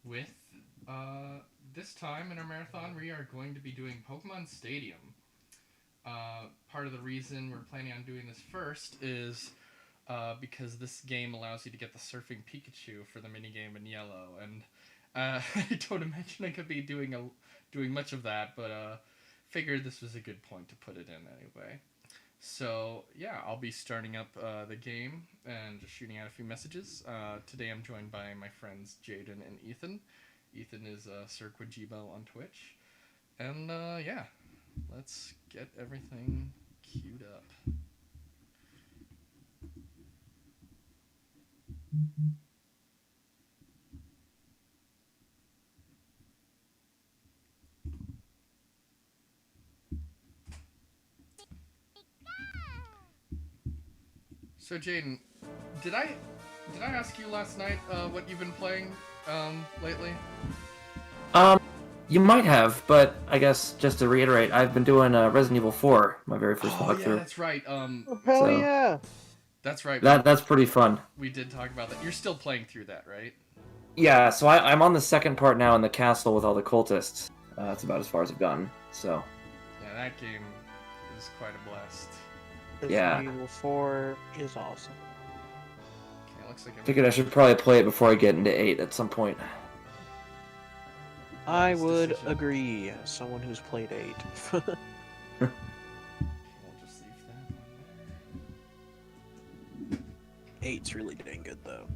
with this time in our marathon, we are going to be doing Pokemon Stadium. Part of the reason we're planning on doing this first is because this game allows you to get the Surfing Pikachu for the minigame in Yellow, and I don't imagine I could be doing much of that, but figured this was a good point to put it in anyway. So yeah, I'll be starting up the game and just shooting out a few messages. Today I'm joined by my friends Jaden and Ethan. Ethan is Sir Quajibo on Twitch, and yeah, let's get everything queued up. So Jaden, did I did I ask you last night what you've been playing lately? Um, you might have, but I guess just to reiterate, I've been doing Resident Evil 4, my very first Oh yeah, walkthrough. that's right. Oh, hell So- yeah! That's right. That's pretty fun. We did talk about that. You're still playing through that, right? Yeah, so I'm on the second part now in the castle with all the cultists. That's about as far as I've gotten. So Yeah, that game is quite a blast. Yeah. Resident Evil 4 is awesome. Okay, looks like figured I should probably play it before I get into 8 at some point. I Nice would decision. agree, as someone who's played 8. We'll just leave that one there. 8's really dang good, though.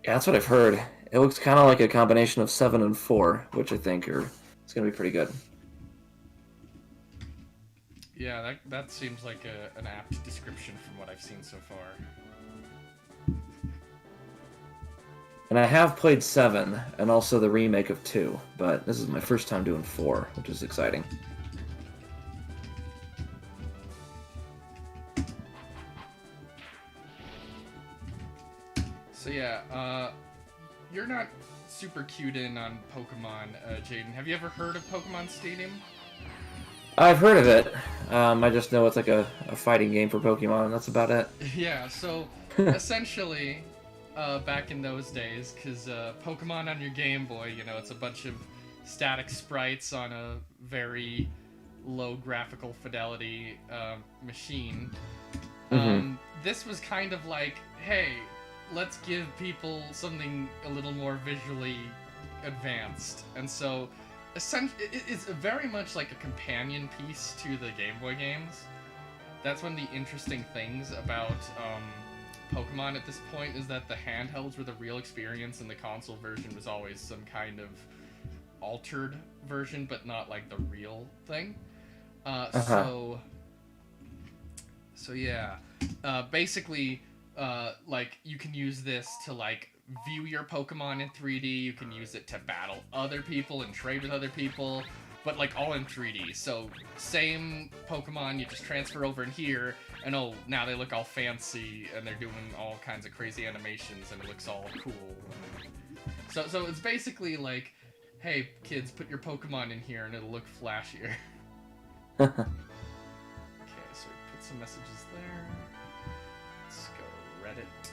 Yeah, that's what I've heard. It looks kind of like a combination of 7 and 4, which I think it's gonna be pretty good. Yeah, that seems like an apt description from what I've seen so far. And I have played 7, and also the remake of 2, but this is my first time doing 4, which is exciting. So yeah, you're not super cued in on Pokemon, Jaden. Have you ever heard of Pokemon Stadium? I've heard of it. I just know it's like a fighting game for Pokemon, and that's about it. Yeah, so essentially, back in those days, because Pokemon on your Game Boy, you know, it's a bunch of static sprites on a very low graphical fidelity machine. This was kind of like, hey, let's give people something a little more visually advanced. And so, it's very much like a companion piece to the Game Boy games. That's one of the interesting things about Pokemon at this point, is that the handhelds were the real experience and the console version was always some kind of altered version, but not like the real thing. So yeah, basically, like you can use this to like view your Pokemon in 3D. You can use it to battle other people and trade with other people, but like all in 3D. So same Pokemon, you just transfer over in here, and oh, now they look all fancy and they're doing all kinds of crazy animations and it looks all cool. So it's basically like, hey kids, put your Pokemon in here and it'll look flashier. Okay, so we put some messages there. Let's go Reddit.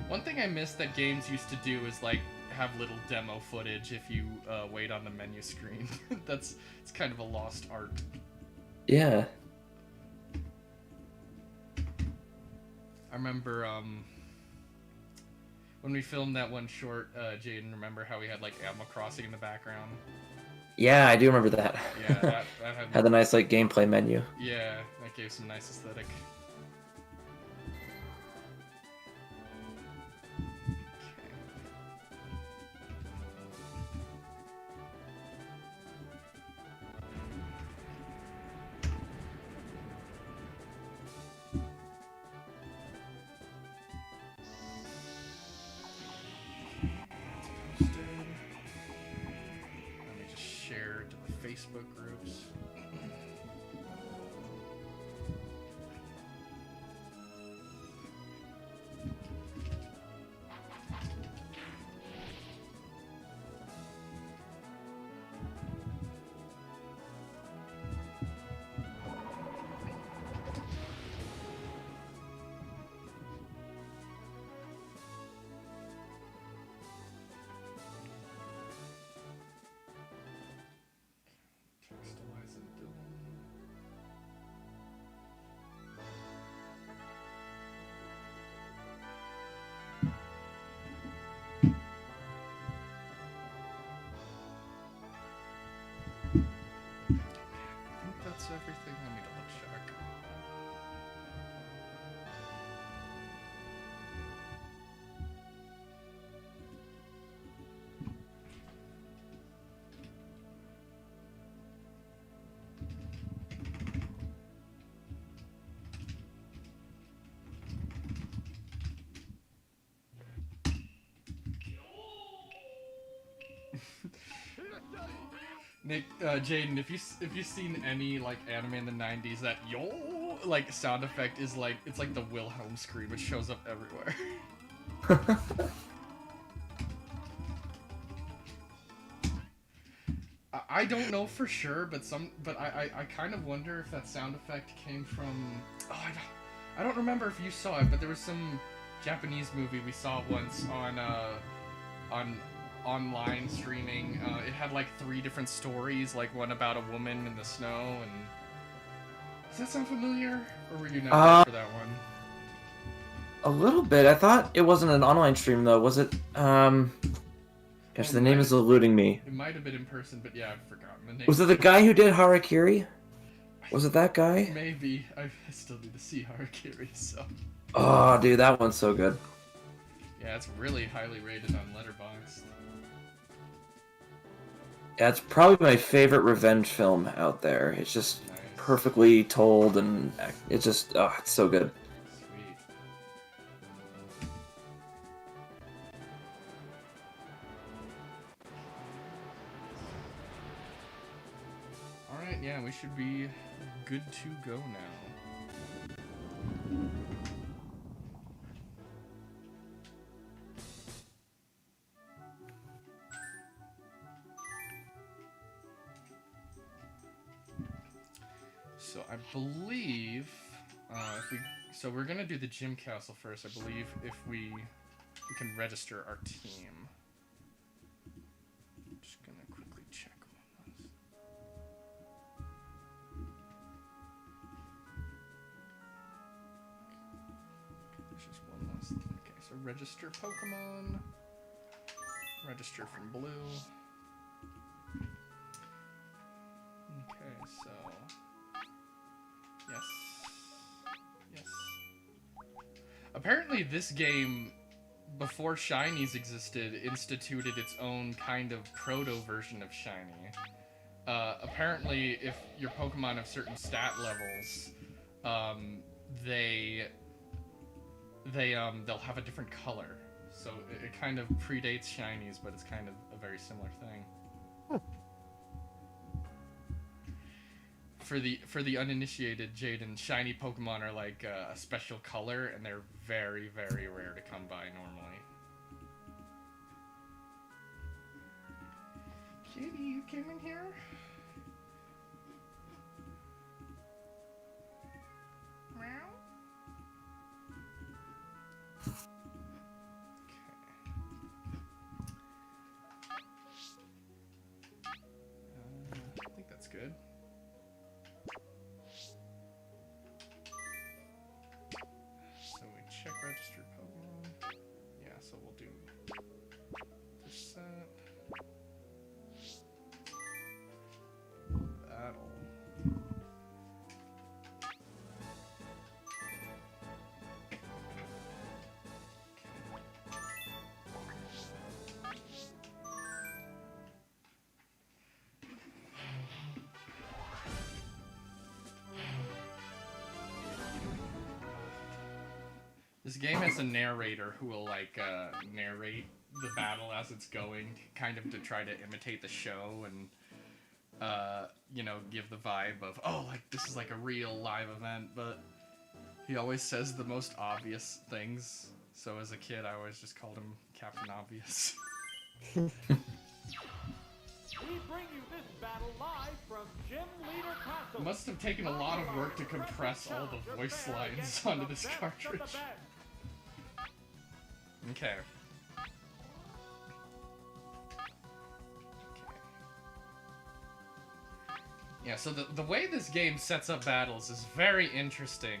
One thing I miss that games used to do is like have little demo footage if you wait on the menu screen. It's kind of a lost art. Yeah. I remember when we filmed that one short, Jaden, remember how we had like Animal Crossing in the background? Yeah, I do remember that. Yeah, that Had the nice like gameplay menu. yeah, that gave some nice aesthetic. Let me just share to the Facebook groups. everything? Let me double check. Nick, Jaden, if you've seen any like anime in the '90s, that yo like sound effect is like it's like the Wilhelm scream, which shows up everywhere. I don't know for sure, but I kind of wonder if that sound effect came from. Oh, I don't remember if you saw it, but there was some Japanese movie we saw once on online streaming. It had like 3 different stories, like one about a woman in the snow, and does that sound familiar, or were you not there for that one? A little bit. I thought it wasn't an online stream though. Was it? Gosh, the name is eluding me. It might have been in person, but yeah, I've forgotten the name. Was it the guy who did Harakiri? Was it that guy? Maybe. I still need to see Harakiri, so. Oh, dude, that one's so good. Yeah, it's really highly rated on Letterboxd. Yeah, it's probably my favorite revenge film out there. It's just Nice. perfectly told, and it's just, oh, it's so good. Sweet. Alright, yeah, we should be good to go now. So I believe so we're gonna do the gym castle first. I believe if we can register our team. Just gonna quickly check on this. There's just one last thing. Okay, so register Pokemon. Register from Blue. Okay, so yes. Yes. Apparently this game, before Shinies existed, instituted its own kind of proto-version of Shiny. Apparently, if your Pokemon have certain stat levels, they'll have a different color. So it kind of predates Shinies, but it's kind of a very similar thing. For the uninitiated, Jaden, shiny Pokemon are like a special color, and they're very, very rare to come by normally. Kitty, you came in here? Meow? I think that's good. So we check registered Pokemon. Yeah, so we'll do percent. Battle. This game has a narrator who will like narrate the battle as it's going, kind of to try to imitate the show and you know, give the vibe of, oh, like this is like a real live event, but he always says the most obvious things. So as a kid, I always just called him Captain Obvious. We bring you this battle live from Gym Leader Castle. It must have taken a lot of work to compress all the voice lines onto this cartridge. Okay. Yeah, so the way this game sets up battles is very interesting.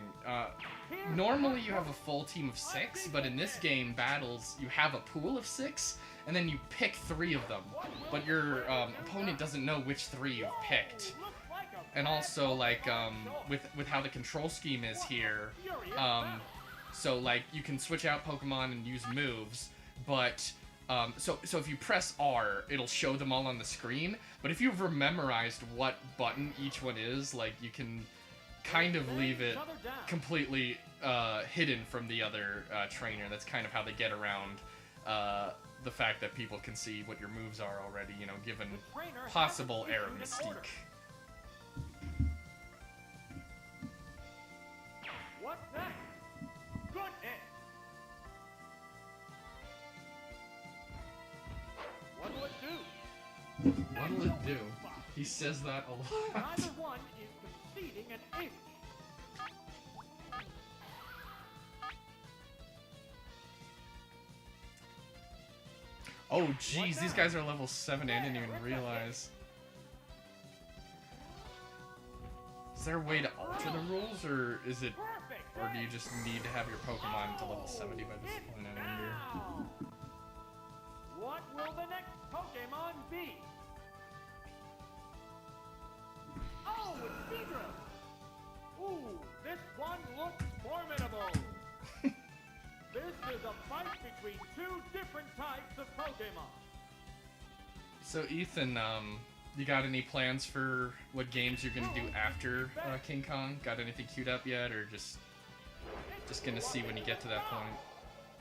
Normally you have a full team of 6, but in this game, battles, you have a pool of 6, and then you pick 3 of them. But your opponent doesn't know which 3 you've picked. and also like with how the control scheme is here, so like you can switch out Pokemon and use moves, but so if you press R, it'll show them all on the screen. But if you've memorized what button each one is, like you can kind of leave it completely hidden from the other trainer. That's kind of how they get around the fact that people can see what your moves are already, you know, given possible error mystique. What's next? Good hit. What will it do? What will it do? He says that a lot. Neither one is conceding an inch. Oh jeez, these guys are level 7, I didn't even realize. Is there a way to alter the rules, or is it, or do you just need to have your Pokemon to level 70 by this point, I wonder? Now, what will the next Pokemon be? Oh, it's Seadra! Ooh, this one looks formidable! This is a fight between two different types of Pokemon. So Ethan, you got any plans for what games you're gonna do after King Kong? Got anything queued up yet, or just gonna see when you get to that point?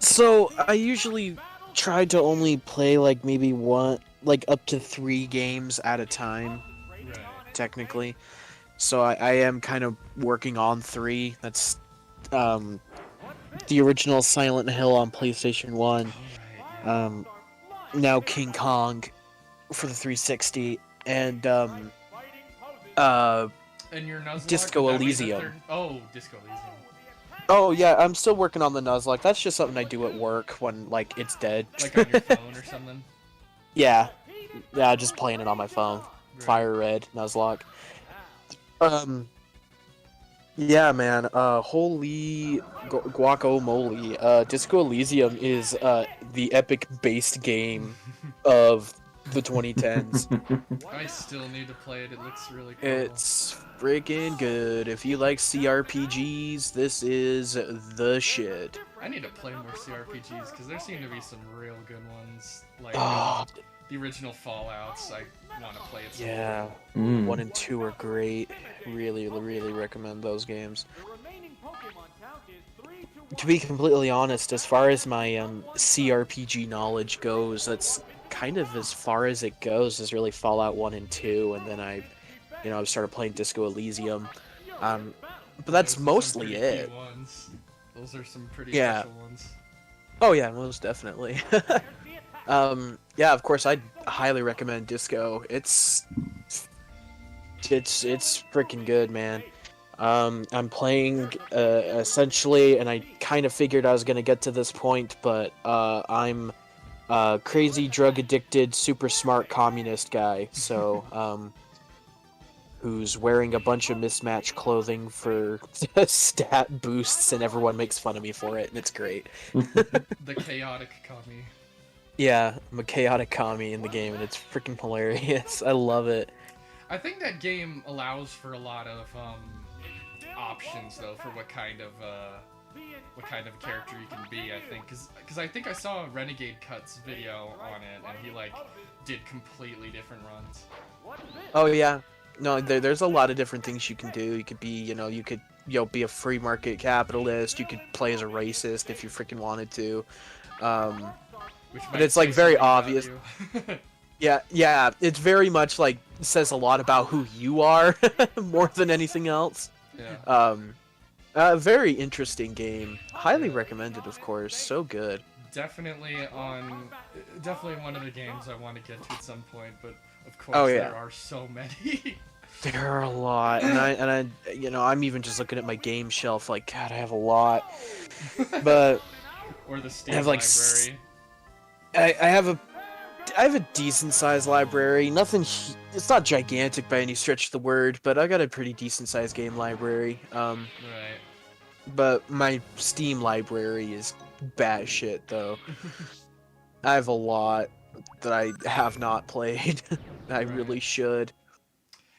So I usually try to only play like maybe one, like up to 3 games at a time, Right. technically. So I am kind of working on 3. That's the original Silent Hill on PlayStation 1. Alright, Now King Kong for the 360, and And your Nuzlocke? Disco Would that be the Elysium. third- Oh, Disco Elysium. oh yeah, I'm still working on the Nuzlocke. That's just something I do at work when like it's dead. Like on your phone or something? yeah, just playing it on my phone. Right. Fire Red Nuzlocke. Yeah, man. Holy guacamole. Disco Elysium is the epic-based game of the 2010s. I still need to play it, it looks really cool. It's freaking good. If you like CRPGs, this is the shit. I need to play more CRPGs, because there seem to be some real good ones. Like, Oh, the original Fallouts, I want to play it some yeah. Mm. 1 and 2 are great. Really, really recommend those games. The remaining Pokemon count is 3 to 1. To be completely honest, as far as my CRPG knowledge goes, that's kind of as far as it goes, is really Fallout 1 and 2, and then I started playing Disco Elysium. But that's Those are some mostly pretty it. key ones. Those are some pretty Yeah. special ones. Oh yeah, most definitely. Yeah, of course, I'd highly recommend Disco. It's freaking good, man. I'm playing essentially, and I kind of figured I was gonna get to this point, but I'm a crazy drug addicted, super smart communist guy. So who's wearing a bunch of mismatched clothing for stat boosts, and everyone makes fun of me for it, and it's great. The chaotic Kami. Yeah, I'm a chaotic commie in the game, and it's freaking hilarious. I love it. I think that game allows for a lot of options, though, for what kind of character you can be. I think, because I think I saw a Renegade Cuts video on it, and he like did completely different runs. Oh yeah, no, there's a lot of different things you can do. You could be, you could be a free market capitalist. You could play as a racist if you freaking wanted to. Which But might it's, like, say very something about obvious. you. Yeah, it's very much like says a lot about who you are more than anything else. Yeah. Very interesting game. Highly recommended, of course. So good. Definitely one of the games I want to get to at some point, but of course Oh, yeah. there are so many. There are a lot, and I'm even just looking at my game shelf like, God, I have a lot. But Or the Steam have, like, library. I have a decent sized library. Nothing. It's not gigantic by any stretch of the word, but I got a pretty decent sized game library. Right. But my Steam library is batshit though. I have a lot that I have not played. I really should.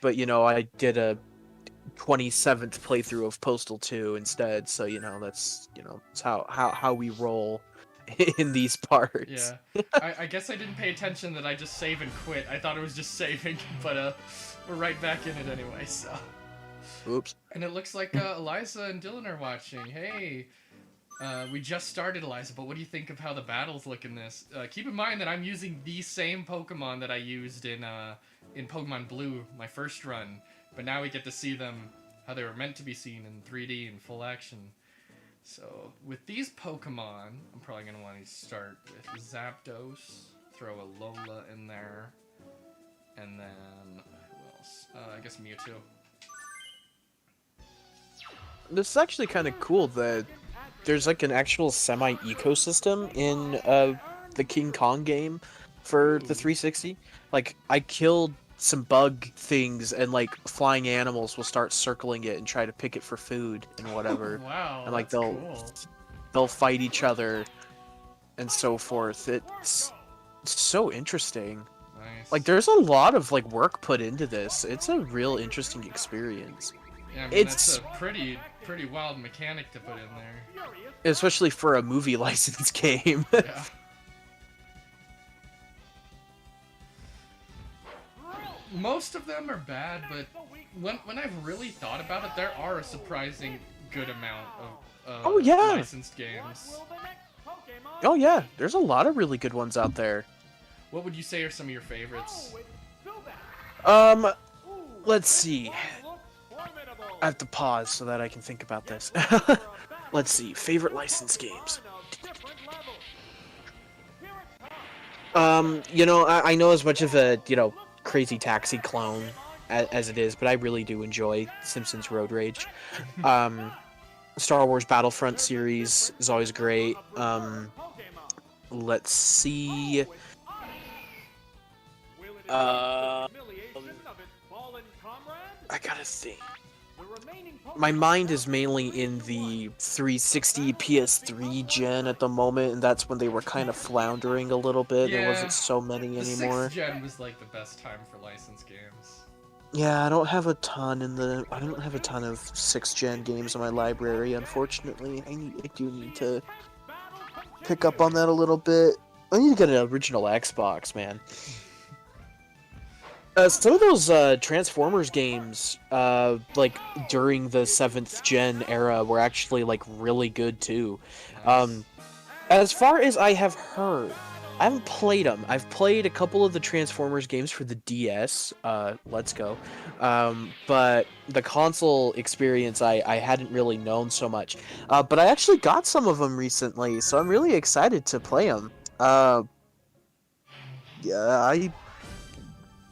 but I did a 27th playthrough of Postal 2 instead. So that's it's how we roll in these parts. Yeah. I guess I didn't pay attention that I just save and quit. I thought it was just saving, but we're right back in it anyway, so. Oops. And it looks like Eliza and Dylan are watching. Hey, we just started, Eliza, but what do you think of how the battles look in this? Keep in mind that I'm using the same Pokemon that I used in Pokemon Blue, my first run, but now we get to see them how they were meant to be seen in 3D in full action. So with these Pokemon, I'm probably going to want to start with Zapdos, throw a Lola in there, and then who else? I guess Mewtwo. This is actually kind of cool that there's like an actual semi-ecosystem in the King Kong game for the 360. Like, I killed some bug things, and like flying animals will start circling it and try to pick it for food and whatever. Wow, and like that's cool. they'll fight each other and so forth. It's so interesting. Nice. Like, there's a lot of like work put into this. It's a real interesting experience. Yeah, I mean, it's that's a pretty wild mechanic to put in there. especially for a movie license game. Yeah. Most of them are bad, but when I've really thought about it, there are a surprising good amount of Oh, yeah. licensed games. Oh yeah, there's a lot of really good ones out there. What would you say are some of your favorites? Let's see. I have to pause so that I can think about this. Let's see, favorite license games. I know as much of a, Crazy Taxi clone as it is, but I really do enjoy Simpsons Road Rage. Star Wars Battlefront series is always great. Let's see. I gotta think. My mind is mainly in the 360 PS3 gen at the moment, and that's when they were kind of floundering a little bit. There wasn't so many the anymore. 6th gen was like the best time for licensed games. Yeah, I don't have a ton of 6th gen games in my library, unfortunately. I do need to pick up on that a little bit. I need to get an original Xbox, man. Some of those Transformers games, like during the 7th gen era, were actually like really good too. Nice. As far as I have heard, I haven't played them. I've played a couple of the Transformers games for the DS. Let's go. But the console experience, I hadn't really known so much. But I actually got some of them recently, so I'm really excited to play them.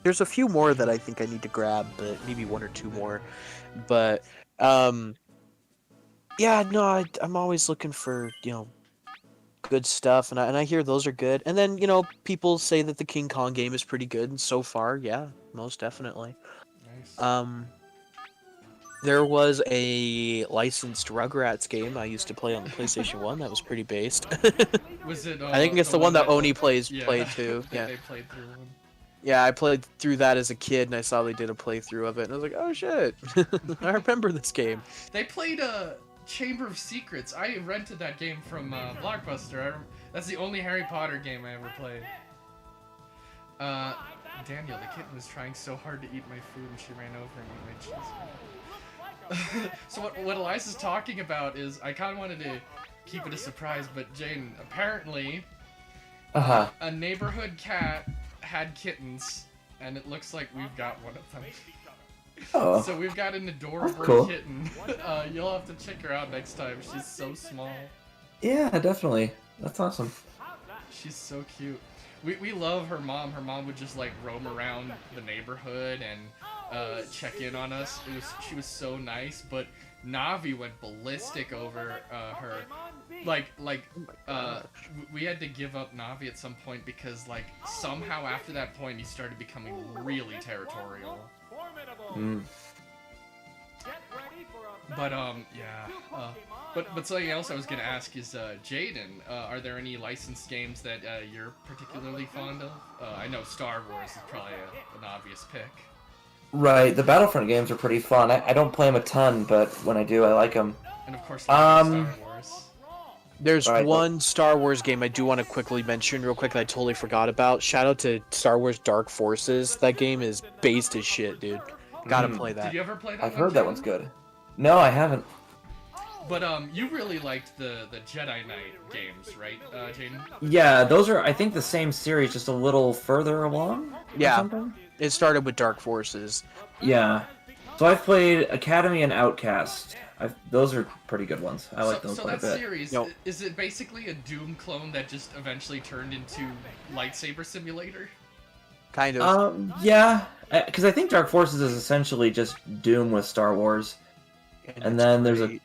There's a few more that I think I need to grab, but maybe one or two more. But I'm always looking for good stuff, and I hear those are good. And then people say that the King Kong game is pretty good, and so far, yeah, most definitely. Nice. There was a licensed Rugrats game I used to play on the PlayStation 1 that was pretty based. Was it? I think it's the one that Oni played too. Yeah. Yeah. They played through one. Yeah, I played through that as a kid, and I saw they did a playthrough of it, and I was like, oh shit, I remember this game. They played Chamber of Secrets. I rented that game from Blockbuster. That's the only Harry Potter game I ever played. Daniel, the kitten was trying so hard to eat my food, and she ran over and ate my cheese. So what Eliza's talking about is, I kind of wanted to keep it a surprise, but Jaden, apparently, a neighborhood cat had kittens, and it looks like we've got one of them. Oh. So we've got an adorable Cool. kitten. You'll have to check her out next time. She's so small. Yeah, definitely. That's awesome. She's so cute. We love her mom. Her mom would just like roam around the neighborhood and check in on us. She was so nice, but Navi went ballistic over her. We had to give up Navi at some point because like somehow after that point he started becoming really territorial. But but something else I was gonna ask is Jaden, are there any licensed games that you're particularly fond of? I know Star Wars is probably an obvious pick. Right, the Battlefront games are pretty fun. I don't play them a ton, but when I do, I like them. And of course, Lego Star Wars. There's Right, but- one Star Wars game I do want to quickly mention real quick that I totally forgot about. Shout out to Star Wars Dark Forces. That game is based as shit, dude. Gotta play that. Did you ever play that? I've one, heard that Jaden? one's good. No, I haven't. But you really liked the Jedi Knight games, right, Jaden? Yeah, those are, I think, the same series, just a little further along. or Yeah. something? It started with Dark Forces. Yeah. So I've played Academy and Outcast. Those are pretty good ones. I like those so quite a that bit. series, Yo. is it basically a Doom clone that just eventually turned into lightsaber simulator? Kind of. Yeah, because I think Dark Forces is essentially just Doom with Star Wars. and it's then there's a- great.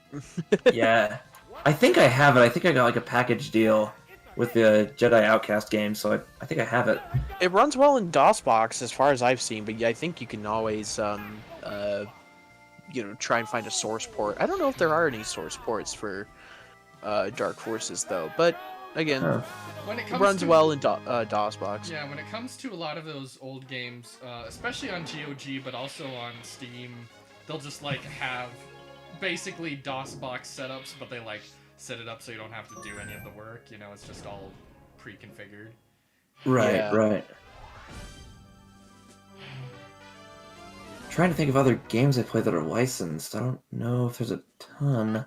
Yeah, I think I have it. I think I got like a package deal with the Jedi Outcast game, so I think I have it. It runs well in DOSBox as far as I've seen, but yeah, I think you can always try and find a source port. I don't know if there are any source ports for Dark Forces though, but again, Huh. When it it comes runs to, well in DOSBox. Yeah, when it comes to a lot of those old games, especially on GOG, but also on Steam, they'll just like have basically DOSBox setups, but they like set it up so you don't have to do any of the work. You know, it's just all pre-configured. Right, Yeah. right. Trying to think of other games I play that are licensed. I don't know if there's a ton.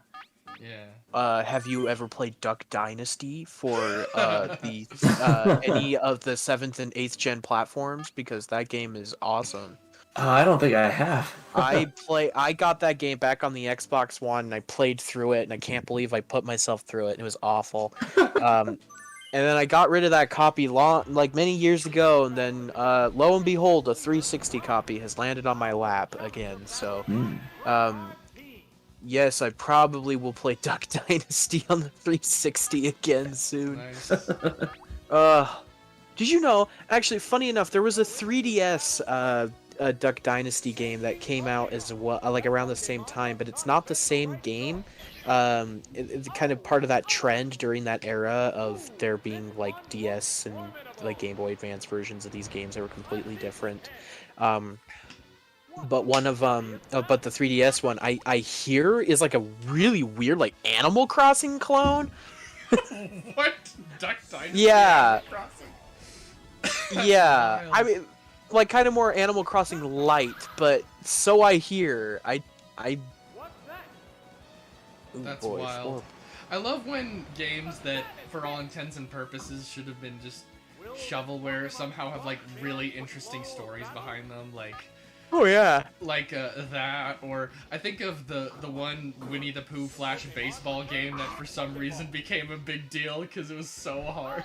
Yeah. Have you ever played Duck Dynasty for the any of the 7th and 8th gen platforms? Because that game is awesome. I don't think I have. I got that game back on the Xbox One and I played through it and I can't believe I put myself through it. And it was awful. And then I got rid of that copy like many years ago, and then lo and behold, a 360 copy has landed on my lap again. So, yes, I probably will play Duck Dynasty on the 360 again soon. Nice. Did you know? Actually, funny enough, there was a 3DS Duck Dynasty game that came out as well, like around the same time, but it's not the same game. It's kind of part of that trend during that era of there being like DS and like Game Boy Advance versions of these games that were completely different. But one of but the 3DS one I hear is like a really weird like Animal Crossing clone. What? Duck Dynasty? Yeah. Animal Crossing? Yeah, wild. I mean, like kind of more Animal Crossing light, but so I hear. I What's that? Ooh, That's boy, wild. I love when games that, for all intents and purposes, should have been just shovelware somehow have like really interesting stories behind them, like Oh yeah. that, or I think of the one Winnie the Pooh Flash baseball game that for some reason became a big deal because it was so hard.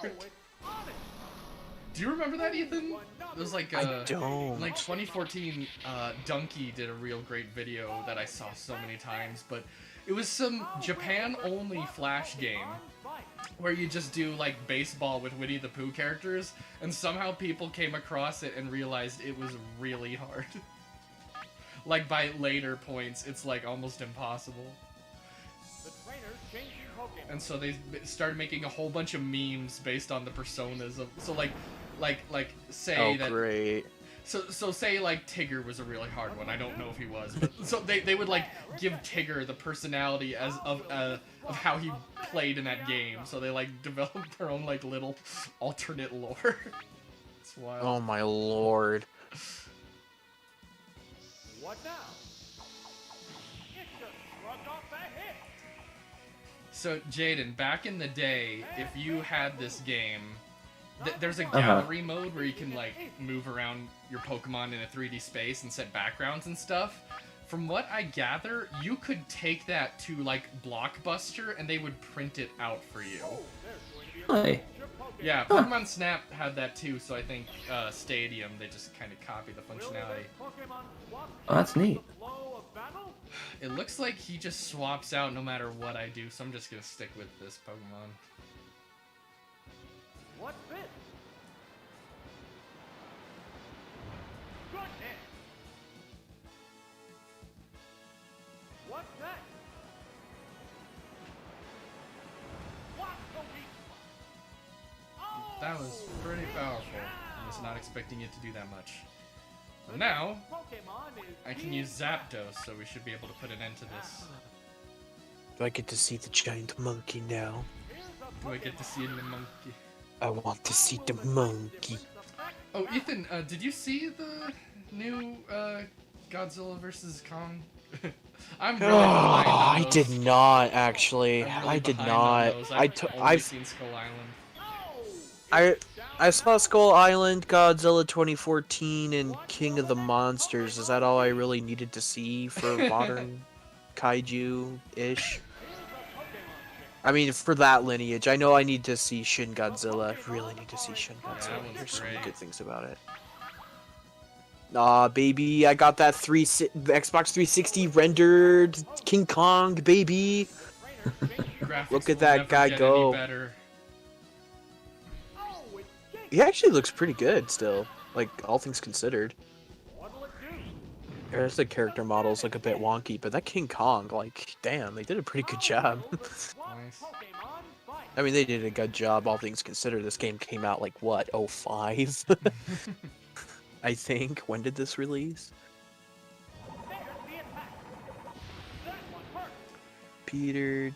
Do you remember that, Ethan? It was like I don't. like 2014. Donkey did a real great video that I saw so many times, but it was some Japan-only Flash game where you just do like baseball with Winnie the Pooh characters, and somehow people came across it and realized it was really hard. Like by later points, it's like almost impossible. The trainer's changing Pokemon. And so they started making a whole bunch of memes based on the personas of, so like say Oh that great. so say like Tigger was a really hard one. I don't know if he was, but so they would like give Tigger the personality as of how he played in that game. So they like developed their own like little alternate lore. It's wild. Oh my lord. What now? It just shrugged off that hit. So Jaden, back in the day, if you had this game, there's a gallery mode where you can like move around your Pokemon in a 3D space and set backgrounds and stuff. From what I gather, you could take that to like Blockbuster and they would print it out for you. There's going to be a Hey. future Pokemon. Yeah, Pokemon Snap had that too, so I think Stadium, they just kind of copied the Will functionality. this Pokemon swap Oh, that's neat. the flow of battle? It looks like he just swaps out no matter what I do, so I'm just gonna stick with this Pokemon. What's this? Goodness! What's that? What's the weak spot? Oh, That was pretty powerful. yeah. I was not expecting it to do that much. Now, Pokemon is I can use Zapdos, so we should be able to put an end to this. Do I get to see the giant monkey now? Do I get to see the monkey? I want to see the monkey. Oh, Ethan, did you see the new Godzilla vs. Kong? I'm really behind on I those. did not actually. I'm really I did behind not. on those. I've only seen Skull Island. I saw Skull Island, Godzilla 2014, and King of the Monsters. Is that all I really needed to see for modern kaiju-ish? I mean, for that lineage, I know I need to see Shin Godzilla. I really need to see Shin that Godzilla. one's There's so many great. good things about it. Aw, baby, I got that Xbox 360 rendered King Kong, baby. Graphics Look at will that never guy get go. Any better. He actually looks pretty good still, like all things considered. There's the character models look a bit wonky, but that King Kong, like, damn, they did a pretty good job. Nice. I mean, they did a good job, all things considered. This game came out like what, 05? I think. When did this release? Peter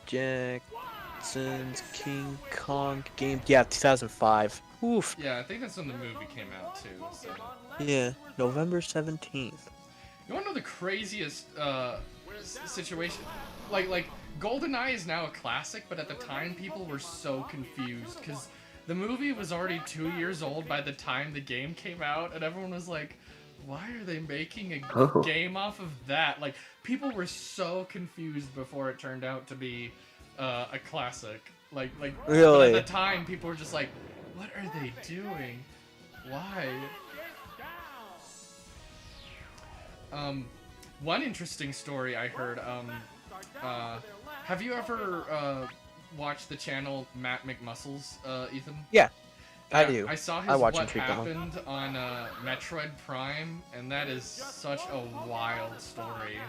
Jackson's King Kong game. Yeah, 2005. Oof. Yeah, I think that's when the movie came out too. So. Yeah, November 17th. You wanna know the craziest situation? Like GoldenEye is now a classic, but at the time people were so confused because the movie was already 2 years old by the time the game came out, and everyone was like, "Why are they making a Oh. game off of that?" Like people were so confused before it turned out to be a classic. Like Really? but at the time people were just like, "What are they doing? Why?" One interesting story I heard, have you ever, watched the channel Matt McMuscles, Ethan? Yeah, I Yeah, do. I saw his I watch him What frequently. Happened on, Metroid Prime, and that is such a wild story.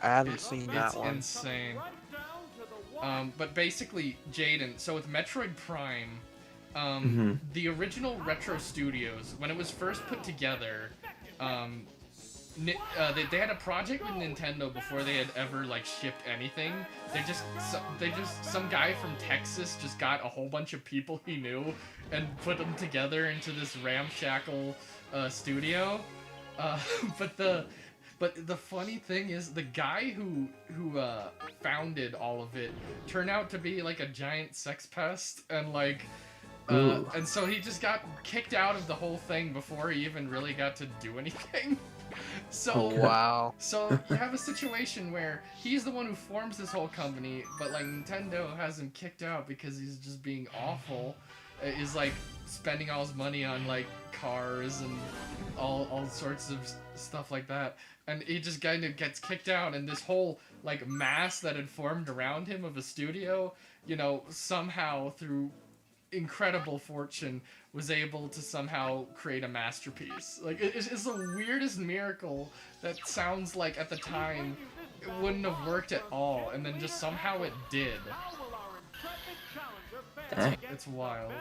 I haven't seen that It's one. insane. But basically, Jaden, so with Metroid Prime, the original Retro Studios, when it was first put together, they had a project with Nintendo before they had ever like shipped anything. Some guy from Texas just got a whole bunch of people he knew and put them together into this ramshackle studio. But the funny thing is the guy who founded all of it turned out to be like a giant sex pest and like. Ooh. And so he just got kicked out of the whole thing before he even really got to do anything. So Okay. Wow. so you have a situation where he's the one who forms this whole company, but like Nintendo has him kicked out because he's just being awful. Is like spending all his money on like cars and all sorts of stuff like that, and he just kind of gets kicked out. And this whole like mass that had formed around him of a studio, you know, somehow through incredible fortune was able to somehow create a masterpiece. Like it's the weirdest miracle that sounds like at the time it wouldn't have worked at all, and then just somehow it did. Dang. It's wild.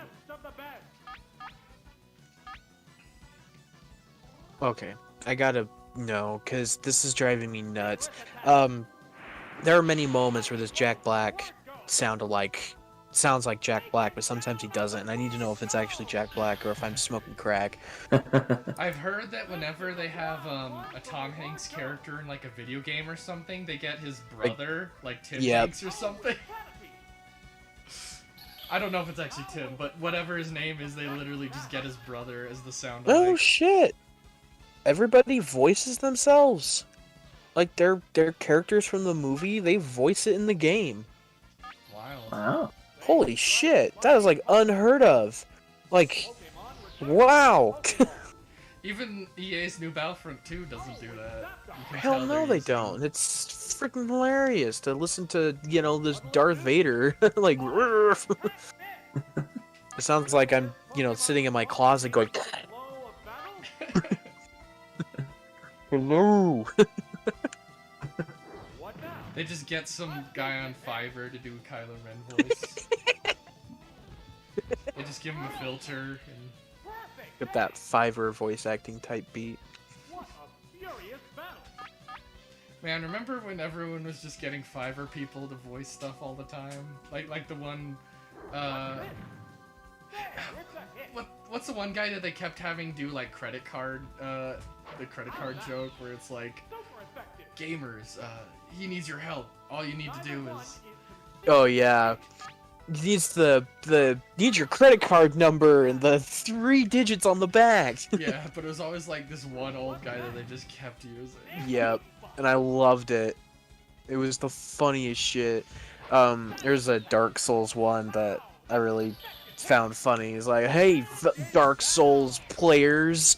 Okay, I gotta know, because this is driving me nuts. There are many moments where this Jack Black sounds like Jack Black, but sometimes he doesn't, and I need to know if it's actually Jack Black or if I'm smoking crack. I've heard that whenever they have a Tom Hanks character in like a video game or something, they get his brother, like Tim Yep. Hanks or something. I don't know if it's actually Tim, but whatever his name is, they literally just get his brother as the sound Oh effect. shit! Everybody voices themselves. Like they're characters from the movie, they voice it in the game. Wild. Wow. Holy shit, that is like unheard of. Like, wow. Even EA's new Battlefront 2 doesn't do that. You can Hell tell no, they're they using- don't. It's freaking hilarious to listen to, you know, this Darth Vader, like, it sounds like I'm, you know, sitting in my closet going, hello. They just get some guy on Fiverr to do a Kylo Ren voice. They just give him a filter and Get that Fiverr voice acting type beat. What a furious battle! Man, remember when everyone was just getting Fiverr people to voice stuff all the time? Like the one, There, it's a hit. what's the one guy that they kept having do like credit card, the credit card joke where it's like, Super effective. gamers, he needs your help. All you need to do is, Oh yeah. Needs need your credit card number and the 3 digits on the back. yeah, but it was always like this one old guy that they just kept using. Yep. And I loved it. It was the funniest shit. There's a Dark Souls one that I really found funny. It's like, hey, Dark Souls players,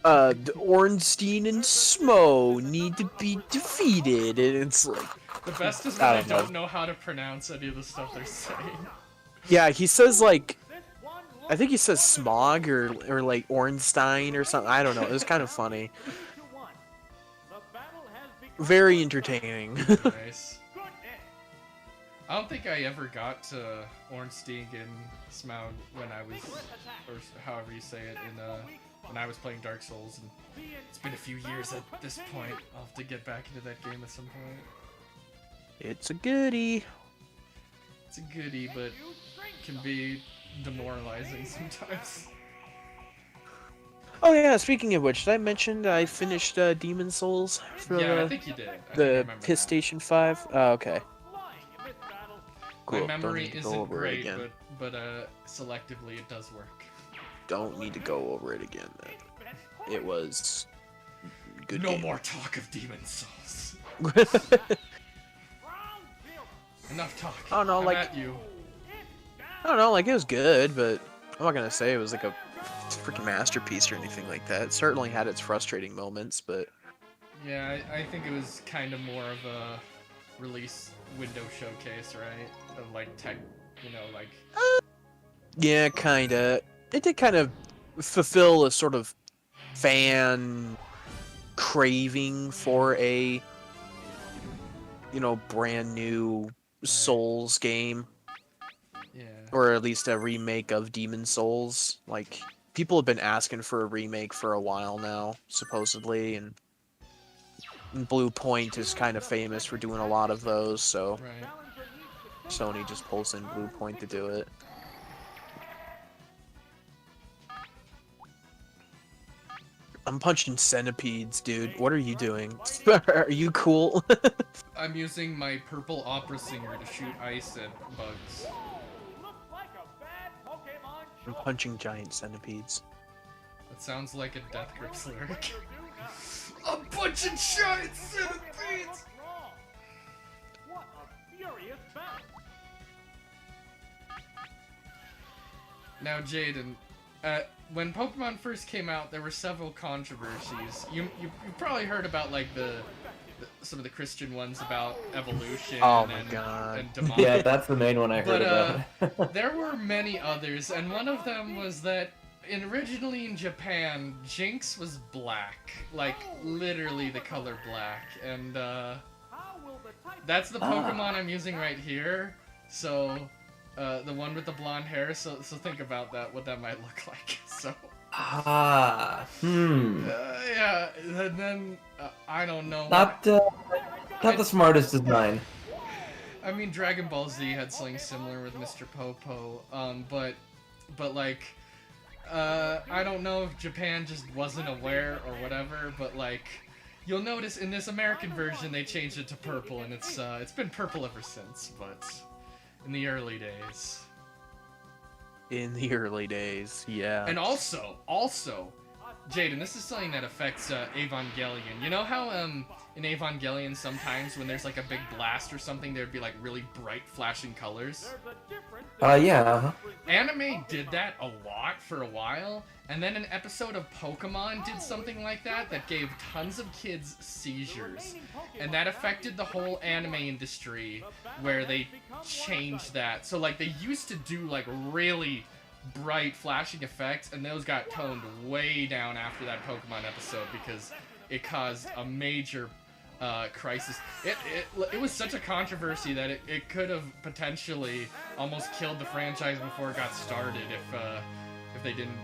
Ornstein and Smo need to be defeated, and it's like, The best is I when they don't know. don't know how to pronounce any of the stuff they're saying. yeah, he says like, This one I think he says Smog or like Ornstein or something. I don't know. It was kind of funny. 2-1. The battle has become Very entertaining. Nice. goodness. I don't think I ever got to Ornstein and Smaug when I was, or however you say it, when I was playing Dark Souls. And it's been a few years at this point. I'll have to get back into that game at some point. It's a goodie. It's a goodie, but can be demoralizing sometimes. Oh yeah, speaking of which, did I mention that I finished Demon Souls for Yeah, I think you did. I think I the remember that. PlayStation 5? Oh, okay. Flying in this battle. Cool. My Don't memory need to go isn't over it great, again. but selectively it does work. Don't need to go over it again then. It was good No game. more talk of Demon Souls. Round 0. Enough talk. Oh, no, I'm like- at you. I don't know, like it was good, but I'm not gonna say it was like a freaking masterpiece or anything like that. It certainly had its frustrating moments, but Yeah, I think it was kind of more of a release window showcase, right? Of like tech, like yeah, kinda. It did kind of fulfill a sort of fan craving for a, brand new Souls game, yeah. or at least a remake of Demon Souls. Like, people have been asking for a remake for a while now, supposedly, and Blue Point is kind of famous for doing a lot of those, so Right. Sony just pulls in Blue Point to do it. I'm punching centipedes, dude. What are you doing? Are you cool? I'm using my purple opera singer to shoot ice at bugs. Looks like a bad Pokemon I'm show. punching giant centipedes. That sounds like a Death Grips lyric. Do I'm punching giant centipedes! What's wrong? What a furious battle. Now, Jaden, when Pokemon first came out, there were several controversies. You probably heard about like some of the Christian ones about evolution Oh my and, God. and demonic. Yeah, that's the main one I heard But about. there were many others, and one of them was that originally in Japan, Jinx was black, like literally the color black, and How will the type that's the Ah. Pokemon I'm using right here. So, the one with the blonde hair. So think about that, what that might look like. So, yeah, and then I don't know. Not the smartest design. I mean, Dragon Ball Z had something similar with Mr. Popo, but like, I don't know if Japan just wasn't aware or whatever, but like, you'll notice in this American version they changed it to purple, and it's been purple ever since, but in the early days. In the early days, yeah. And also, Jaden, this is something that affects Evangelion. You know how in Evangelion sometimes when there's like a big blast or something, there'd be like really bright flashing colors? there's a difference Yeah. Uh-huh. Anime did that a lot for a while, and then an episode of Pokemon did something like that that gave tons of kids seizures. And that affected the whole anime industry, where they changed that. So like they used to do like really bright flashing effects, and those got toned way down after that Pokemon episode because it caused a major crisis. It was such a controversy that it could have potentially almost killed the franchise before it got started if they didn't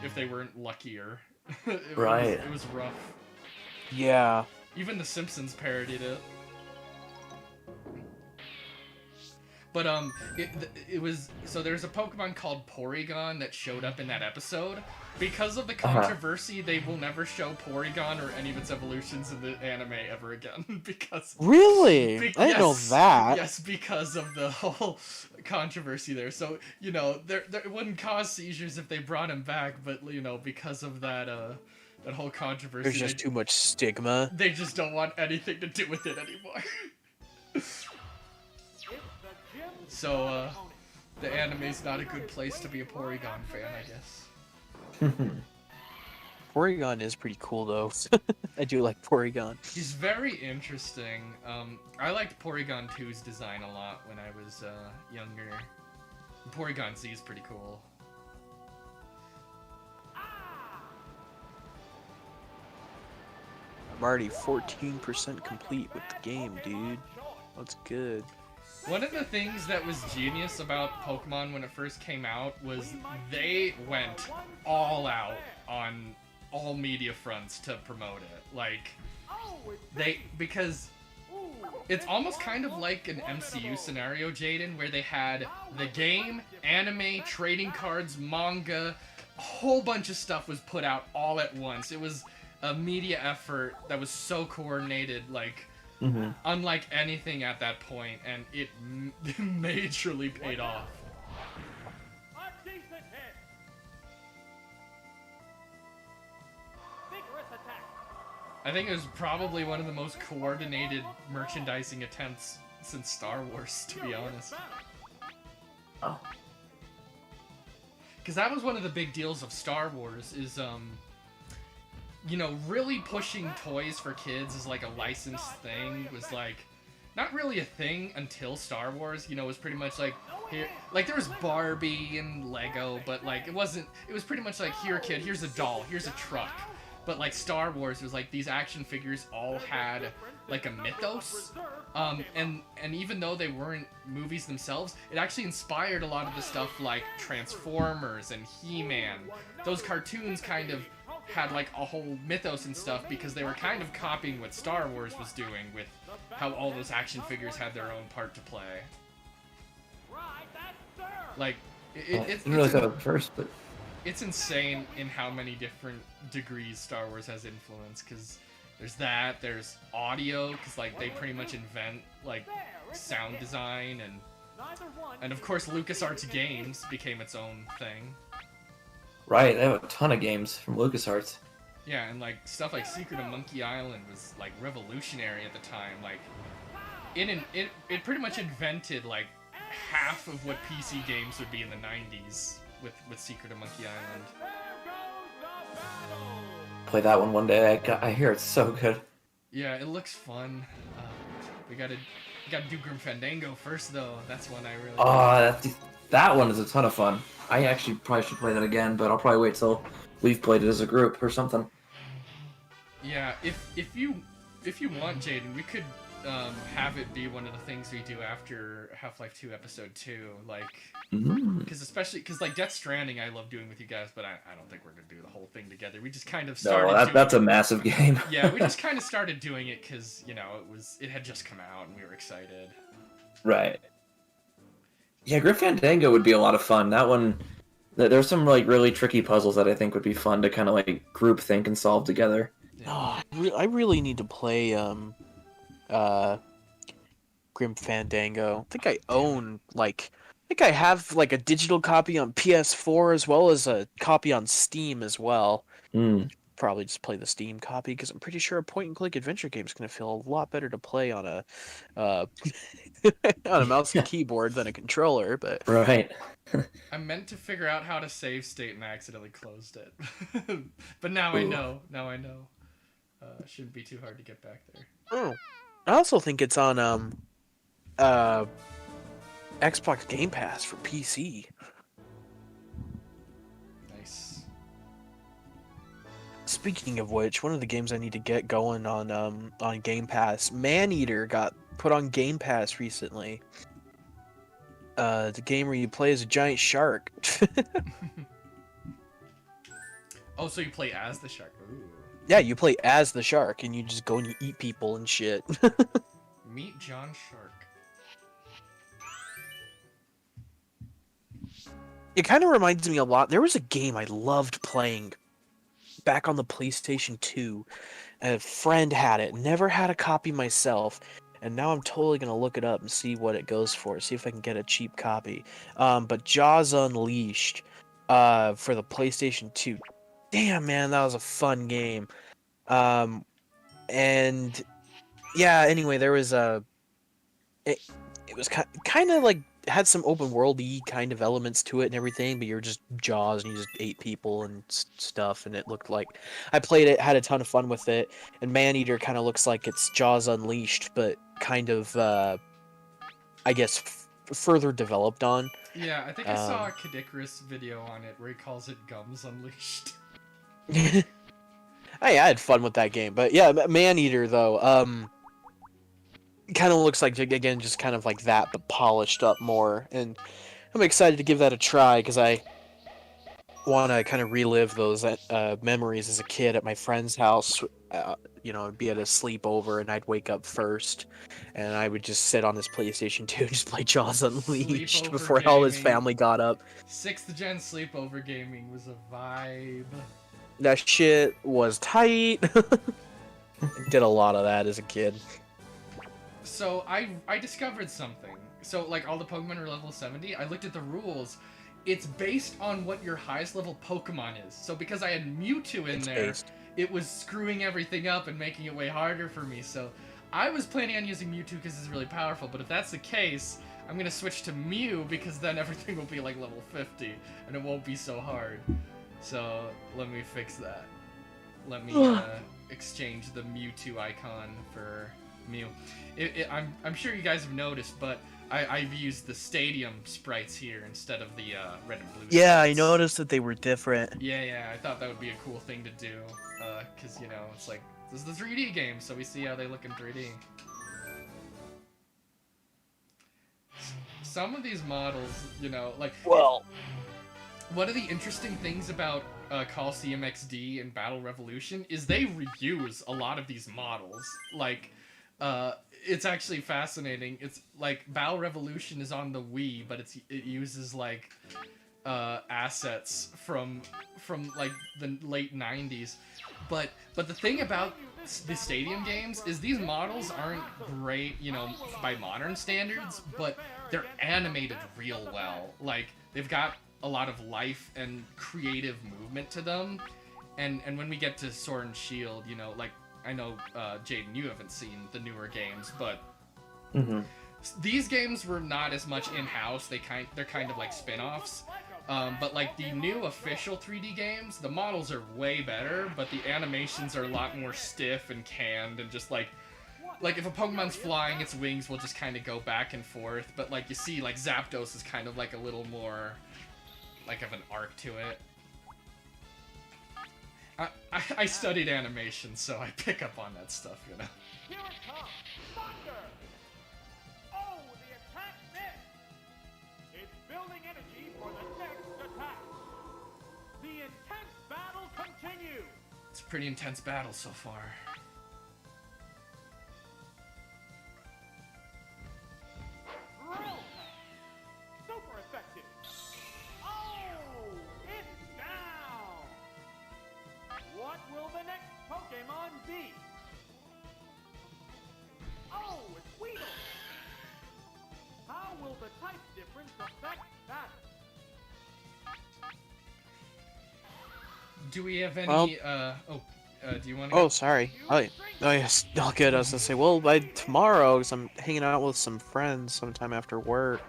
if they weren't luckier. it Right. it was rough. Yeah. Even The Simpsons parodied it. But it was so there's a Pokemon called Porygon that showed up in that episode. Because of the controversy, they will never show Porygon or any of its evolutions in the anime ever again. because Really? I didn't know yes, that. Yes, because of the whole controversy there. So there it wouldn't cause seizures if they brought him back, but because of that that whole controversy, There's just too much stigma. they just don't want anything to do with it anymore. So, the anime's not a good place to be a Porygon fan, I guess. Porygon is pretty cool though. I do like Porygon. He's very interesting. I liked Porygon 2's design a lot when I was younger. Porygon Z is pretty cool. I'm already 14% complete with the game, dude. That's good. One of the things that was genius about Pokemon when it first came out was they went all out on all media fronts to promote it. Like, because it's almost kind of like an MCU scenario, Jaden, where they had the game, anime, trading cards, manga, a whole bunch of stuff was put out all at once. It was a media effort that was so coordinated, like, unlike anything at that point, and it majorly paid off. A decent hit. Vigorous attack. I think it was probably one of the most coordinated merchandising attempts since Star Wars, to be honest. Oh. Because that was one of the big deals of Star Wars, is really pushing toys for kids as like a licensed thing was like not really a thing until Star Wars. It was pretty much like here, like there was Barbie and Lego, but like it was pretty much like, here kid, here's a doll, here's a truck. But like Star Wars was like these action figures all had like a mythos, and even though they weren't movies themselves, it actually inspired a lot of the stuff like Transformers and He-Man. Those cartoons kind of had like a whole mythos and stuff because they were kind of copying what Star Wars was doing with how all those action figures had their own part to play. Like I didn't really thought at first, but it's insane in how many different degrees Star Wars has influence, because there's audio, because like they pretty much invent like sound design, and of course LucasArts Games became its own thing. right, they have a ton of games from LucasArts. Yeah, and like stuff like Secret of Monkey Island was like revolutionary at the time. Like it pretty much invented like half of what PC games would be in the 90s with Secret of Monkey Island. Play that one day. I hear it's so good. Yeah, it looks fun. We gotta do Grim Fandango first though. That's one I really. Oh, that one is a ton of fun. I actually probably should play that again, but I'll probably wait till we've played it as a group or something. Yeah, if you want, Jaden, we could have it be one of the things we do after Half-Life 2 Episode 2, like, because like Death Stranding I love doing with you guys, but I don't think we're gonna do the whole thing together. We just kind of started. No, that's a massive game. Yeah, we just kind of started doing it because it had just come out and we were excited. Right. Yeah, Grim Fandango would be a lot of fun. That one, there's some like really tricky puzzles that I think would be fun to kind of like group think and solve together. Oh, I really need to play Grim Fandango. I think I have like a digital copy on PS4 as well as a copy on Steam as well. Probably just play the Steam copy because I'm pretty sure a point-and-click adventure game is going to feel a lot better to play on a on a mouse and keyboard than a controller. But Right. I meant to figure out how to save state and I accidentally closed it, but now I know. Shouldn't be too hard to get back there. oh, I also think it's on Xbox Game Pass for PC. Nice. Speaking of which, one of the games I need to get going on Game Pass, Maneater got put on Game Pass recently. The game where you play as a giant shark. Oh, so you play as the shark. Ooh. Yeah, you play as the shark, and you just go and you eat people and shit. Meet John Shark. It kind of reminds me a lot. There was a game I loved playing back on the PlayStation 2. A friend had it. Never had a copy myself. And now I'm totally going to look it up and see what it goes for. See if I can get a cheap copy. But Jaws Unleashed for the PlayStation 2. Damn, man, that was a fun game. And yeah, anyway, there was a... It was kind of like... had some open world-y kind of elements to it and everything, but you're just Jaws and you just ate people and stuff, and it looked like... I played it, had a ton of fun with it, and Maneater kind of looks like it's Jaws Unleashed, but kind of, I guess, further developed on. Yeah, I think I saw a Kadikarus video on it where he calls it Gums Unleashed. I had fun with that game, but yeah, Maneater, though, kind of looks like, again, just kind of like that, but polished up more, and I'm excited to give that a try, because I want to kind of relive those memories as a kid at my friend's house. You know, I'd be at a sleepover, and I'd wake up first, and I would just sit on his PlayStation 2 and just play Jaws Unleashed Sleepover before all his gaming. family got up. 6th gen sleepover gaming was a vibe. That shit was tight. Did a lot of that as a kid. So I discovered something. So like all the Pokemon are level 70, I looked at the rules. It's based on what your highest level Pokemon is. So because I had Mewtwo in there, it was screwing everything up and making it way harder for me. So I was planning on using Mewtwo because it's really powerful, but if that's the case, I'm gonna switch to Mew because then everything will be like level 50 and it won't be so hard. So let me fix that. Let me exchange the Mewtwo icon for Mew. I'm sure you guys have noticed, but I've used the stadium sprites here instead of the red and blue Yeah, I sprites. noticed that they were different. Yeah, I thought that would be a cool thing to do, because, you know, it's like, this is the 3D game, so we see how they look in 3D. Some of these models, you know, like... Well... One of the interesting things about Coliseum XD and Battle Revolution is they reuse a lot of these models. Like, it's actually fascinating. It's like Battle Revolution is on the Wii, but it uses like assets from like the late 90s. But the thing about the Stadium games is these models aren't great, you know, by modern standards, but they're animated real well. Like, they've got a lot of life and creative movement to them, and when we get to Sword and Shield, you know, like, I know Jaden, you haven't seen the newer games, but these games were not as much in-house. They're kind of like spin-offs, but like the new official 3D games, the models are way better, but the animations are a lot more stiff and canned, and just like if a Pokemon's flying, its wings will just kind of go back and forth, but like you see, like Zapdos is kind of like a little more like of an arc to it. I studied animation, so I pick up on that stuff, you know. Here it comes! Thunder! Oh, the attack missed! It's building energy for the next attack. The intense battle continues! It's a pretty intense battle so far. Drill! Super effective! Oh! It's down! What will the next Pokemon be? Oh, it's Weedle! How will the type difference affect that? Do we have any, Well- do you want to Oh, sorry. Oh, yes. All good. I was gonna say, well, by tomorrow, 'cause I'm hanging out with some friends sometime after work,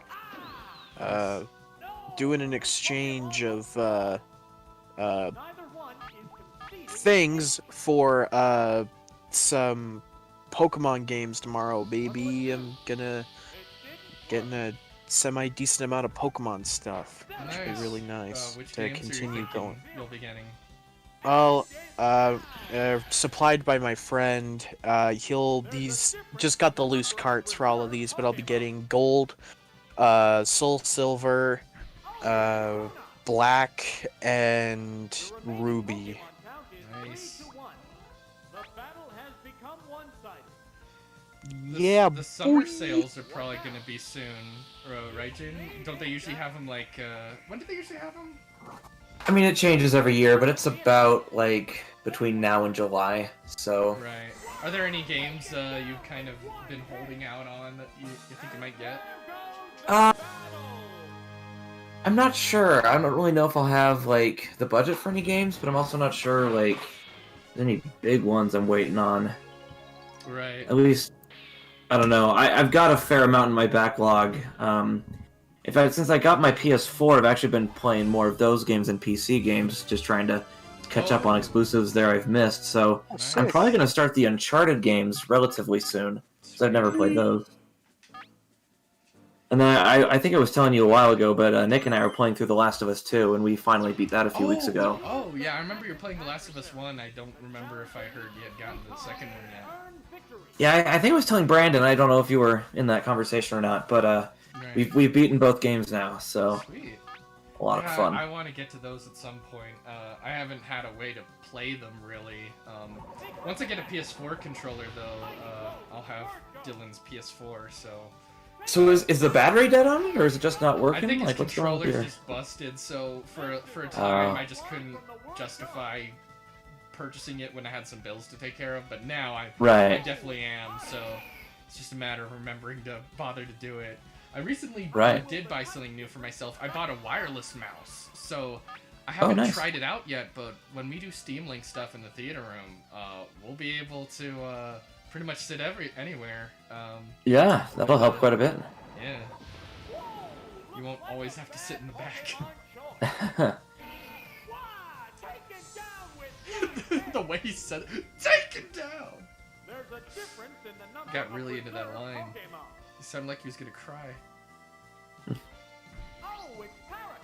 doing an exchange of, Neither one is conceded. things for, some Pokemon games tomorrow, baby. I'm gonna getting a semi-decent amount of Pokemon stuff, which would be really nice Which to games are you continue thinking going. you'll be getting? Well, supplied by my friend. He's just got the loose carts for all of these, but I'll be getting Gold, Soul Silver, Black and Ruby. Nice. The battle has become one-sided. Yeah, The summer sales are probably gonna be soon, right, Jaden? Don't they usually have them like? When do they usually have them? I mean, it changes every year, but it's about like between now and July. So Right. Are there any games you've kind of been holding out on that you think you might get? I'm not sure. I don't really know if I'll have like the budget for any games, but I'm also not sure like any big ones I'm waiting on. Right. At least I don't know. I've got a fair amount in my backlog. In fact, since I got my PS4, I've actually been playing more of those games than PC games, just trying to catch up on exclusives there I've missed. So Nice. I'm probably going to start the Uncharted games relatively soon, because I've never played those. And then I think I was telling you a while ago, but Nick and I were playing through The Last of Us 2, and we finally beat that a few weeks ago. Oh yeah, I remember you were playing The Last of Us 1. I don't remember if I heard you had gotten to the second one yet. Yeah, I think I was telling Brandon. I don't know if you were in that conversation or not, but Right. we've beaten both games now, so Sweet. a lot of Yeah, fun. I want to get to those at some point. I haven't had a way to play them really. Once I get a PS4 controller though, I'll have Dylan's PS4. So is the battery dead on it, or is it just not I working? think his Like, what's going on controller's here? just busted. So for a time, Oh. I just couldn't justify purchasing it when I had some bills to take care of. But now I Right. definitely am. So it's just a matter of remembering to bother to do it. I recently Right. did buy something new for myself. I bought a wireless mouse. So I haven't nice. tried it out yet, but when we do Steam Link stuff in the theater room, we'll be able to pretty much sit anywhere. Yeah, that'll help quite a bit. Yeah. You won't always have to sit in the back. The way he said it, take it down! There's a difference in the number Got of really into that reserve line. Pokemon. He sounded like he was gonna cry. Oh, it's Parrot.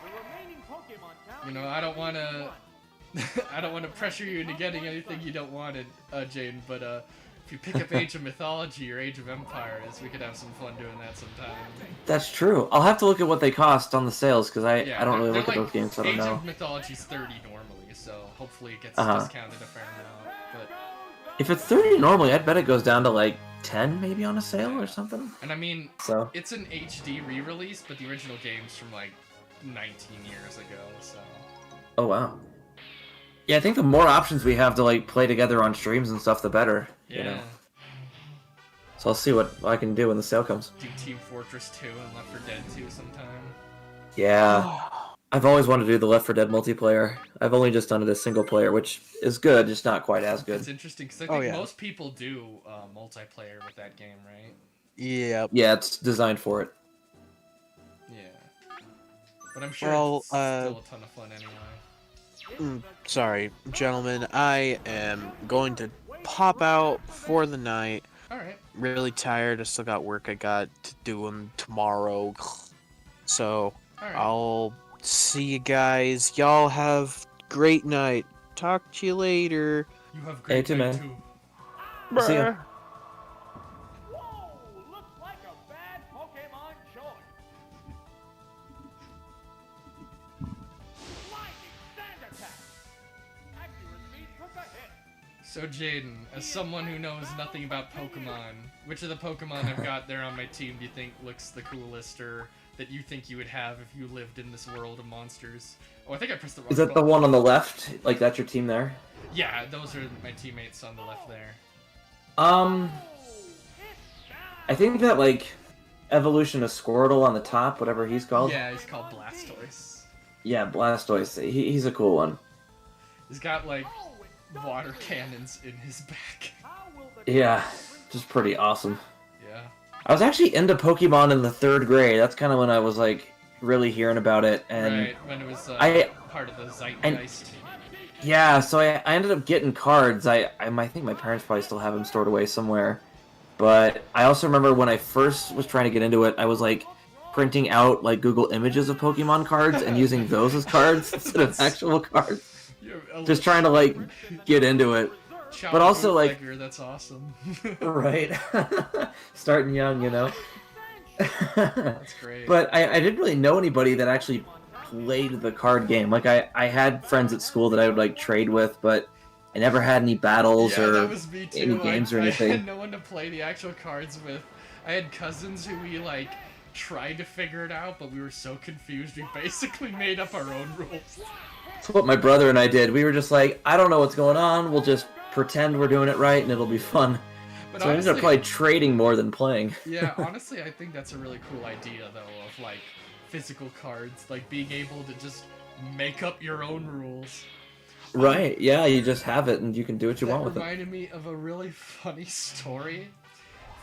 The remaining Pokemon count You know, is I don't want to 81. I don't want to pressure you into getting anything you don't want, Jane, but if you pick up Age of Mythology or Age of Empires, we could have some fun doing that sometime. That's true. I'll have to look at what they cost on the sales, because I don't really they're look at those games, so I don't Age know. of Mythology's 30 normally, so hopefully it gets Uh-huh. discounted a fair amount. But If it's 30 normally, I'd bet it goes down to like 10 maybe on a sale or something. and I mean, So, it's an HD re-release, but the original game's from like 19 years ago, so oh wow. Yeah, I think the more options we have to like play together on streams and stuff, the better. yeah. You know? So I'll see what I can do when the sale comes. Do Team Fortress 2 and Left 4 Dead 2 sometime. Yeah. I've always wanted to do the Left 4 Dead multiplayer. I've only just done it as single player, which is good, just not quite as good. It's interesting because I Oh, think yeah. most people do multiplayer with that game, right? Yep. Yeah, it's designed for it. Yeah. But I'm sure Well, it's still a ton of fun anyway. Sorry, gentlemen. I am going to pop out for the night. Alright. Really tired. I still got work I got to do tomorrow. So Alright. I'll see you guys. Y'all have great night. Talk to you later. You have Hey, great too, night, man. too. See ya. Whoa! Looks like a bad Pokemon choice. Lightning Sand Attack. Accuracy took a hit. So Jaden, as someone who knows nothing about Pokemon, which of the Pokemon I've got there on my team do you think looks the coolest, or that you think you would have if you lived in this world of monsters? Oh, I think I pressed the wrong Is that the button. one on the left? Like, that's your team there? Yeah, those are my teammates on the left there. I think that, like, evolution of Squirtle on the top, whatever he's called. Yeah, he's called Blastoise. Yeah, Blastoise. He's a cool one. He's got like water cannons in his back. Yeah, just pretty awesome. Yeah. I was actually into Pokemon in the 3rd grade. That's kind of when I was, like, really hearing about it. And Right, when it was I- part of the zeitgeist. yeah, so I ended up getting cards. I think my parents probably still have them stored away somewhere. But I also remember when I first was trying to get into it, I was, like, printing out, like, Google images of Pokemon cards and using those as cards instead of actual cards. You're a Just trying to, like, get into it. child but also, like- bootlegger, that's awesome. Right. Starting young, you know? That's great. But I didn't really know anybody that actually played the card game. Like I had friends at school that I would like trade with, but I never had any battles yeah, or that was me too. any games or I anything. had no one to play the actual cards with. I had cousins who we like tried to figure it out, but we were so confused we basically made up our own rules. That's what my brother and I did. We were just like, I don't know what's going on. We'll just pretend we're doing it right, and it'll be fun. But So I ended up probably trading more than playing. yeah, honestly, I think that's a really cool idea, though, of like physical cards, like being able to just make up your own rules. Right? Yeah, you just have it, and you can do what you want with it. Reminded me of a really funny story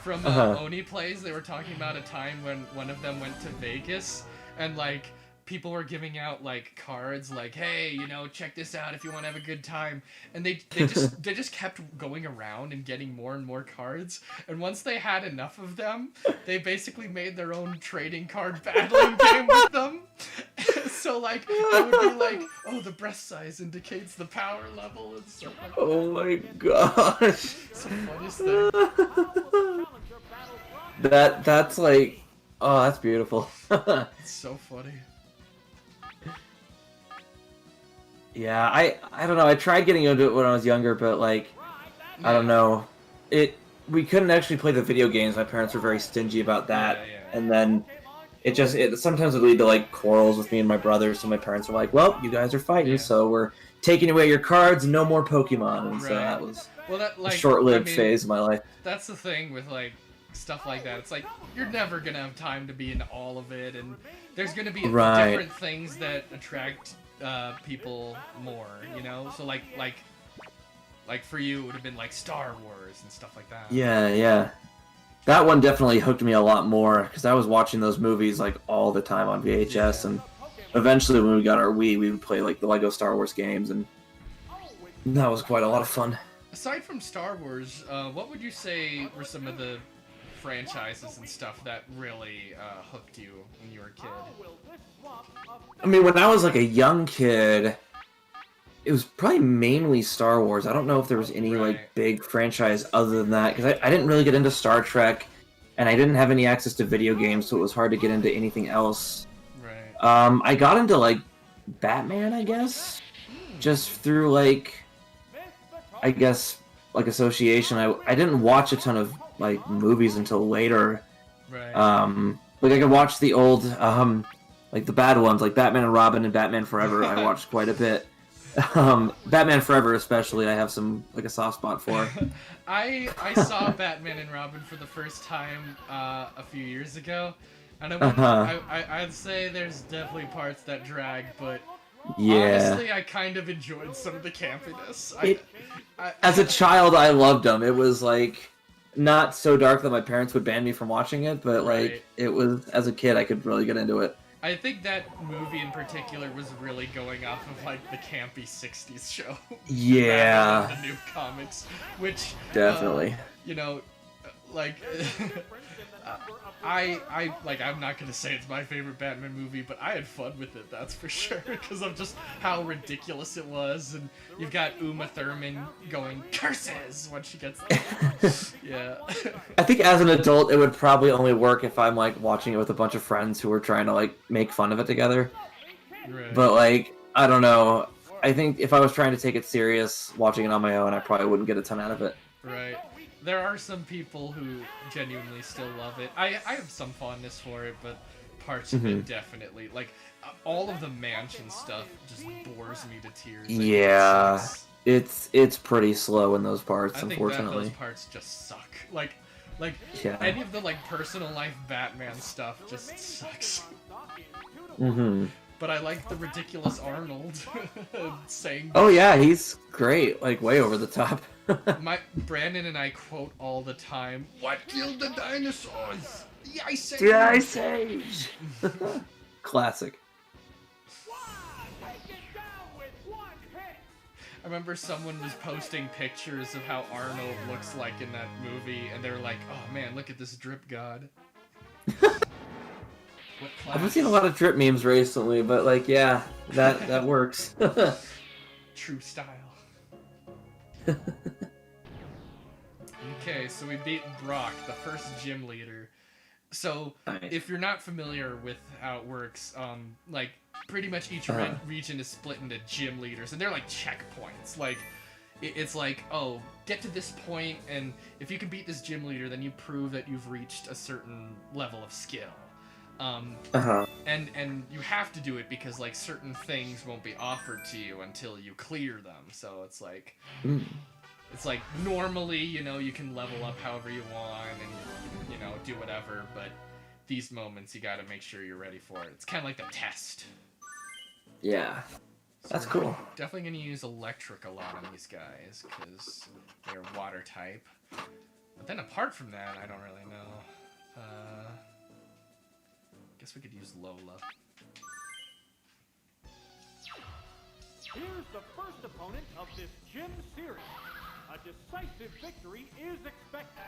from Uh-huh. Oni Plays. They were talking about a time when one of them went to Vegas, and like people were giving out like cards, like, hey, you know, check this out if you want to have a good time. And they just kept going around and getting more and more cards. And once they had enough of them, they basically made their own trading card battling game with them. So like it would be like, oh, the breast size indicates the power level and stuff like that. Oh my gosh. It's the funniest thing. That's like, oh, that's beautiful. It's so funny. Yeah, I don't know. I tried getting into it when I was younger, but like, I don't know. We couldn't actually play the video games. My parents were very stingy about that, Yeah. and then it sometimes would lead to like quarrels with me and my brother. So my parents were like, "Well, you guys are fighting, Yeah. so we're taking away your cards and no more Pokemon." And so Right. that was Well, that a like short-lived I mean, phase of my life. That's the thing with like stuff like that. It's like you're never gonna have time to be in all of it, and there's gonna be Right. different things that attract people more. You know, so like for you, it would have been like Star Wars and stuff like that. Yeah. That one definitely hooked me a lot more because I was watching those movies like all the time on VHS, and eventually when we got our Wii, we would play like the Lego Star Wars games, and that was quite a lot of fun. Aside from Star Wars, what would you say were some of the franchises and stuff that really hooked you when you were a kid? I mean, when I was like a young kid, it was probably mainly Star Wars. I don't know if there was any Right. like big franchise other than that because I didn't really get into Star Trek, and I didn't have any access to video games, so it was hard to get into anything else. Right. I got into like Batman, I guess, just through like, I guess, like association. I didn't watch a ton of like movies until later. Right. Like I could watch the old like the bad ones, like Batman and Robin and Batman Forever. I watched quite a bit. Batman Forever especially, I have a soft spot for. I saw Batman and Robin for the first time a few years ago, and I'd say there's definitely parts that drag, but Yeah. honestly, I kind of enjoyed some of the campiness. As a child, I loved them. It was like not so dark that my parents would ban me from watching it, but Right. like it was as a kid, I could really get into it. I think that movie in particular was really going off of like the campy '60s show. Yeah, rather than the new comics, which definitely. you know, like I'm not gonna say it's my favorite Batman movie, but I had fun with it. That's for sure, because of just how ridiculous it was, and you've got Uma Thurman going curses when she gets yeah. I think as an adult, it would probably only work if I'm like watching it with a bunch of friends who are trying to like make fun of it together. Right. But like, I don't know. I think if I was trying to take it serious, watching it on my own, I probably wouldn't get a ton out of it. Right. There are some people who genuinely still love it. I have some fondness for it, but parts of it definitely, like, all of the mansion stuff just bores me to tears. Like, Yeah. it sucks. It's pretty slow in those parts, I think that unfortunately. those parts just suck. Like Yeah. any of the like personal life Batman stuff just sucks. Mm-hmm. But I like the ridiculous Arnold saying. Oh yeah, he's great. Like way over the top. My Brandon and I quote all the time. What killed the dinosaurs? The Ice Age. The Ice Age. Classic. I remember someone was posting pictures of how Arnold looks like in that movie, and they're like, "Oh man, look at this drip god." What I've been seeing a lot of drip memes recently, but like, yeah, that works. True style. Okay, so we beat Brock, the first gym leader. So Nice. if you're not familiar with how it works, like pretty much each region is split into gym leaders, and they're like checkpoints. Like it's like, oh, get to this point, and if you can beat this gym leader, then you prove that you've reached a certain level of skill. And you have to do it because like certain things won't be offered to you until you clear them. So it's like it's like normally, you know, you can level up however you want and, you know, do whatever, but these moments you got to make sure you're ready for it. It's kind of like the test. Yeah. So That's we're cool. Definitely going to use electric a lot on these guys because they're water type. But then apart from that, I don't really know. Guess we could use Lola. Here's the first opponent of this gym series. A decisive victory is expected.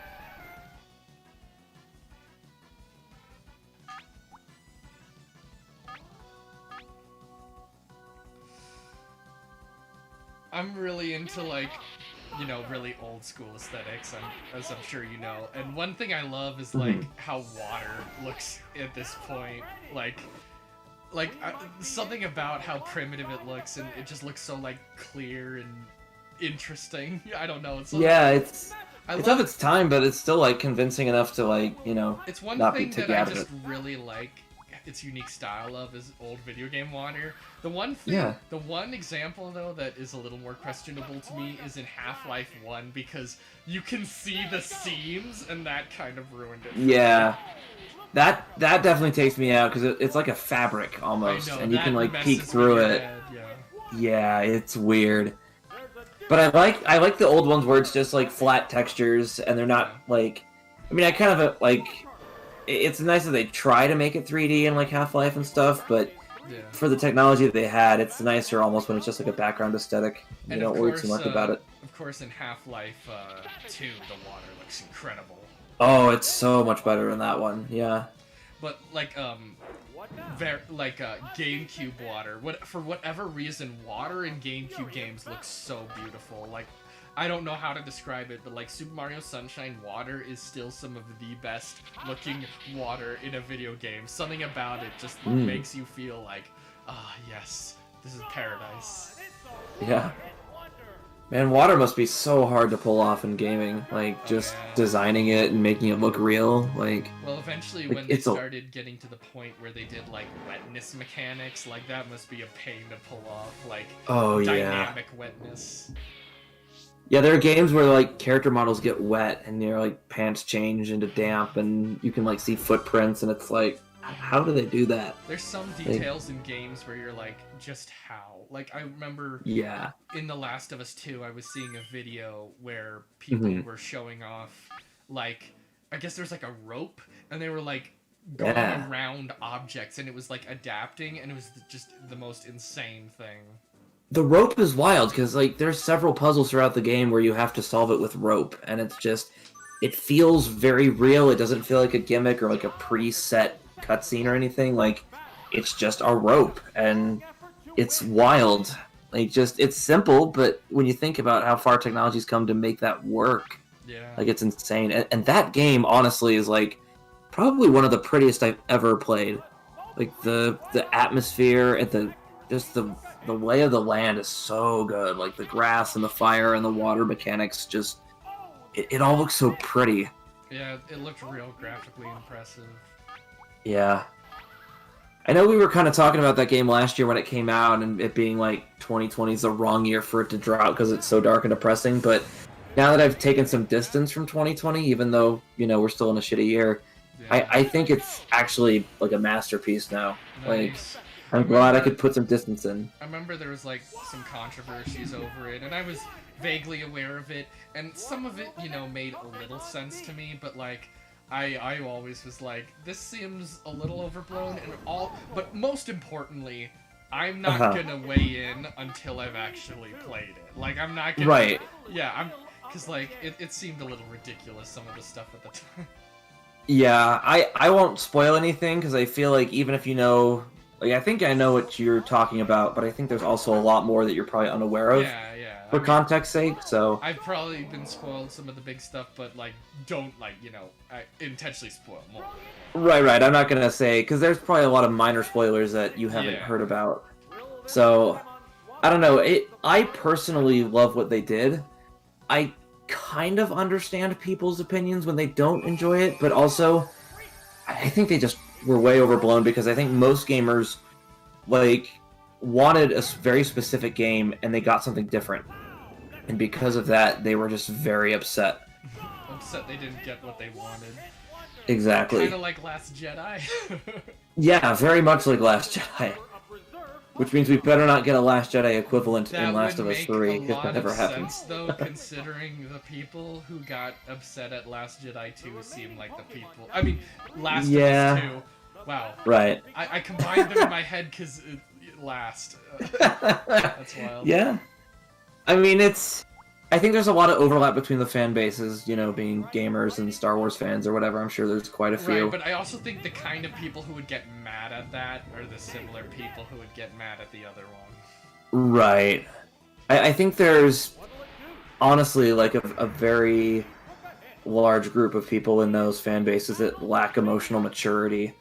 I'm really into, like, you know, really old school aesthetics, as I'm sure you know. And one thing I love is, like, how water looks at this point. Like something about how primitive it looks, and it just looks so, like, clear and interesting. I don't know. It's Yeah, it's of its time, but it's still like convincing enough to like, you know, It's one not be thing that taken I out of just it. really like its unique style of is old video game water. The one thing, Yeah. the one example though that is a little more questionable to me is in Half-Life 1 because you can see the seams and that kind of ruined it. Yeah. That definitely takes me out because it's like a fabric almost, I know, and you that can like messes peek with through your it. head, yeah. Yeah, it's weird. But I like the old ones where it's just like flat textures and they're not like. I mean, I kind of like. It's nice that they try to make it 3D and like Half-Life and stuff, but Yeah. for the technology that they had, it's nicer almost when it's just like a background aesthetic. You And don't of worry course, too much about it. Of course, in Half-Life 2, the water looks incredible. Oh, it's so much better in that one. Yeah. But like What now? GameCube water. For whatever reason, water in GameCube games looks so beautiful. Like, I don't know how to describe it, but like Super Mario Sunshine water is still some of the best looking water in a video game. Something about it just makes you feel like, yes, this is paradise. Yeah. Man, water must be so hard to pull off in gaming. Like, just designing it and making it look real. Like, Well, eventually Like, when they it's a- started getting to the point where they did like wetness mechanics, like that must be a pain to pull off. Like, oh yeah. dynamic wetness. Yeah, there are games where like character models get wet and their like pants change into damp, and you can like see footprints, and it's like, how do they do that? There's some details in games where you're like, just how? Like, I remember Yeah. in The Last of Us 2, I was seeing a video where people Mhm. were showing off, like, I guess there's like a rope, and they were like going Yeah. around objects, and it was like adapting, and it was just the most insane thing. The rope is wild because like there's several puzzles throughout the game where you have to solve it with rope, and it's just it feels very real. It doesn't feel like a gimmick or like a preset cutscene or anything. Like it's just a rope, and it's wild. Like just it's simple, but when you think about how far technology's come to make that work, Yeah. like it's insane. And that game honestly is like probably one of the prettiest I've ever played. Like the atmosphere and the lay of the land is so good. Like the grass and the fire and the water mechanics, just it all looks so pretty. Yeah, it looked real graphically impressive. Yeah. I know we were kind of talking about that game last year when it came out, and it being like 2020 is the wrong year for it to drop because it's so dark and depressing. But now that I've taken some distance from 2020, even though, you know, we're still in a shitty year, Yeah. I think it's actually like a masterpiece now. Like, Nice. I'm glad I could put some distance in. I remember there was like some controversies over it, and I was vaguely aware of it, and some of it, you know, made a little sense to me, but like, I always was like, this seems a little overblown, but most importantly, I'm not gonna weigh in until I've actually played it. Like, I'm not gonna. Right. Yeah, because like, it seemed a little ridiculous, some of the stuff at the time. Yeah, I won't spoil anything because I feel like even if you know, like I think I know what you're talking about, but I think there's also a lot more that you're probably unaware of. Yeah, for context's sake. So I've probably been spoiled some of the big stuff, but like, don't like, I intentionally spoil more. right. I'm not gonna say because there's probably a lot of minor spoilers that you haven't Yeah. heard about. So I don't know. I personally love what they did. I kind of understand people's opinions when they don't enjoy it, but also I think they just were way overblown because I think most gamers like wanted a very specific game and they got something different, and because of that they were just very upset. Upset they didn't get what they wanted. Exactly. Kind of like Last Jedi. Yeah, very much like Last Jedi. Which means we better not get a Last Jedi equivalent That in Last would of Us make 3 a if lot that ever of happens. sense, though, considering the people who got upset at Last Jedi 2 seem like the people. I mean, Last Yeah. of Us 2. Wow. Right. I combined them in my head because last. That's wild. Yeah. I mean, I think there's a lot of overlap between the fan bases, being gamers and Star Wars fans or whatever. I'm sure there's quite a few. Right, but I also think the kind of people who would get mad at that are the similar people who would get mad at the other one. Right. I think there's honestly like a very large group of people in those fan bases that lack emotional maturity.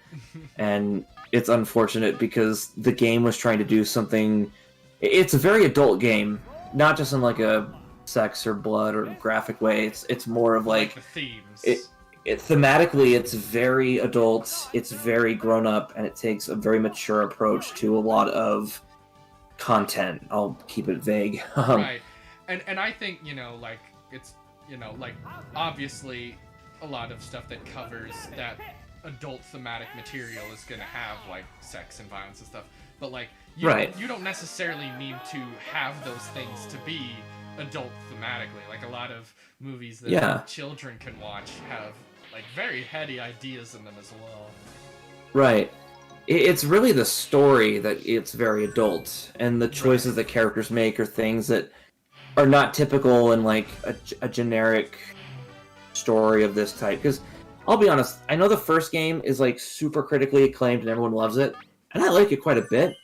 And it's unfortunate because the game was trying to do something. It's a very adult game, not just in like a sex or blood or graphic way. It's more of like the themes. thematically it's very adult, it's very grown up, and it takes a very mature approach to a lot of content. I'll keep it vague. Right. And I think, like, it's, like, obviously a lot of stuff that covers that adult thematic material is going to have, like, sex and violence and stuff. But, like, you don't necessarily need to have those things to be adult thematically. Like, a lot of movies that children can watch have, like, very heady ideas in them as well. Right. It's really the story that it's very adult, and the choices that characters make are things that are not typical in like a generic story of this type. Because I'll be honest, I know the first game is like super critically acclaimed and everyone loves it, and I like it quite a bit.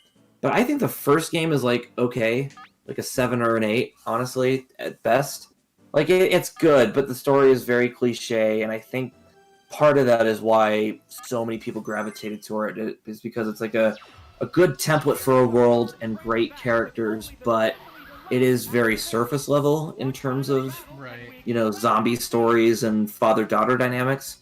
But I think the first game is like okay, like a 7 or an 8, honestly, at best. Like it's good, but the story is very cliche, and I think part of that is why so many people gravitated toward it, is because it's like a good template for a world and great characters, but it is very surface level in terms of zombie stories and father-daughter dynamics.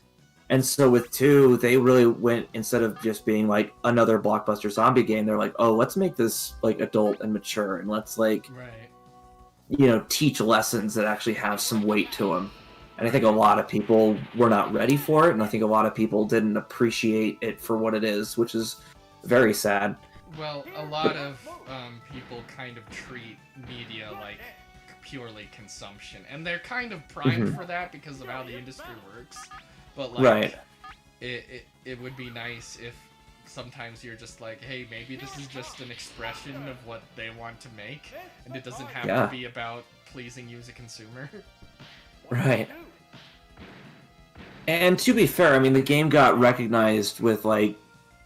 And so with 2, they really went, instead of just being like another blockbuster zombie game, they're like, oh, let's make this like adult and mature, and let's like teach lessons that actually have some weight to them. And I think a lot of people were not ready for it, and I think a lot of people didn't appreciate it for what it is, which is very sad. Well, a lot of people kind of treat media like purely consumption, and they're kind of primed for that because of how the industry works. But like, it would be nice if sometimes you're just like, hey, maybe this is just an expression of what they want to make, and it doesn't have to be about pleasing you as a consumer. Right. And to be fair, I mean, the game got recognized with, like,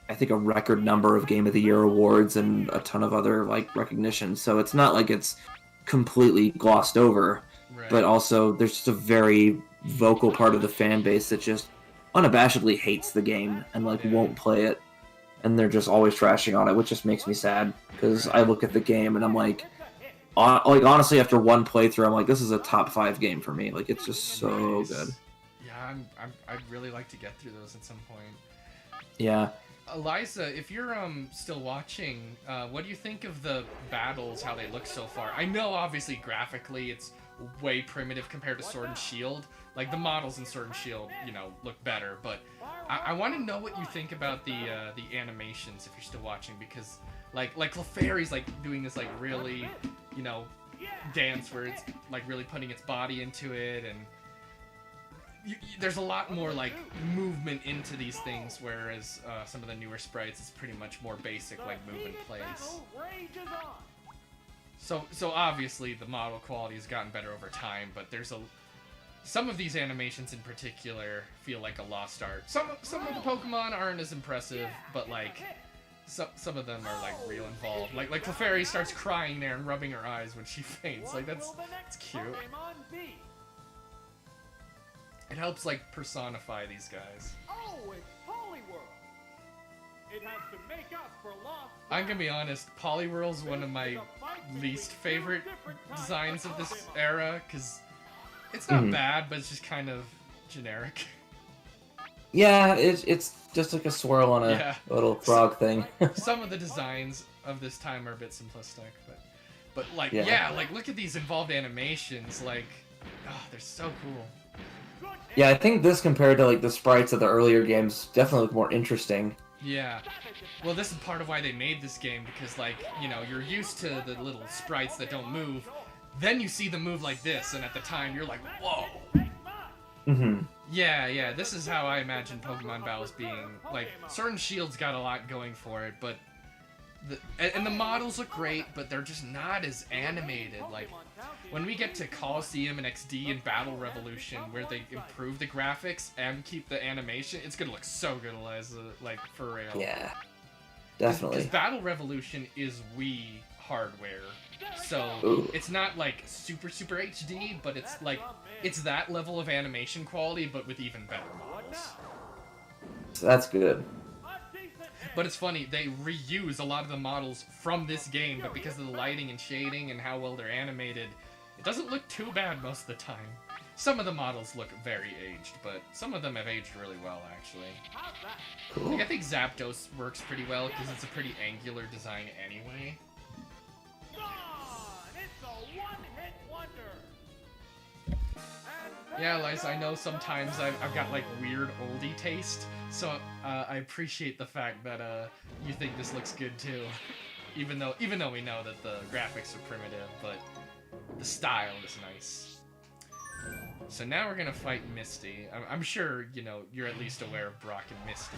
I think a record number of Game of the Year awards and a ton of other, like, recognition. So it's not like it's completely glossed over. Right. But also, there's just a very vocal part of the fan base that just unabashedly hates the game and, like, won't play it. And they're just always trashing on it, which just makes me sad. Because I look at the game and I'm like, honestly, after one playthrough, I'm like, this is a top 5 game for me. Like, it's just so good. Yeah, I'd really like to get through those at some point. Yeah. Eliza, if you're still watching, what do you think of the battles, how they look so far? I know, obviously, graphically, it's way primitive compared to Sword and Shield. Like, the models in Sword and Shield, look better. But I want to know what you think about the animations, if you're still watching, because like Clefairy's like doing this like really, dance where it's like really putting its body into it, and there's a lot more like movement into these things, whereas some of the newer sprites is pretty much more basic, like move and place. So obviously the model quality has gotten better over time, but there's some of these animations in particular feel like a lost art. Some of the Pokemon aren't as impressive, but like some of them are like real involved. Like Clefairy starts crying there and rubbing her eyes when she faints. Like that's cute. Pokemon be? It helps like personify these guys. Oh, it's Poliwhirl. It has to make up for lost. I'm gonna be honest, Poliwhirl's one of my least favorite designs of this era, because it's not bad, but it's just kind of generic. Yeah, it's just like a swirl on a Yeah. little frog thing. Some of the designs of this time are a bit simplistic, but like, Yeah. yeah, like look at these involved animations, like, oh, they're so cool. Yeah, I think this compared to like the sprites of the earlier games definitely look more interesting. Yeah. Well, this is part of why they made this game, because, like, you know, you're used to the little sprites that don't move. Then you see them move like this, and at the time you're like, whoa. Mm-hmm. Yeah, this is how I imagine Pokemon battles being. Like, Sword and Shield's got a lot going for it, but... And the models look great, but they're just not as animated. Like, when we get to Coliseum and XD and Battle Revolution, where they improve the graphics and keep the animation, it's gonna look so good, Eliza, like, for real. Yeah, Because definitely. Battle Revolution is Wii hardware, so Ooh. it's not like super HD, but it's like it's that level of animation quality, but with even better models. So that's good. But it's funny, they reuse a lot of the models from this game, but because of the lighting and shading and how well they're animated, it doesn't look too bad most of the time. Some of the models look very aged, but some of them have aged really well, actually. Cool. Like, I think Zapdos works pretty well because it's a pretty angular design anyway. It's a one-hit wonder. Yeah, Eliza, I know sometimes I've got like weird oldie taste, so I appreciate the fact that you think this looks good too. Even though we know that the graphics are primitive, but the style is nice. So now we're gonna fight Misty. I'm sure you know you're at least aware of Brock and Misty.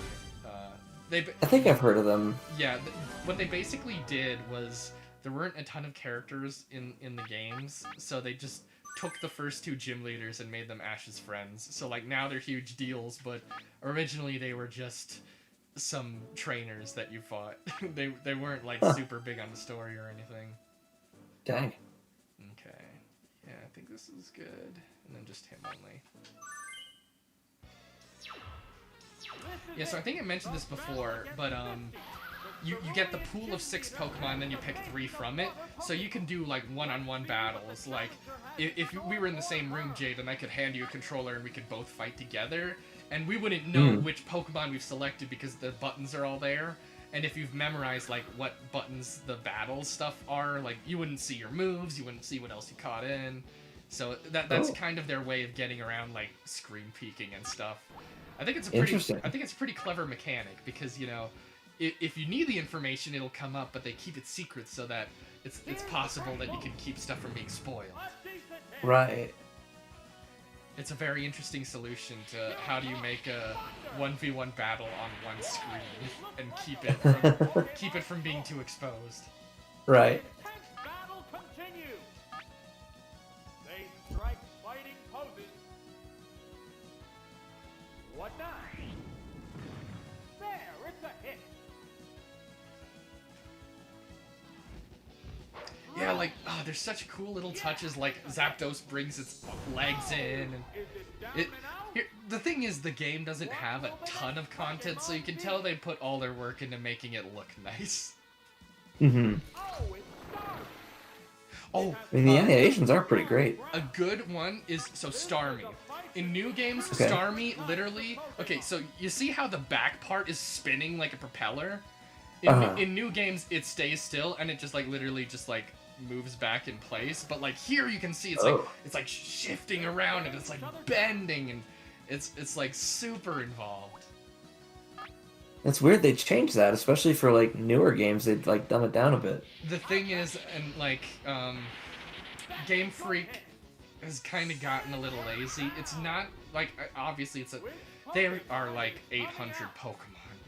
I think I've heard of them. Yeah, what they basically did was there weren't a ton of characters in the games, so they just took the first two gym leaders and made them Ash's friends. So like now they're huge deals, but originally they were just some trainers that you fought. they weren't like super big on the story or anything. Dang. Okay. Yeah, I think this is good. And then just him only. Yeah, so I think I mentioned this before, but you get the pool of 6 Pokemon, then you pick 3 from it, so you can do like one-on-one battles. Like if we were in the same room, Jade, and I could hand you a controller and we could both fight together, and we wouldn't know which Pokemon we've selected because the buttons are all there. And if you've memorized like what buttons the battle stuff are, like you wouldn't see your moves, you wouldn't see what else you caught in. So that's kind of their way of getting around like screen peeking and stuff. I think it's a pretty clever mechanic because, you know, if you need the information, it'll come up, but they keep it secret so that it's possible that you can keep stuff from being spoiled. Right. It's a very interesting solution to how do you make a 1v1 battle on one screen and keep it from being too exposed. Right. Battle continues. They strike fighting poses. What now? There, it's a hit. Yeah, like, oh, there's such cool little touches, like Zapdos brings its legs in, and the thing is, the game doesn't have a ton of content, so you can tell they put all their work into making it look nice. Mm-hmm. Oh, I mean, the animations are pretty great. a good one is, so Starmie. In new games, Okay. Starmie literally, okay, so you see how the back part is spinning like a propeller? In new games, it stays still, and it just like literally just like moves back in place, but like here you can see it's like shifting around and it's like bending and it's like super involved. It's weird they changed that, especially for like newer games. They'd like dumb it down a bit. The thing is, and like Game Freak has kind of gotten a little lazy. It's not like obviously they are like 800 Pokemon,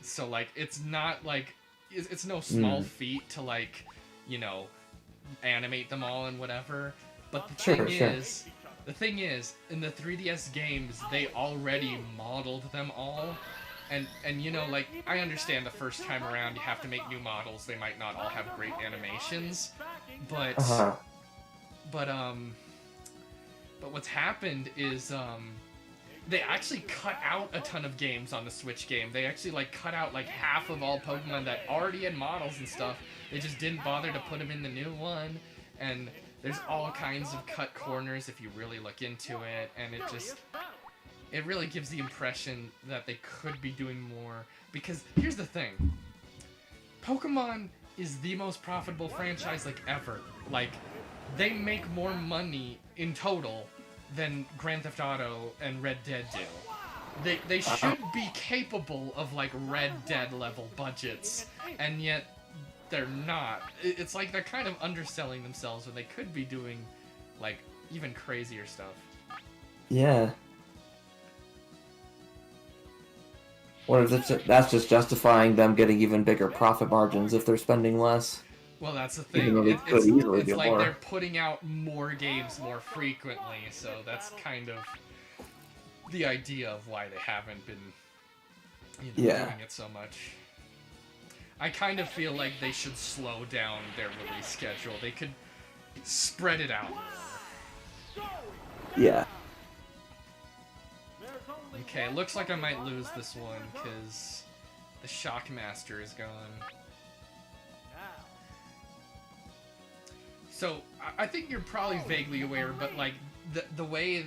so like it's not like it's no small feat to like, you know, animate them all and whatever. But the thing is, in the 3DS games, they already modeled them all. And you know, like, I understand the first time around you have to make new models. They might not all have great animations, but Uh-huh. but what's happened is they actually cut out a ton of games on the Switch game. They actually like cut out like half of all Pokemon that already had models and stuff. They just didn't bother to put them in the new one, and there's all kinds of cut corners if you really look into it, and it really gives the impression that they could be doing more. Because here's the thing, Pokemon is the most profitable franchise like ever. Like, they make more money in total than Grand Theft Auto and Red Dead do. They should be capable of like Red Dead level budgets, and yet they're not. It's like they're kind of underselling themselves when they could be doing like even crazier stuff. Yeah. Or is it that's just justifying them getting even bigger profit margins if they're spending less? Well, that's the Even though thing. they could easily It's do like more. they're putting out more games more frequently, so that's kind of the idea of why they haven't been, Yeah. doing it so much. I kind of feel like they should slow down their release schedule. They could spread it out more. Yeah. Okay, it looks like I might lose this one because the Shockmaster is gone. So, I think you're probably vaguely aware, but like the way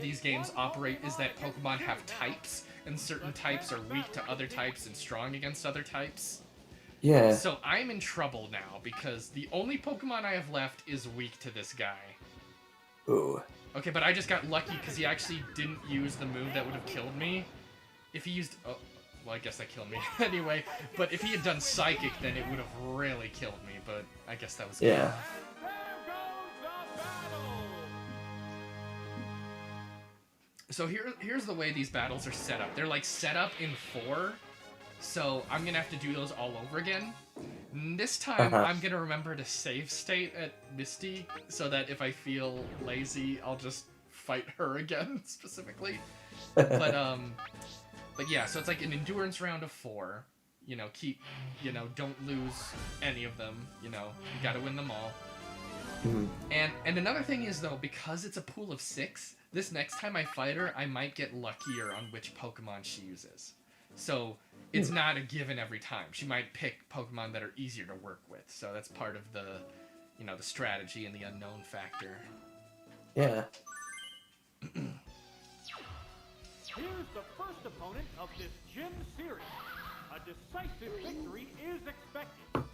these games operate is that Pokemon have types, and certain types are weak to other types and strong against other types. Yeah. So I'm in trouble now because the only Pokemon I have left is weak to this guy. Ooh. Okay, but I just got lucky because he actually didn't use the move that would have killed me. If he used... Oh, well, I guess that killed me anyway. But if he had done Psychic, then it would have really killed me. But I guess that was good. Yeah. So here's the way these battles are set up. They're like set up in 4. So I'm going to have to do those all over again. This time, I'm going to remember to save state at Misty, so that if I feel lazy, I'll just fight her again, specifically. But yeah, so it's like an endurance round of 4. Don't lose any of them. You gotta win them all. Mhm. And another thing is, though, because it's a pool of 6, this next time I fight her, I might get luckier on which Pokemon she uses. So it's not a given every time. She might pick Pokemon that are easier to work with. So that's part of the, the strategy and the unknown factor. Yeah. Here's the first opponent of this gym series. A decisive victory is expected.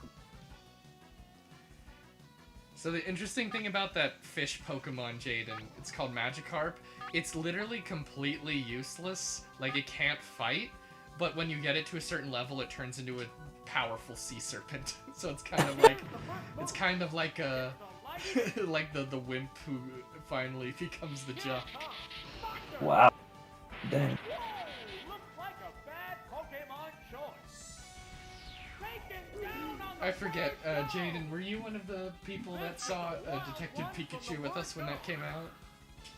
So the interesting thing about that fish Pokemon, Jaden, it's called Magikarp. It's literally completely useless. Like, it can't fight, but when you get it to a certain level, it turns into a powerful sea serpent. So it's kind of like a like the wimp who finally becomes the Jock. Wow. Dang. Looks like a bad Pokemon choice. Taken down on the I forget, Jaden, were you one of the people that saw Detective Pikachu with us when that came out?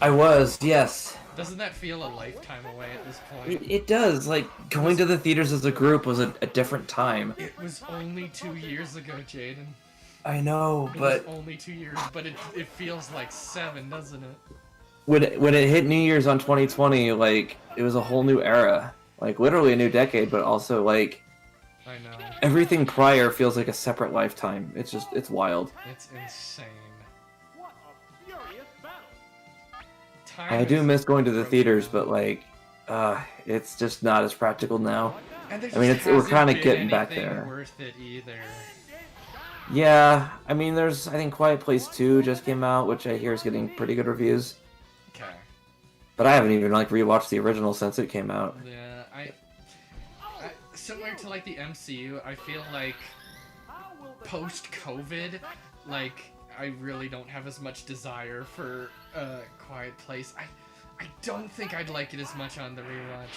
I was, yes. Doesn't that feel a lifetime away at this point? It does. Like, going to the theaters as a group was a different time. It was only 2 years ago, Jaden. I know, It but was only 2 years, but it feels like 7, doesn't it? when it hit New Year's on 2020, like, it was a whole new era. Like, literally a new decade, but also, like, I know. everything prior feels like a separate lifetime. It's wild. It's insane. What a furious battle. Time I do is miss going to the broken theaters, down. but, like, it's just not as practical now. And there I mean, just we're hasn't kinda been getting back anything there. worth it either. Yeah, I mean, I think Quiet Place 2 just came out, which I hear is getting pretty good reviews. Okay. But I haven't even, like, rewatched the original since it came out. Yeah, I similar to like the MCU, I feel like post-COVID, like, I really don't have as much desire for Quiet Place. I don't think I'd like it as much on the rewatch.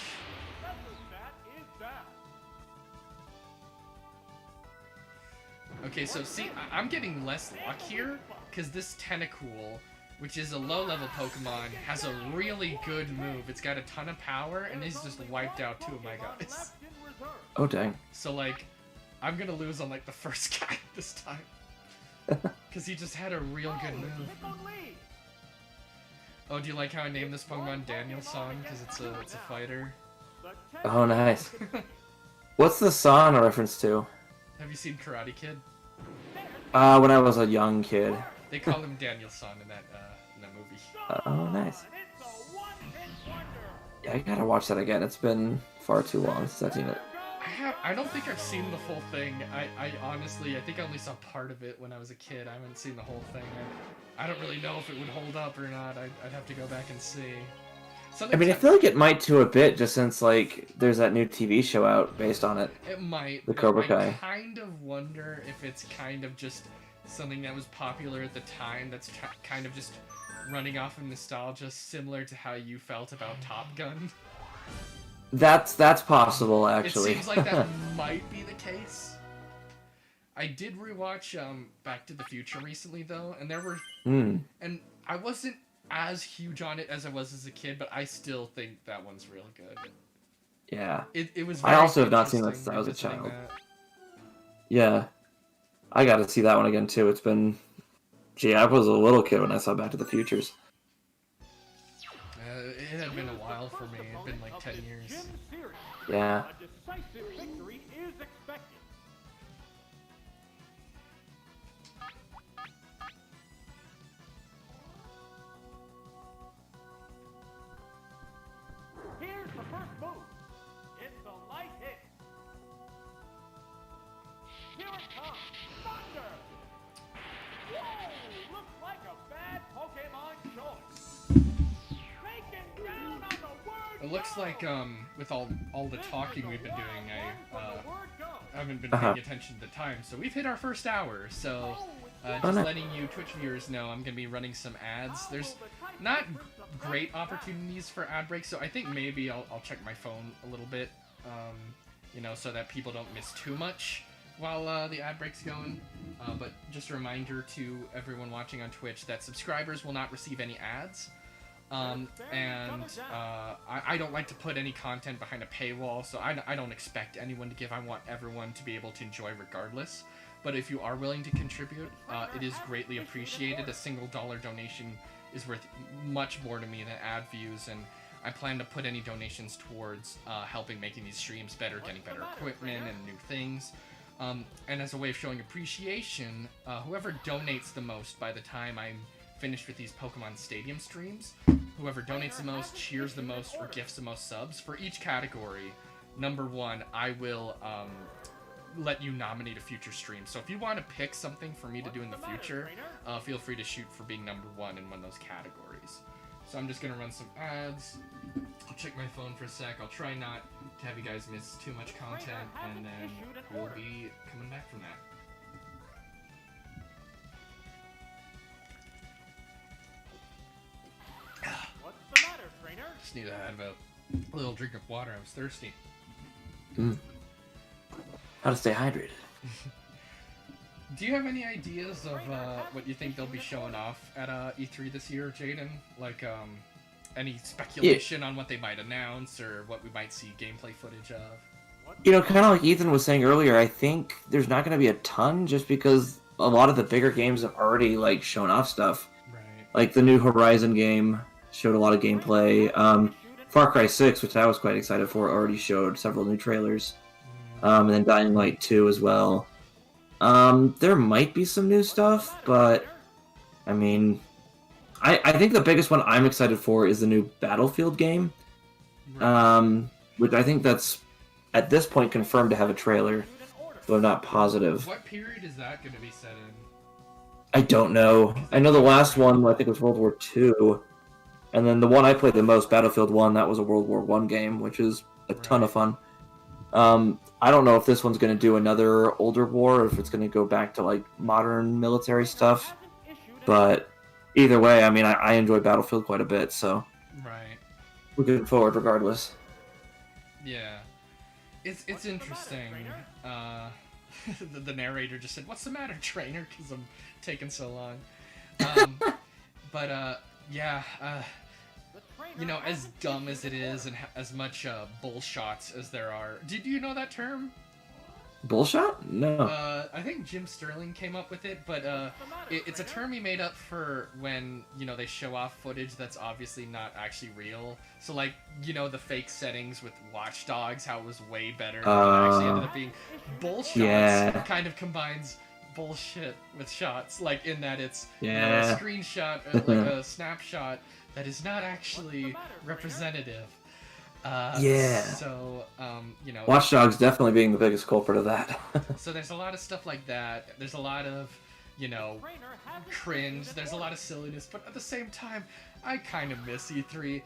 Okay, so see, I'm getting less luck here, because this Tentacool which is a low-level Pokemon, has a really good move. It's got a ton of power, and he's just wiped out 2 of my guys. Oh dang. So, like, I'm gonna lose on, like, the first guy this time. Because he just had a real good move. Oh, do you like how I named this Pokemon Daniel-san? Because it's a fighter. Oh nice. What's the song a reference to? Have you seen Karate Kid? When I was a young kid. They call him Daniel-san in that movie. Oh nice. Yeah, I gotta watch that again. It's been far too long since I've seen it. I don't think I've seen the full thing. I honestly, I think I only saw part of it when I was a kid. I haven't seen the whole thing. I don't really know if it would hold up or not. I'd have to go back and see. I mean, I feel like it might to a bit, just since, like, there's that new TV show out based on it. It might. The Cobra Kai. I kind of wonder if it's kind of just something that was popular at the time that's kind of just running off of nostalgia, similar to how you felt about Top Gun. That's possible, actually. It seems like that might be the case. I did rewatch Back to the Future recently, though, and there were... And I wasn't as huge on it as I was as a kid, but I still think that one's real good. Yeah. It was I also have not seen that since I was a child. That. Yeah. I gotta see that one again, too. It's been... Gee, I was a little kid when I saw Back to the Futures. It had been a while for me. It had been like 10 years. Yeah. A decisive victory is expected. Here's the first move. It's a light hit. Here it comes. Thunder! Whoa! Looks like a bad Pokemon choice. Taken down on the word It looks go. like with all the talking we've been doing, I haven't been Uh-huh. paying attention to the time. So we've hit our first hour. So Oh, just nice. letting you Twitch viewers know, I'm gonna be running some ads. There's not great opportunities for ad breaks, so I think maybe I'll check my phone a little bit, you know, so that people don't miss too much while the ad break's going. But just a reminder to everyone watching on Twitch that subscribers will not receive any ads. I don't like to put any content behind a paywall, so I don't expect anyone to give. I want everyone to be able to enjoy regardless. But if you are willing to contribute, it is greatly appreciated. A single dollar donation is worth much more to me than ad views, and I plan to put any donations towards helping making these streams better, getting better equipment and new things. And as a way of showing appreciation, whoever donates the most by the time I'm finished with these Pokemon Stadium streams, whoever donates the most, cheers the most, or gifts the most subs, for each category, number one, I will let you nominate a future stream. So if you want to pick something for me to do in the future, feel free to shoot for being number one in one of those categories. So I'm just going to run some ads. I'll check my phone for a sec. I'll try not to have you guys miss too much content, and then we'll be coming back from that. What's the matter, trainer? Just need to have a little drink of water. I was thirsty. How to stay hydrated. Do you have any ideas of what you think they'll be showing off at E3 this year, Jaden? Like, any speculation on what they might announce or what we might see gameplay footage of? You know, kind of like Ethan was saying earlier, I think there's not going to be a ton just because a lot of the bigger games have already, like, shown off stuff. Right. Like, the new Horizon game showed a lot of gameplay. Far Cry 6, which I was quite excited for, already showed several new trailers. And then Dying Light 2 as well. There might be some new stuff, but, I mean, I think the biggest one I'm excited for is the new Battlefield game. Which I think that's, at this point, confirmed to have a trailer, though I'm not positive. What period is that going to be set in? I don't know. I know the last one, I think, was World War II. And then the one I played the most, Battlefield 1, that was a World War I game, which is a ton of fun. I don't know if this one's going to do another older war, or if it's going to go back to, like, modern military stuff. But either way, I mean, I enjoy Battlefield quite a bit, so Right. looking forward regardless. Yeah. It's interesting. The narrator just said, "What's the matter, trainer?" Because I'm taking so long. But yeah, The trainer you know, as hasn't dumb taken as it his is and as much bullshots as there are. Did you know that term? Bullshot? No. I think Jim Sterling came up with it, but it's a term he made up for when, you know, they show off footage that's obviously not actually real. So, like, you know, the fake settings with Watch Dogs, how it was way better than it actually ended up being. Bullshots Yeah. kind of combines bullshit with shots, like in that it's you know, a Yeah. screenshot, like a snapshot that is not actually representative. Yeah. So, you know, Watch Dogs definitely being the biggest culprit of that. so there's a lot of stuff like that. There's a lot of, you know, trainer hasn't cringe. taken There's a his lot of silliness, but at the same time, I kind of miss E3.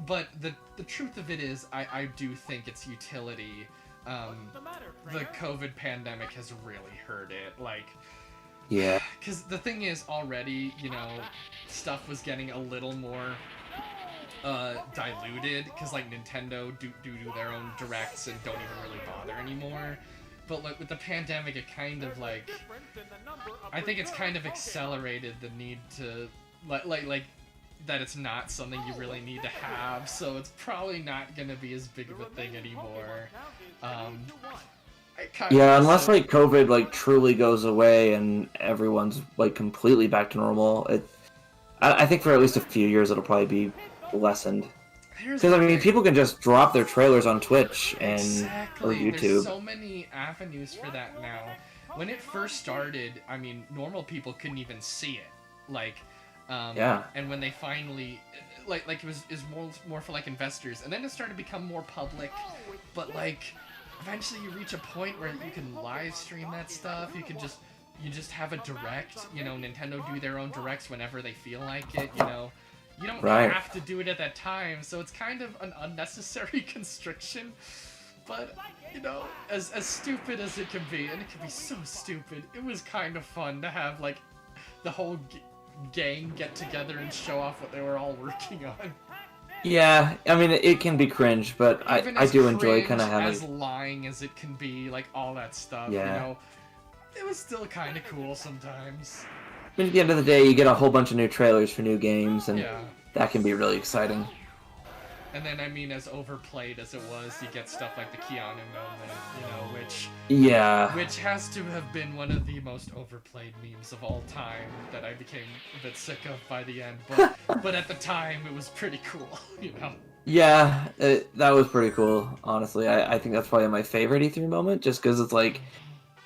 But the truth of it is, I do think its utility. What's the matter, The trainer? COVID pandemic has really hurt it. Like, Yeah. because the thing is, already, you know, stuff was getting a little more diluted. Because, like, Nintendo do their own directs and don't even really bother anymore. But, like, with the pandemic, it kind of, like, Difference in the number of I think it's kind of returned Pokemon. accelerated the need to, like that it's not something you really need to have, so it's probably not gonna be as big of a thing anymore. Um, I kinda Yeah, miss unless it. like COVID like truly goes away and everyone's like completely back to normal, I think for at least a few years it'll probably be lessened. Here's Because the I mean, thing. people can just drop their trailers on Twitch and or Exactly. There's YouTube. so many avenues for that now. When it first started, I mean, normal people couldn't even see it. Like, Yeah. And when they finally, like it was more for like investors, and then it started to become more public. But like, eventually you reach a point where you can live stream that stuff. You just have a direct. You know, Nintendo do their own directs whenever they feel like it. You know. You don't Right. have to do it at that time, so it's kind of an unnecessary constriction. But, you know, as stupid as it can be, and it can be so stupid, it was kind of fun to have, like, the whole gang get together and show off what they were all working on. Yeah, I mean, it can be cringe, but Even I as do enjoy cringe, kind of having. as lying as it can be, like, all that stuff, Yeah. you know. It was still kind of cool sometimes. I mean, at the end of the day, you get a whole bunch of new trailers for new games, and Yeah. that can be really exciting. And then, I mean, as overplayed as it was, you get stuff like the Keanu moment, you know, Yeah. which has to have been one of the most overplayed memes of all time that I became a bit sick of by the end. But at the time, it was pretty cool, you know. Yeah, that was pretty cool, honestly. I think that's probably my favorite E3 moment, just because it's like,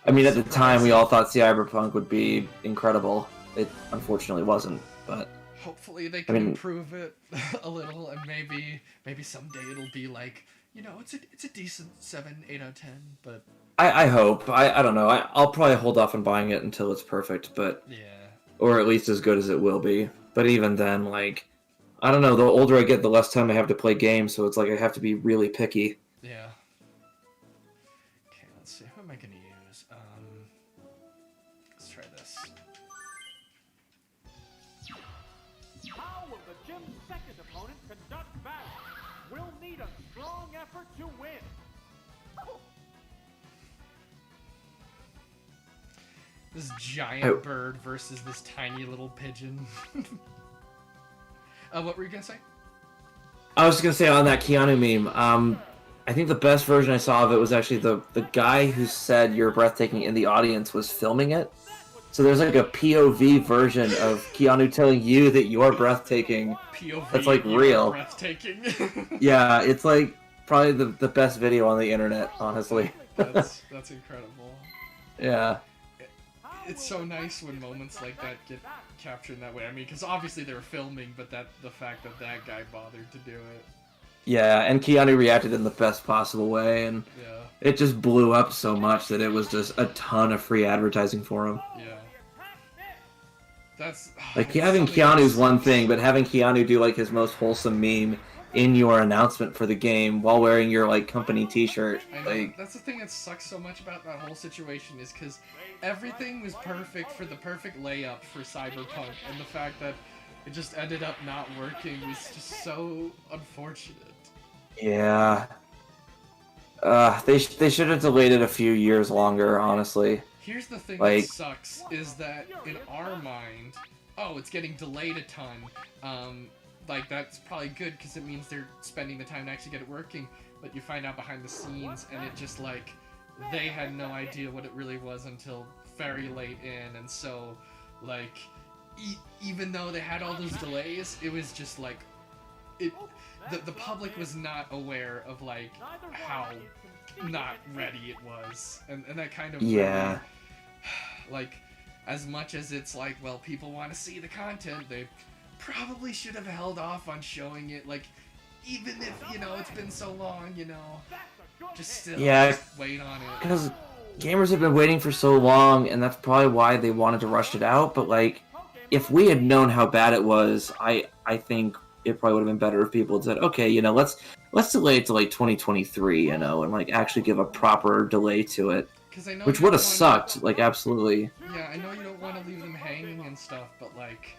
I mean, at the time, we all thought Cyberpunk would be incredible. It unfortunately wasn't, but Hopefully they can mean- improve it a little, and maybe someday it'll be like, you know, it's a decent 7, 8 out of 10. But I hope. I don't know. I'll probably hold off on buying it until it's perfect, but yeah, or at least as good as it will be. But even then, like, I don't know. The older I get, the less time I have to play games, so it's like I have to be really picky. yeah. Okay, let's see. Who am I gonna use? Let's try this. How will the gym's second opponent conduct battle? We'll need a strong effort to win. This giant Oh. bird versus this tiny little pigeon. What were you gonna say? I was just gonna say on that Keanu meme. I think the best version I saw of it was actually the guy who said "you're breathtaking" in the audience was filming it. So there's like a POV version of Keanu telling you that you are breathtaking. POV. That's, like, you are real. Breathtaking. Yeah, it's like probably the best video on the internet, honestly. that's incredible. Yeah. It's so nice when moments like that get captured in that way. I mean, because obviously they were filming, but the fact that guy bothered to do it. Yeah, and Keanu reacted in the best possible way, and Yeah, it just blew up so much that it was just a ton of free advertising for him. yeah. That's Like, it's having something Keanu's else. one thing, but having Keanu do, like, his most wholesome meme in your announcement for the game while wearing your, like, company t-shirt, I know. like, That's the thing that sucks so much about that whole situation is because everything was perfect for the perfect layup for Cyberpunk, and the fact that it just ended up not working was just so unfortunate. yeah. They should have delayed it a few years longer, honestly. Here's the thing Like- that sucks is that in our mind, oh, it's getting delayed a ton. Like, that's probably good because it means they're spending the time to actually get it working. But you find out behind the scenes, and it just, like, they had no idea what it really was until very late in. And so, like, even though they had all those delays, it was just, like, the public was not aware of, like, how not ready it was. And that kind of... Yeah. Like, as much as it's like, well, people want to see the content, they probably should have held off on showing it, like, even if, you know, it's been so long, you know, just still just wait on it. Because gamers have been waiting for so long, and that's probably why they wanted to rush it out, but, like, if we had known how bad it was, I think it probably would have been better if people had said, okay, you know, let's delay it to, like, 2023, you know, and, like, actually give a proper delay to it. I know which would have sucked, like, absolutely. Yeah, I know you don't want to leave them hanging and stuff, but, like,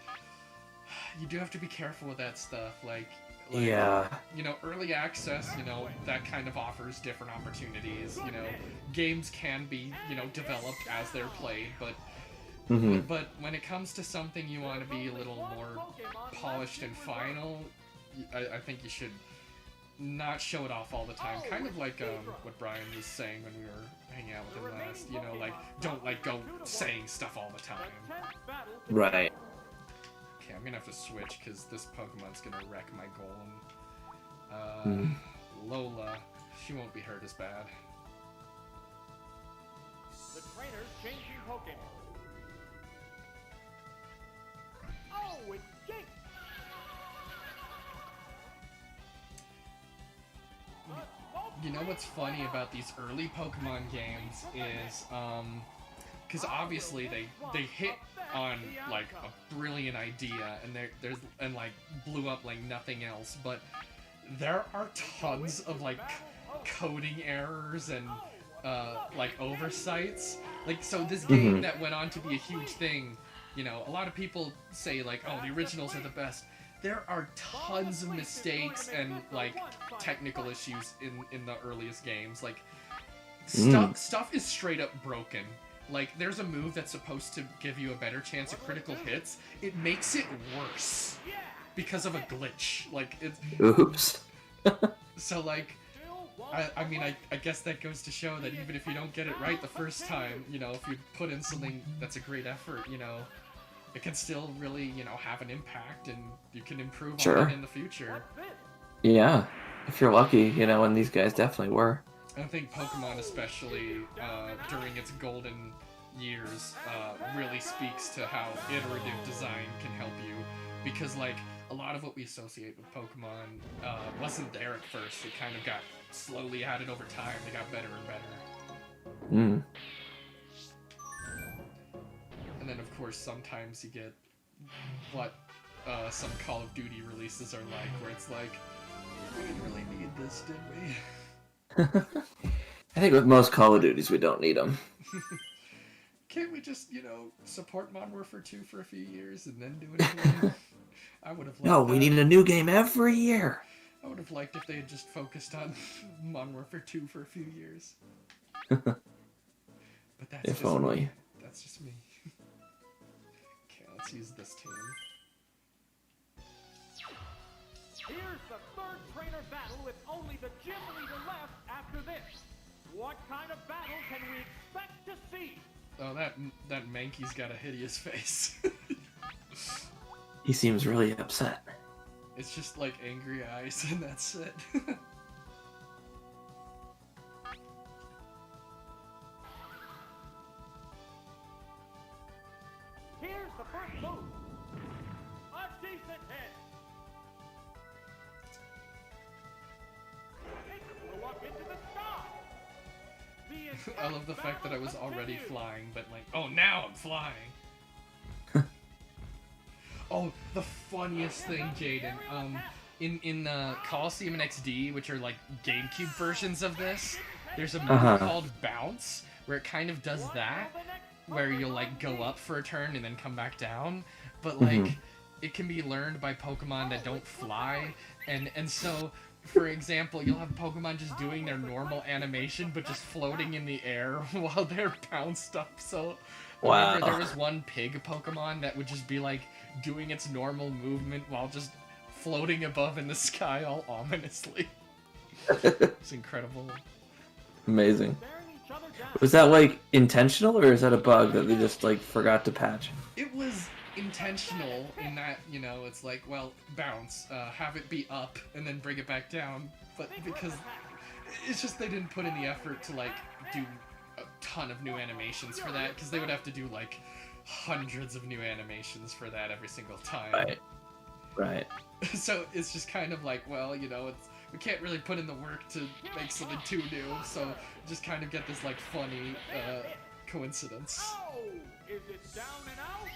you do have to be careful with that stuff. Like, yeah. You know, early access, you know, that kind of offers different opportunities. You know, games can be, you know, developed as they're played, but but when it comes to something you want to be a little more polished and final, I think you should not show it off all the time. Kind of like what Brian was saying when we were hanging out with him last. You know, like, don't, like, go saying stuff all the time. Right. Okay, I'm gonna have to switch because this Pokemon's gonna wreck my Golem. Lola, she won't be hurt as bad. The trainer's changing Pokemon. Oh, it's Jake! You know what's funny about these early Pokemon games is, because obviously they hit on, like, a brilliant idea, and like blew up like nothing else, but there are tons of, like, coding errors and like oversights. Like, so this game that went on to be a huge thing, you know, a lot of people say, like, oh, the originals are the best. There are tons of mistakes and, like, technical issues in the earliest games. Like, stuff is straight up broken. Like, there's a move that's supposed to give you a better chance of critical hits. It makes it worse because of a glitch. Like, it's... Oops. So, like, I mean, I guess that goes to show that even if you don't get it right the first time, you know, if you put in something that's a great effort, you know, it can still really, you know, have an impact, and you can improve on it in the future. Yeah, if you're lucky, you know, and these guys definitely were. I think Pokemon, especially during its golden years, really speaks to how iterative design can help you. Because, like, a lot of what we associate with Pokemon wasn't there at first. It kind of got slowly added over time. They got better and better. And then, of course, sometimes you get what some Call of Duty releases are like, where it's like, we didn't really need this, did we? I think with most Call of Duties, we don't need them. Can't we just, you know, support Modern Warfare 2 for a few years and then do it again? I would have liked No, we need a new game every year. I would have liked if they had just focused on Modern Warfare 2 for a few years. But that's if just only. Me. That's just me. Okay, let's use this team. Here's the third trainer battle with only the gym leader left after this. What kind of battle can we expect to see? Oh, that Mankey's got a hideous face. He seems really upset. It's just like angry eyes, and that's it. Here's the first move. A decent hit. It flew up into the sky. The I love the fact that I was already flying, but like, oh, now I'm flying. Oh, the funniest thing, Jaden. In Coliseum and XD, which are like GameCube versions of this, there's a move called Bounce, where it kind of does that, where you'll like go up for a turn and then come back down, but like it can be learned by Pokemon that don't fly, and so, for example, you'll have Pokemon just doing their normal animation, but just floating in the air while they're bounced up. So, I remember there was one pig Pokemon that would just be like doing its normal movement while just floating above in the sky all ominously. It's incredible. Amazing. Staring each other down. Was that like intentional, or is that a bug that they just like forgot to patch? It was intentional in that, you know, it's like, well, bounce, have it be up, and then bring it back down. But because it's just they didn't put in the effort to like do a ton of new animations for that, because they would have to do like hundreds of new animations for that every single time. Right. Right. So it's just kind of like, well, you know, we can't really put in the work to make something too new, so just kind of get this like funny coincidence. Oh, is it down and out?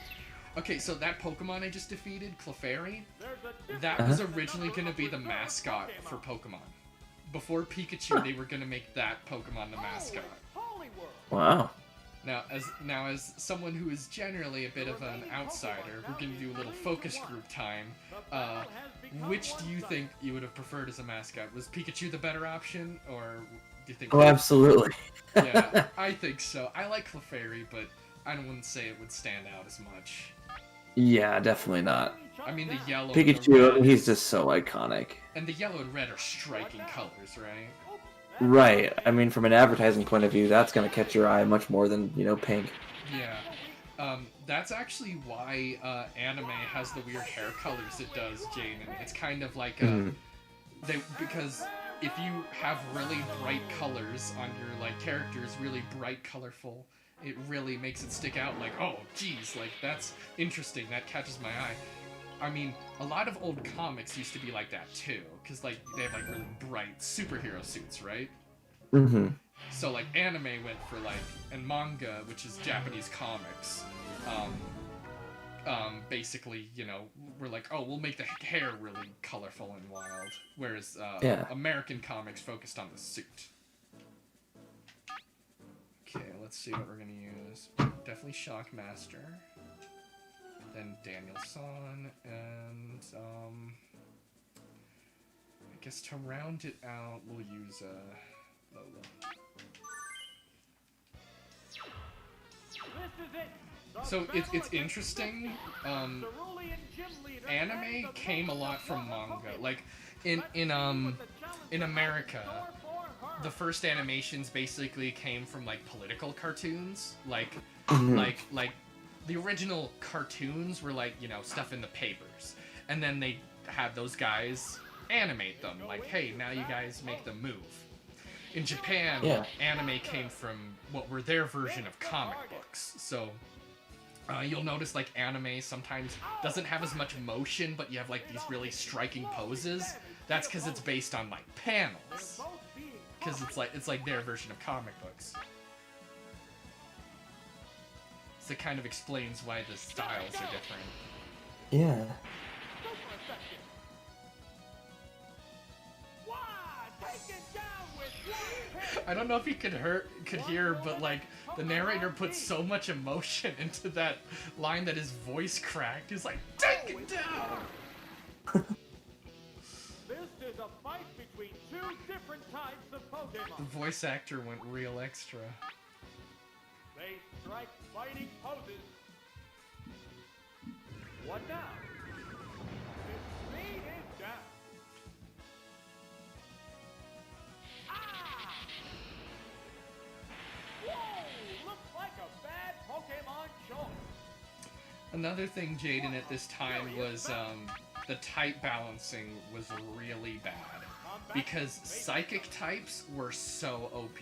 Okay, so that Pokemon I just defeated, Clefairy, There's a difference that was in the originally number going to be of the reserve mascot for Pokemon. Pokemon. Before Pikachu, they were going to make that Pokemon the mascot. Oh, it's Hollywood. Wow. Now as someone who is generally a bit of an outsider, we're going to do a little focus group time. Which do you think you would have preferred as a mascot? Was Pikachu the better option, or do you think? Oh, absolutely. Yeah, I think so. I like Clefairy, but I wouldn't say it would stand out as much. Yeah, definitely not. I mean, the yellow and the Pikachu, red, he's just so iconic. and the yellow and red are striking colors, right? Right. I mean, from an advertising point of view, that's gonna catch your eye much more than, you know, pink. Yeah. That's actually why anime has the weird hair colors it does, Jane. And it's kind of like because if you have really bright colors on your like characters, really bright, colorful, it really makes it stick out. Like, oh, geez, like that's interesting. That catches my eye. I mean, a lot of old comics used to be like that too, because like they have like really bright superhero suits, right? Mm-hmm. So like anime went for like, and manga, which is Japanese comics, basically, you know, we're like, oh, we'll make the hair really colorful and wild, whereas Yeah. American comics focused on the suit. Okay, let's see what we're gonna use. Definitely Shockmaster, then Danielson, and I guess to round it out, we'll use Lola. This is it. The So it's battle interesting. against Cerulean Gym Leader and Anime the came a lot from Pokemon. manga. Like in Let's see what the challenge in has America, in store for her. the first animations basically came from like political cartoons. Like the original cartoons were like, you know, stuff in the papers, and then they had those guys animate them. Like, hey, now you guys make them move. In Japan, Yeah. anime came from what were their version of comic books. So you'll notice like anime sometimes doesn't have as much motion, but you have like these really striking poses. That's because it's based on like panels. Both being Because it's like their version of comic books. So it kind of explains why the styles are different. Yeah. Go for a second. Wow, taken down with one hit. I don't know if you could hear, but like the narrator put so much emotion into that line that his voice cracked. He's like, "Take it down!" This is a fight between two different types of The Pokemon. voice actor went real extra. They strike fighting poses. What now? Its speed is down. Ah! Whoa! Looks like a bad Pokemon choice. Another thing, Jaden, at this time was the type balancing was really bad because psychic types were so OP.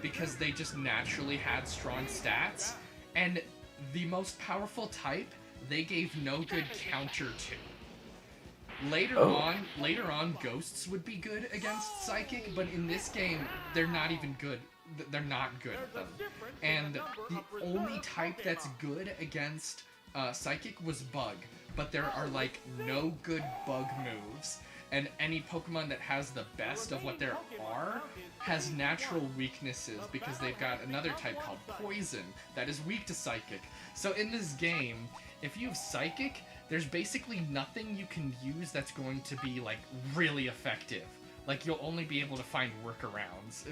Because they just naturally had strong stats, and the most powerful type they gave no good counter to. Later on, ghosts would be good against psychic, but in this game, they're not even good. They're not good at them. And the only type that's good against psychic was bug, but there are like no good bug moves. And any Pokemon that has the best of what there are has natural weaknesses because they've got another type called Poison that is weak to Psychic. So in this game, if you have Psychic, there's basically nothing you can use that's going to be like really effective. Like you'll only be able to find workarounds.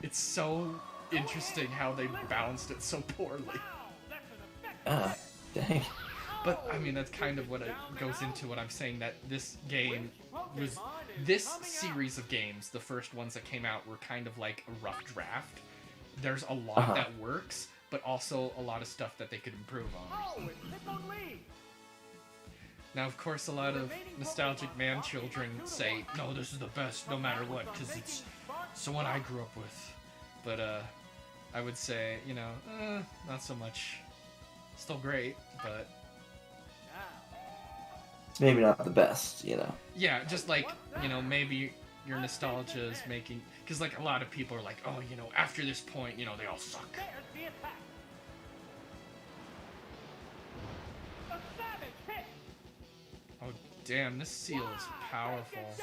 It's so interesting how they balanced it so poorly. Ah, dang. But I mean, that's kind of what it goes into what I'm saying, that this game was, this series of games, the first ones that came out were kind of like a rough draft. There's a lot that works, but also a lot of stuff that they could improve on. Now, of course, a lot of nostalgic man children say, no, this is the best no matter what, because it's the one I grew up with. But I would say, you know, not so much. Still great, but Maybe not the best, you know. yeah, just like, you know, maybe your nostalgia is making, because like a lot of people are like, oh, you know, after this point, you know, they all suck. Oh damn, this seal is powerful.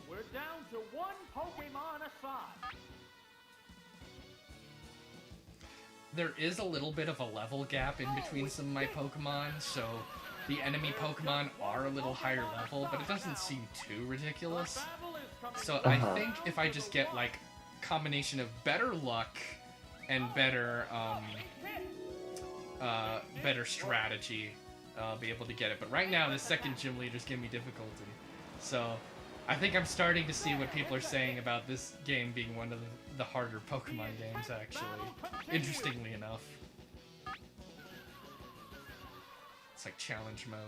We're down to one Pokemon aside. There is a little bit of a level gap in between some of my Pokemon, so the enemy Pokemon are a little higher level, but it doesn't seem too ridiculous. So I think if I just get like a combination of better luck and better better strategy, I'll be able to get it. But right now, the second gym leader's giving me difficulty. So I think I'm starting to see what people are saying about this game being one of the harder Pokemon games, actually. Interestingly enough. It's like challenge mode.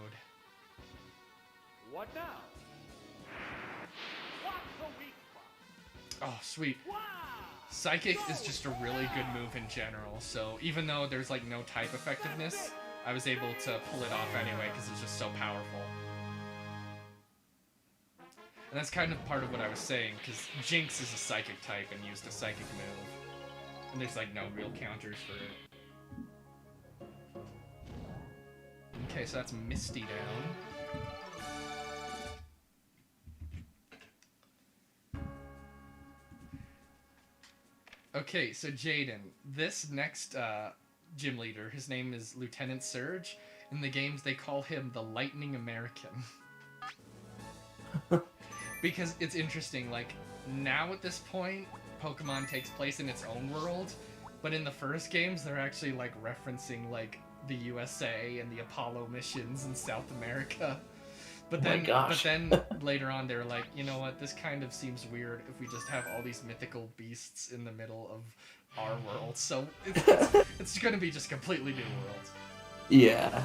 What now? What's the weak spot? Oh, sweet. Wow! Psychic is just a really good move in general, so even though there's like no type effectiveness, I was able to pull it off anyway because it's just so powerful. And that's kind of part of what I was saying, because Jinx is a psychic type and used a psychic move. And there's like no real counters for it. Okay, so that's Misty down. Okay, so Jaden, this next gym leader, his name is Lieutenant Surge. In the games, they call him the Lightning American. Because it's interesting, like, now at this point, Pokemon takes place in its own world, but in the first games, they're actually, like, referencing, like, the USA and the Apollo missions in South America. But then, later on, they were like, you know what, this kind of seems weird if we just have all these mythical beasts in the middle of our world. So it's going to be just a completely new world. Yeah.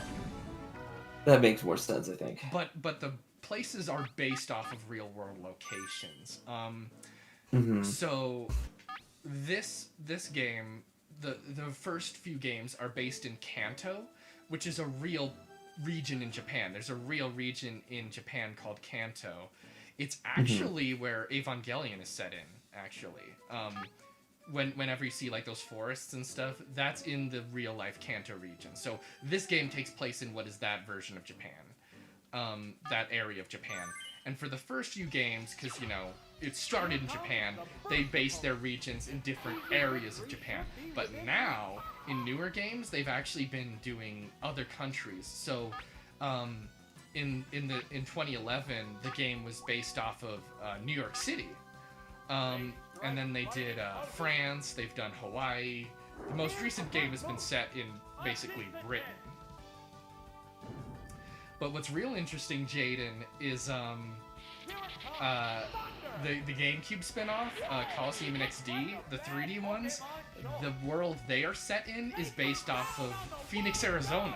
That makes more sense, I think. But the places are based off of real world locations. So this game, the first few games are based in Kanto, which is a real region in Japan. There's a real region in Japan called Kanto. It's actually where Evangelion is set in, actually. Whenever you see like those forests and stuff, that's in the real life Kanto region. So this game takes place in what is that version of Japan, that area of Japan. And for the first few games, because you know it started in Japan, they based their regions in different areas of Japan. But now in newer games, they've actually been doing other countries. So in 2011, the game was based off of New York City. And then they did France, they've done Hawaii. The most recent game has been set in basically Britain. But what's real interesting, Jaden, is the GameCube spin-off, Coliseum and XD, the 3D ones, the world they are set in is based off of Phoenix, Arizona.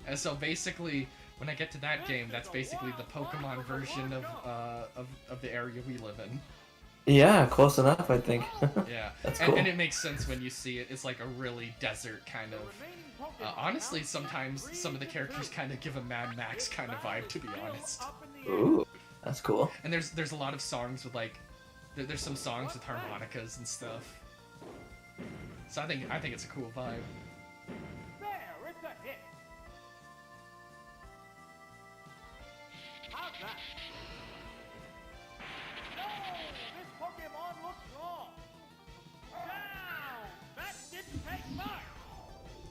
And so basically, when I get to that game, that's basically the Pokemon version of the area we live in. Yeah, close enough, I think. Yeah, That's cool. And it makes sense when you see it. It's like a really desert kind of... honestly, sometimes some of the characters kind of give a Mad Max kind of vibe, to be honest. Ooh, that's cool. And there's a lot of songs with like... There's some songs with harmonicas and stuff. So I think it's a cool vibe. There, it's a hit. How's that? No, this Pokemon looks wrong. Down. That didn't take much.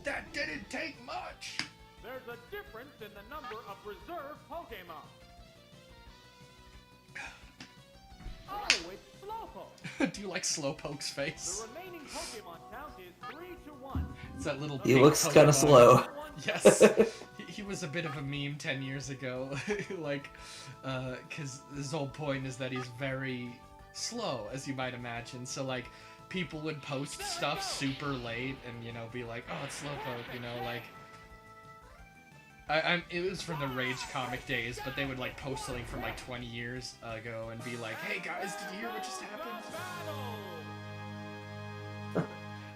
That didn't take much! There's a difference in the number of reserve Pokemon. Oh, it's Slowpoke. Do you like Slowpoke's face? The remaining Pokemon count is 3-1. It's that little. He pink looks kind Pokemon. of slow. Yes, he was a bit of a meme 10 years ago, like, because his whole point is that he's very slow, as you might imagine. So like, people would post stuff super late and be like, oh, it's Slowpoke, like. It was from the Rage comic days, but they would like post something from like 20 years ago and be like, "Hey guys, did you hear what just happened?"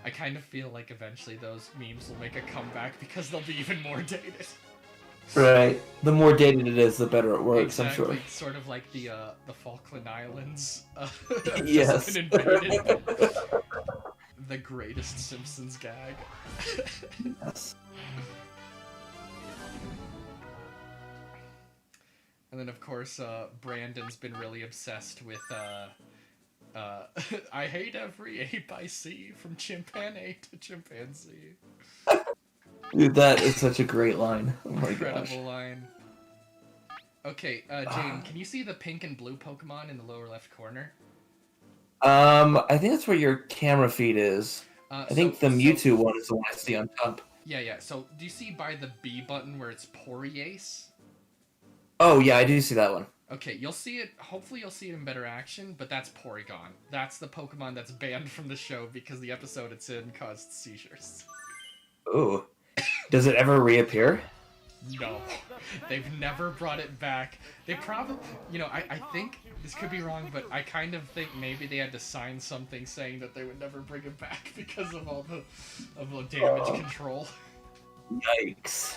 I kind of feel like eventually those memes will make a comeback because they'll be even more dated. Right. The more dated it is, the better it works, Exactly. I'm sure. Sort of like the Falkland Islands. Yes. Just been invaded. The greatest Simpsons gag. Yes. And then, of course, Brandon's been really obsessed with, I hate every ape I see, from chimpanzee to chimpanzee. Dude, that is such a great line. Oh my Incredible gosh. line. Okay, Jane, can you see the pink and blue Pokemon in the lower left corner? I think that's where your camera feed is. I think the Mewtwo one is the one I see on top. Yeah. So, do you see by the B button where it's Poriace? Oh, yeah, I do see that one. Okay, you'll see it. Hopefully, you'll see it in better action. But that's Porygon. That's the Pokemon that's banned from the show because the episode it's in caused seizures. Ooh. Does it ever reappear? No, they've never brought it back. They probably, I think this could be wrong, but I kind of think maybe they had to sign something saying that they would never bring it back because of all the damage control. Yikes.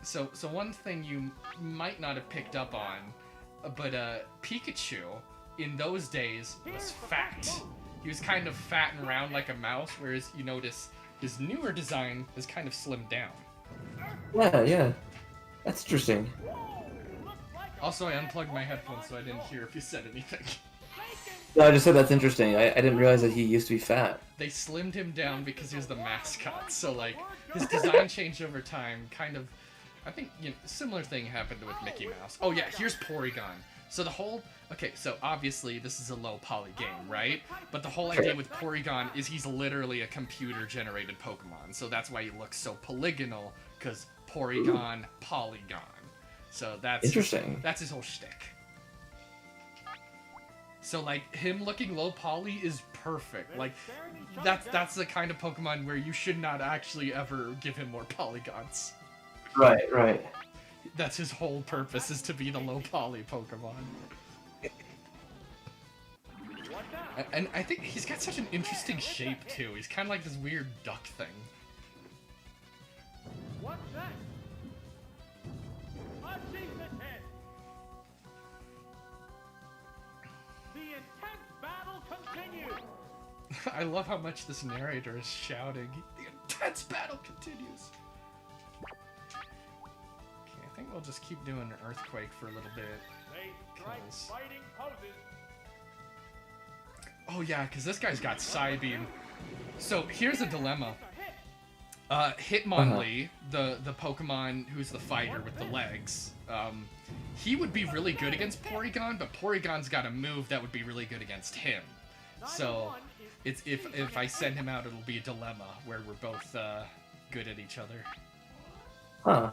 So one thing you might not have picked up on, but Pikachu in those days was fat. He was kind of fat and round like a mouse, whereas you notice his newer design is kind of slimmed down. Yeah. That's interesting. Also, I unplugged my headphones, so I didn't hear if you said anything. No, I just said that's interesting. I didn't realize that he used to be fat. They slimmed him down because he was the mascot, so like his design changed over time. Kind of, I think similar thing happened with Mickey Mouse. Oh yeah, here's Porygon. So so obviously this is a low poly game, right? But the whole idea with Porygon is he's literally a computer-generated Pokemon, so that's why he looks so polygonal, because Porygon, Polygon. So that's Interesting. That's his whole shtick. So like him looking low poly is perfect. Like that's the kind of Pokemon where you should not actually ever give him more polygons. Right. That's his whole purpose, is to be the low poly Pokemon. And I think he's got such an interesting shape too. He's kind of like this weird duck thing. What's that? A decent hit. The intense battle continues. I love how much this narrator is shouting. The intense battle continues. Okay, I think we'll just keep doing Earthquake for a little bit. They strike fighting poses. Oh yeah, because this guy's got Psybeam. So here's a dilemma. Hitmonlee, the Pokemon who's the fighter with the legs, he would be really good against Porygon, but Porygon's got a move that would be really good against him. So it's if I send him out, it'll be a dilemma where we're both good at each other. Huh.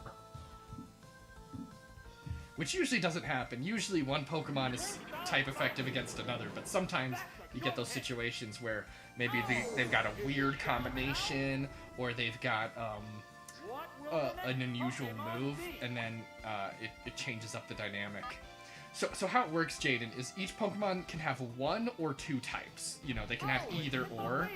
Which usually doesn't happen. Usually one Pokemon is type effective against another, but sometimes you get those situations where maybe they've got a weird combination, or they've got an unusual move, and then it changes up the dynamic. So how it works, Jaden, is each Pokemon can have one or two types. They can have either or,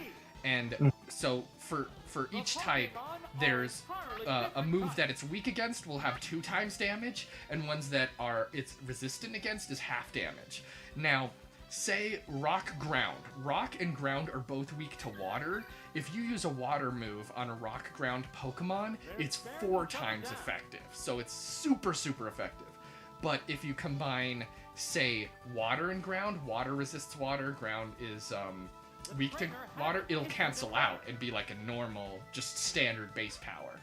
and so for each type, there's a move that it's weak against will have 2 times damage, and ones that it's resistant against is half damage. Now, say Rock Ground. Rock and Ground are both weak to water. If you use a water move on a Rock Ground Pokemon, it's 4 times effective. So it's super, super effective. But if you combine, say, Water and Ground, water resists water, ground is weak to water, it'll cancel out and be like a normal, just standard base power.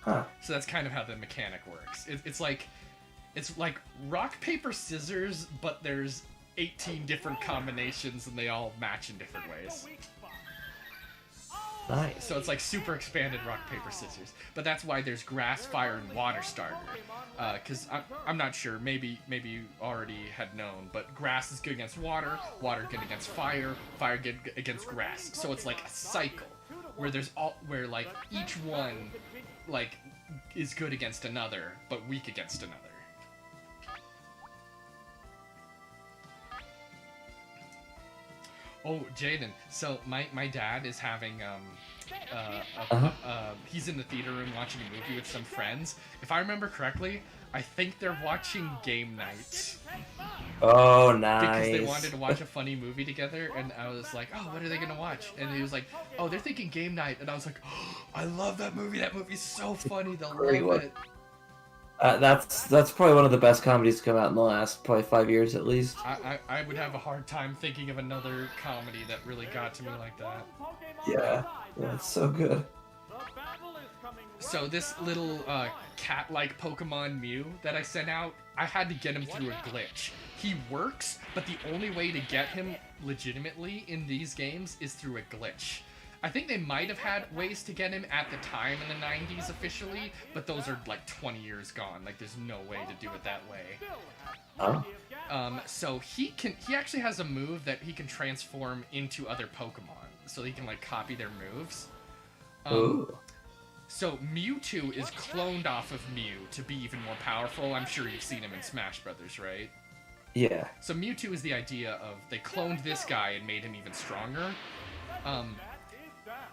Huh. So that's kind of how the mechanic works. It's like rock, paper, scissors, but there's 18 different combinations and they all match in different ways. Nice. So it's like super expanded rock, paper, scissors. But that's why there's grass, fire, and water starter. Because I'm not sure, maybe you already had known, but grass is good against water, water good against fire, fire good against grass. So it's like a cycle where where like each one like is good against another, but weak against another. Oh, Jaden. So my dad is having he's in the theater room watching a movie with some friends. If I remember correctly, I think they're watching Game Night Oh, because nice. they wanted to watch a funny movie together. And I was like, oh, what are they gonna watch? And he was like, oh, they're thinking Game Night. And I was like, oh, I love that movie. That movie's so funny. They'll Great love one. it. That's probably one of the best comedies to come out in the last probably 5 years at least. I would have a hard time thinking of another comedy that really got to me like that. Yeah, it's so good. So this little cat-like Pokemon Mew that I sent out, I had to get him through a glitch. He works, but the only way to get him legitimately in these games is through a glitch. I think they might have had ways to get him at the time in the 90s officially, but those are like 20 years gone. Like there's no way to do it that way. Oh. So he actually has a move that he can transform into other Pokemon, so he can like copy their moves. Ooh. So Mewtwo is cloned off of Mew to be even more powerful. I'm sure you've seen him in Smash Brothers, right? Yeah. So Mewtwo is the idea of they cloned this guy and made him even stronger.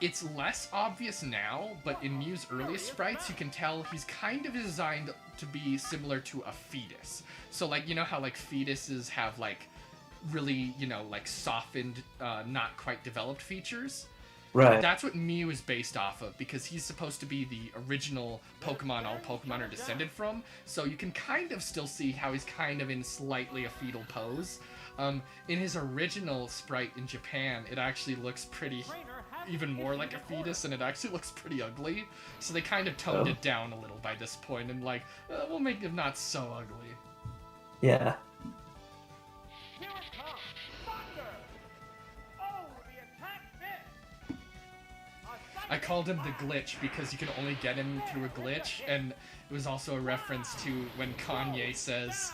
It's less obvious now, but in Mew's earliest sprites, you can tell he's kind of designed to be similar to a fetus. So, like, you know how, like, fetuses have, like, really, you know, like, softened, not quite developed features? Right. That's what Mew is based off of, because he's supposed to be the original Pokemon all Pokemon are descended from, so you can kind of still see how he's kind of in slightly a fetal pose. In his original sprite in Japan, it actually looks pretty, even more like a fetus, and it actually looks pretty ugly. So they kind of toned it down a little by this point, and like, we'll make him not so ugly. Yeah. Here it comes! Thunder! Oh, the attack missed! I called him the glitch because you can only get him through a glitch, and it was also a reference to when Kanye says,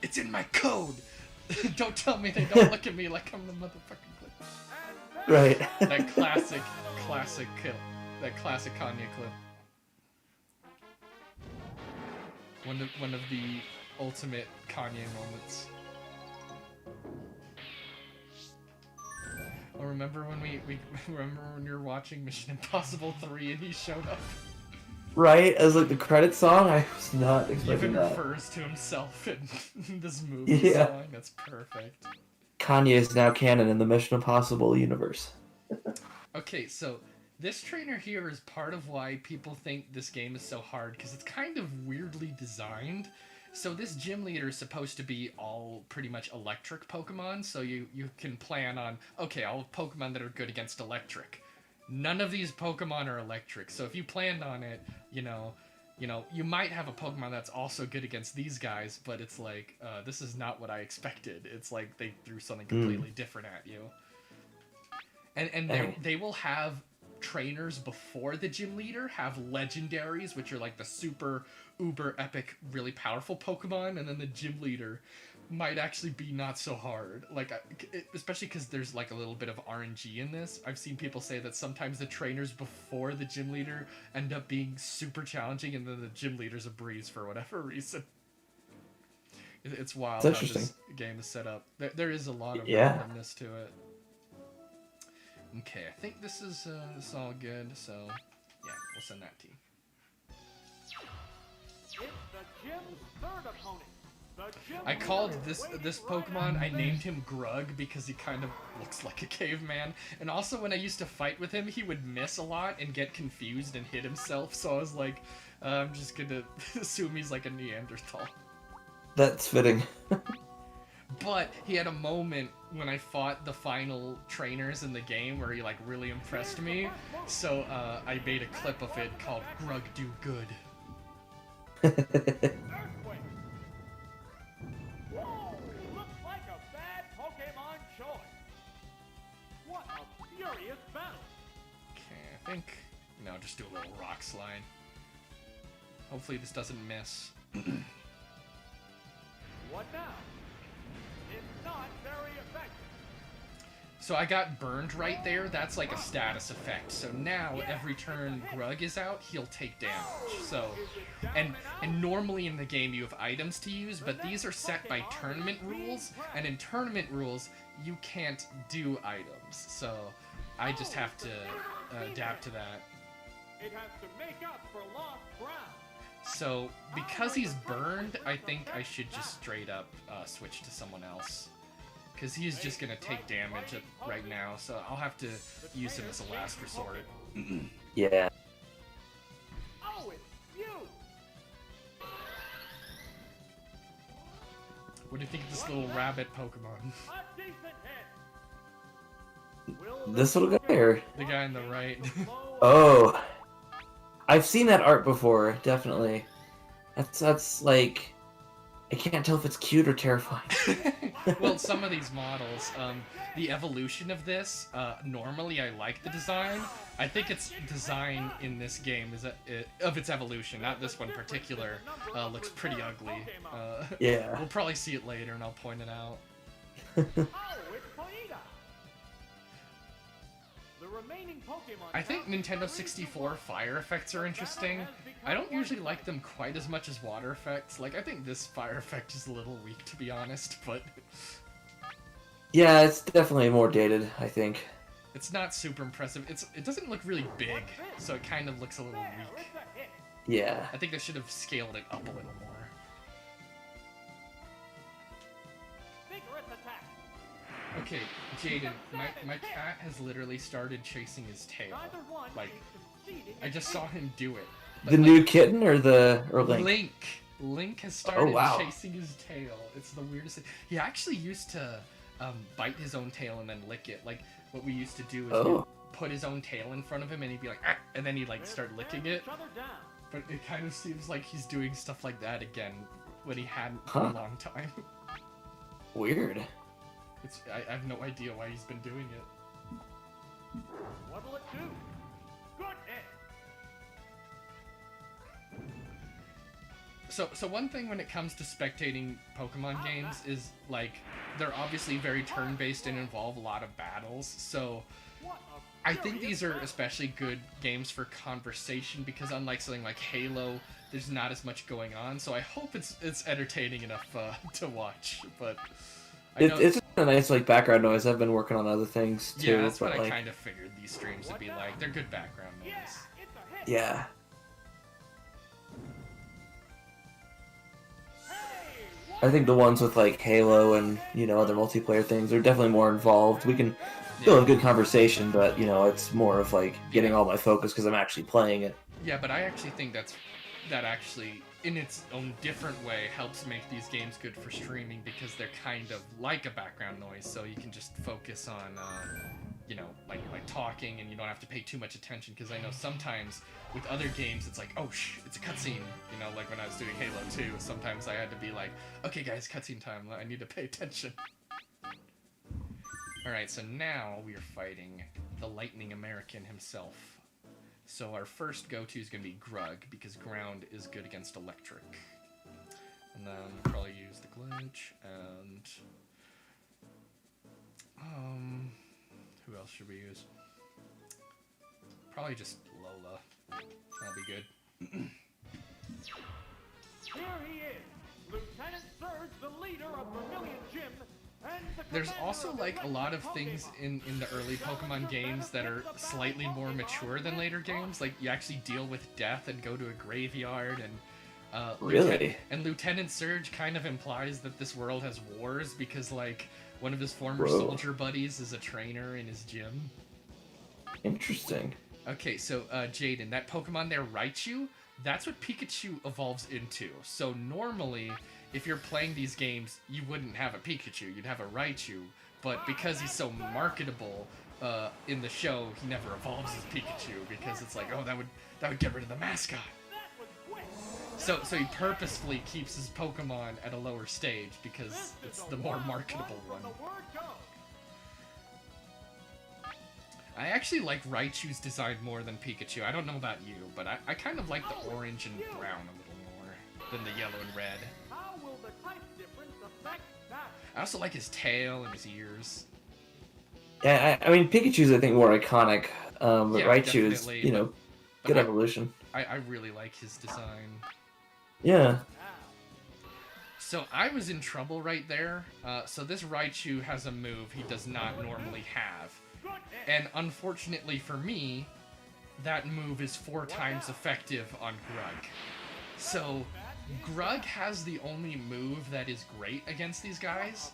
it's in my code! Don't tell me they don't look at me like I'm the motherfucking glitch. Right. That classic kill. That classic Kanye clip. One of the ultimate Kanye moments. Oh, remember when we remember when you were watching Mission Impossible 3 and he showed up? Right? As like the credit song, I was not He expecting even that. refers to himself in this movie Yeah. song. That's perfect. Kanye is now canon in the Mission Impossible universe. Okay, so this trainer here is part of why people think this game is so hard, because it's kind of weirdly designed. So this gym leader is supposed to be all pretty much electric Pokemon, so you can plan on, okay, all Pokemon that are good against electric. None of these Pokemon are electric, so if you planned on it, you know, you might have a Pokemon that's also good against these guys, but it's like, this is not what I expected. It's like they threw something completely different at you. And they will have trainers before the gym leader have legendaries, which are like the super uber epic really powerful Pokemon, and then the gym leader might actually be not so hard, like especially because there's like a little bit of RNG in this. I've seen people say that sometimes the trainers before the gym leader end up being super challenging, and then the gym leader's a breeze for whatever reason. It's wild It's how this interesting. game is set up. There is a lot of Yeah. randomness to it. Okay, I think this is all good, so yeah, we'll send that to you. It's the gym's third opponent. The gym I called leader this waiting Pokemon, right I named him Grug because he kind of looks like a caveman. And also when I used to fight with him, he would miss a lot and get confused and hit himself. So I was like, I'm just gonna assume he's like a Neanderthal. That's fitting. But he had a moment when I fought the final trainers in the game where he like really impressed me. So I made a clip of it called Grug Do Good. Earthquake. Whoa! Looks like a bad Pokemon choice. What a furious battle! Okay. think. No, just do a little rock slide. Hopefully this doesn't miss. What now? It's not very effective. So I got burned right there. That's like a status effect. So now every turn Grug is out, he'll take damage. So, and normally in the game you have items to use, but these are set by tournament rules, and in tournament rules you can't do items. So I just have to adapt to that. It has to make up for lost ground. So because he's burned, I think I should just straight up switch to someone else. Because he's just going to take damage right now, so I'll have to use him as a last resort. Yeah. Oh, it's you! What do you think of this little rabbit Pokemon? A decent hit. Will This little guy, or... The guy on the right. Oh. I've seen that art before, definitely. That's like... I can't tell if it's cute or terrifying. Well, some of these models, the evolution of this, normally I like the design. I think its design in this game is of its evolution, not this one particular, looks pretty ugly. Yeah. We'll probably see it later and I'll point it out. Oh, it's Ponyta. The remaining Pokemon I think Nintendo 64 fire effects are interesting. I don't usually like them quite as much as water effects. Like, I think this fire effect is a little weak, to be honest, but... Yeah, it's definitely more dated, I think. It's not super impressive. It doesn't look really big, so it kind of looks a little There, weak. it's a hit. Yeah. I think they should have scaled it up a little more. Vigorous attack. Okay, Jaden, my cat has literally started chasing his tail. Neither one Like, is succeeding I in just saw him do it. But, The like, new kitten or Link? Link. Link has started wow. chasing his tail. It's the weirdest thing. He actually used to bite his own tail and then lick it. Like, what we used to do is Oh. put his own tail in front of him and he'd be like, ah, and then he'd like start licking it. each other down. But it kind of seems like he's doing stuff like that again when he hadn't for Huh. a long time. Weird. I have no idea why he's been doing it. What'll it do? Good hit. So one thing when it comes to spectating Pokemon games is, like, they're obviously very turn-based and involve a lot of battles, so What a I think furious these are battle. especially good games for conversation because unlike something like Halo, there's not as much going on, so I hope it's entertaining enough to watch, but I know... It's a nice like background noise. I've been working on other things too. yeah, that's but, what I like, kind of figured these streams would be like. They're good background noise. Yeah, it's a hit. Yeah. Hey, what I think the ones with like Halo and other multiplayer things are definitely more involved. We can still have good conversation, but it's more of like getting all my focus because I'm actually playing it. Yeah, but I actually think that actually, in its own different way, helps make these games good for streaming because they're kind of like a background noise, so you can just focus on, like talking, and you don't have to pay too much attention. Because I know sometimes with other games, it's like, oh, it's a cutscene. Like when I was doing Halo 2, sometimes I had to be like, okay, guys, cutscene time. I need to pay attention. All right, so now we are fighting the Lightning American himself. So our first go-to is going to be Grug, because ground is good against electric. And then we'll probably use the glitch, and... who else should we use? Probably just Lola. That'll be good. Here he is, Lieutenant Surge, the leader of Vermilion Gym, and the There's commander also, of the like, a Lightning lot of things Pokemon. in the early Pokemon games that are slightly more mature than later games. Like, you actually deal with death and go to a graveyard, and Really? Lieutenant Surge kind of implies that this world has wars because, like, one of his former Whoa. soldier buddies is a trainer in his gym. Interesting. Okay, so, Jaden, that Pokemon there, Raichu, that's what Pikachu evolves into. So normally, if you're playing these games, you wouldn't have a Pikachu, you'd have a Raichu. But because he's so marketable in the show, he never evolves as Pikachu because it's like, oh, that would get rid of the mascot. That was quick. So he purposefully keeps his Pokemon at a lower stage because it's the more marketable one. The word go. I actually like Raichu's design more than Pikachu. I don't know about you, but I kind of like the orange and brown a little more than the yellow and red. How will the type difference affect that? I also like his tail and his ears. Yeah, I mean Pikachu's I think more iconic, but Yeah, Raichu is definitely, but but good I- evolution. I really like his design. Yeah. Now, So I was in trouble right there. So this Raichu has a move he does not normally have. good hit. And unfortunately for me, that move is 4 times effective on Grug. So Grug has the only move that is great against these guys,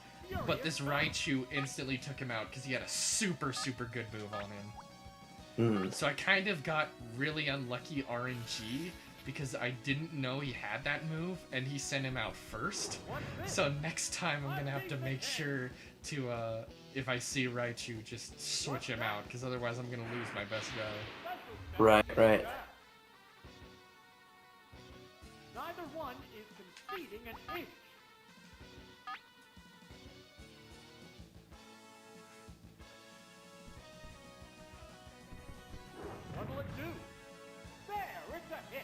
but this Raichu instantly took him out because he had a super, super good move on him. So I kind of got really unlucky RNG because I didn't know he had that move and he sent him out first. So next time I'm gonna have to make sure to, if I see Raichu, just switch him out because otherwise I'm gonna lose my best guy. Right. Neither one is conceding an inch. What'll it do? There, it's a hit.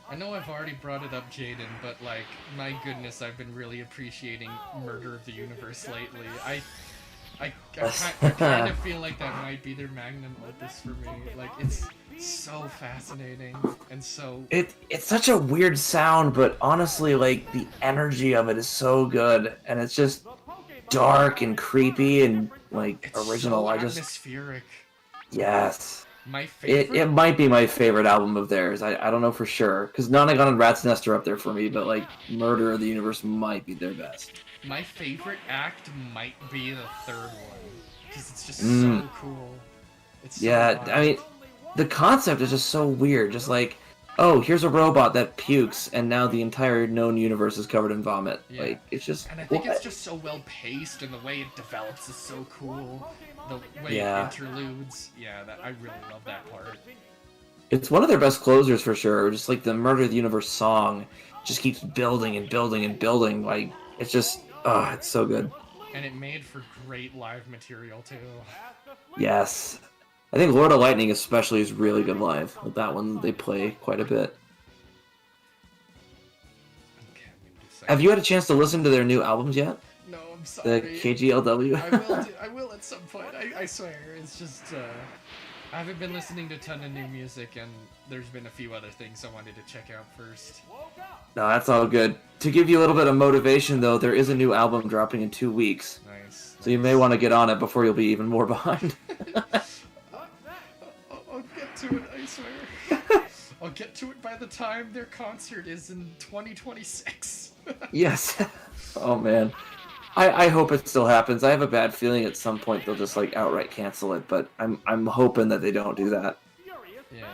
I know I've already brought it up, Jaden, but like, my goodness, I've been really appreciating Murder of the Universe lately. I kind of feel like that might be their magnum opus for me. Like, it's so fascinating and so It's such a weird sound, but honestly, like the energy of it is so good, and it's just The Pokemon dark and creepy and like it's original. so I just atmospheric. yes. My It favorite. might be my favorite album of theirs. I don't know for sure because Nonagon and Rat's Nest are up there for me, but like Murder of the Universe might be their best. My favorite act might be the third one because it's just Mm. so cool. It's so Yeah, wild. I mean the concept is just so weird. Just like, oh, here's a robot that pukes, and now the entire known universe is covered in vomit. Yeah. Like it's just And I think what? it's just so well paced, and the way it develops is so cool. The way Yeah. it interludes, yeah, that I really love that part. It's one of their best closers for sure. Just like the Murder of the Universe song just keeps building and building and building. Like it's just, it's so good. And it made for great live material too. Yes. I think Lord of Lightning especially is really good live. With that one, they play quite a bit. Okay, I'm gonna do second. Have you had a chance to listen to their new albums yet? No, I'm The sorry. KGLW? I will at some point. I swear. It's just I haven't been listening to a ton of new music, and there's been a few other things I wanted to check out first. No, that's all good. To give you a little bit of motivation, though, there is a new album dropping in 2 weeks. Nice. So you may want to get on it before you'll be even more behind. I'll get to it. I swear. I'll get to it by the time their concert is in 2026. Yes. Oh, man. I hope it still happens. I have a bad feeling at some point they'll just like outright cancel it, but I'm hoping that they don't do that. Yeah.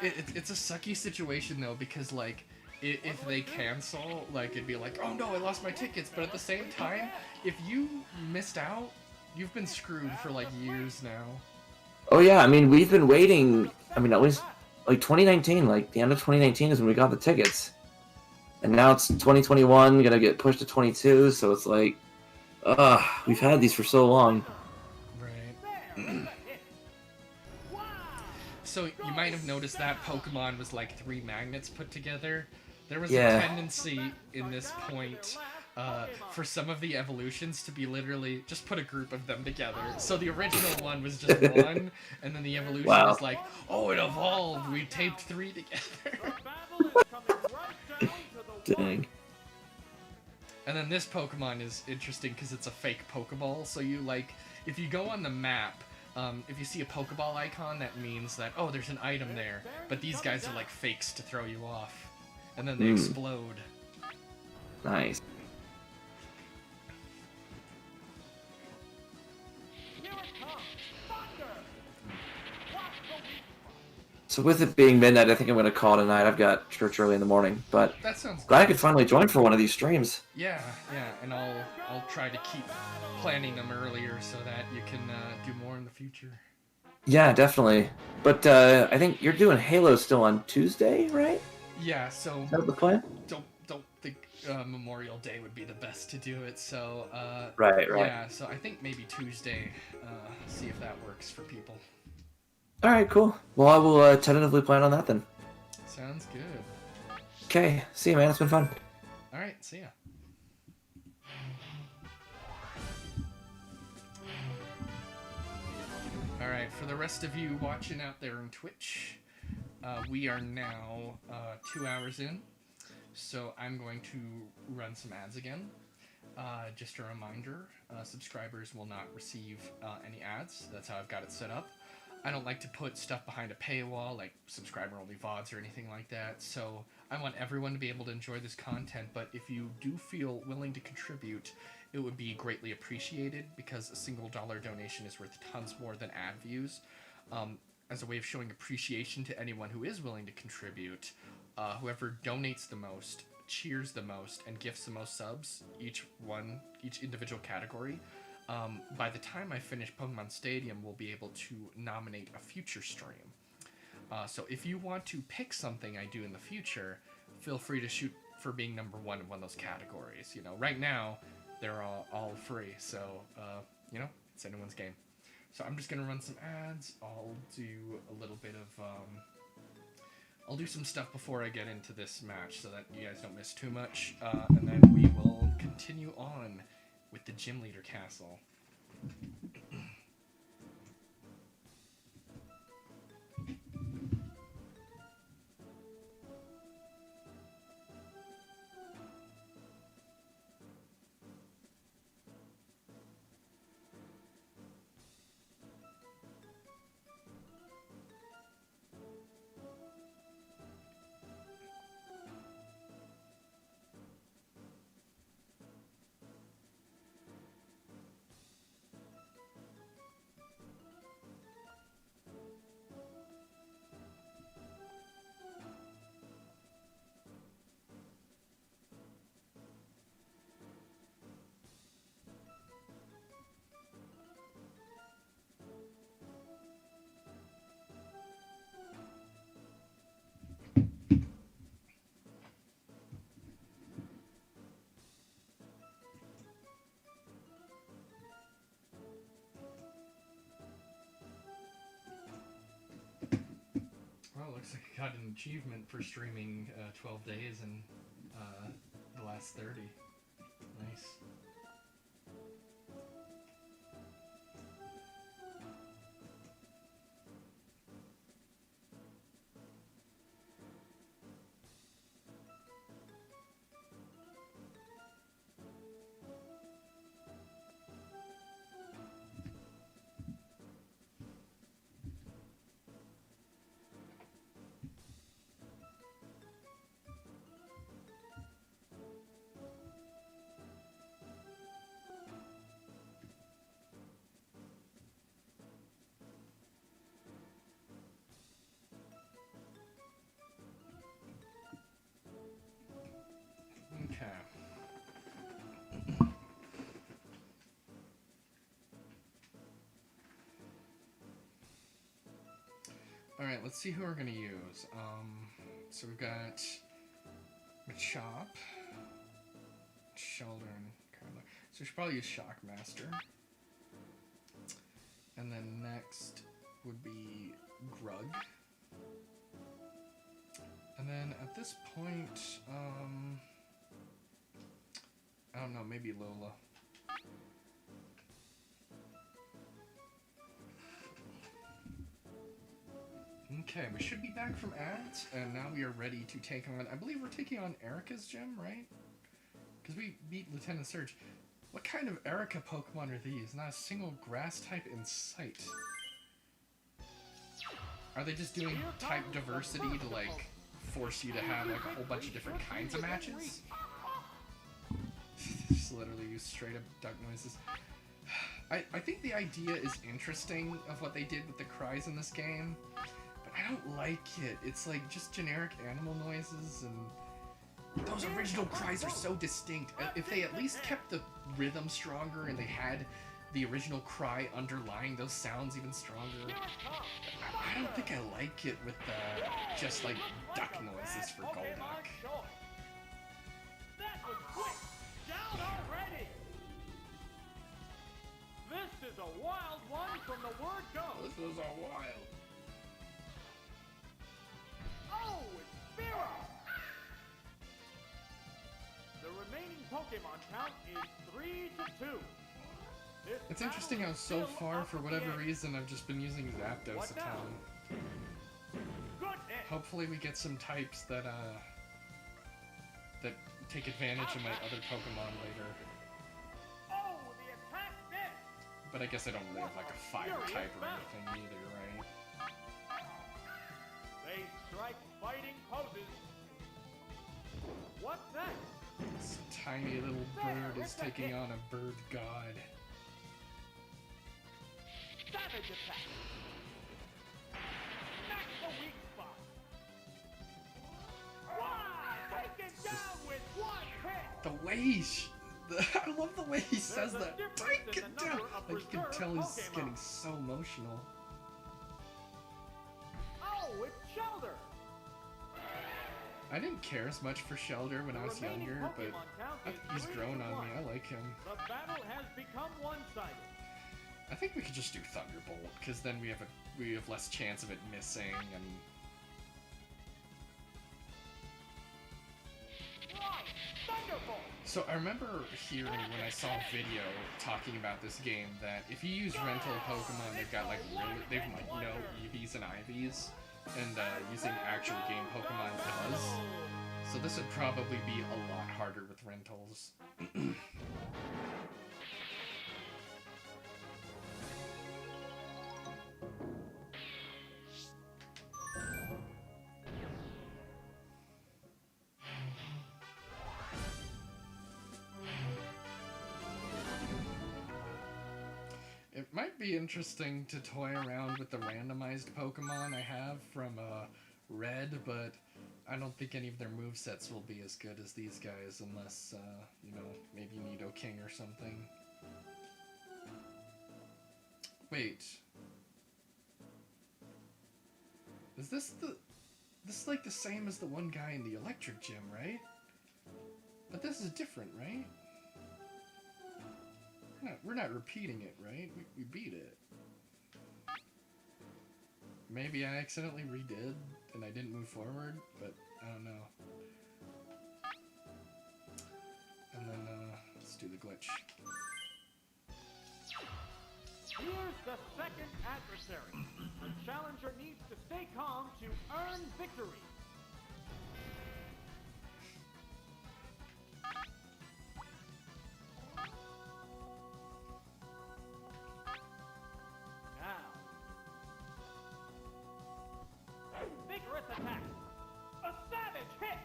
It's a sucky situation though, because like if they cancel, like it'd be like, oh no, I lost my tickets, but at the same time, if you missed out, you've been screwed for like years now. Oh yeah, I mean we've been waiting. I mean at least like 2019, like the end of 2019 is when we got the tickets, and now it's 2021, gonna get pushed to 22. So it's like, we've had these for so long. Right. So you might have noticed that Pokemon was like 3 magnets put together. There was Yeah. a tendency in this point for some of the evolutions to be literally just put a group of them together. So the original one was just one, and then the evolution Wow. was like, oh, it evolved. We taped 3 together. Dang. And then this Pokemon is interesting because it's a fake Pokeball. So you like, if you go on the map, if you see a Pokeball icon, that means that, oh, there's an item there. But these guys are like fakes to throw you off. And then they explode. Nice. So with it being midnight, I think I'm gonna call it a night. I've got church early in the morning, but That sounds glad I good. could finally join for one of these streams. Yeah, and I'll try to keep planning them earlier so that you can do more in the future. Yeah, definitely. But I think you're doing Halo still on Tuesday, right? Yeah, so Is that the plan? don't think Memorial Day would be the best to do it. So Right. yeah, so I think maybe Tuesday. See if that works for people. All right, cool. Well, I will tentatively plan on that then. Sounds good. Okay, see you, man. It's been fun. All right, see ya. All right, for the rest of you watching out there on Twitch, we are now 2 hours in, so I'm going to run some ads again. Just a reminder, subscribers will not receive any ads. That's how I've got it set up. I don't like to put stuff behind a paywall, like subscriber-only VODs or anything like that, so I want everyone to be able to enjoy this content, but if you do feel willing to contribute, it would be greatly appreciated, because a single dollar donation is worth tons more than ad views. As a way of showing appreciation to anyone who is willing to contribute, whoever donates the most, cheers the most, and gifts the most subs, each individual category, by the time I finish Pokemon Stadium, we'll be able to nominate a future stream. So if you want to pick something I do in the future, feel free to shoot for being number one in one of those categories. You know, right now, they're all free, so, you know, it's anyone's game. So I'm just going to run some ads. I'll do a little bit of, I'll do some stuff before I get into this match so that you guys don't miss too much, and then we will continue on with the Gym Leader Castle. Well, looks like I got an achievement for streaming 12 days and the last 30. Nice. Okay. Alright, let's see who we're gonna use. So we've got Machop, Sheldon, Carla. So we should probably use Shockmaster. And then next would be Grug. And then at this point, I don't know, maybe Lola. Okay, we should be back from ads, and now we are ready to take on, I believe we're taking on Erica's gym, right? Because we beat Lieutenant Surge. What kind of Erica Pokemon are these? Not a single grass type in sight. Are they just doing type diversity to, like, force you to have, like, a whole bunch of different kinds of matches? Just literally use straight up duck noises. I think the idea is interesting of what they did with the cries in this game, but I don't like it. It's like just generic animal noises, and those original cries are so distinct. If they at least kept the rhythm stronger and they had the original cry underlying those sounds even stronger. Here it comes. I don't think I like it with the just like duck noises for Golduck. That was quick. Down already. This is a wild one from the word go. This is a wild. Oh, it's Spearow. The remaining Pokemon count is 3-2. This It's interesting how battle is so still far, up for in the whatever air. reason, I've just been using Zapdos What a now? ton. Goodness. Hopefully we get some types that that take advantage of my other Pokemon later. Oh, the attack missed. But I guess I don't really have like a fire type or anything either, right? They strike fighting poses. What's that? This tiny little bird is taking on a bird god. Savage attack. Smack the weak spot. Wow! Taken down with one hit. The way I love the way he says a that. difference Take in it the down. number of Like you can reserve tell he's Pokemon. getting so emotional. Oh, it's Shelder. I didn't care as much for Shelder when I was remaining younger, but Pokemon count I is think he's 3-1. grown on me. I like him. The battle has become one-sided. I think we could just do Thunderbolt, because then we have less chance of it missing, and Right, Thunderbolt. so I remember hearing when I saw a video talking about this game that if you use rental Pokemon, they've got like no EVs and IVs, and using actual game Pokemon does. So this would probably be a lot harder with rentals. It might be interesting to toy around with the randomized Pokemon I have from Red, but I don't think any of their movesets will be as good as these guys unless, you know, maybe Nidoking or something. Wait. Is this is like the same as the one guy in the electric gym, right? But this is different, right? We're not repeating it, right? We beat it. Maybe I accidentally redid and I didn't move forward, but I don't know. And then, let's do the glitch. Here's the second adversary. The challenger needs to stay calm to earn victory. Now. Vigorous attack. A savage hit.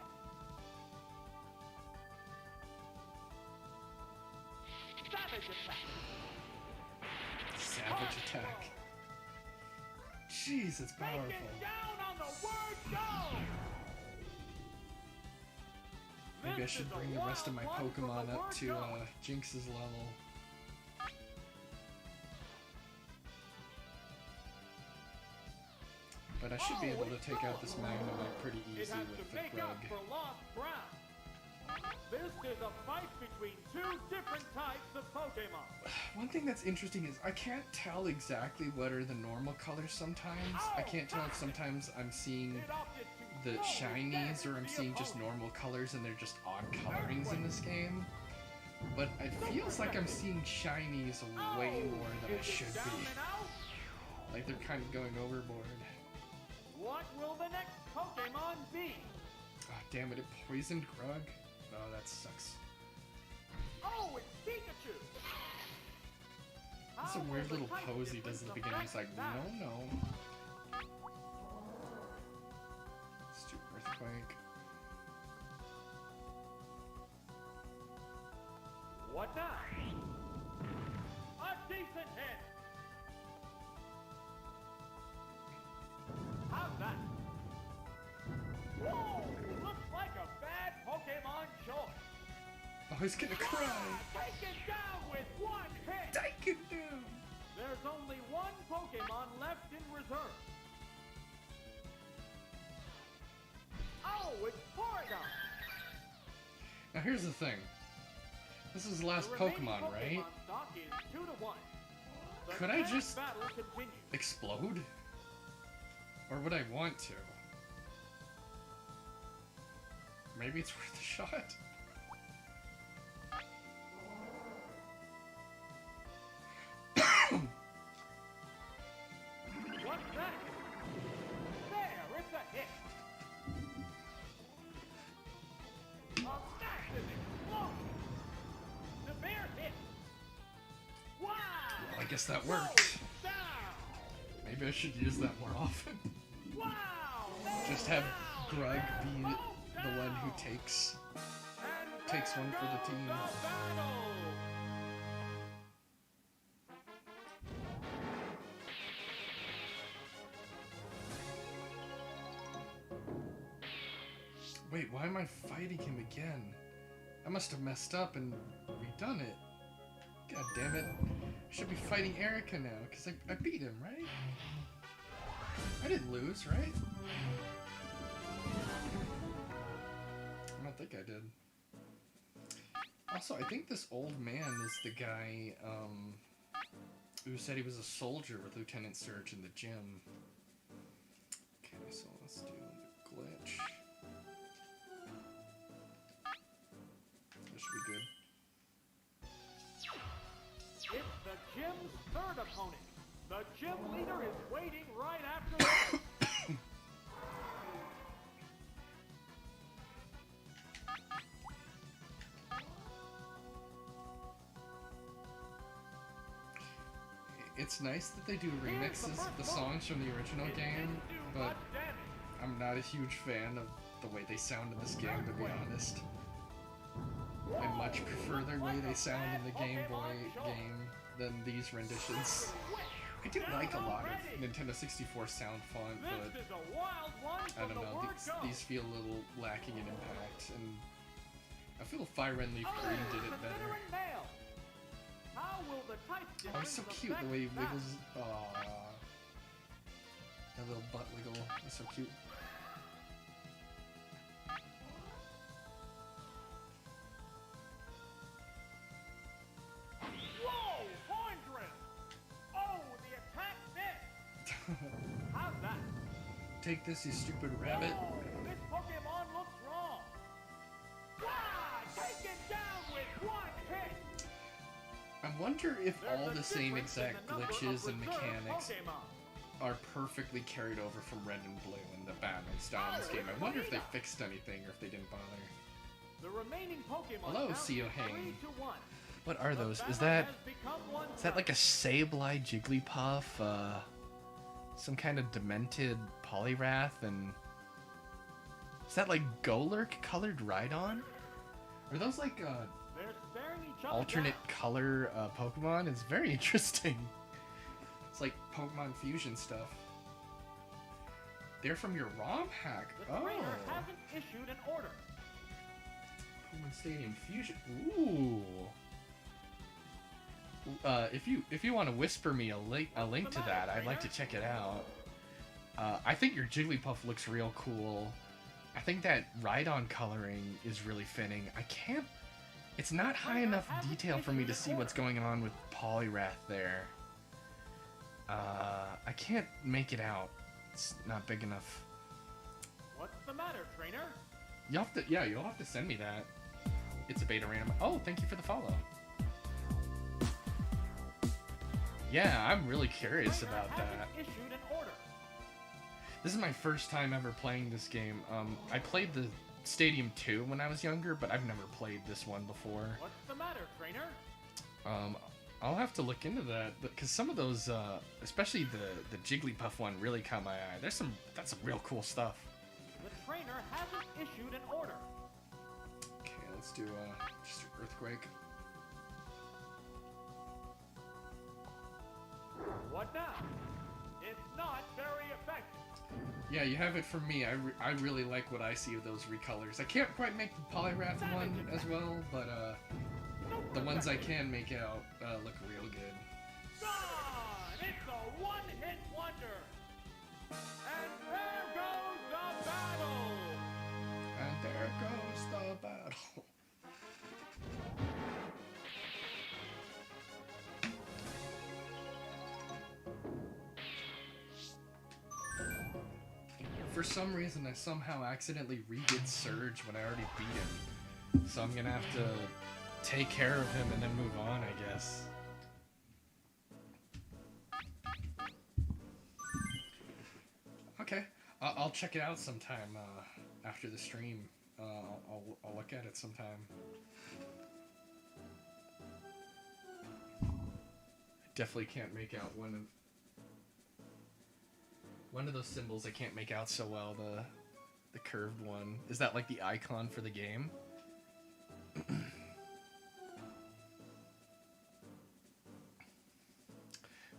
Savage attack. Savage attack. Jeez, it's powerful. Taken down on the word go. Maybe I This should is a bring the rest of my wild one from Pokemon the up word to go. Jinx's level. But I should be able to take out this Magnemite pretty It easy has with to the make up Krug. for lost ground. This is a fight between two different types of Pokemon. One thing that's interesting is I can't tell exactly what are the normal colors sometimes. I can't tell if sometimes I'm seeing It opted to the slowly shinies damage or I'm the seeing just opponent. normal colors and they're just odd colorings in this game. But it feels like I'm seeing shinies way more than I Is it should down be. and out? Like they're kind of going overboard. What will the next Pokemon be? Ah, damn it, it poisoned Krug? Oh, that sucks. Oh, it's Pikachu! That's How a will weird the little type pose he does at the difference beginning. He's like, affect that? no. Let's do Earthquake. What now? A decent hit! How's that? Whoa! Looks like a bad Pokemon choice. Oh, he's gonna cry! Taken down with one hit! Daikinu! There's only one Pokemon left in reserve. Oh, it's Porygon! Now here's the thing. This is the last The remaining Pokemon, right? stock is 2-1. The Could I grand just battle continues. explode? Or would I want to? Maybe it's worth a shot. What's that? There, it's a hit. A massive explosion. The bear hit. Wow! I guess that worked. Down. Maybe I should use that more often. Wow! Just have Down. Grug Bear be both the one who down. takes And takes there one for the goes team. battle. Wait, why am I fighting him again? I must have messed up and redone it. God damn it. I should be fighting Erica now, because I beat him, right? I didn't lose, right? I don't think I did. Also, I think this old man is the guy, who said he was a soldier with Lieutenant Surge in the gym. Okay, so let's do the glitch. This should be good. It's the gym's third opponent. The gym leader is waiting right after this. It's nice that they do remixes of the songs from the original game, but I'm not a huge fan of the way they sound in this game, to be honest. I much prefer the way they sound in the Game Boy game than these renditions. I do like a lot of Nintendo 64 sound font, but This is a wild one I from don't the know, word go. these feel a little lacking in impact, and I feel Fire Red Leaf Oh, Green did it better. considering male. How will the type Oh, he's so difference cute, the affect way he that? wiggles. Aww. That little butt wiggle, he's so cute. Whoa, horn drill! Oh, the attack missed. How's that? Take this, you stupid rabbit. Whoa, this Pokemon looks wrong. Wow, taken down with one hit. I wonder if There's all a the same difference in exact the number of glitches and reserve mechanics Pokemon. are perfectly carried over from Red and Blue in the battle style in this game. I wonder if they fixed anything or if they didn't bother. The remaining Pokemon Hello, count is Seohang. 3-1. What are The those? Is battle that has become is that like a one-sided. Sableye Jigglypuff? Some kind of demented Poliwrath, and is that like Golurk colored Rhydon? Are those like They're staring each other alternate down. color Pokemon? It's very interesting. It's like Pokemon Fusion stuff. They're from your ROM hack. The Oh, trainer hasn't issued an order. Pokemon Stadium Fusion. Ooh. If you want to whisper me a link to that, I'd like to check it out. I think your Jigglypuff looks real cool. I think that Rhydon coloring is really fitting. I can't. It's not high enough detail for me to see what's going on with Poliwrath there. I can't make it out. It's not big enough. What's the matter, trainer? You'll have to send me that. It's a beta random. Oh, thank you for the follow. Yeah, I'm really curious Trainer about hasn't that. issued an order. This is my first time ever playing this game. I played the Stadium 2 when I was younger, but I've never played this one before. What's the matter, trainer? I'll have to look into that, because some of those, especially the Jigglypuff one, really caught my eye. That's some real cool stuff. The trainer hasn't issued an order. Okay, let's do just an Earthquake. What now? It's not very effective. Yeah, you have it from me. I really like what I see of those recolors. I can't quite make the Poliwrath one as well, but the ones I can make out look real good. Gone! It's a one-hit wonder! And there goes the battle! And there goes the battle. For some reason, I somehow accidentally redid Surge when I already beat him. So I'm gonna have to take care of him and then move on, I guess. Okay, I'll check it out sometime after the stream. I'll look at it sometime. I definitely can't make out one of those symbols I can't make out so well, the curved one. Is that like the icon for the game?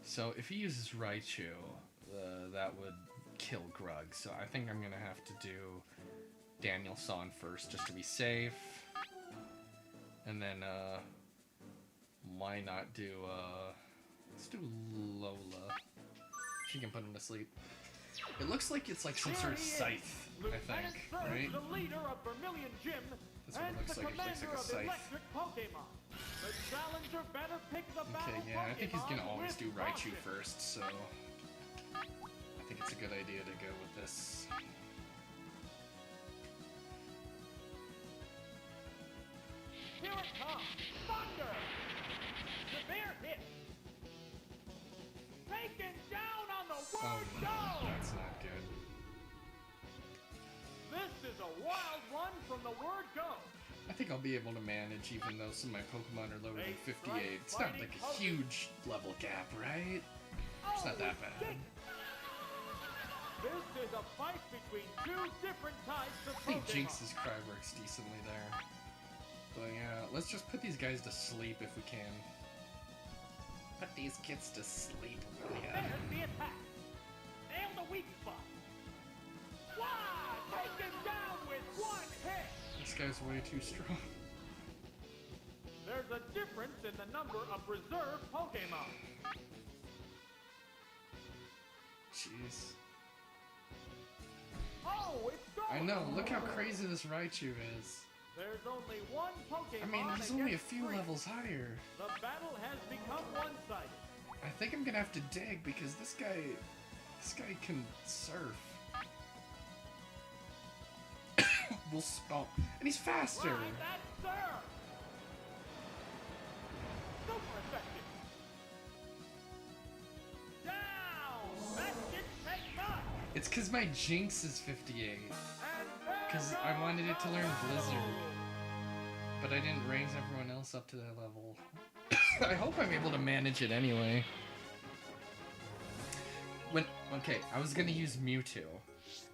So if he uses Raichu, that would kill Grug. So I think I'm gonna have to do Daniel-san first just to be safe. And then why not do let's do Lola. She can put him to sleep. It looks like it's like some sort of scythe, I think, right? The leader of Vermilion Gym That's what it and looks the like. It looks commander like a of scythe. electric Pokemon. The challenger better pick the battle Okay, yeah, I think he's gonna Pokemon always with do Raichu caution. first, so I think it's a good idea to go with this. Here it comes! Thunder! Severe hit! Taken down on the Oh word no, go! that's not good. This is a wild one from the word go! I think I'll be able to manage even though some of my Pokemon are lower than 58. It's not like a huge level gap, right? It's not that bad. This is a fight between two different types of I think Pokemon. Jinx's cry works decently there. But yeah, let's just put these guys to sleep if we can. Put these kids to sleep, yeah. There's the attack. Nail the weak spot. Wow! Taken down with one hit. This guy's way too strong. There's a difference in the number of reserve Pokemon. Jeez. Oh, it's going. I know, look how crazy this Raichu is. There's only one Pokemon. I mean, he's only a against few three. levels higher. The battle has become one-sided. I think I'm gonna have to dig because this guy can surf. Oh, and he's faster. Right, that's sir. Super effective. Down. That didn't take much. It's because my Jinx is 58. And there Because I wanted it to learn goes the Blizzard. battle. But I didn't raise everyone else up to that level. I hope I'm able to manage it anyway. Okay, I was gonna use Mewtwo.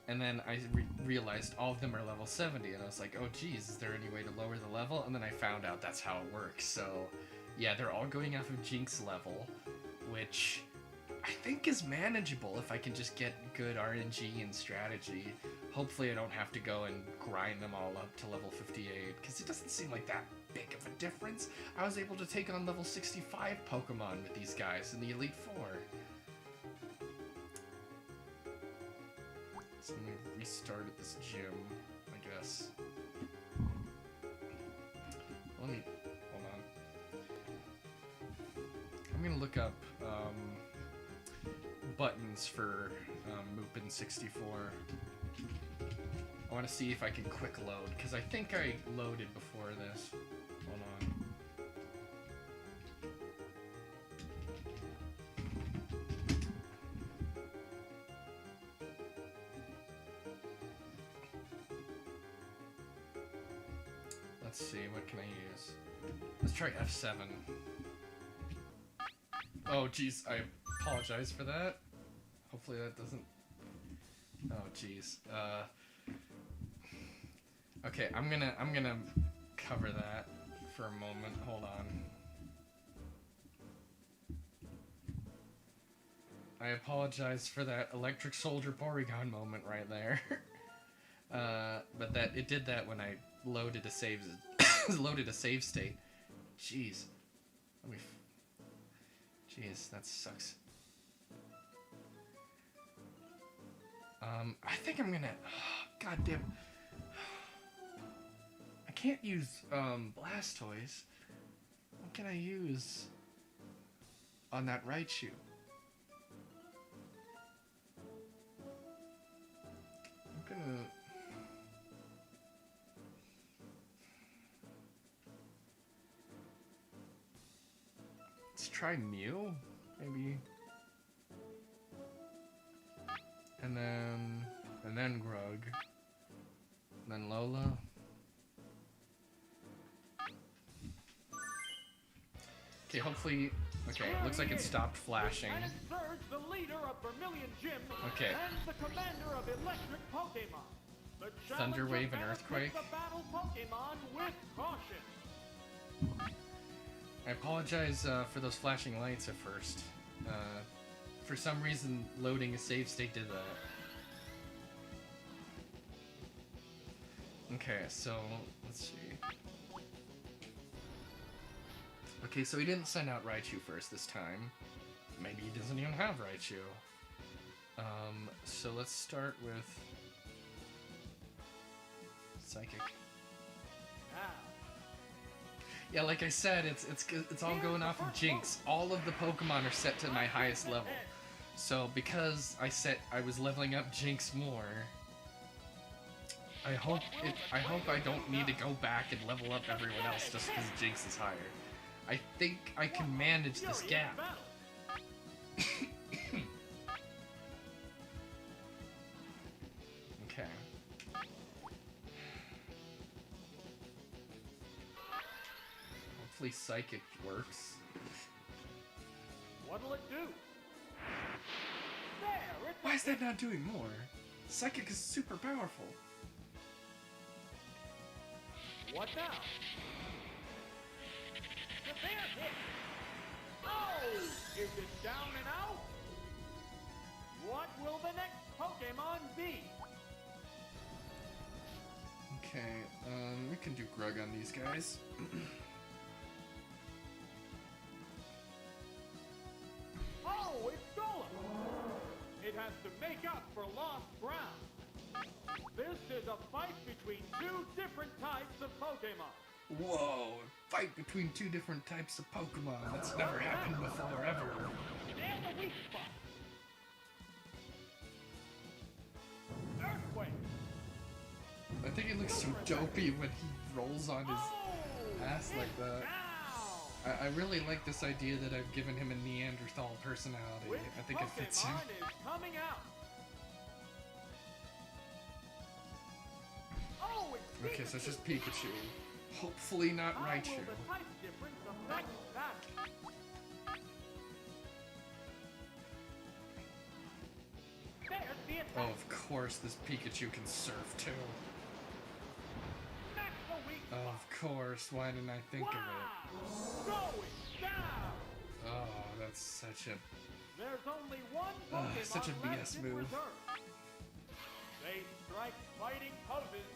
And then I realized all of them are level 70, and I was like, oh geez, is there any way to lower the level? And then I found out that's how it works. So, yeah, they're all going off of Jinx level, which I think is manageable if I can just get good RNG and strategy. Hopefully I don't have to go and grind them all up to level 58, because it doesn't seem like that big of a difference. I was able to take on level 65 Pokemon with these guys in the Elite Four. So let me restart at this gym, I guess. Let me, hold on. I'm gonna look up buttons for Mupin 64. I want to see if I can quick load, because I think I loaded before this. Hold on. Let's see, what can I use? Let's try F7. Oh, jeez, I apologize for that. Hopefully that doesn't... Oh, jeez. Okay, I'm gonna cover that for a moment. Hold on. I apologize for that Electric Soldier Porygon moment right there. But it did that when I loaded a save state. Jeez. Let me. Jeez, that sucks. I think I'm gonna. God damn. I can't use Blastoise. What can I use on that Raichu? I'm gonna. Let's try Mew, maybe. And then Grug. And then Lola. Okay, hopefully. Okay, looks like it stopped flashing. Lieutenant Surge, the leader of Vermilion Gym, Okay. and the commander of electric Pokemon. The Thunder challenger Wave and must Earthquake. pick the battle Pokemon with caution. I apologize for those flashing lights at first. For some reason, loading a save state did that. Okay, so let's see. Okay, so he didn't send out Raichu first this time. Maybe he doesn't even have Raichu. So let's start with Psychic. Now, Yeah, like I said, it's all going off of Jinx. All of the Pokemon are set to my highest level. So because I was leveling up Jinx more, I hope I don't need to go back and level up everyone else just because Jinx is higher. I think I can manage this Fury in gap. battle. Okay. Hopefully Psychic works. What'll it do? There, it's Why is that not doing more? Psychic is super powerful. What now? The bear hit. Oh! Is it down and out? What will the next Pokemon be? Okay, we can do Grug on these guys. Oh, it's Golem! It has to make up for lost ground. This is a fight between two different types of Pokemon. Whoa, fight between two different types of Pokemon. That's never happened before, ever. And the weak spot. Earthquake. I think it looks so dopey when he rolls on his Oh! ass like that. Down. I really like this idea that I've given him a Neanderthal personality. Which I think it fits him. Pokemon is coming out? Oh, it's Okay, so it's Pikachu. just Pikachu. Hopefully not How Raichu. will the type difference affect that? There's the attack. Oh, of course, this Pikachu can surf too. That's the weak spot. Of course, why didn't I think of it? Wow! Going down. Oh, that's such a... There's only one Pokemon such a left BS in move. reserve. They strike fighting poses.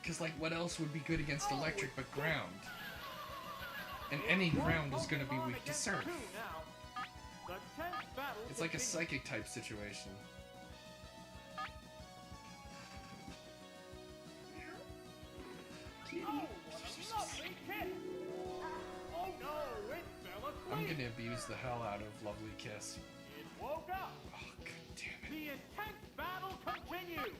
Because, like, what else would be good against Oh, electric but it's ground? And any One ground is going to be Pokemon weak to against surf. two now. The tense battle It's like a continues. psychic type situation. Oh, what a lovely kiss! Oh no, it fell asleep. I'm going to abuse the hell out of Lovely Kiss. It woke up. Oh, god damn it. The intense battle continues.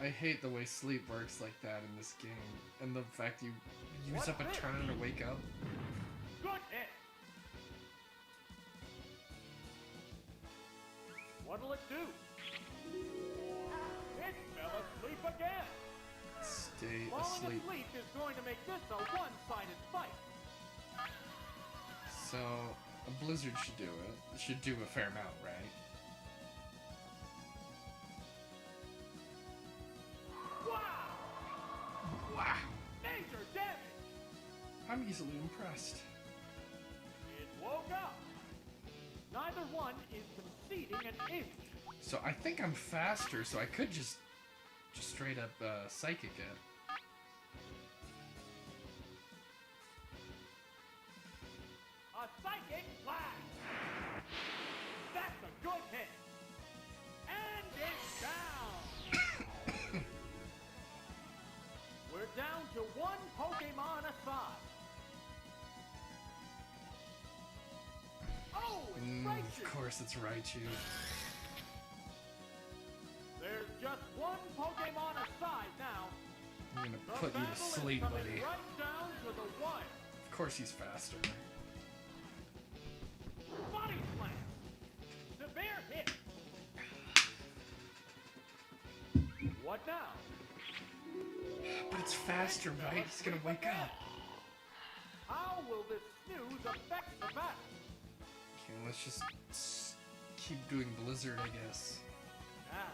I hate the way sleep works like that in this game. And the fact you use What's up a this? turn to wake up. Good hit. What'll it do? It fell asleep again. Stay Falling asleep. asleep is going to make this a one-sided fight. So, a blizzard should do it. It should do a fair amount, right? Wow! Wow! Major damage. I'm easily impressed. It woke up. Neither one is conceding an inch. So I think I'm faster, so I could just straight up psychic it. Psychic Blast! That's a good hit! And it's down! We're down to one Pokemon aside. Oh, it's Raichu! Of course it's Raichu. There's just one Pokemon aside now. I'm gonna The put you battle to is sleep, coming buddy. right down to the wire. Of course he's faster. Body slam. Severe hit. What now? But it's faster, right? He's gonna wake up. How will this snooze affect the battle? Okay, let's just keep doing Blizzard, I guess. Now.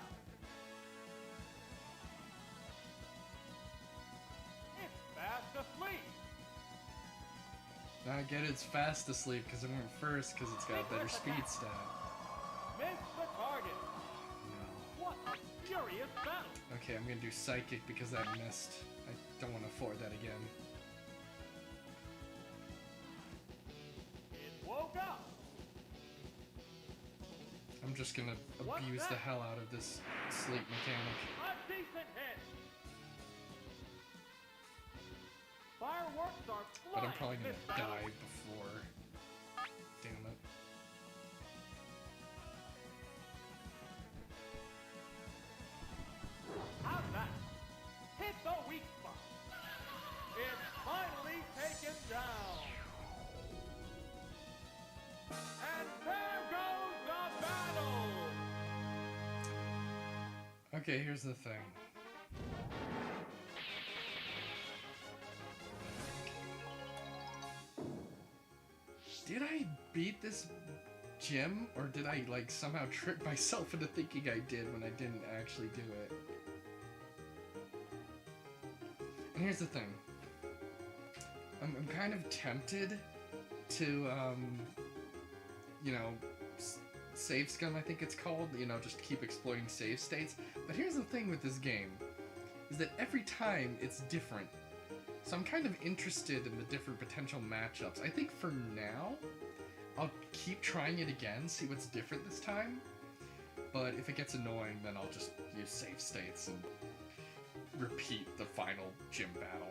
It's fast asleep. Now I get it's fast asleep because it went first because it's got a better speed stat. Miss the target. No. What a furious battle. Okay, I'm gonna do Psychic because I missed. I don't want to afford that again. It woke up. I'm just gonna What's abuse the that? hell out of this sleep mechanic. A decent hit. Fireworks are But flying. I'm probably in gonna this battle. die before. Damn it. How's that? Hit the weak spot. It's finally taken down. And there goes the battle. Okay, here's the thing. Did I beat this gym, or did I like somehow trick myself into thinking I did when I didn't actually do it? And here's the thing. I'm kind of tempted to, you know, save scum, I think it's called, you know, just keep exploiting save states. But here's the thing with this game, is that every time it's different. So I'm kind of interested in the different potential matchups. I think for now, I'll keep trying it again, see what's different this time. But if it gets annoying, then I'll just use save states and repeat the final gym battle.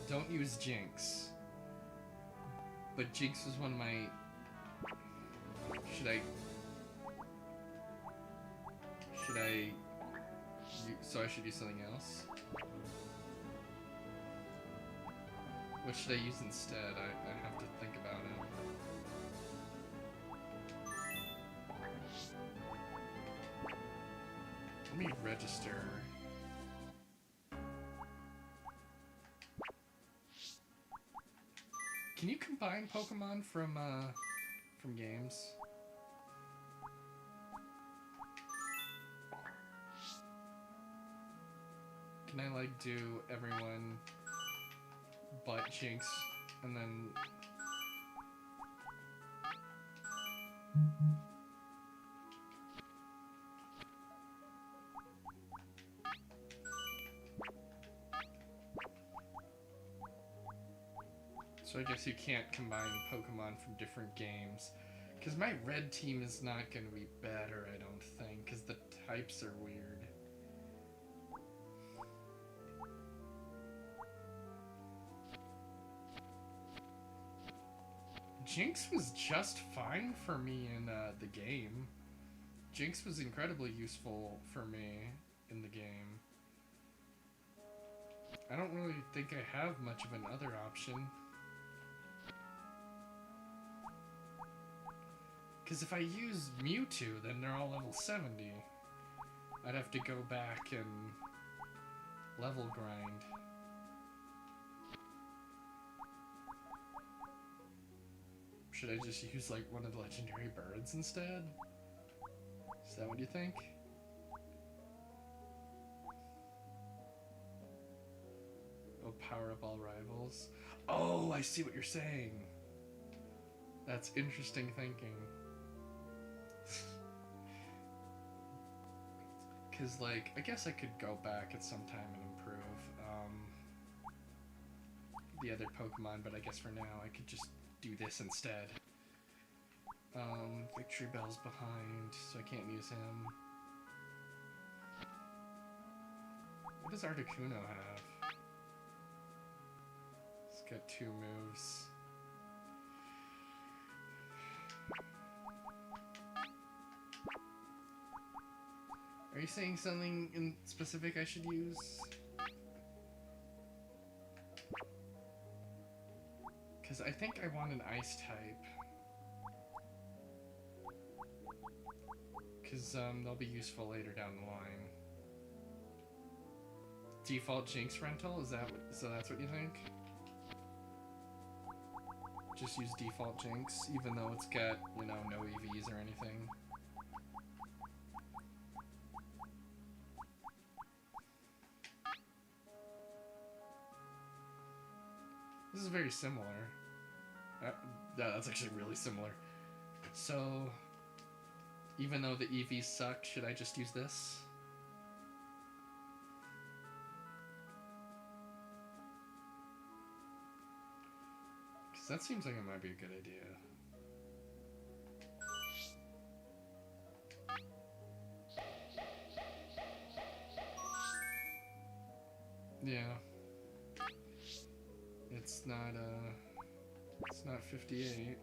Don't use Jinx. But Jinx was one of my... Should I... So I should use something else? What should I use instead? I have to think about it. Let me register. Can you combine Pokemon from games? Can I like do everyone but Jinx and then so I guess you can't combine Pokemon from different games. Because my red team is not going to be better, I don't think, because the types are weird. Jinx was just fine for me in the game. Jinx was incredibly useful for me in the game. I don't really think I have much of another option. Because if I use Mewtwo, then they're all level 70. I'd have to go back and level grind. Should I just use like one of the legendary birds instead? Is that what you think? Oh, power up all rivals. Oh, I see what you're saying. That's interesting thinking. Because, like, I guess I could go back at some time and improve the other Pokemon, but I guess for now I could just do this instead. Victory Bell's behind, so I can't use him. What does Articuno have? It's got 2 moves. Are you saying something in specific I should use? Because I think I want an ice type. Because they'll be useful later down the line. Default Jinx rental? Is that so that's what you think? Just use default Jinx, even though it's got, you know, no EVs or anything. This is very similar. Yeah, that's actually really similar. So, even though the EVs suck, should I just use this? Because that seems like it might be a good idea. Yeah. It's not 58.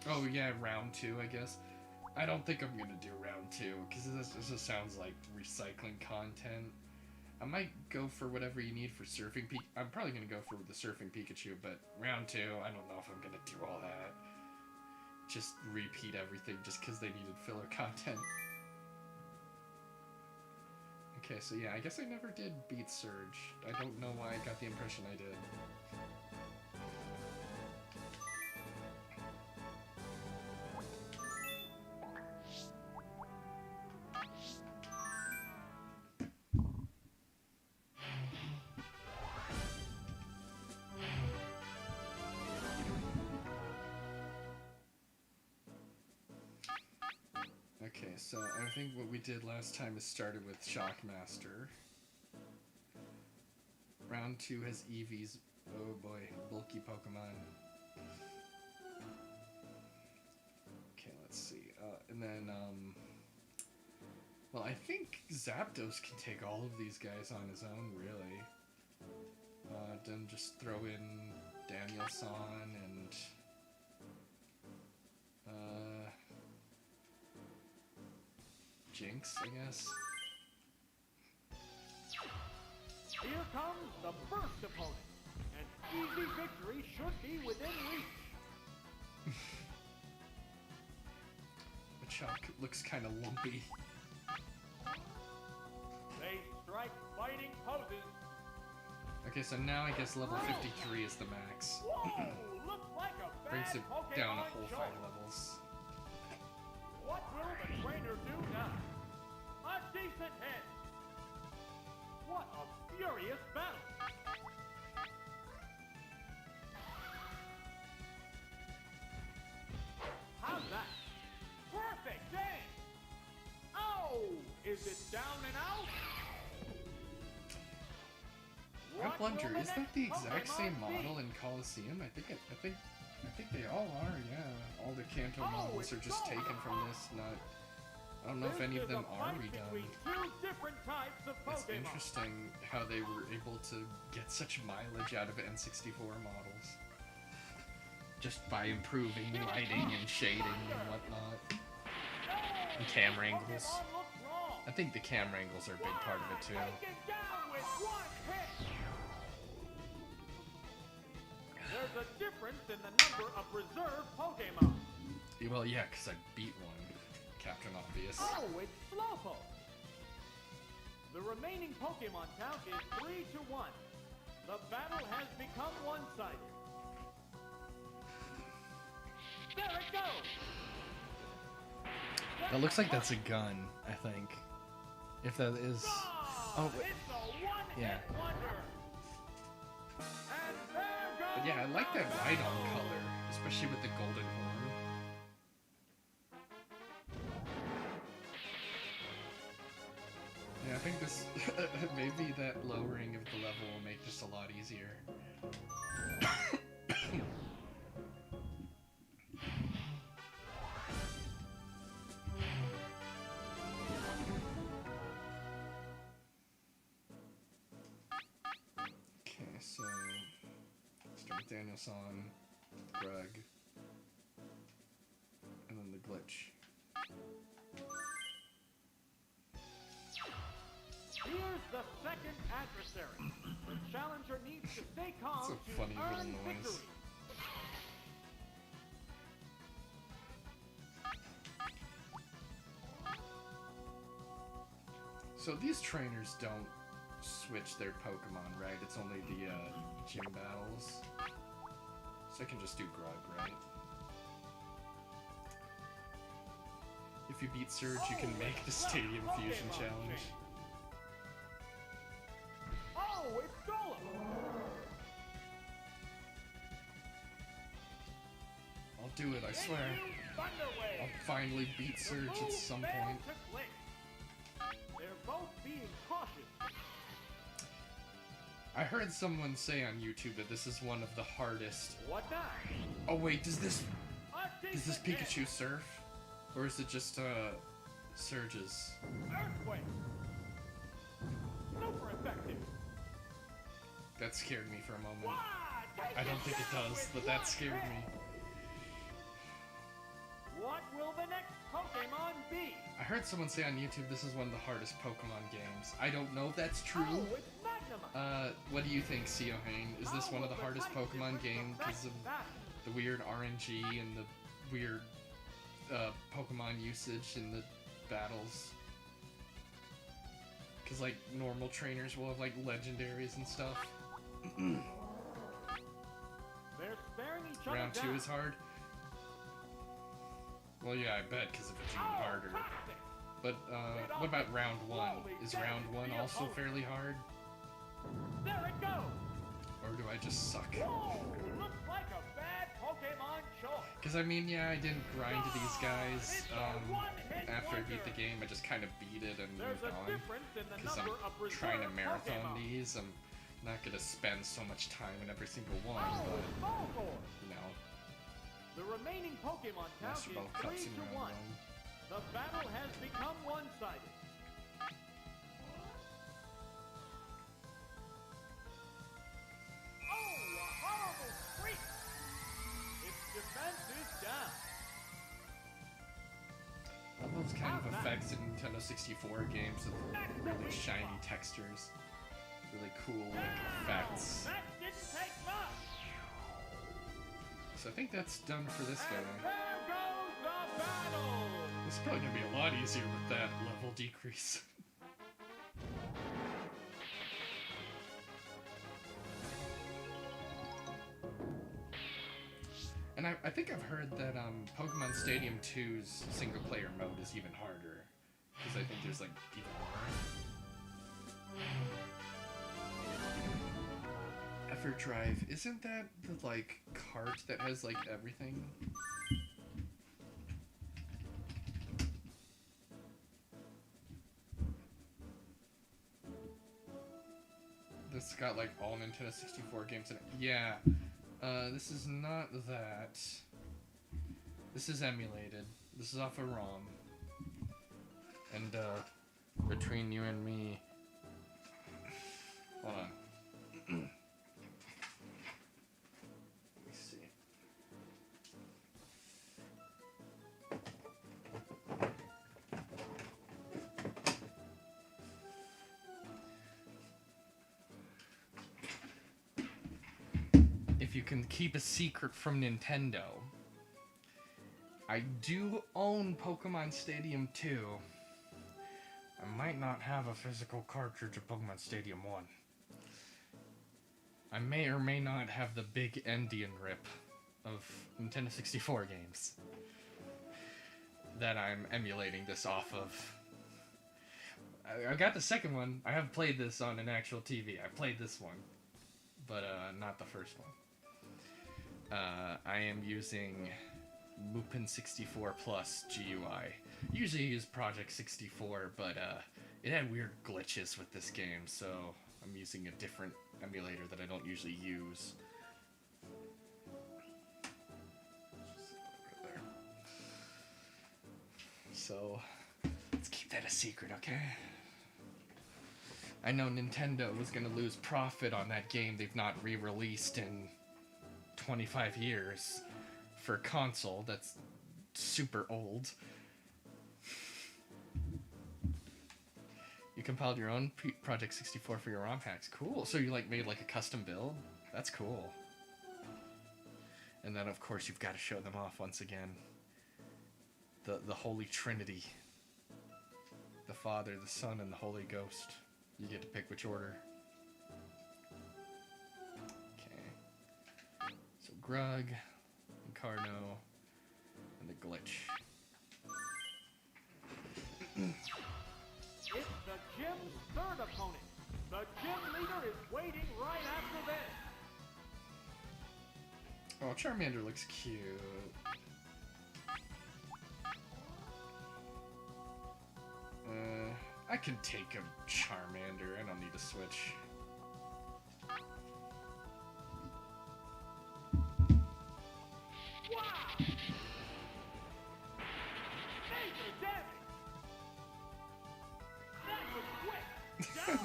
Oh yeah, round 2, I guess. I don't think I'm gonna do round 2, because this just sounds like recycling content. I might go for whatever you need for Surfing Pikachu. I'm probably gonna go for the Surfing Pikachu, but round 2, I don't know if I'm gonna do all that. Just repeat everything just because they needed filler content. Okay, so yeah, I guess I never did beat Surge. I don't know why I got the impression I did. Okay, so I think what we did last time is started with Shockmaster. Round 2 has Eevee's, oh boy, bulky Pokemon. Okay, let's see. And then, well, I think Zapdos can take all of these guys on his own, really. Then just throw in Danielson and, Jinx, I guess. Here comes the first opponent. An easy victory should be within reach. Machop looks kind of lumpy. They strike fighting poses. Okay, so now I guess level 53 is the max. Whoa! Looks like a Brings bad it Pokemon down a whole 5 choice. levels. What will the trainer do now? A decent hit. What a furious battle. How's that? Perfect game. Oh, is it down and out? I What wonder, will is that the next exact same Pokemon be? model in Coliseum? I think they all are, yeah. All the Kanto Oh, models are it's just so taken from hot. this, not... I don't know if This any of is them a are fight redone. between two different types of It's Pokemon. interesting how they were able to get such mileage out of N64 models. Just by improving lighting and shading and whatnot. And camera angles. Pokemon looks wrong. I think the camera angles are a big part of it too. Take it down with one hit. There's a difference in the number of reserve Pokemon. Well, yeah, because I beat one. Captain Obvious. Oh, it's Slowpoke. The remaining Pokemon count is 3-1. The battle has become one-sided. There it goes. That looks like that's a gun, I think. If that is... Oh, wait. It's a one-hit Yeah. wonder. And there goes But yeah, I like that Rhydon color, especially with the golden horn. easier. Okay, so start with Danielson, Greg, and then the glitch. Here's the second adversary. The challenger needs to stay calm That's a funny to little earn noise. victory. So these trainers don't switch their Pokemon, right? It's only the gym battles. So I can just do Grug, right? If you beat Surge, you can make the Stadium Fusion Challenge. Oh, it's Golem! I'll do it, I swear. I'll finally beat Surge at some point. They're both being cautious. I heard someone say on YouTube that this is one of the hardest. What now? Oh wait, does this A Is this decent hit. Pikachu Surf? Or is it just, Surges? Earthquake. Super effective. That scared me for a moment. Why? I don't think it does, but that scared me. What will the next Pokemon be? I heard someone say on YouTube this is one of the hardest Pokemon games. I don't know if that's true. Oh, it's Magnemite. What do you think, Seohane? Is this one of the hardest Pokemon games because of the weird RNG and the weird Pokemon usage in the battles? Because, like, normal trainers will have, like, legendaries and stuff. They're sparing each other Round 2 down. is hard. Well, yeah, I bet, because if it's even Oh, harder. toxic. But, what about round 1? Is round 1 also fairly hard? There it goes. Or do I just suck? Whoa, looks like a bad Pokemon choice. Because, I mean, yeah, I didn't grind to these guys, It's a one-hit after I beat the wonder. game. I just kind of beat it and There's moved a on. difference in the Because I'm number of trying to reserve marathon Pokemon. these. I'm not going to spend so much time in every single one, Oh, but, Bulbasaur. you know, The remaining Pokemon count Master is Ball cups 3 in to round 1. 1. The battle has become one-sided. Oh, a horrible freak! Its defense is down. All those kind of effects in Nintendo 64 games with really shiny textures. Really cool, like, effects. That didn't take much. So I think that's done for this guy. And there goes the battle. It's probably gonna be a lot easier with that level decrease. And I think I've heard that Pokemon Stadium 2's single player mode is even harder. Because I think there's like even more. Effort Drive, isn't that the like cart that has like everything? This got like all Nintendo 64 games in it. Yeah. This is not that. This is emulated. This is off a ROM. And between you and me, hold on. Let me see. If you can keep a secret from Nintendo, I do own Pokemon Stadium 2. I might not have a physical cartridge of Pokemon Stadium 1. I may or may not have the big Endian rip of Nintendo 64 games that I'm emulating this off of. I got the second one. I have played this on an actual TV. I played this one, but not the first one. I am using Mupen 64 Plus GUI. Usually I use Project 64, but it had weird glitches with this game, so I'm using a different emulator that I don't usually use. Right there. So, let's keep that a secret, okay? I know Nintendo was gonna lose profit on that game they've not re-released in 25 years for a console that's super old. You compiled your own Project 64 for your ROM hacks. Cool. So you like made like a custom build? That's cool. And then of course you've got to show them off once again. The Holy Trinity. The Father, the Son, and the Holy Ghost. You get to pick which order. Okay. So Grug, Incarno, and the Glitch. It's the gym's third opponent. The gym leader is waiting right after this. Oh, Charmander looks cute. I can take a Charmander. I don't need to switch. Wow! Major damage! That was quick!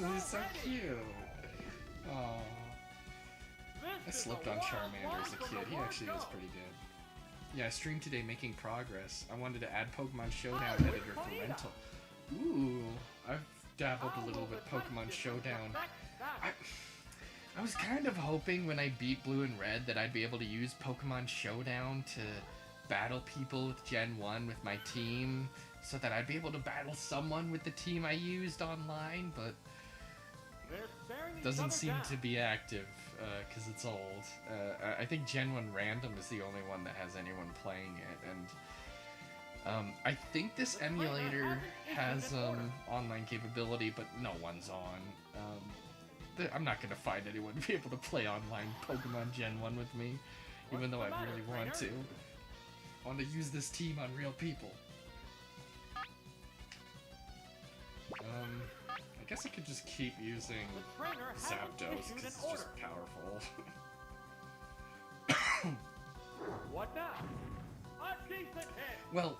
Down He's so already. cute. Aww. I This is slept a on long Charmander as a one from kid. the He word actually go. was pretty good. Yeah, I streamed today making progress. I wanted to add Pokemon Showdown Oh, editor it's for Ponyta. rental. Ooh, I've dabbled a How little will with the Pokemon touch Showdown. affect that? I was kind of hoping when I beat Blue and Red that I'd be able to use Pokemon Showdown to battle people with Gen 1 with my team, so that I'd be able to battle someone with the team I used online, but They're staring each doesn't other seem down. to be active, because it's old. I think Gen 1 Random is the only one that has anyone playing it, and I think this emulator has online capability, but no one's on. I'm not gonna find anyone to be able to play online Pokemon Gen 1 with me, even though I really want to. I want to use this team on real people. I guess I could just keep using The trainer hasn't Zapdos, issued because an it's order. just powerful. What now? A decent hit. Well,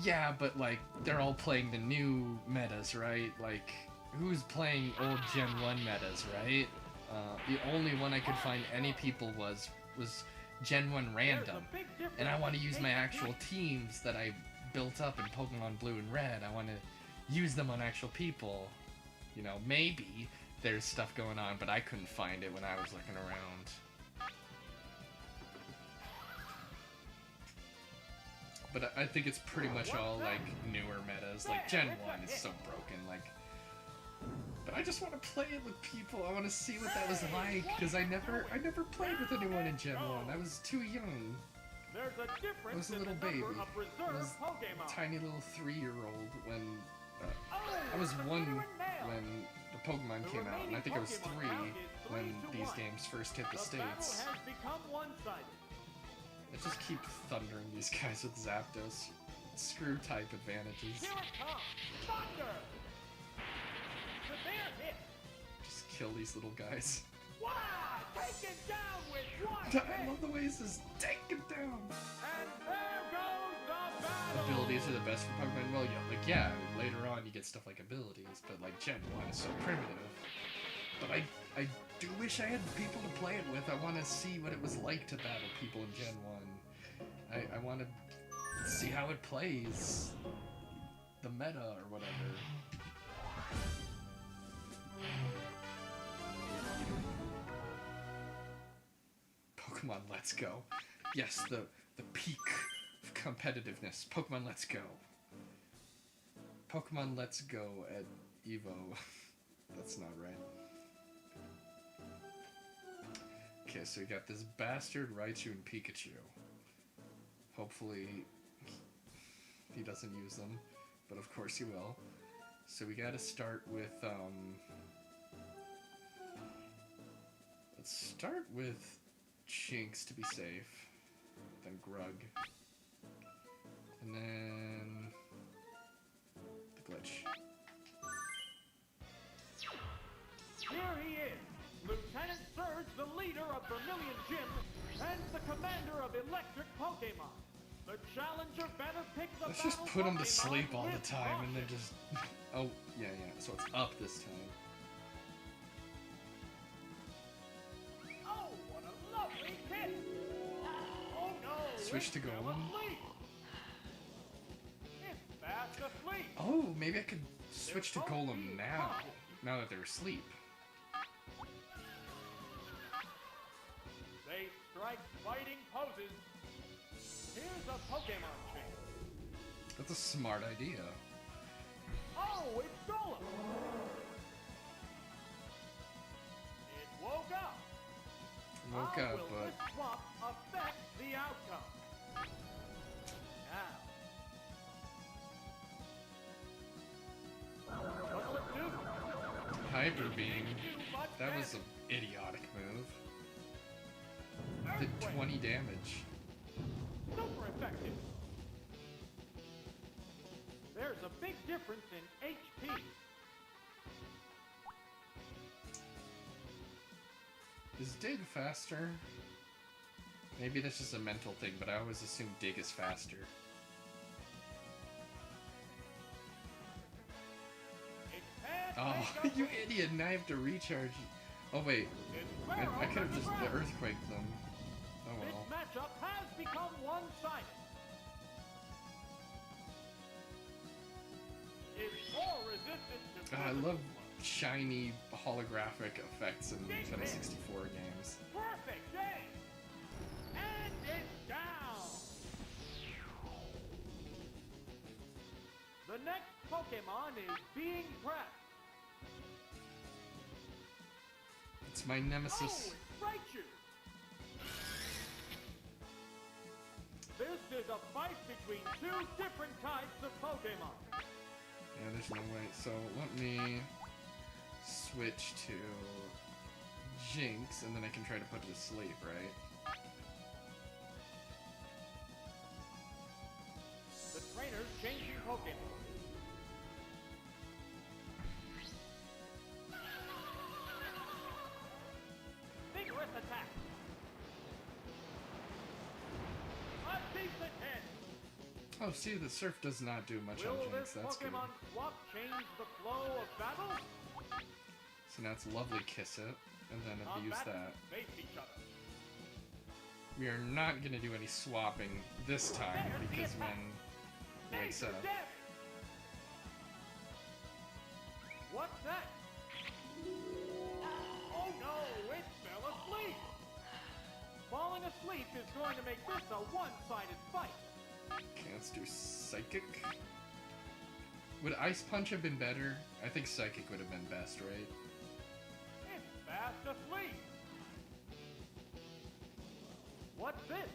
yeah, but like, they're all playing the new metas, right? Like, who's playing old Gen 1 metas, right? The only one I could find any people was Gen 1 Random. There's a big difference And I want to in use my HP. actual teams that I built up in Pokemon Blue and Red. I want to use them on actual people. You know, maybe there's stuff going on, but I couldn't find it when I was looking around. But I think it's pretty much all, like, newer metas. Like, Gen 1 is so broken, like... But I just want to play it with people. I want to see what that was like, because I never played with anyone in Gen 1. I was too young. There's a difference I was a in little the number baby. of I reserve was Pokemon. a tiny little 3-year-old when... Oh, I was the 1 leader and nail. when the Pokemon The came out, and I think I was remaining 3 Pokemon count is when 3 to these 1. games first hit the The States. battle has become one-sided. I just keep thundering these guys with Zapdos. Screw type advantages. Here it comes. Thunder. Severe hit. Just kill these little guys. Wow! Taken down with one I hit. love the way he says, take it down! And there goes the battle. Abilities are the best for Pokemon. Well, yeah, later on you get stuff like abilities, but like Gen 1 is so primitive. But I do wish I had people to play it with. I want to see what it was like to battle people in Gen 1. I want to see how it plays. The meta or whatever. Pokemon Let's Go. Yes, the peak of competitiveness. Pokemon Let's Go. Pokemon Let's Go at Evo. That's not right. Okay, so we got this bastard Raichu and Pikachu. Hopefully he doesn't use them, but of course he will. So we gotta start with, let's start with Chinks to be safe, then Grug, and then the Glitch. Here he is, Lieutenant the leader of Vermilion Gym and the commander of Electric Pokemon. The challenger better pick the Let's just battle put him to Pokemon sleep all the with time and then caution. just... Oh, yeah, so it's up this time. Oh, what a lovely kiss! Oh no! Switch to it's still Golem. asleep. It's fast asleep. Oh, maybe I could switch to Golem now that they're asleep. They strike fighting poses. Here's a Pokemon chain. That's a smart idea. Oh, it's Golem! It woke up. Woke How up, will but... this swap affect the outcome? Now. What'll it do? Hyper Beam. Do much That was damage. an idiotic move. Did Earthquake. 20 damage. Super effective. There's a big difference in HP. Is Dig faster? Maybe that's just a mental thing, but I always assume Dig is faster. It can't Oh, make you a move. idiot! Now I have to recharge. Oh wait, It's I Sparrow could have just on the ground. earthquaked them. Oh This well. matchup has become one-sided. It's more resistant to God, I physical love blows. shiny holographic effects in Nintendo 64 games. Perfect aim! And it's down! The next Pokemon is being pressed. It's my Oh, nemesis. it's Raichu! This is a fight between two different types of Pokemon. Yeah, there's no way. So let me switch to Jinx, and then I can try to put it to sleep, right? The trainer's changing Pokemon. Vigorous attack. A decent hit. Oh, see, the surf does not do much on Will Jinx. this That's good. Pokemon swap change the flow of battle? So now it's lovely kiss it, and then abuse that. Combatants face each other. We are not gonna do any swapping this time because when wakes Major up. damage. What's that? Oh no, it fell asleep. Falling asleep is going to make this a one-sided fight. Okay, let's do Psychic. Would Ice Punch have been better? I think Psychic would have been best, right? It's fast asleep. What's this?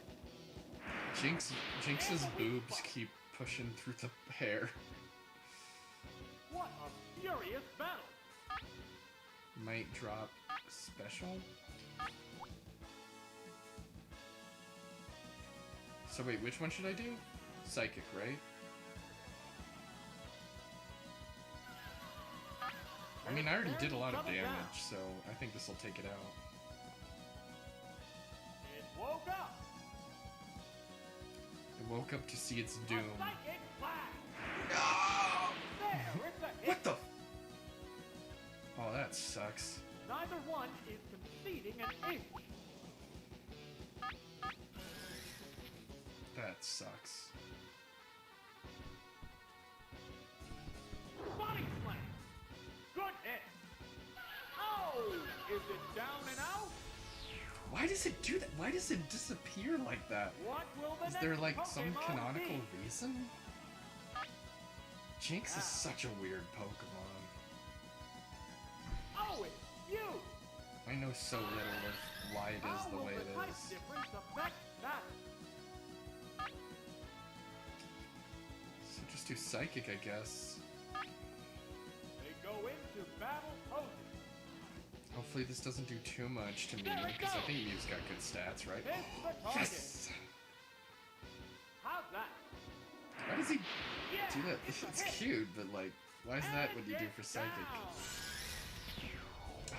Jinx's boobs keep pushing through the hair. What a furious battle. Might drop special. So wait, which one should I do? Psychic, right? I mean, I already did a lot of damage, so I think this will take it out. It woke up. It woke up to see its A doom. psychic blast. No! There, it's a hit. What the? Oh, that sucks. Neither one is conceding an inch. That sucks. Body slam. Good hit. Oh, is it down and out? Why does it do that? Why does it disappear like that? What will the Is next there like some Pokemon canonical be? reason? Jinx is such a weird Pokemon. Oh, it's you. I know so little of why it How is the will way the it type is. difference affect that? So just do Psychic, I guess. They go into battle posing. Hopefully this doesn't do too much to me, because I think Mew's got good stats, right? Hits the target. Yes! How's that? Why does he Yeah, do that? it's a It's hit. cute, but like, why is that what you do for Psychic? Oh,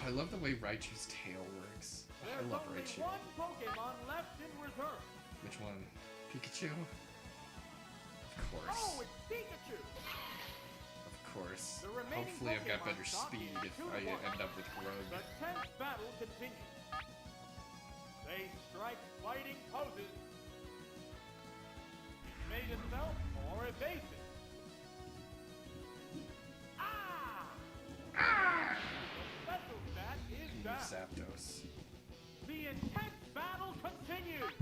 I love the way Raichu's tail works. There's love only Raichu. one Pokemon left in reserve. Which one? Pikachu? Of course. Oh, it's Pikachu! Of course. The remaining Hopefully I've got Pokemon better stock speed is if 2 to I 1. end up with Grug. The 10th battle continues. They strike fighting poses. He's made himself more evasive. Ah! Ah! The special stat is down. Zapdos. The intense battle continues.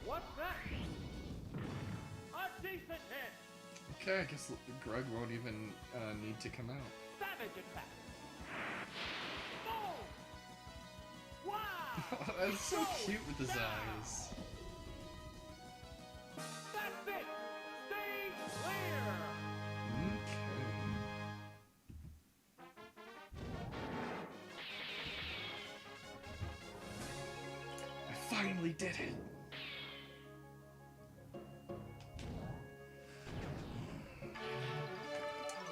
What's that? A decent hit. Okay, I guess Grug won't even need to come out. Savage attack. Boom! Wow! That's so cute with his eyes. That's it. Stay clear. Okay. I finally did it.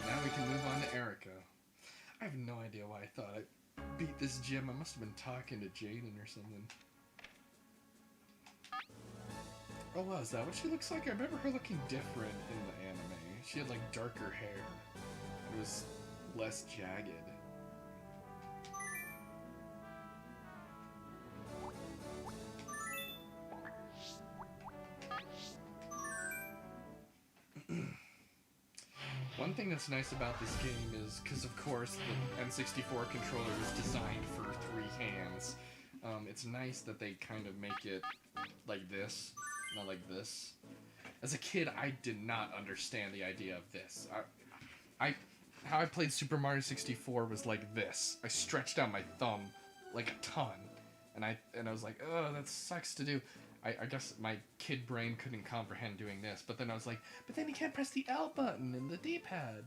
Now we can move on to Erica. I have no idea why I thought I beat this gym. I must have been talking to Jaden or something. Oh, wow, is that what she looks like? I remember her looking different in the anime. She had, like, darker hair. It was less jagged. One thing that's nice about this game is, because of course the N64 controller was designed for 3 hands, it's nice that they kind of make it like this, not like this. As a kid, I did not understand the idea of this. How I played Super Mario 64 was like this. I stretched out my thumb like a ton, and I was like, oh, that sucks to do. I guess my kid brain couldn't comprehend doing this, but then I was like, but then you can't press the L button in the D-pad.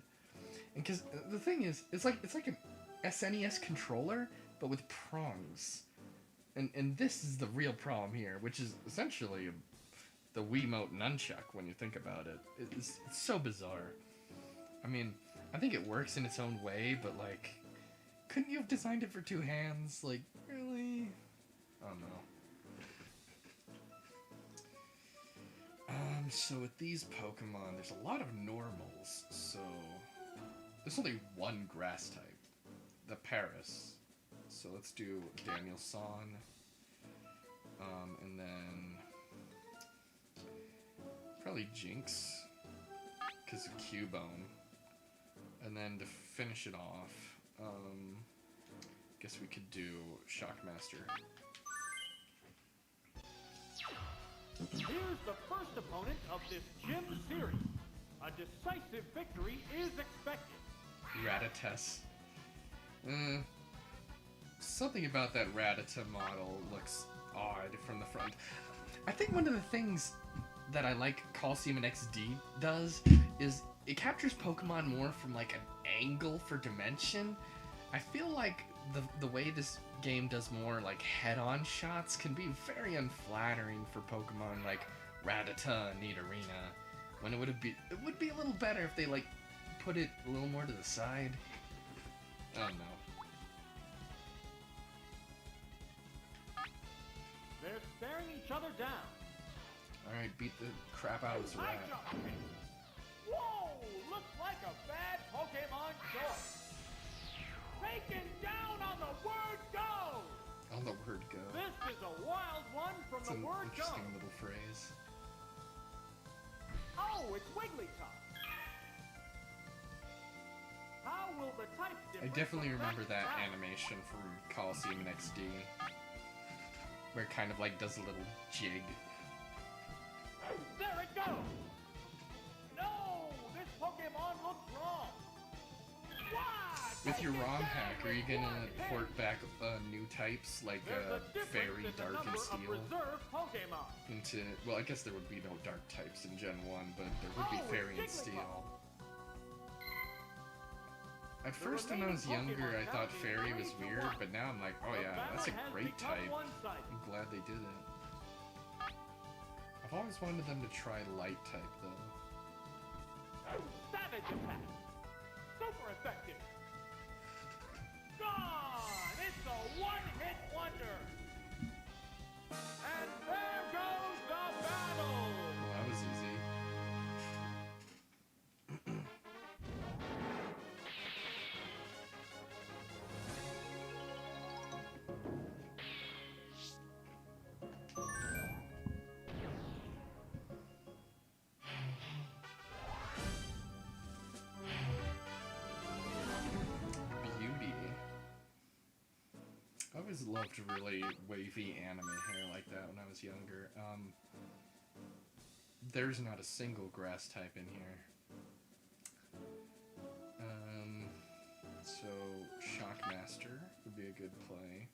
And because the thing is, it's like an SNES controller, but with prongs. And this is the real problem here, which is essentially the Wiimote nunchuck when you think about it. It's so bizarre. I mean, I think it works in its own way, but like, couldn't you have designed it for 2 hands? Like, really? I don't know. So with these Pokemon, there's a lot of normals, so there's only one grass type, the Paris. So let's do Daniel San, and then probably Jinx, because of Cubone, and then to finish it off, guess we could do Shockmaster. Here's the first opponent of this gym series. A decisive victory is expected. Rattata. Something about that Rattata model looks odd from the front. I think one of the things that I like Coliseum and XD does is it captures Pokemon more from like an angle for dimension. I feel like the way this game does more like head-on shots can be very unflattering for Pokemon like Rattata and Nidorina, when it would be a little better if they like put it a little more to the side. I don't know. They're staring each other down. Alright, beat the crap out of this rat. Whoa! Looks like a bad Pokemon choice. Taken down on the word go! On the word go. This is a wild one from It's the an word go. interesting little phrase. Oh, it's Wigglytuff. How will the type I differ definitely from remember that sound? animation from Coliseum and XD, where it kind of like does a little jig. There it goes! No! This Pokemon looks wrong! What? With your Take it ROM down hack, are you with gonna one hit. port back new types like There's a difference Fairy, in the Dark, number and of Steel reserve Pokemon. into? Well, I guess there would be no Dark types in Gen 1, but there would be Oh, Fairy and it's Steel. Jigglypuff. At first, when I was younger, I thought Fairy was weird, but now I'm like, oh The yeah, that's a battle has great become type. one-sided. I'm glad they did it. I've always wanted them to try Light type though. attack. Super effective. Gone! It's a one-hit wonder. And there goes the battle. Well, that was easy. Beauty. I always loved really wavy anime hair like that when I was younger. There's not a single grass type in here. So Shockmaster would be a good play.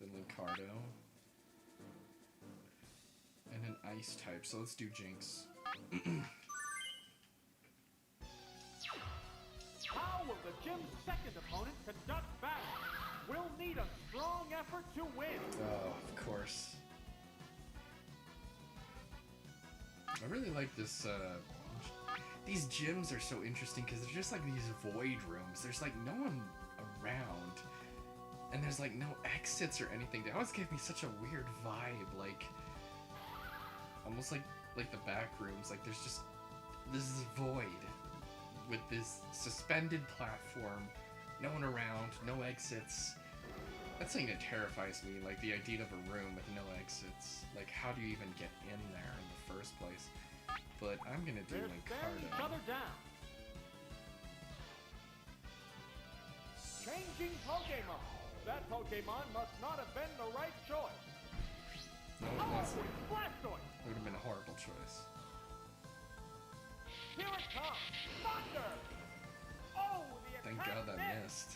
Then Lincardo. And an ice type, so let's do Jinx. How will the gym's second opponent conduct battle? We'll need a strong effort to win. Oh, of course. I really like this, these gyms are so interesting because they're just like these void rooms. There's like no one around. And there's like no exits or anything. They always give me such a weird vibe, like, almost like the back rooms. Like there's just this void with this suspended platform, no one around, no exits. That's something that terrifies me, like the idea of a room with no exits. Like, how do you even get in there in the first place? But I'm gonna do They're staring each Lincardo. other down. Changing Pokemon. That Pokemon must not have been the right choice. No, it Oh, wasn't. it's Blastoise. It would have been a horrible choice. Here it comes. Thunder. Oh, the attack Thank God that missed. missed.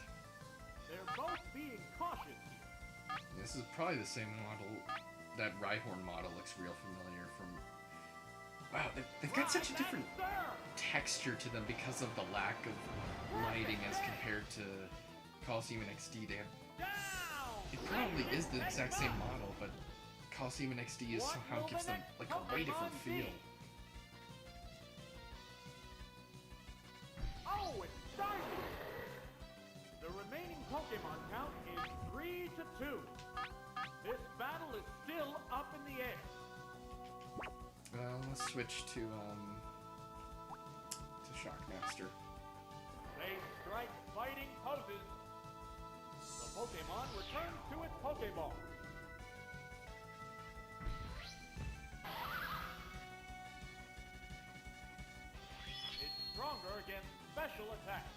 They're both being cautious here. This is probably the same model. That Rhyhorn model looks real familiar from... Wow, they've got such a Right, different and serve. texture to them because of the lack of lighting as compared to Coliseum and XD. They have, Down. it probably Lightning is the exact same headbutt. model, but Coliseum and XD is What somehow will gives the them next like a way different Pokemon feel. be? Oh, it's starting! The remaining Pokemon count is 3-2. This battle is still up in the air. Let's switch to Shockmaster. They strike fighting poses. The Pokemon returns to its Pokeball. It's stronger against special attacks.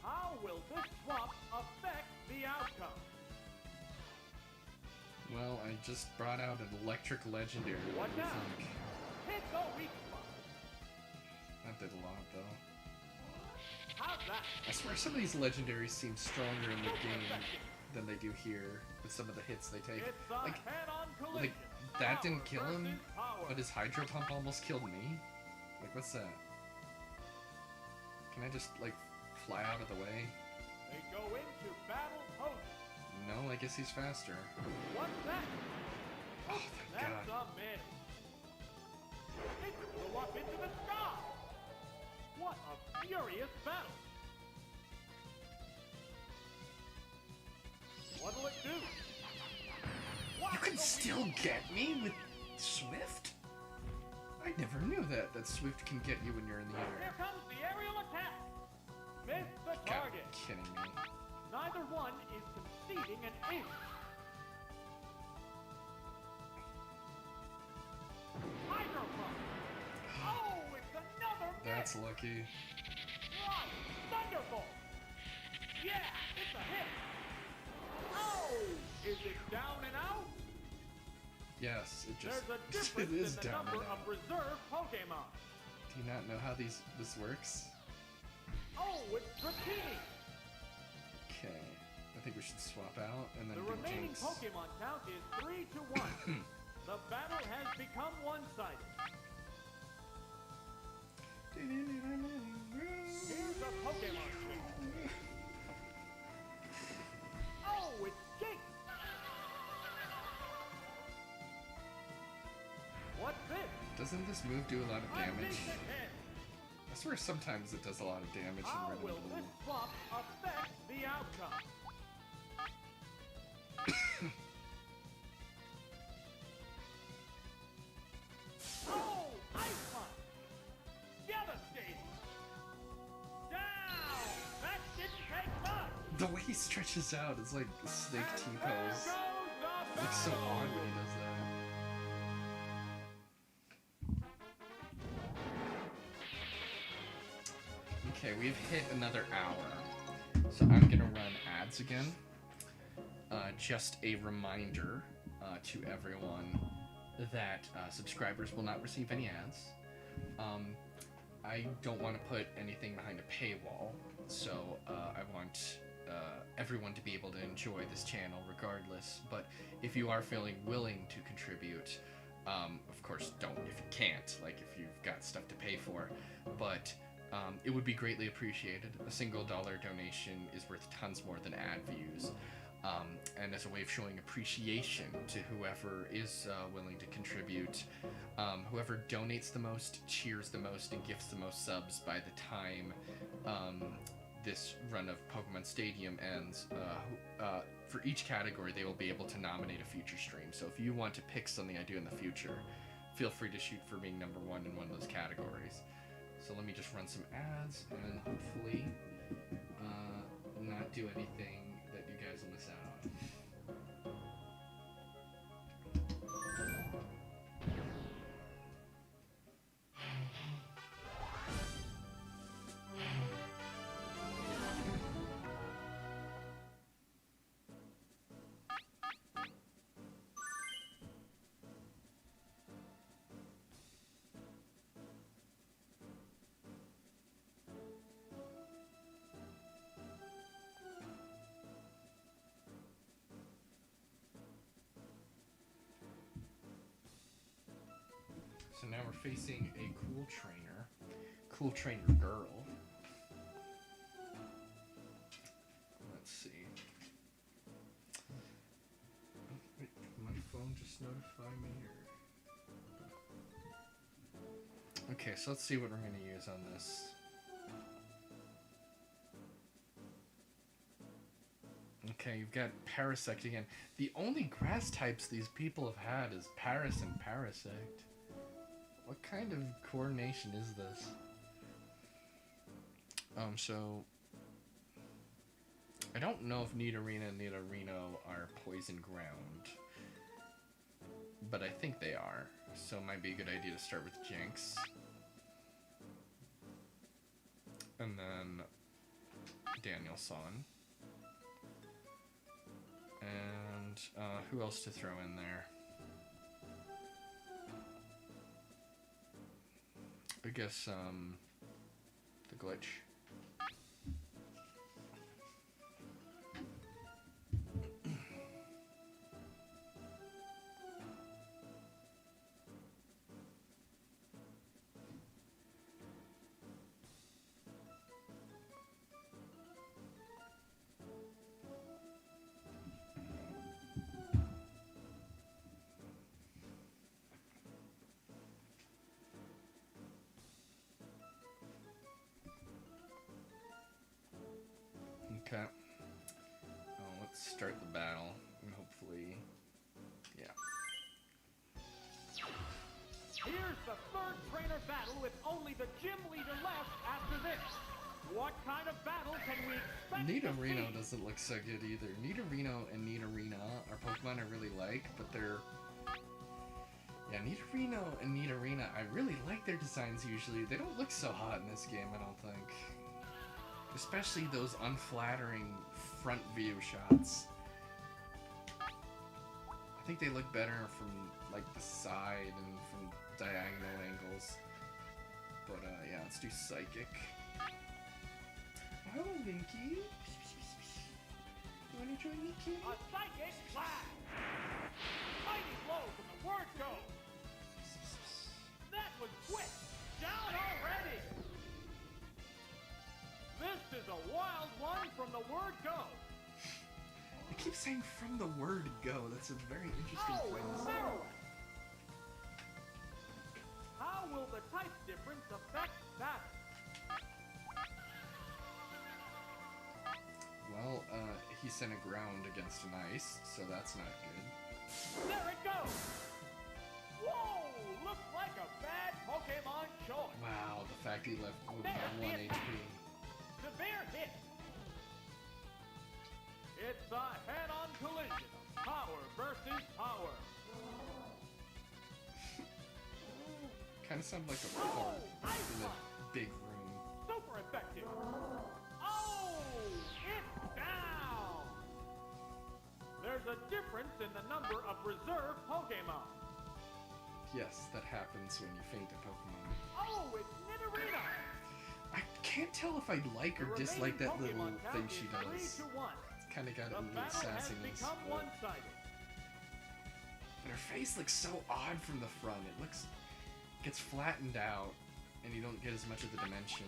How will this swap affect the outcome? Well, I just brought out an electric legendary. What do you now? think? Hit the weak spot. That did a lot, though. How's that? I swear some of these legendaries seem stronger in the Super game effective. than they do here with some of the hits they take. It's a Like, head-on collision. that Power didn't kill him, versus power. but his Hydro Pump almost killed me. Like, what's that? Can I just, like, fly out of the way? They go into battle poses. No, I guess he's faster. What's that? Oh, thank That's God. a miss. It flew up into the sky. What a furious battle. What'll it do? You What can the still get me with Swift? I never knew that Swift can get you when you're in the Here air. comes the aerial attack. Miss the Gotta target. be kidding me. Neither one is conceding an inch. Hydro Pump. Oh, it's another miss. That's lucky. Right. Thunderbolt. Yeah, it's a hit. Oh, is it down and out? Yes, it just There's a it difference is in the down number and out. of reserve Pokemon. Do you not know how this works? Oh, it's Dratini. Okay, I think we should swap out and then The do remaining Jinx. Pokemon count is 3-1. The battle has become one-sided. Here's a Pokemon chase. Oh, it's Jake. What's this? Doesn't this move do a lot of I'm damage? Jason Head. I swear sometimes it does a lot of damage How in Red will and this Blue. swap affect the outcome? Oh, ice punch! Devastating! Down! That didn't take much! The way he stretches out is like a snake And T-pose. there goes the It looks so battle! odd when he does that. Okay, we've hit another hour. So I'm gonna run ads again. Just a reminder to everyone that subscribers will not receive any ads. I don't want to put anything behind a paywall, so I want everyone to be able to enjoy this channel regardless. But if you are feeling willing to contribute, of course don't if you can't, like if you've got stuff to pay for, but it would be greatly appreciated. A single dollar donation is worth tons more than ad views. And as a way of showing appreciation to whoever is willing to contribute, whoever donates the most, cheers the most, and gifts the most subs by the time this run of Pokemon Stadium ends, for each category they will be able to nominate a future stream. So if you want to pick something I do in the future, feel free to shoot for being number one in one of those categories. So let me just run some ads and hopefully not do anything that you guys will miss out on. So now we're facing a cool trainer girl. Let's see. Oh, wait, my phone just notified me or... Okay, so let's see what we're going to use on this. Okay, you've got Parasect again. The only grass types these people have had is Paras and Parasect. What kind of coordination is this? So... I don't know if Nidorina and Nidorino are poison ground. But I think they are. So it might be a good idea to start with Jinx. And then... Danielson. And who else to throw in there? I guess the glitch. Okay. Let's start the battle, and hopefully, yeah. Here's the third trainer battle with only the gym leader left after this. What kind of battle can we expect Nidorino to see? doesn't look so good either. Nidorino and Nidorina are Pokemon I really like, but they're... Yeah, Nidorino and Nidorina, I really like their designs usually. They don't look so hot in this game, I don't think. Especially those unflattering front view shots. I think they look better from like the side and from diagonal angles. But yeah, let's do Psychic. Hello, Vinky. You wanna join me, kitty? A psychic blast! Mighty blow from the word go! That was quick! Down already! This is a wild one from the word go! I keep saying from the word go. That's a very interesting Oh, phrase. Maryland! How will the type difference affect battle? 20% ground against an ice, so that's not good. There it goes! Whoa! Looks like a bad Pokemon choice. Wow, the fact he left with There, 1 the attack. HP. Severe hit. It's a head-on collision of power versus power. Kind of sounds like a Oh, fart ice in a punch. big room. Super effective. Oh, it's down. There's a difference in the number of reserve Pokemon. Yes, that happens when you faint a Pokemon. Oh, it's Nidorino. I can't tell if I like or The dislike that remaining little Pokemon thing count she is does. 3-1. It's kind of got a The little battle has sassiness. become But one-sided. her face looks so odd from the front. It gets flattened out, and you don't get as much of the dimension.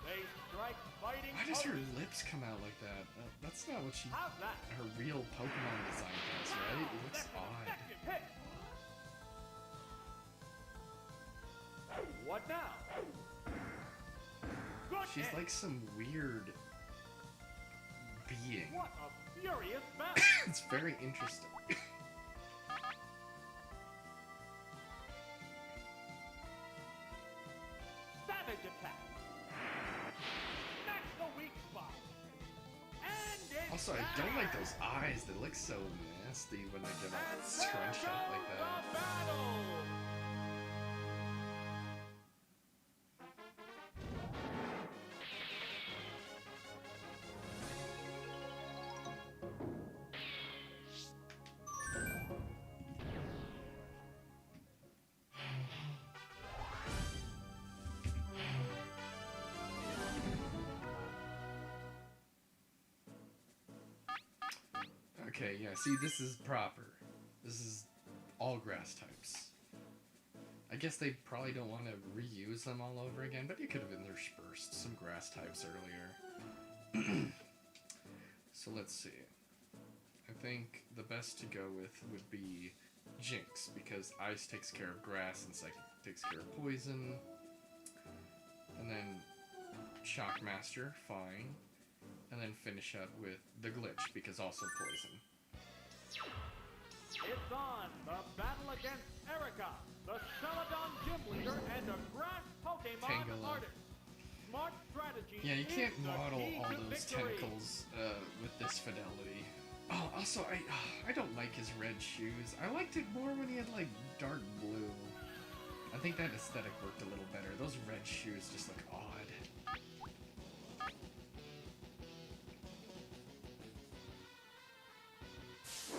They strike fighting. Why does her poses. lips come out like that? That's not what How's that? her real Pokemon design does, right? It looks That's an odd. effective hit. What now? Good She's hit. like some weird being. What a furious battle! It's very interesting. Savage attack. That's the weak spot. And it's Also, I don't like those eyes. They look so nasty when they get all scrunched up like that. The battle. Okay, yeah, see, this is proper. This is all grass types. I guess they probably don't want to reuse them all over again, but you could have interspersed some grass types earlier. So let's see. I think the best to go with would be Jinx, because Ice takes care of grass and Psychic takes care of poison. And then Shockmaster, fine. And then finish up with the Glitch, because also poison. It's on. The battle against Erica, the Celadon gym leader and a grass Pokemon Tangela. artist. Smart strategy. Yeah, you is can't the model key all to those victory. tentacles with this fidelity. Oh, also, I don't like his red shoes. I liked it more when he had, like, dark blue. I think that aesthetic worked a little better. Those red shoes just look odd.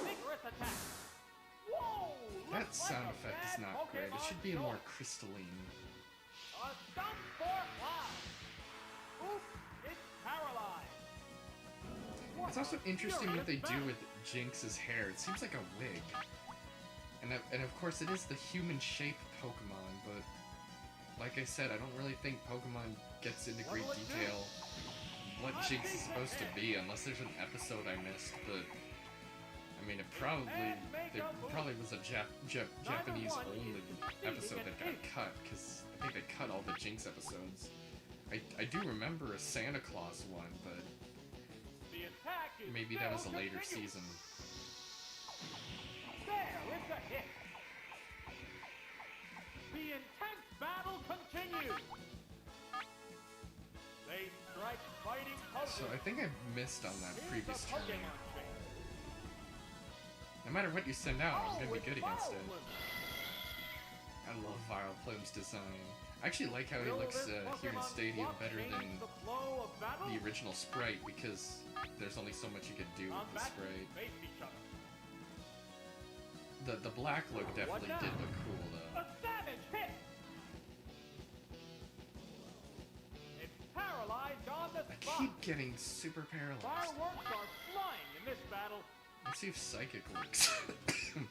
Vigorous attack. Whoa! That looks like sound a effect bad is not great. It Pokemon should be more choice. crystalline. A stump for Cloud. Oops, it's paralyzed. What It's also a interesting what furious they do battle. with Jinx's hair. It seems like a wig. And of course, it is the human-shaped Pokemon, but like I said, I don't really think Pokemon gets into great What'll it do? detail what Jinx is supposed to be, unless there's an episode I missed. But I mean, it probably was a Japanese only episode that got cut, because I think they cut all the Jinx episodes. I do remember a Santa Claus one, but The attack is maybe that was a still later continuing. season. There, it's a hit. The intense battle continues. They strike fighting poses. So I think I missed on that Here's previous the turn. Pokemon chain. No matter what you send out, I'm gonna be it's good against it. Vileplume. I love Vileplume's design. I actually like how he Will looks this here in Pokemon Stadium swap better change than the flow of battle? the original sprite, because there's only so much you could do with the Combat sprite. face each other. The black look definitely What did now? look cool though. A savage hit. It's paralyzed on the I spot. keep getting super paralyzed. Fireworks are flying in this battle. Let's see if Psychic works. Now,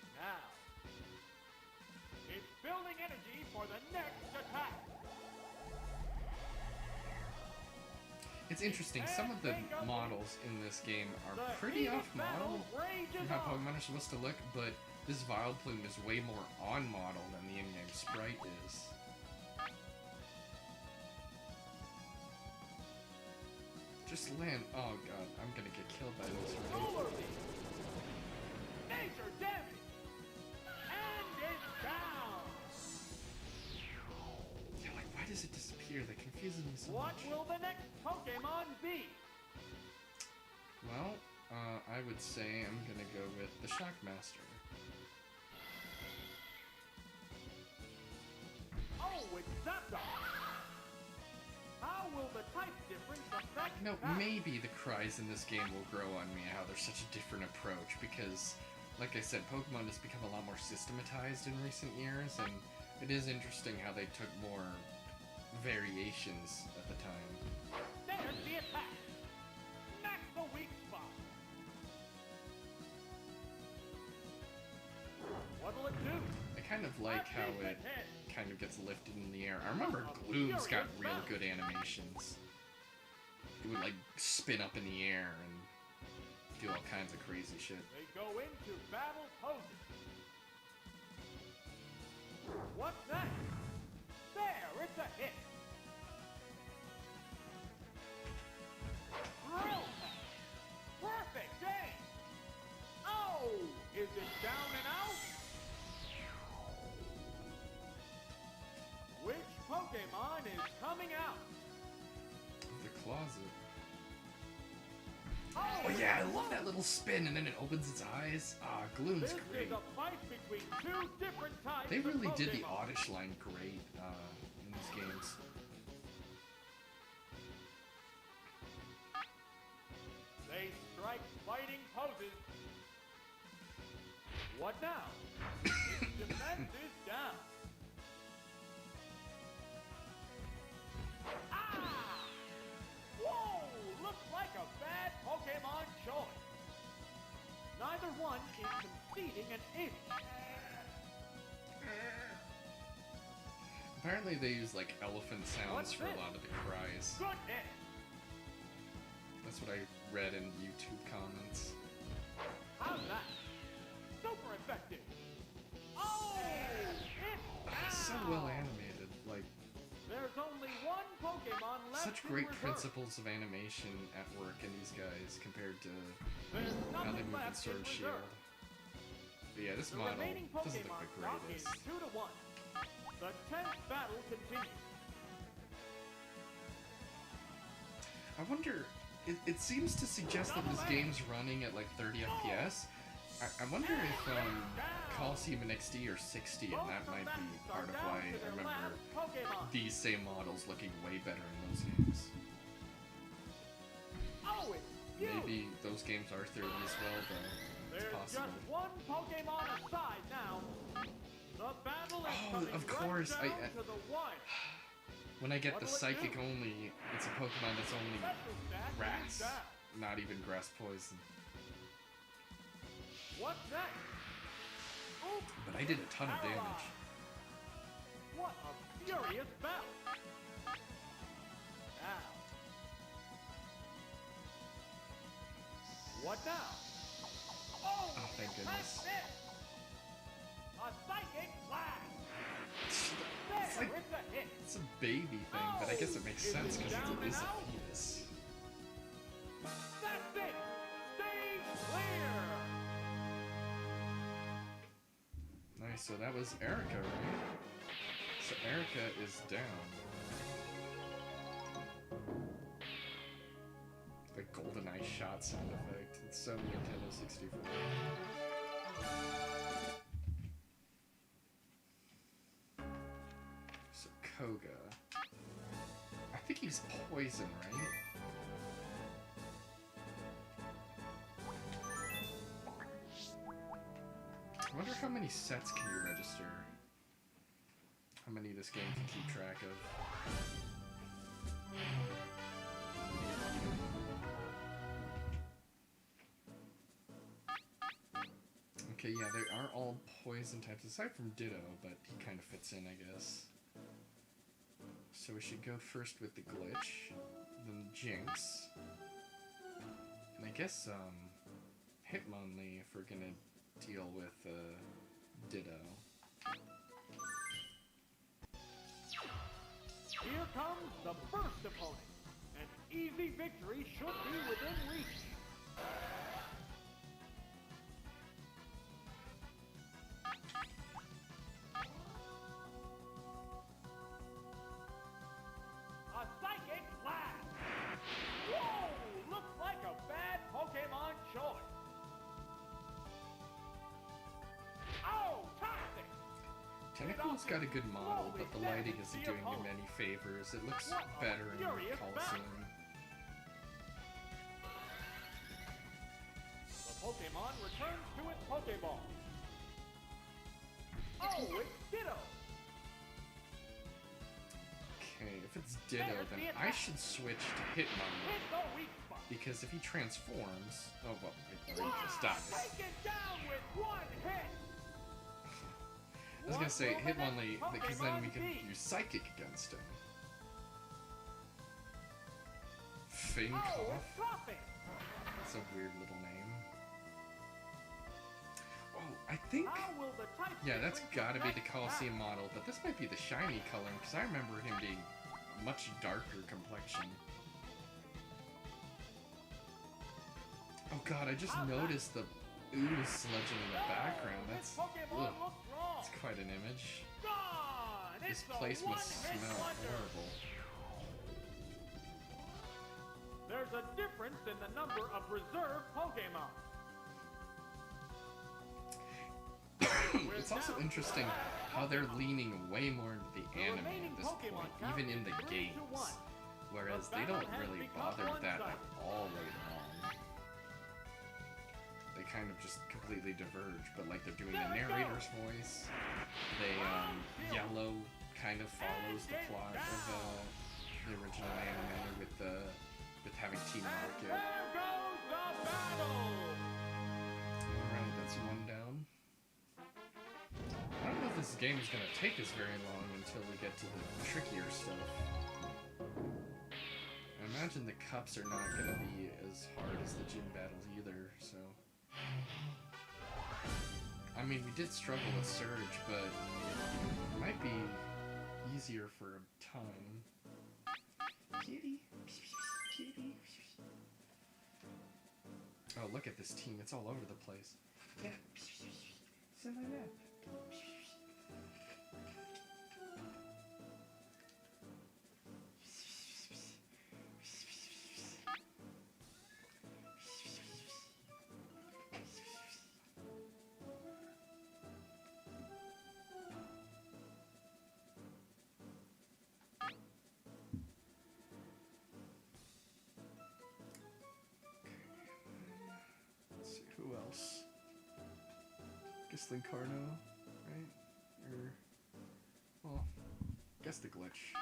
it's building energy for the next attack. It's interesting, some of the models in this game are The pretty heat of off-model battle rages from how on. Pokemon are supposed to look, but this Vileplume is way more on-model than the in-game sprite is. Just land. Oh god, I'm gonna get killed by this, right? Solar Beam. Nature damage. And it's down. Yeah, like, why does it disappear? That confuses me so What much. will the next Pokemon be? Well, I would say I'm gonna go with the Shockmaster. Oh, it's Zapdos. How will the type difference affect No, that? maybe the cries in this game will grow on me how there's such a different approach because, like I said, Pokemon has become a lot more systematized in recent years, and it is interesting how they took more variations at the time. There's the attack. That's the weak spot. What'll it do? I kind of like how it kind of gets lifted in the air. I remember Gloom's got real good animations. It would like spin up in the air and do all kinds of crazy shit. They go into battle poses. What's that? There, it's a hit. Drill tap. Perfect aim. Oh, is it down and out? Which Pokemon is coming out? The closet. Oh, Oh yeah, I love that little spin and then it opens its eyes. Ah, Gloom's This great. is a fight between two different types They of really did the Pokemon. Oddish line great in these games. They strike fighting poses. What now? Its defense is down. Ah! Whoa! Looks like a bad Pokemon choice. Neither one is conceding an inch. Apparently they use like elephant sounds What's for a this? lot of the cries. Good hit. That's what I read in YouTube comments. How's that? Super effective. Oh! It's So down. well animated, like There's only one Pokemon left such in great reserve. principles of animation at work in these guys compared to There's how they nothing move in left Sword in and Shield. reserve. But yeah, this The model remaining doesn't look Pokemon the stock is greatest. 2-1. The 10th battle continues. I wonder, it seems to suggest that this game's running at like 30 FPS. I wonder if Coliseum and XD are 60, and that might be part of why I remember these same models looking way better in those games. Oh, it's huge. Maybe those games are 30 as well, though. It's There's possible. just one Pokemon aside now. The battle is Oh, coming of course, right down to the wire. When I get the What'll it Psychic do? only, it's a Pokemon that's only Special stat Grass, is down. not even Grass Poison. What's that? Oops, But I did a ton of damage. paralyzed. What a furious battle. Now. What now? Oh, thank goodness. that's it. A psychic blast. It's There, like, it's a hit. it's a baby thing, but I guess it makes Is sense it because down it is and a out? fetus. That's it. Stage clear. Nice, so that was Erica, right? So Erica is down. The GoldenEye shot sound effect. It's so Nintendo 64. So Koga. I think he's poison, right? I wonder how many sets can you register? How many this game can keep track of? Okay, yeah, they are all poison types, aside from Ditto, but he kind of fits in, I guess. So we should go first with the Glitch, then Jinx, and I guess, Hitmonlee if we're gonna deal with, Ditto. Here comes the first opponent. An easy victory should be within reach. A psychic blast! Whoa! Looks like a bad Pokemon choice. Oh, toxic! Tentacle's got a good model, but the lighting isn't doing him any favors. It looks better in the Coliseum. The Pokemon returns to its Pokeball. Oh, it's Ditto! Okay, if it's Ditto, then I should switch to Hitmonlee. Hit the weak spot! Because if he transforms... Oh, well, he just dies. Take it down with one hit! I was gonna say What will the Hitmonlee, next because then we Pokemon can be? use Psychic against him. Oh, Finkoff? it's dropping! That's a weird little name. Oh, I think... How will the type Yeah, that's difference gotta be the affect Coliseum that? model, but this might be the shiny color, because I remember him being much darker complexion. Oh god, I just noticed the ooze sledging in the background. This That's... Pokemon ugh, looks wrong! that's quite an image. Gone! This It's a place must one-hit smell wonder. horrible. There's a difference in the number of reserve Pokemon. It's also interesting how they're leaning way more into the anime at this point, even in the games. Whereas they don't really bother with that at all later on. They kind of just completely diverge, but like they're doing the narrator's voice. Yellow kind of follows the plot of the original anime with having Team Rocket. There goes the battle! Alright, that's one down. I don't know if this game is going to take us very long until we get to the trickier stuff. I imagine the cups are not going to be as hard as the gym battles either, so... I mean, we did struggle with Surge, but it might be easier for a time. Kitty. Kitty. Oh, look at this team. It's all over the place. Yeah. Something like that. Let's see, who else? Guess Lincarno, right? Or, well, guess the glitch.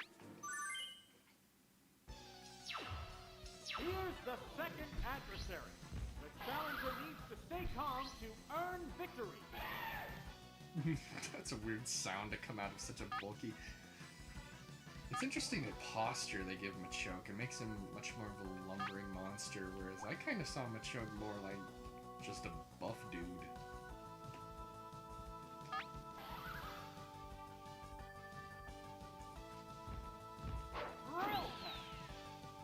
Here's the second adversary. The challenger needs to stay calm to earn victory. That's a weird sound to come out of such a bulky... It's interesting the posture they give Machoke. It makes him much more of a lumbering monster, whereas I kind of saw Machoke more like just a buff dude. Drill Peck.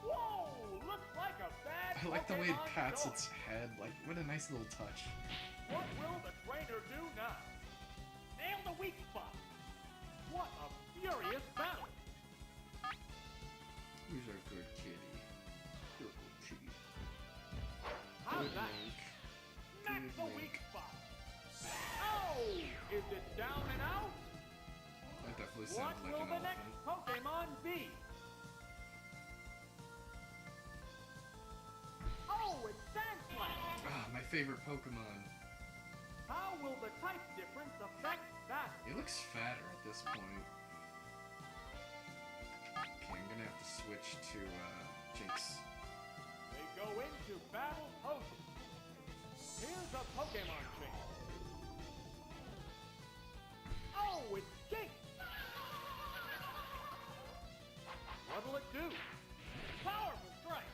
Whoa! Looks like a bad I like the way it Pokemon pats choice. its head. Like, what a nice little touch. What will the trainer do now? Nail the weak spot. What a furious battle. Who's our good kitty? Good kitty. How's Good that? Link. Smack Good the Link. weak spot. Oh! Is it down and out? That definitely What sounds like will an the next elephant. Pokemon be? Oh, it's Sandslash! Ah, my favorite Pokemon. How will the type difference affect that? It looks fatter at this point. Okay, I'm gonna have to switch to Jinx. They go into battle poses. Here's a Pokemon change. Oh, it's Jinx! What'll it do? Powerful strike!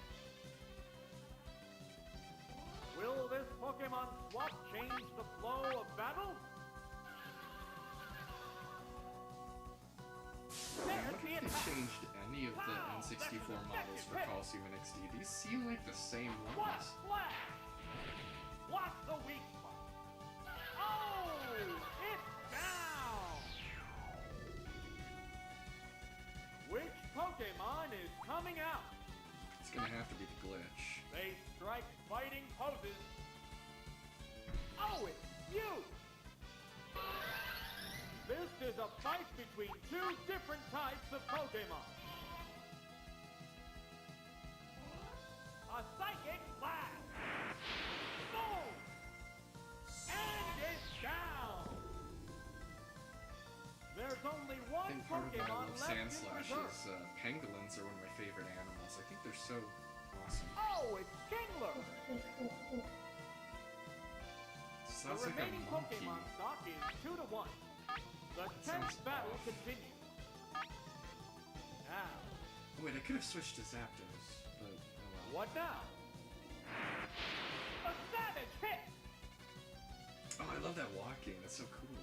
Will this Pokemon swap change the flow of battle? I There's wonder the if attack! they changed any of the Wow, N64 64 models for Coliseum and XD. These seem like the same What ones. splash! What's the weak spot? Oh, it's down! Which Pokemon is coming out? It's gonna have to be the glitch. They strike fighting poses. Oh, it's you! This is a fight between two different types of Pokemon. A Psychic Blast! Boom! And it's down! There's only I one think part of why I Pokemon love left in Sandslash reserve. is pangolins are one of my favorite animals. I think they're so awesome. Oh, it's Kingler! Sounds The like a remaining monkey. Pokemon stock is 2-1. The sounds tense battle off. continues. Now, Oh, wait, I could have switched to Zapdos, but oh well. what now? A savage hit! Oh, I love that walking. That's so cool.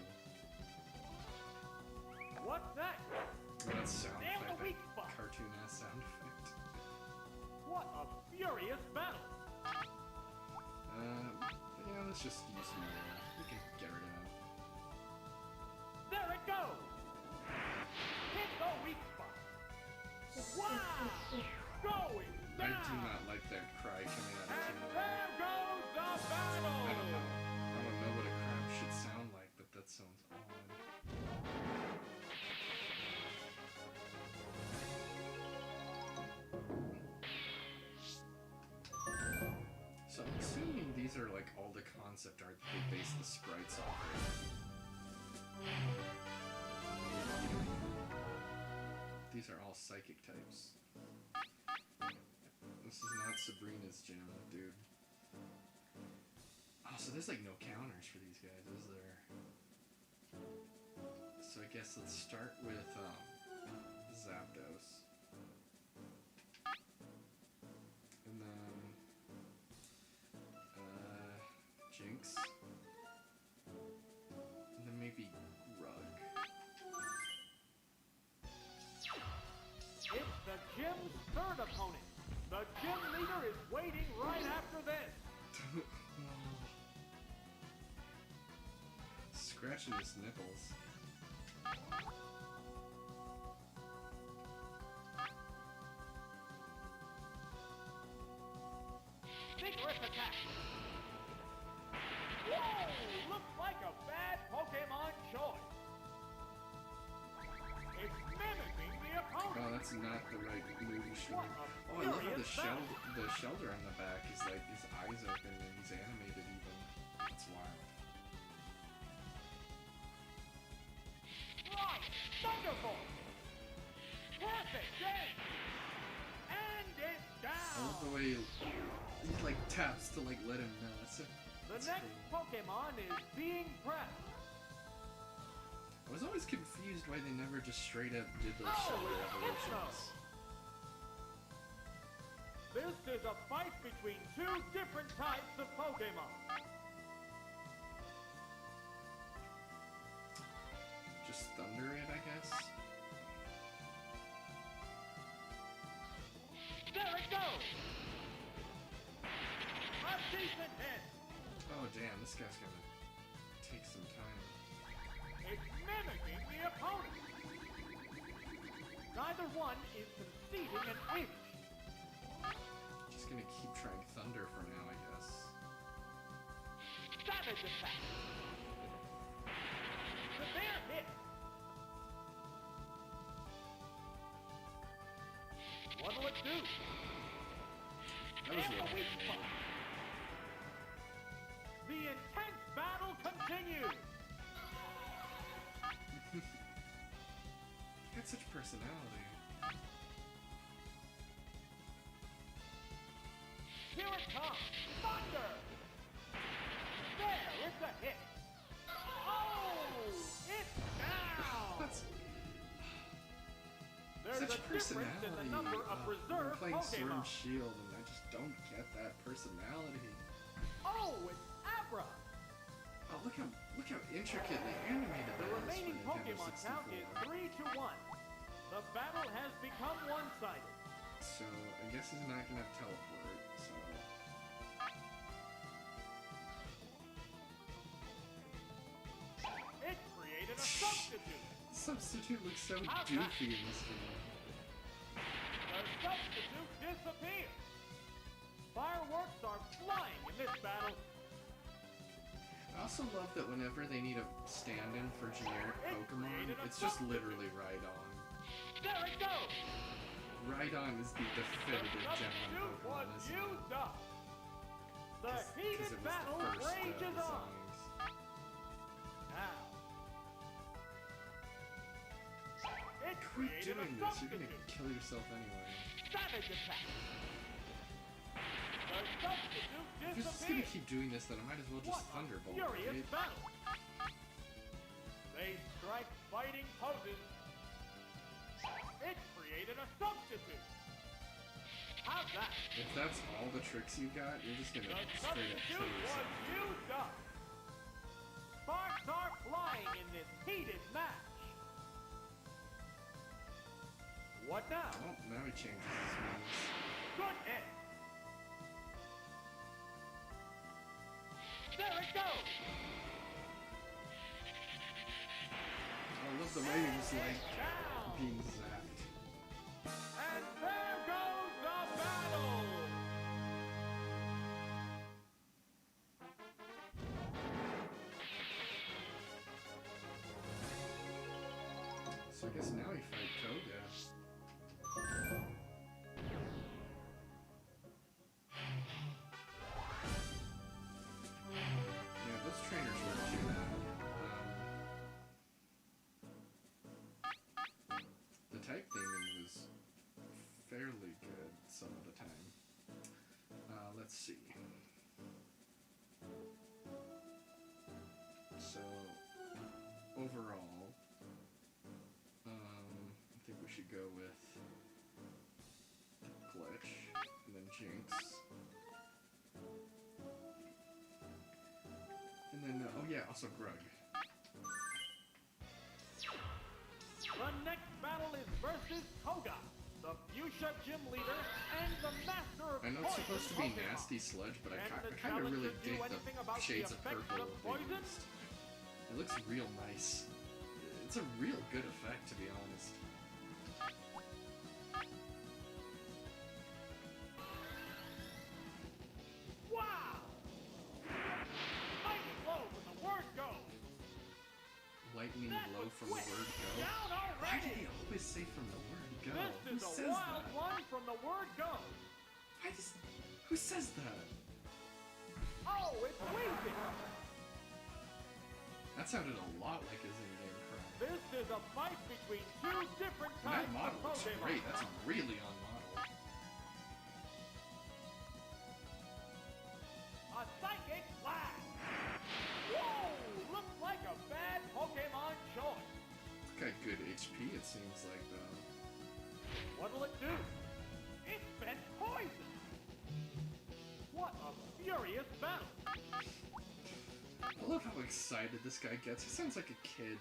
What's that? Oh, that sound Nail effect, the weak that spot. cartoon-ass sound effect. What a furious battle! But yeah, let's just use some we can get rid of him. There it goes! Hit the weak spot! Wow! Going I down! do not like that cry coming out of And Kingler. there goes the battle! I don't know. I don't know what a crab should sound like, but that sounds odd. So I'm assuming these are like all the concept art that they base the sprites off of. These are all psychic types. This is not Sabrina's gym, dude. Oh, so there's like no counters for these guys, is there? So I guess let's start with Zapdos. And then Jinx. And then maybe Rug. It's the gym's third opponent. The gym leader is waiting right after this. Scratching his nipples. Vigorous attack. Whoa! Looks like a bad Pokemon choice. It's mimicking the Oh, opponent. that's not the right motion. What a Oh, I love how furious battle. the shelter on the back is like his eyes open and he's animated even. That's wild. Right! Thunderbolt! Perfect game! And it's I love the down! way he like taps to like let him know. The that's next cool. Pokemon is being pressed. I was always confused why they never just straight up did those Oh, shelter it's evolutions. This is a fight between two different types of Pokemon. Just thunder it, I guess. There it goes! A decent hit! Oh damn, this guy's gonna take some time. It's mimicking the opponent. Neither one is conceding an inch. Just gonna keep trying thunder for now, I guess. Savage attack. Severe hit. What'll it do? That was And the well weak animated. spot. The intense battle continues. He got such personality. Here it comes. Thunder. There, it's a hit. Oh, it's down. That's There's such a difference in personality. the number of I'm reserve playing Sword and Pokemon. Shield, and I just don't get that personality. Oh, it's Abra. Oh, look how intricately animated The that is remaining for Nintendo Pokemon count 64. is 3-1. The battle has become one-sided. guess he's not gonna teleport, so... It created a substitute. Substitute looks so How's goofy that? in this game. The substitute disappears. Fireworks are flying in this battle. I also love that whenever they need a stand-in for generic Pokemon, it's just literally Rhydon. There it goes. Rhydon is the The definitive Gen 1 substitute was Pokemon, isn't it? used up. The 'Cause it heated was the battle first, rages on. designs. Now. It Quit created doing a this, you're substitute. gonna kill yourself anyway. Savage attack. The substitute If you're just gonna disappears. keep doing this, then I might as well just What a Thunderbolt, furious right? battle. They strike fighting poses. It created a substitute. How's that? If that's all the tricks you got, you're just The gonna straight up substitute kill yourself. was used up. Sparks are flying in this heated match. What now? Oh, now he changes his moves. Good hit. There it goes. I love the way he was like Down. being zapped. And there goes the battle. So I guess now we fight Koga. Yeah, those trainers were too bad. The type theming was fairly good some of the time. Let's see. So, overall, I think we should go with Glitch, and then Jinx. And then, oh yeah, also Grug. The next battle is versus Koga, the Fuchsia Gym Leader and the Master of I know it's Poison supposed to be Pokemon. Nasty Sludge, but I Can the kind of really challenger do dig anything about the the shades of effects purple of they poison? used. It looks real nice. It's a real good effect, to be honest. Wow! Mighty blow from the word go! Lightning That blow was from quick. the word go. Down Why do already! they always say from the word go? Who This is says a wild that? one from the word go! Why does... Who says that? Oh, it's weaving! That sounded a lot like his in-game cry. This is a fight between two different And types that model of looks Pokemon. great. That's really on model. A psychic blast! Whoa! Looks like a bad Pokemon choice. It's got good HP, it seems like, though. What'll it do? It spent poison! What a furious battle! I love how excited this guy gets. He sounds like a kid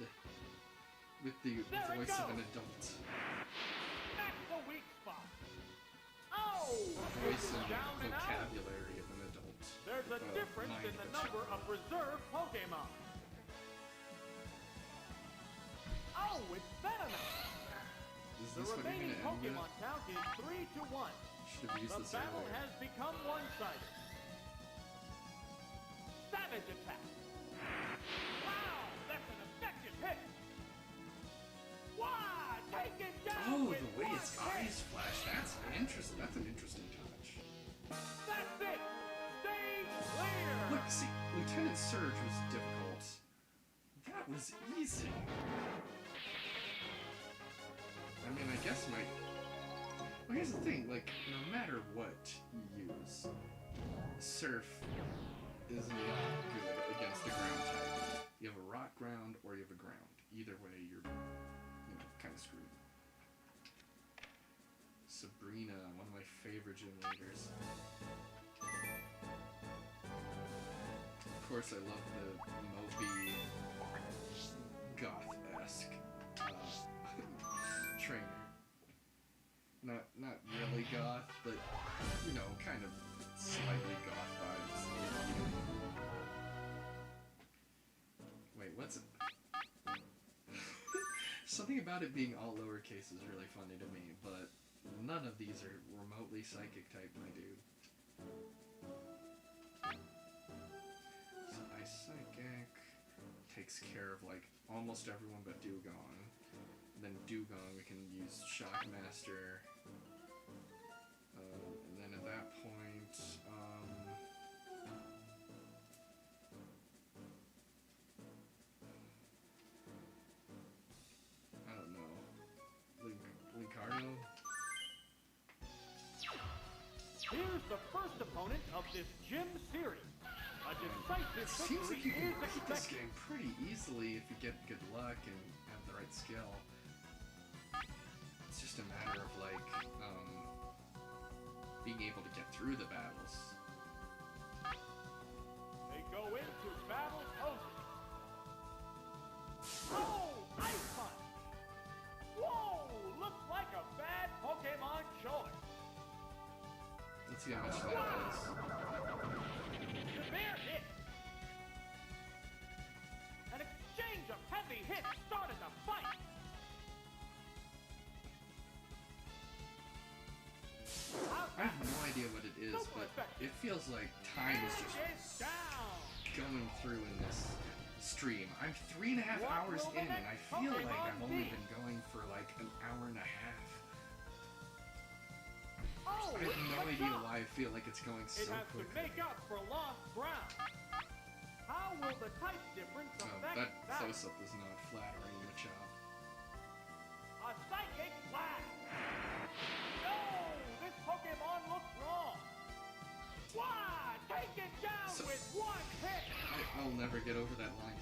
with the There it voice of an goes. adult. That's the weak spot! Oh! The voice and Down and out! vocabulary of an adult. There's a With difference mind in of the a number child. of reserve Pokemon. Oh, it's Venonat! Is The this what you're remaining gonna end with? Pokemon count is 3-1. Should have used The this battle earlier. has become one-sided. Savage attack! Wow, that's an effective hit! Wow, take it down Oh, with the way one its hit! eyes flash. That's interesting. That's an interesting touch. That's it! Stage clear! Look, see, Lieutenant Surge was difficult. That was easy. I mean, I guess my... Well, here's the thing, like, no matter what you use, Surf is not good against a ground type. You have a rock ground or you have a ground. Either way, you're, kind of screwed. Sabrina, one of my favorite gym leaders. Of course, I love the Moby goth-esque trainer. Not really goth, but you know, kind of slightly goth vibes. Wait, what's it? Something about it being all lowercase is really funny to me, but none of these are remotely psychic type, my dude. So Ice Psychic takes care of like almost everyone but Dugong. Then Dugong we can use Shockmaster. And then at that point, I don't know. Lincarno? Here's the first opponent of this gym series. A decisive It seems like victory you can is beat this expected. game pretty easily if you get good luck and have the right skill. It's just a matter of like, being able to get through the battles. They go into battle poses. Oh, Ice Punch! Whoa, looks like a bad Pokemon choice. Let's see how much that is. Severe hit. An exchange of heavy hits started the fight. I have no idea what it is, but it feels like time is just It's down. going through in this stream. I'm 3.5 hours in, and I feel like I've only been going for like an hour and a half. Oh, I it's have no a idea jump. why I feel like it's going It so has to quickly. make up for lost ground. How will the type difference Oh, affect that that? close-up is not flattering, Machop. A psychic blast! No! This Pokemon looks wrong! Why? Take it down So- with one hit! I'll never get over that line.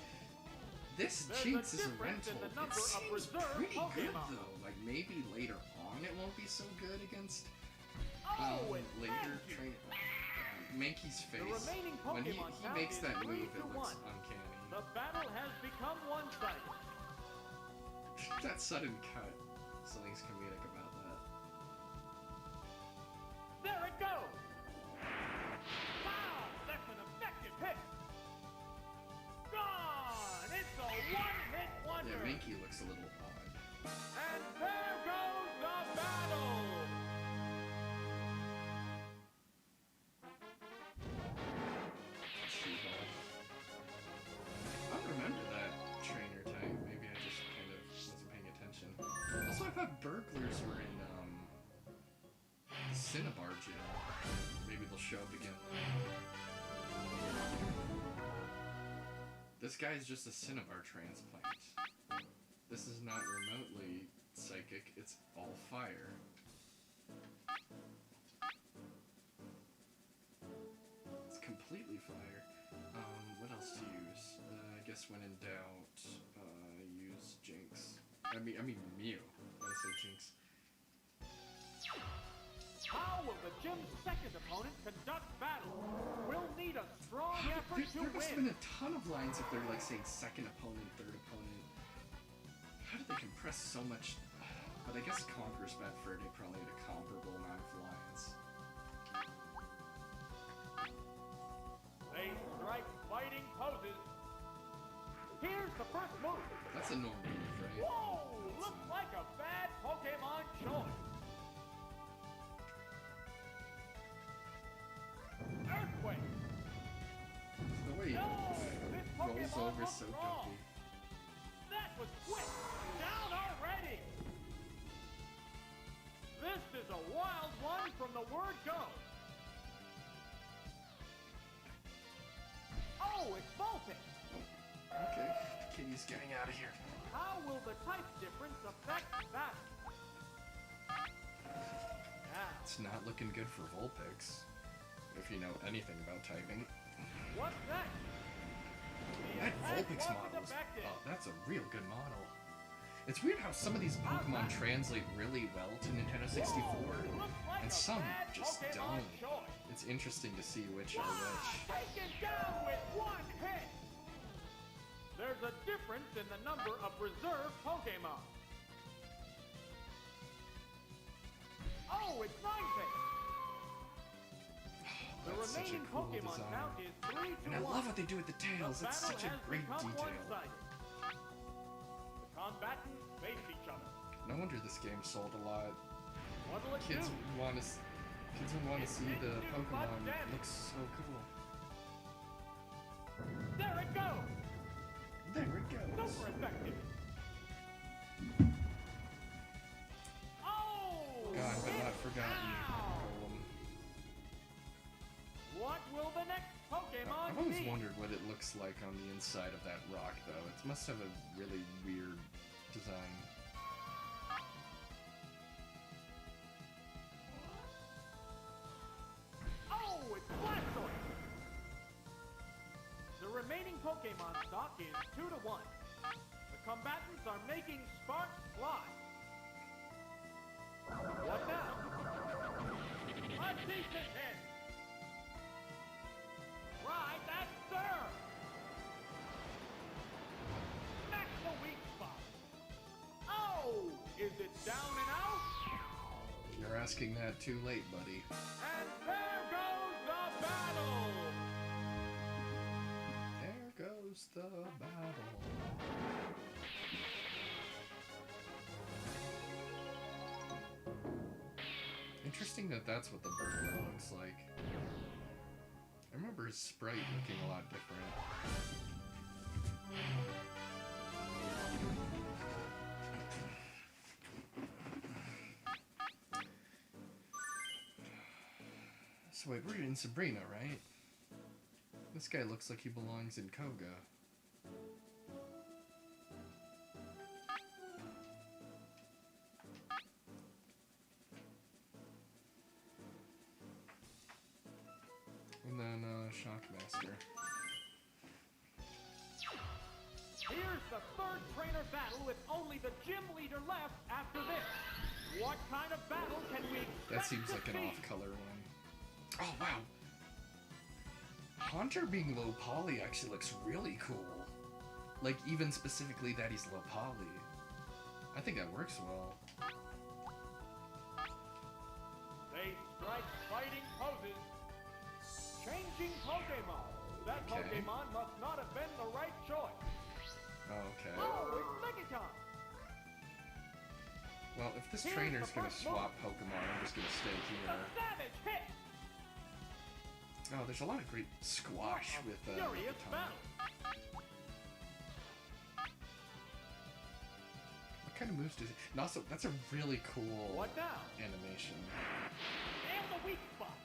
This There's Jinx a is a difference in rental. the number It of seems reserve pretty good Pokemon. though. Like maybe later on it won't be so good against Oh, it's later Mankey. train. Mankey's face. remaining When he Pokemon count makes is that 3 move, to it looks 1. uncanny. The battle has become one-sided. That sudden cut. Something's comedic about that. There it goes! Wow, that's an effective hit! Gone! It's a one-hit wonder! Yeah, Mankey looks a little odd. And there goes the battle! Shoeball. I don't remember that trainer type. Maybe I just kind of wasn't paying attention. Also, I thought burglars were in the Cinnabar gym. Maybe they'll show up again. This guy is just a Cinnabar transplant. This is not remotely psychic, it's all fire. It's completely fire. What else to use? I guess when in doubt, use Jinx. I mean Mew. I say Jinx. How will the gym's second opponent conduct battle? We'll need a strong effort to There must have been win. a ton of lines if they're like saying second opponent, third opponent. How did they compress so much? But I guess Conqueror's Bad Fur Day probably had a comparable amount of lines. They strike fighting poses. Here's the first move. That's a normal move, right? Whoa! Looks like a bad Pokemon choice. Earthquake. The way he No, this rolls Pokemon over is looks so wrong. dumpy. That was quick. Down already. This is a wild one from the word go. Oh, it's Vulpix. Okay, Kitty's getting out of here. How will the type difference affect battle? Now, It's not looking good for Vulpix, if you know anything about typing. what's next? The That attack Vulpix wasn't model is, effective. oh, that's a real good model. It's weird how some of these Pokemon translate really well to Nintendo 64, Whoa, looks like and a some bad just Pokemon don't. choice. It's interesting to see which are Ah, which. taken down with one hit. There's a difference in the number of reserve Pokemon. Oh, it's Ninetales! The That's such a remaining cool Pokemon design. count is 3 to And I 1. love what they do with the tails. The That's battle such a has great become detail. one-sided. The combatants face each other. No wonder this game sold a lot. What'll it Kids do? want to see the Pokemon. It looks so cool. There it goes! There it goes. Super effective! Oh! God, but not it's forgotten. down! Golem. What will the next Pokemon I've always be? wondered what it looks like on the inside of that rock, though. It must have a really weird design. Oh, it's Blastoise! The remaining Pokemon stock is 2 to 1. The combatants are making sparks fly. What now? A decent hit! Right, that's serve! That's the weak spot! Oh! Is it down and out? You're asking that too late, buddy. And there goes the battle! There goes the battle. Interesting that that's what the burglar looks like. I remember his sprite looking a lot different. So wait, we're in Sabrina, right? This guy looks like he belongs in Koga. And then, Shockmaster. Here's the third trainer battle with only the gym leader left after this. What kind of battle can we expect That seems to like an see? off-color one. Oh, wow! Haunter being low poly actually looks really cool. Like, even specifically that he's low poly. I think that works well. They strike fighting poses. Changing Pokemon. That Okay. Pokemon must not have been the right choice. Okay. Oh, it's Megaton. Well, if this Here's trainer's the gonna first swap Pokemon, I'm just gonna stay The here. savage hit. Oh, there's a lot of great squash A with furious Megaton. battle. What kind of moves does it... And also, that's a really cool What now? animation. And the weak spot.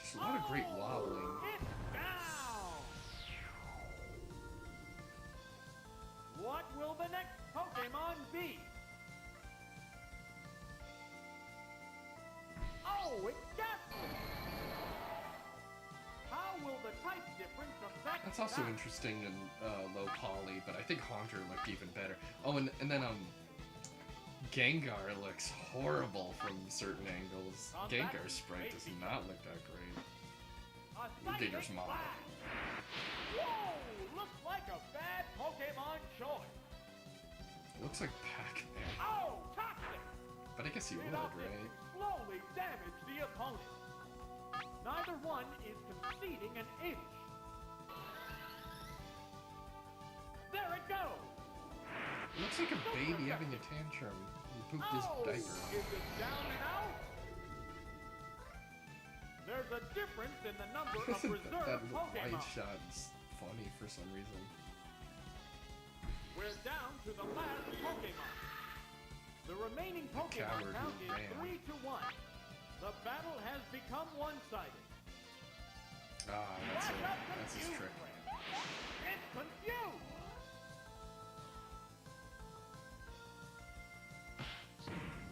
Just a lot of great Oh, wobbling. It's down. What will the next Pokemon be? Oh, it's Gastly. How will the type difference affect That's also that? interesting in low poly, but I think Haunter looked even better. Oh, and then Gengar looks horrible from certain angles. Gengar's sprite does not look that great. A Gengar's psychic mom. blast. Whoa! Looks like a bad Pokemon choice. It looks like Pac-Man, Oh, toxic! but I guess he would, It opted right? to slowly damage the opponent. Neither one is conceding an inch. There it goes. It looks like a baby having a tantrum. He pooped his Oh, diaper. is it down and out? There's a difference in the number of that reserve wide Pokemon. shot is funny for some reason. We're down to the last Pokemon. The remaining Pokemon coward count who is ran. 3 to 1. The battle has become one-sided. Ah, that's his trick. It's confused!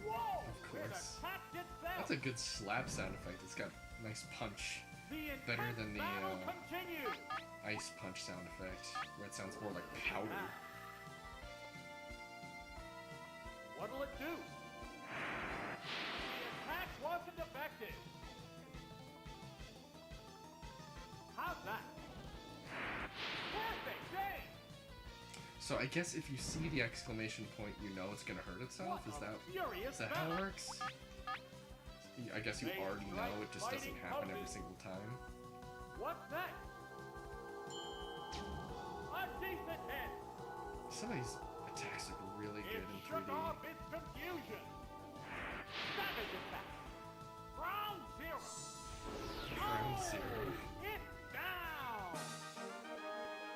Whoa! Of It course. attacked itself! That's a good slap sound effect. It's got nice punch. The better intense than the, battle continues! Ice punch sound effect, where it sounds more like powder. What'll it do? The attack wasn't effective. How's that? Perfect game! So I guess if you see the exclamation point, you know it's gonna hurt itself. What Is a that furious is that how it battle. works? I guess you already know it just doesn't happen every single time. What's next? A decent hit. Some of these attacks look really good It in shook 3D. off its confusion. Savage attack. Ground zero. Ground Oh, zero. it's down.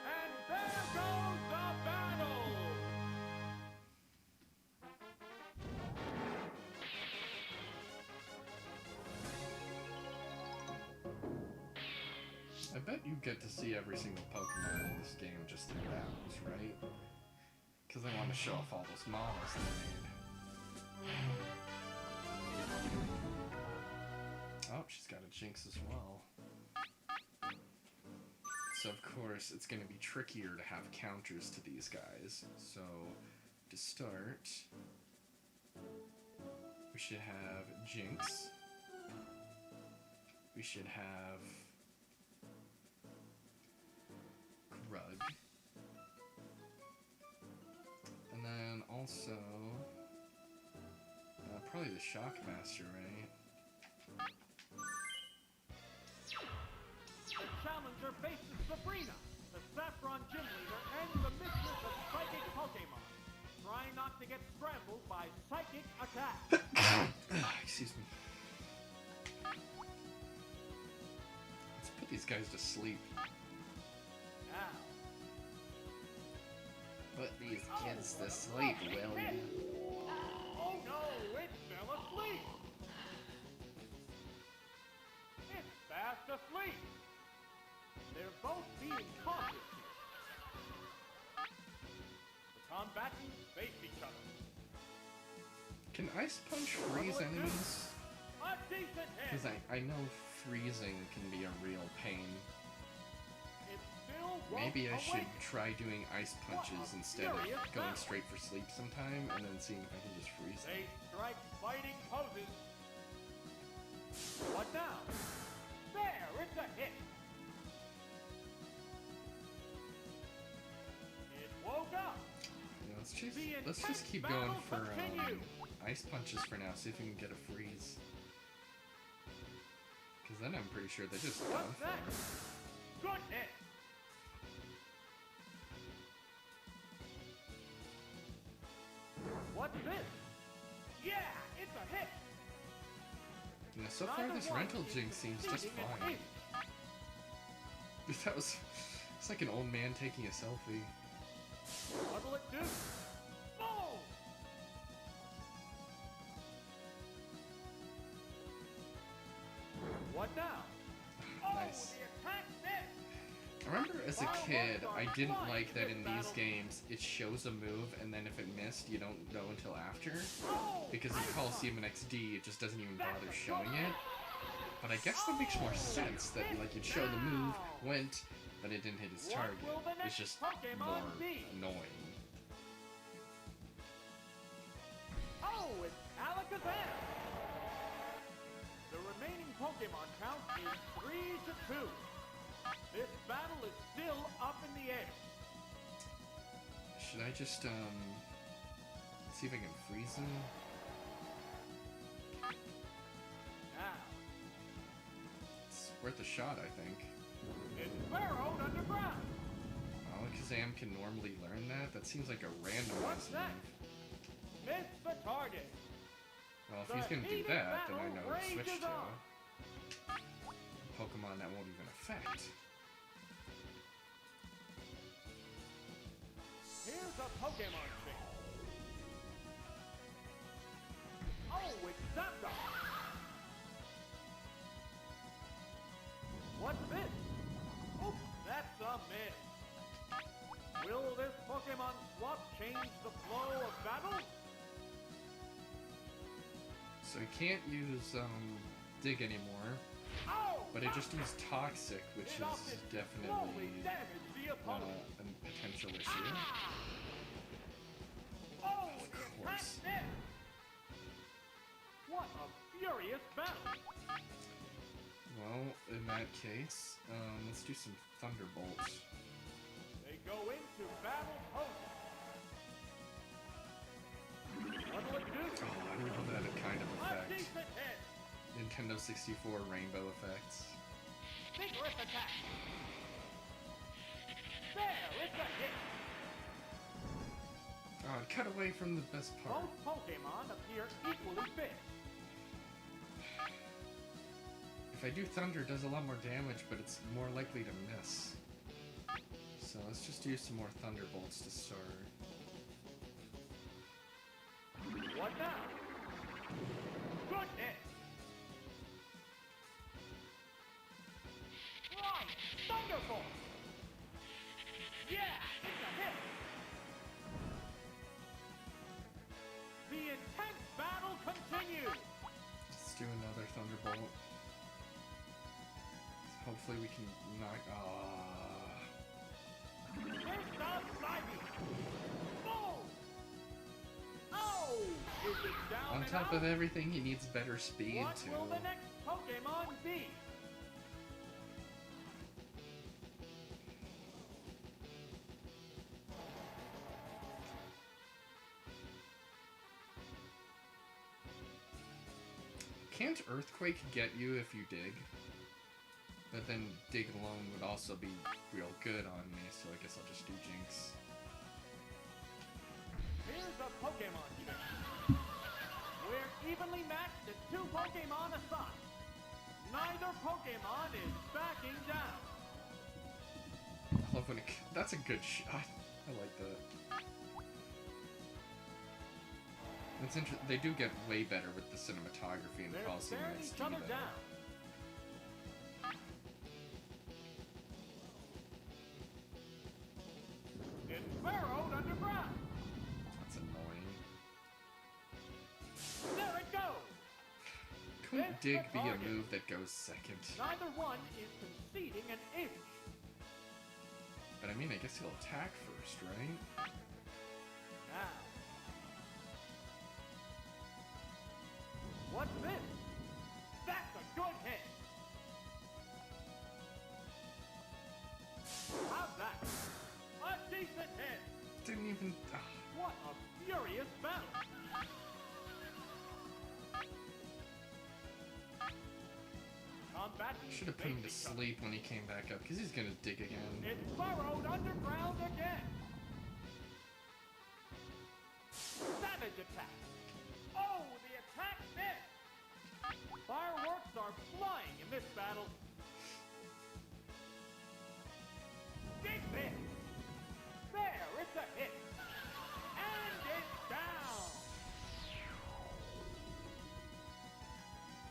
And there goes the battle. I bet you get to see every single Pokemon in this game just in battles, right? Because they want to show off all those models they made. Oh, she's got a Jinx as well. So of course, it's going to be trickier to have counters to these guys. So, to start, we should have Jinx. We should have Grug. And then also, probably the Shockmaster, right? The challenger faces Sabrina, the Saffron Gym Leader and the Mistress of Psychic Pokemon. Try not to get scrambled by psychic attack. Excuse me. Let's put these guys to sleep. Now, Put these kids to sleep, will ya? oh no, it fell asleep. It's fast asleep. They're both being cautious here. The combatants face each other. Can Ice Punch freeze enemies? A decent hit. Because I know freezing can be a real pain. It still won't Maybe I should awaken. try doing Ice Punches instead of going straight for sleep sometime, and then seeing if I can just freeze them. They strike fighting poses. What now? There, it's a hit. It woke up. Yeah, let's The just intense keep going battle for continues. Ice Punches for now, see if we can get a freeze. Because then I'm pretty sure they're just done What's for. next? Good hit. What's this? Yeah, it's a hit. You know, so far Neither this one rental is Jinx seems just succeeding in fine. aiming. That was... It's like an old man taking a selfie. What'll it do? Boom! What now? Oh, Nice. the attack missed! I remember as a kid, I didn't like that in these games, it shows a move, and then if it missed, you don't know until after. Oh, Because in Coliseum and XD, it just doesn't even bother showing it. But I guess that makes more sense, that like you'd show the move, went, but it didn't hit its target. It's just more annoying. Oh, it's Alakazam! The remaining Pokemon count is 3-2. This battle is still up in the air. Should I just, see if I can freeze him? Now, It's worth a shot, I think. it's burrowed underground. Alakazam can normally learn that? That seems like a randomized What's move. next? Miss the target. Well, if he's gonna do heated that, then I battle know to switch rages to on. a Pokemon that won't even affect. Here's a Pokemon chase. Oh, it's Zapdos. What's this? Oops, that's a miss. Will this Pokemon swap change the flow of battle? So he can't use, Dig anymore, Oh, but it just used Toxic, which it opted is to slowly definitely damage the opponent. a potential issue. Oh, Of the attack course. missed. What a furious battle. Well, in that case, let's do some Thunderbolt. They go into battle poses. What'll it do? Oh, I know that kind of A effect. decent hit. It Nintendo 64 rainbow effects. Vigorous attack. There, it's a hit. Oh, cut away from the best part. Both Pokemon appear equally fit. If I do Thunder, it does a lot more damage, but it's more likely to miss. So let's just use some more Thunderbolts to start. What now? Good hit. Right, Thunderbolt. Yeah, it's a hit. The intense battle continues. Let's do another Thunderbolt. Hopefully we can knock. Here's the Snivy. Boom. Oh, is it down On and top out? of everything, he needs better speed What too. will the next Pokemon be? Can't Earthquake get you if you dig? But then dig alone would also be real good on me, so I guess I'll just do Jinx. Here's a Pokemon check. We're evenly matched at 2 Pokemon aside. Neither Pokemon is backing down. I love when that's a good shot. I like that. It's interesting. They do get way better with the cinematography and the They're Coliseum staring XD each other though. down. It's burrowed underground. That's annoying. There it goes. Couldn't It's dig the be a target. move that goes second? Neither one is conceding an inch. But I mean, I guess he'll attack first, right? Now. What's this? That's a good hit. How's that? A decent hit. Didn't even. What a furious battle. Combatants Should have put him to face each other. sleep when he came back up, because he's gonna dig again. It's burrowed underground again. Savage attack. Oh, the attack missed. Fireworks are flying in this battle. Big miss. There, it's a hit. And it's down.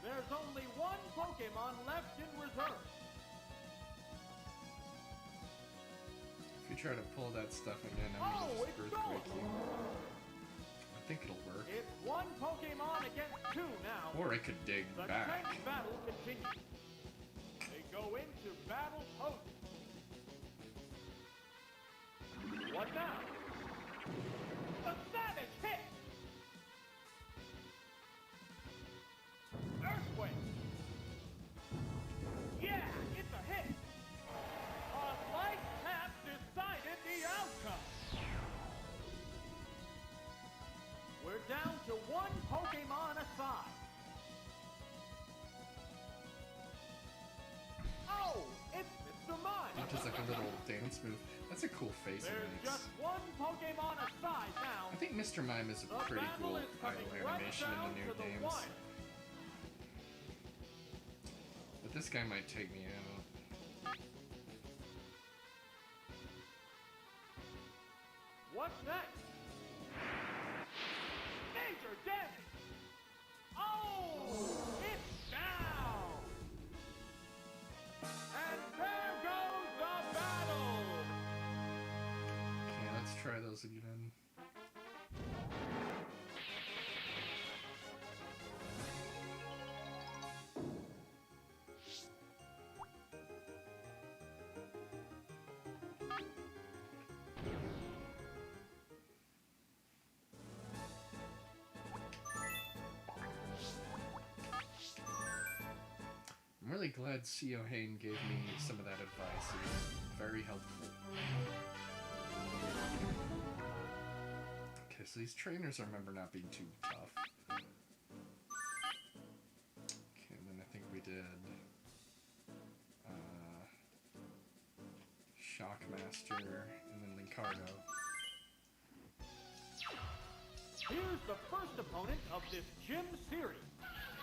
There's only one Pokemon left in reserve. If you try to pull that stuff again, I'm Oh, gonna it's just Earthquake gone. you. I think it'll work. It's one Pokemon against 2 now. Or I could dig The back. tense battle continues. They go into battle post. What now? A savage hit! Earthquake! Yeah, it's a hit! A light tap decided the outcome! We're down to 1 Pokemon aside. Oh, it's Mr. Mime! Which is like a little dance move. That's a cool face he There's makes. just 1 Pokemon aside now. I think Mr. Mime is a The pretty battle cool is coming idle right animation down in the to new the games. wire. But this guy might take me out. What's next? Major damage! Oh! It's down! And there goes the battle! Okay, let's try those again. I'm really glad Seo Hain gave me some of that advice. It was very helpful. Okay, so these trainers I remember not being too tough. Okay, and then Monster, and then Lincardo. Here's the first opponent of this gym series.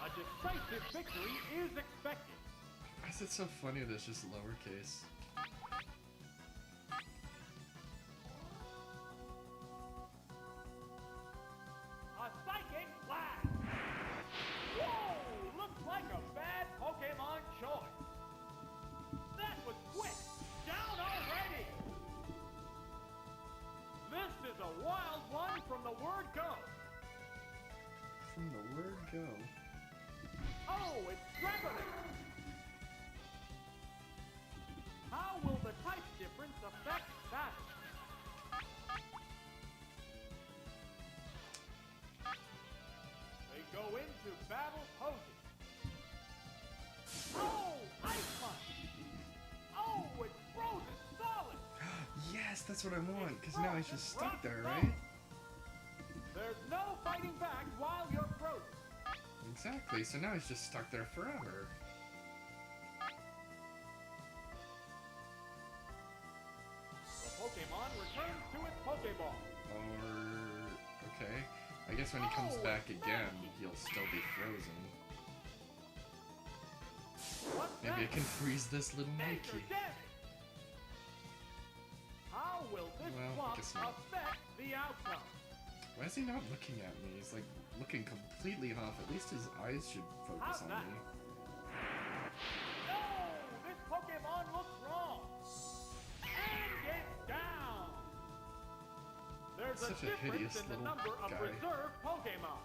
A decisive victory is expected. Why is it so funny that it's just lowercase? A psychic blast! Whoa! Looks like a bad Pokemon choice. That was quick! Down already! This is a wild one from the word go. From the word go. Oh, it's Dragonite! How will the type difference affect battle? They go into battle poses. Oh, Ice Punch! Oh, it's frozen solid! Yes, that's what I want, because now he's just stuck there, right? There's no fighting back while you're frozen. Exactly, so now he's just stuck there forever. The Pokemon returns to its Pokeball. Or... okay. I guess when he comes back again, he'll still be frozen. What's Maybe I next? can freeze this little Major Mikey. damage. How will this Well, I swap guess not. affect the outcome? Why is he not looking at me? He's like looking completely off. At least his eyes should focus How's on that? me. No! This Pokemon looks wrong! And it's down! There's Such a a hideous difference in the little number of guy. reserve Pokemon.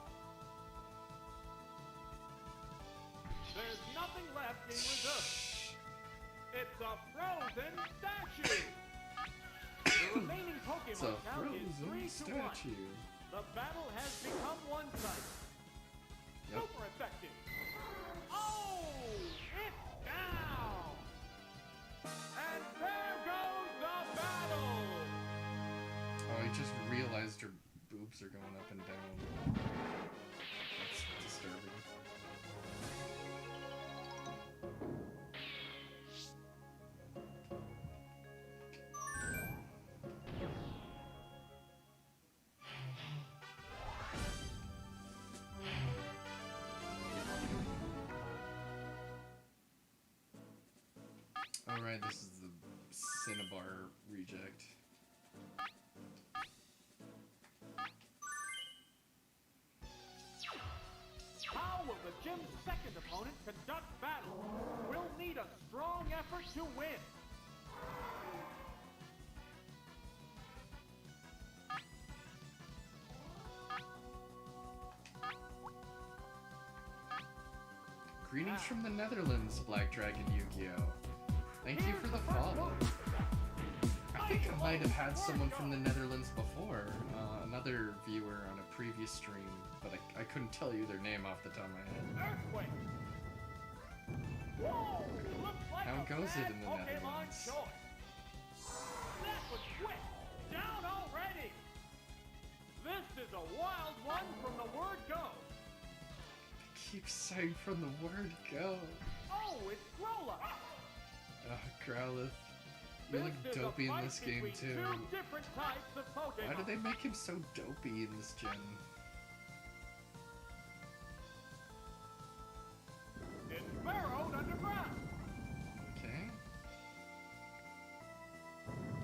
There's nothing left in reserve. It's a frozen statue! The remaining It's a Pokemon count is frozen 3-1. statue. The battle has become one-sided. Yep. Super effective. Oh, it's down. And there goes the battle. Oh, I just realized her boobs are going up and down. That's disturbing. Alright, this is the Cinnabar reject. How will the gym's second opponent conduct battle? We'll need a strong effort to win. Greetings from the Netherlands, Black Dragon Yu-Gi-Oh! Thank you for the follow. I think I might have had someone from the Netherlands before, another viewer on a previous stream, but I couldn't tell you their name off the top of my head. Earthquake. Whoa! Looks like How a goes it bad in the Pokemon Netherlands? choice. That was quick. Down already. This is a wild one from the word go. Keep saying from the word go. Oh, it's Growlithe. Growlithe. You look This is a dopey in fight this game between too. Two different types of Pokemon. Why do they make him so dopey in this gen? It's burrowed underground. Okay.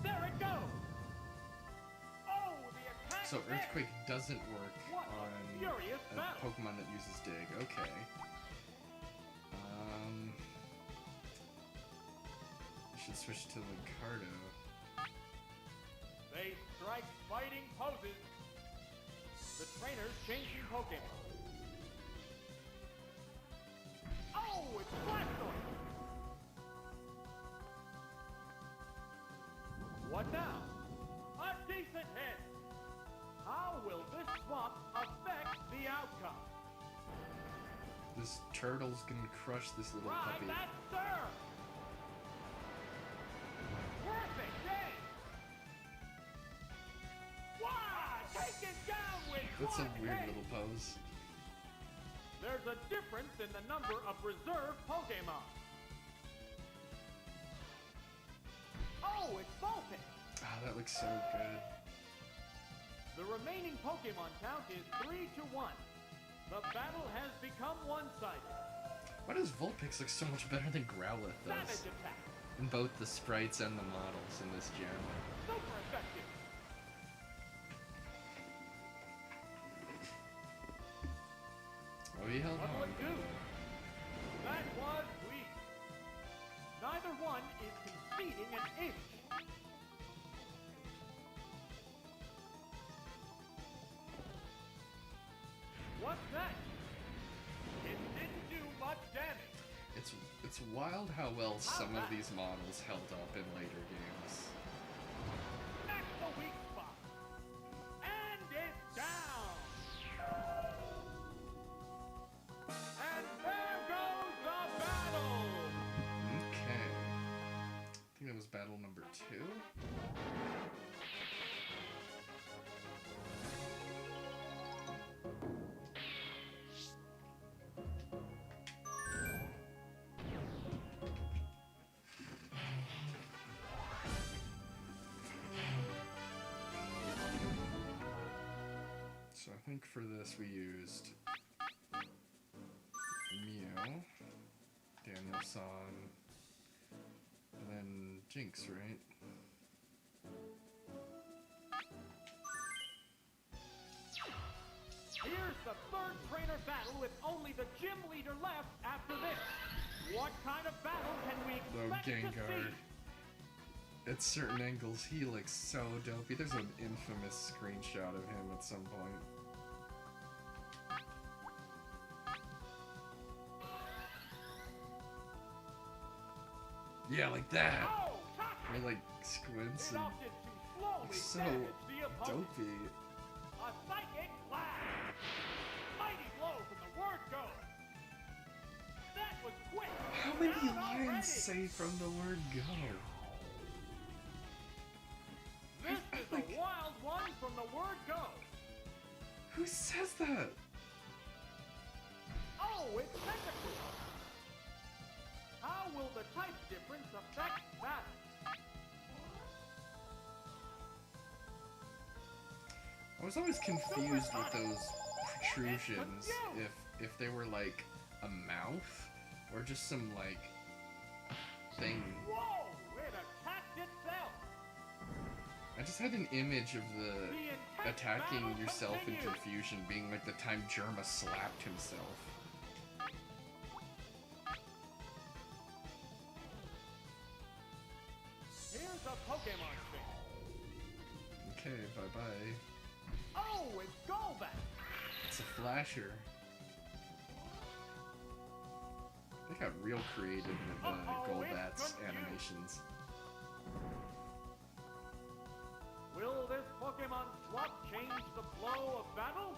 There it goes. Oh, the attack. So missed. Earthquake doesn't work What a on furious a battle. Pokemon that uses Dig. Okay. I should switch to Lincardo. They strike fighting poses. The trainer's changing Pokemon. Oh, it's Blastoise. What now? A decent hit. How will this swap affect the outcome? This turtle's gonna crush this little Right, puppy. that sir. Perfect hit. Wow, taken down with That's a one weird hit. little pose. There's a difference in the number of reserve Pokemon. Oh, it's Vulpix. Ah, that looks so good. The remaining Pokemon count is 3-1. The battle has become one-sided. Why does Vulpix look so much better than Growlithe does? Savage attack. In both the sprites and the models in this gym. Super effective. Oh, he held What'll on. it do? That was weak. Neither one is conceding an inch. What's that? It didn't do much damage. It's wild how well some of these models held up in later games. That's the weak spot. And it's down. And there goes the battle. Okay. I think that was battle number 2. So I think for this we used Mew, Danielson, and then Jinx, right? Here's the third trainer battle with only the gym leader left after this. What kind of battle can we Oh, expect to Gengar. see? At certain angles, he looks so dopey. There's an infamous screenshot of him at some point. Yeah, like that. Oh, toxic! He like squints It and opted to slowly looks so damage the opponent. dopey. A psychic blast! Mighty blow from the word go! That was quick! How many Down already. lines say from the word go? This is Like- a wild one from the word go! Who says that? Oh, it's technical! How will the type difference affect that? I was always confused with those protrusions, if they were like a mouth or just some like thing. Whoa! It attacked itself! I just had an image of the The intense attacking battle yourself in continues. confusion being like the time Germa slapped himself. Here's a Pokemon thing. Okay, bye-bye. Oh, it's Golbat! It's a flasher. They got real creative with the Uh-oh, Golbat's it's confused. animations. Will this Pokemon swap change the flow of battle?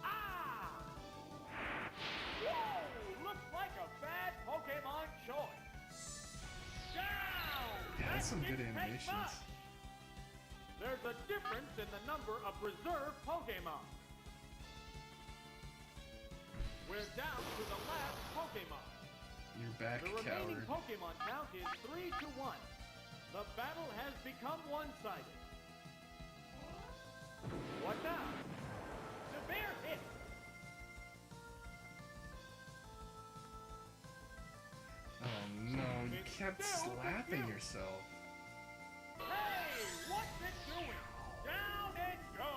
Ah! Whoa! Looks like a bad Pokemon choice. Down! Yeah, That that's some good didn't take animations. much. There's a difference in the number of reserve Pokemon. We're down to the last Pokemon. You're back, The remaining coward. Pokemon count is 3-1. The battle has become one-sided. What now? Severe hit. Oh no, you It's kept still slapping confused. yourself. Hey, what's it doing? Down and go.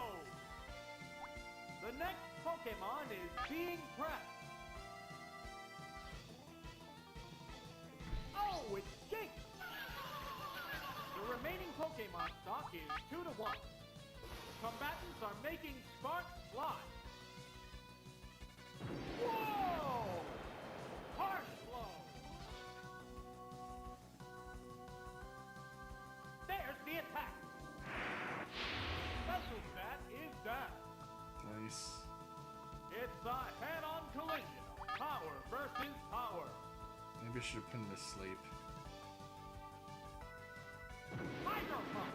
The next Pokemon is being pressed. Oh, it's Jinx. The remaining Pokemon stock is 2-1. Combatants are making sparks fly. Whoa! Harsh blow. There's the attack. Special stat is down. Nice. It's a head-on collision. Power versus power. Maybe I should have put him to sleep. Hydro Pump.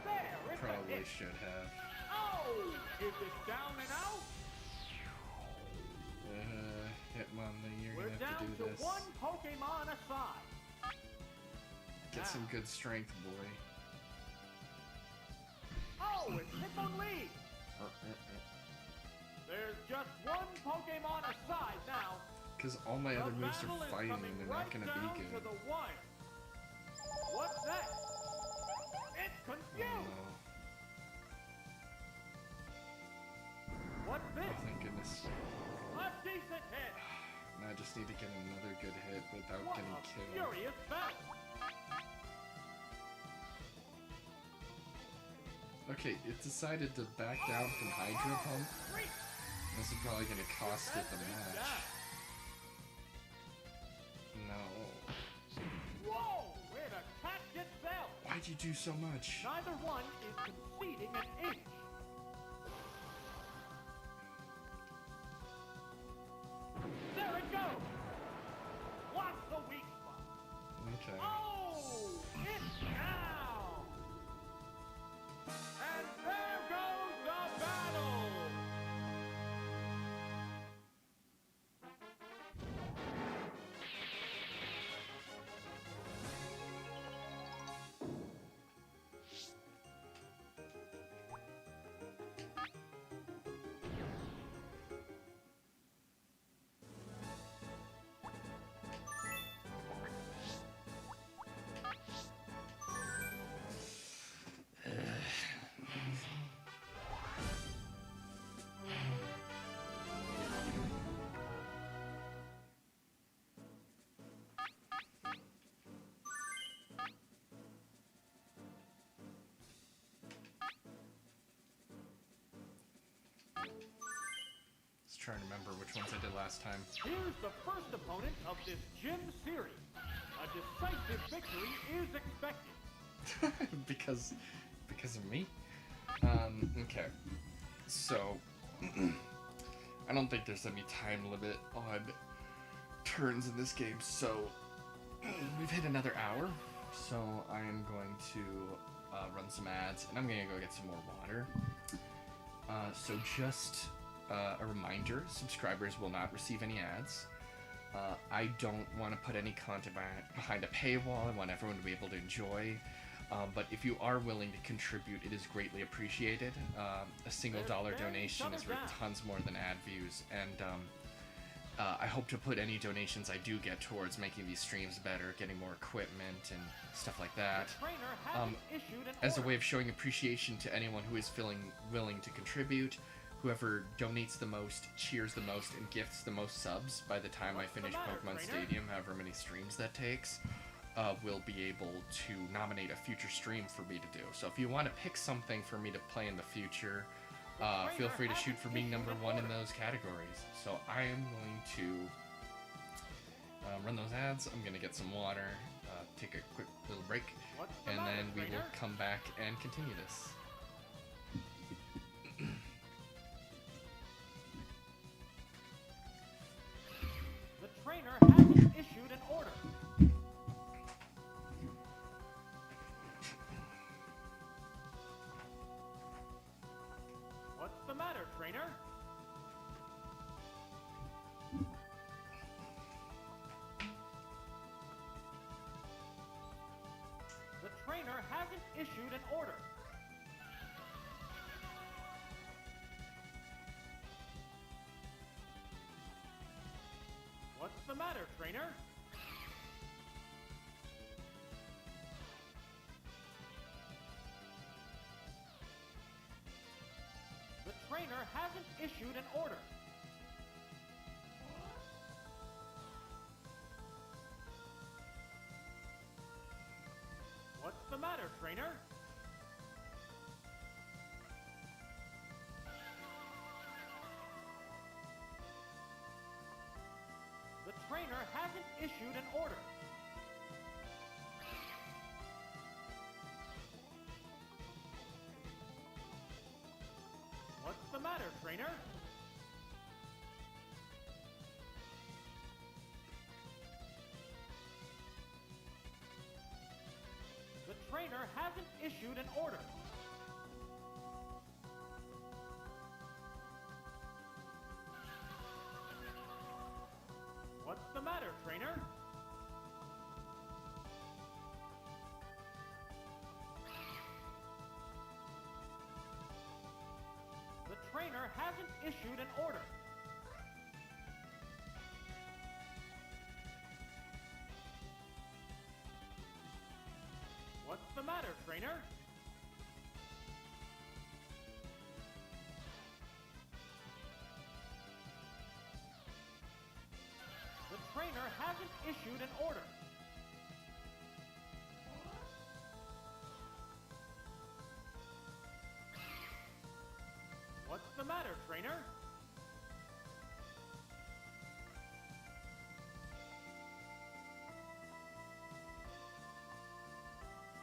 There, it's a Probably hit. should have. Oh! Is it down and out? Hitmonlee, you're We're gonna have down to do this. one Pokemon aside. Get some good strength, boy. Oh, it's Hitmonlee! There's just one Pokemon aside now. Because all my other The moves battle are is fighting, coming and they're not right gonna down be to good. the wire. What's that? It's Oh confused. no. What's Oh, this? thank goodness. A decent hit. Now I just need to get another good hit without What getting a killed. furious battle. Okay, it decided to back down from Hydro Pump. Great. This is probably gonna cost it the That's match. down. No. Whoa! It attacked itself. Why'd you do so much? Neither one is conceding an inch. There it goes. What's the weak spot? Okay. Oh! It's down. And there goes the battle. Let's try and remember which ones I did last time. Here's the first opponent of this gym series. A decisive victory is expected. because of me? Okay. So I don't think there's any time limit on turns in this game, so we've hit another hour. So I am going to run some ads, and I'm gonna go get some more water. So just a reminder, subscribers will not receive any ads. I don't want to put any content behind a paywall. I want everyone to be able to enjoy. But if you are willing to contribute, it is greatly appreciated. A single dollar donation is worth tons more than ad views, and I hope to put any donations I do get towards making these streams better, getting more equipment and stuff like that. Trainer hasn't issued an As a order. way of showing appreciation to anyone who is feeling willing to contribute. Whoever donates the most, cheers the most, and gifts the most subs by the time I What's the finish matter, Pokemon trainer? Stadium, however many streams that takes, will be able to nominate a future stream for me to do. So if you want to pick something for me to play in the future, feel free to shoot for being number one in those categories. So I am going to run those ads. I'm going to get some water, take a quick little break, What's the and matter, then we will trainer? come back and continue this. The trainer hasn't issued an order. What's the matter, trainer? The trainer hasn't issued an order. What's the matter, trainer? The trainer hasn't issued an order. What's the matter, trainer? The trainer hasn't issued an order. What's the matter, trainer? The trainer hasn't issued an order. What's the matter, trainer? hasn't issued an order. What's the matter, trainer? The trainer hasn't issued an order. What's the matter, trainer?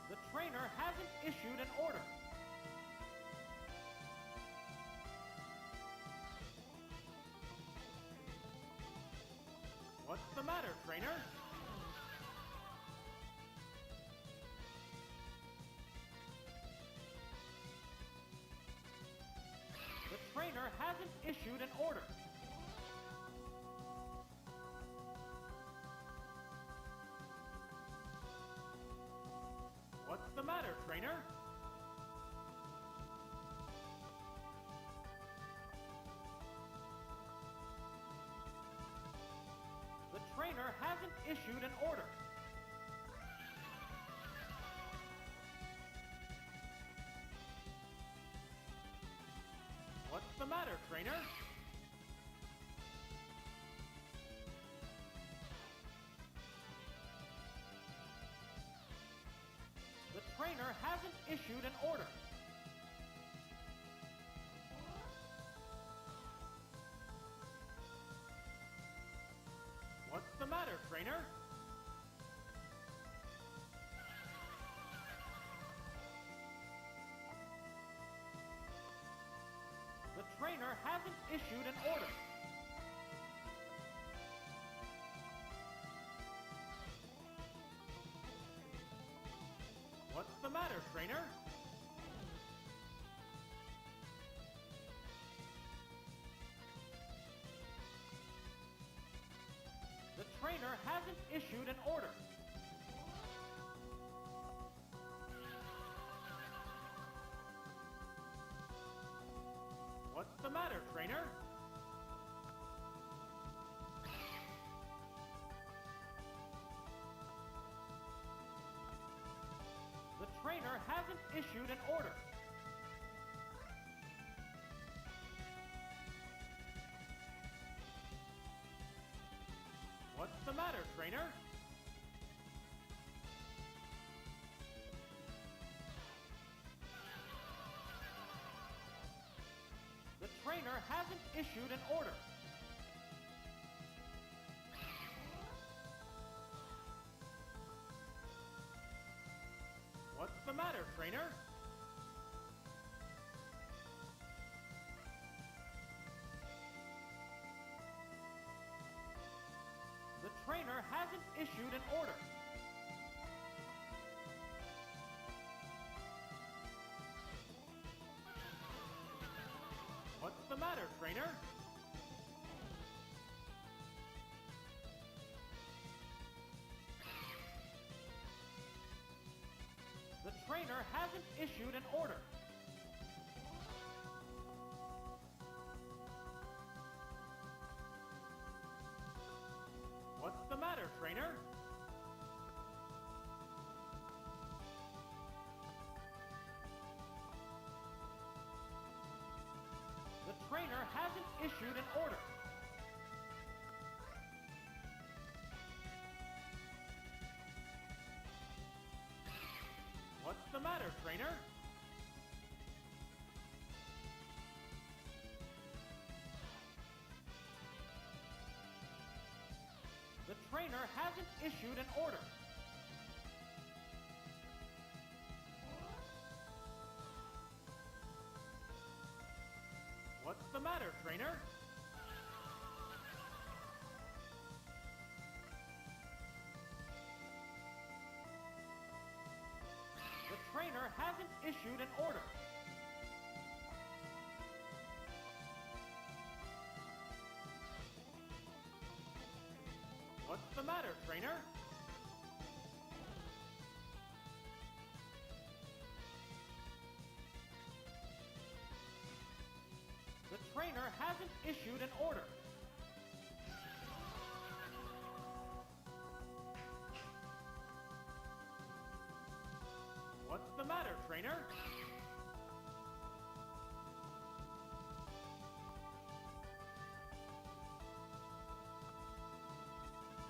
The trainer hasn't issued an order. What's the matter, trainer? The trainer hasn't issued an order. What's the matter, trainer? The trainer hasn't issued an order. What's the matter, trainer? The trainer hasn't issued an order. What's the matter, trainer? The trainer hasn't issued an order. What's the matter, trainer? The trainer hasn't issued an order. What's the matter, trainer? The trainer hasn't issued an order. What's the matter, trainer? The trainer hasn't issued an order. What's the matter, trainer? The trainer hasn't issued an order. What's the matter, trainer? The trainer hasn't issued an order. What's the matter, trainer? The trainer hasn't issued an order. What's the matter, trainer? The trainer hasn't issued an order. What's the matter, trainer? The trainer hasn't issued an order. What's the matter, trainer? The trainer hasn't issued an order. What's the matter, trainer?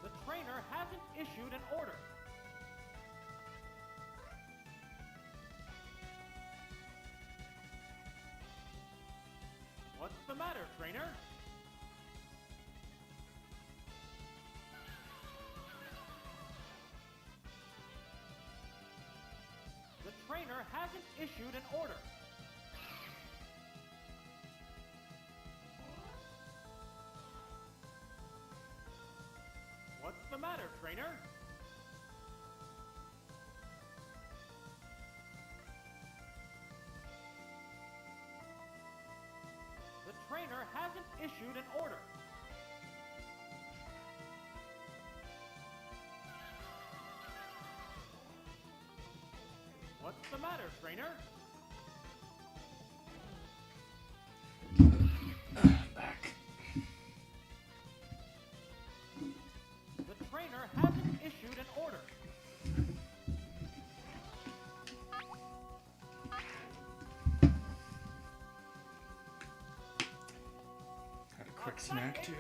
The trainer hasn't issued an order. What's the matter, trainer? The trainer hasn't issued an order. What's the matter, trainer? The trainer hasn't issued an order. What's the matter, trainer? Back. The trainer hasn't issued an order. Had a quick snack too.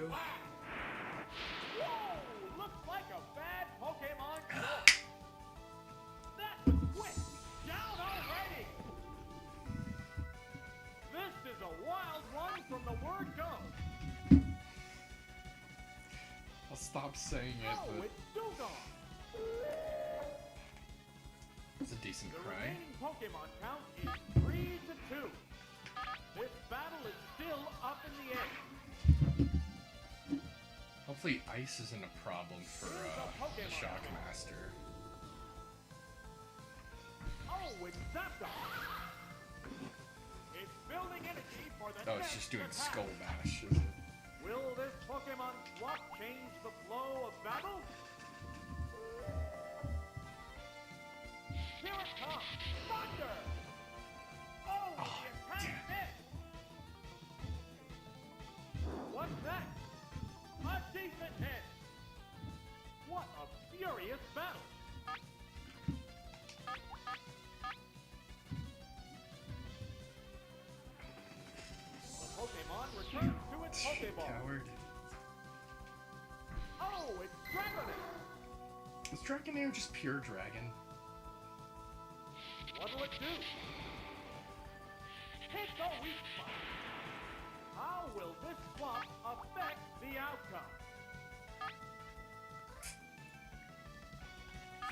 Whoa! Looks like a bad Pokemon kill. That was quick. Down already. This is a wild one from the word go. I'll stop saying it, Oh, but it's Dugong. it's a decent The cry. remaining Pokemon count is 3-2. This battle is still up in the air. Hopefully ice isn't a problem for the Shockmaster. Oh, it's Zapdos. It's building energy for the Oh, it's next just doing attack. Skull Bash, is it? Will this Pokemon swap change the flow of battle? Here it comes! Thunder! Oh, the attack missed! What's that? A decent hit! What a furious battle! The Pokemon returns to its Pokeball. Coward. Oh, it's Dragonair! Is Dragonair just pure dragon? What'll it do? Hit the weak spot. How will this swap affect the outcome?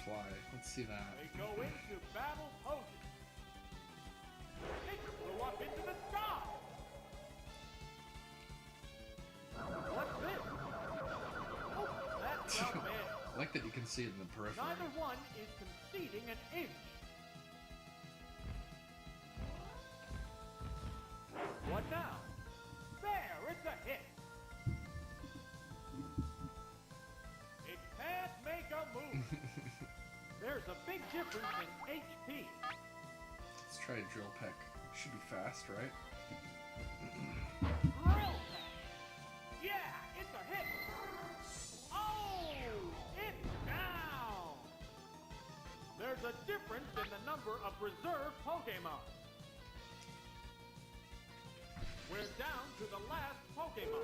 Fly. Let's see that. They go into battle poses. It flew up into the sky. What's this? Oh, that's not bad. I like that you can see it in the periphery. Neither one is conceding an inch. What now? There, it's a hit. It can't make a move. There's a big difference in HP. Let's try a Drill Peck. Should be fast, right? Drill Peck. Yeah, it's a hit. Oh, it's down. There's a difference in the number of reserve Pokemon. We're down to the last Pokemon.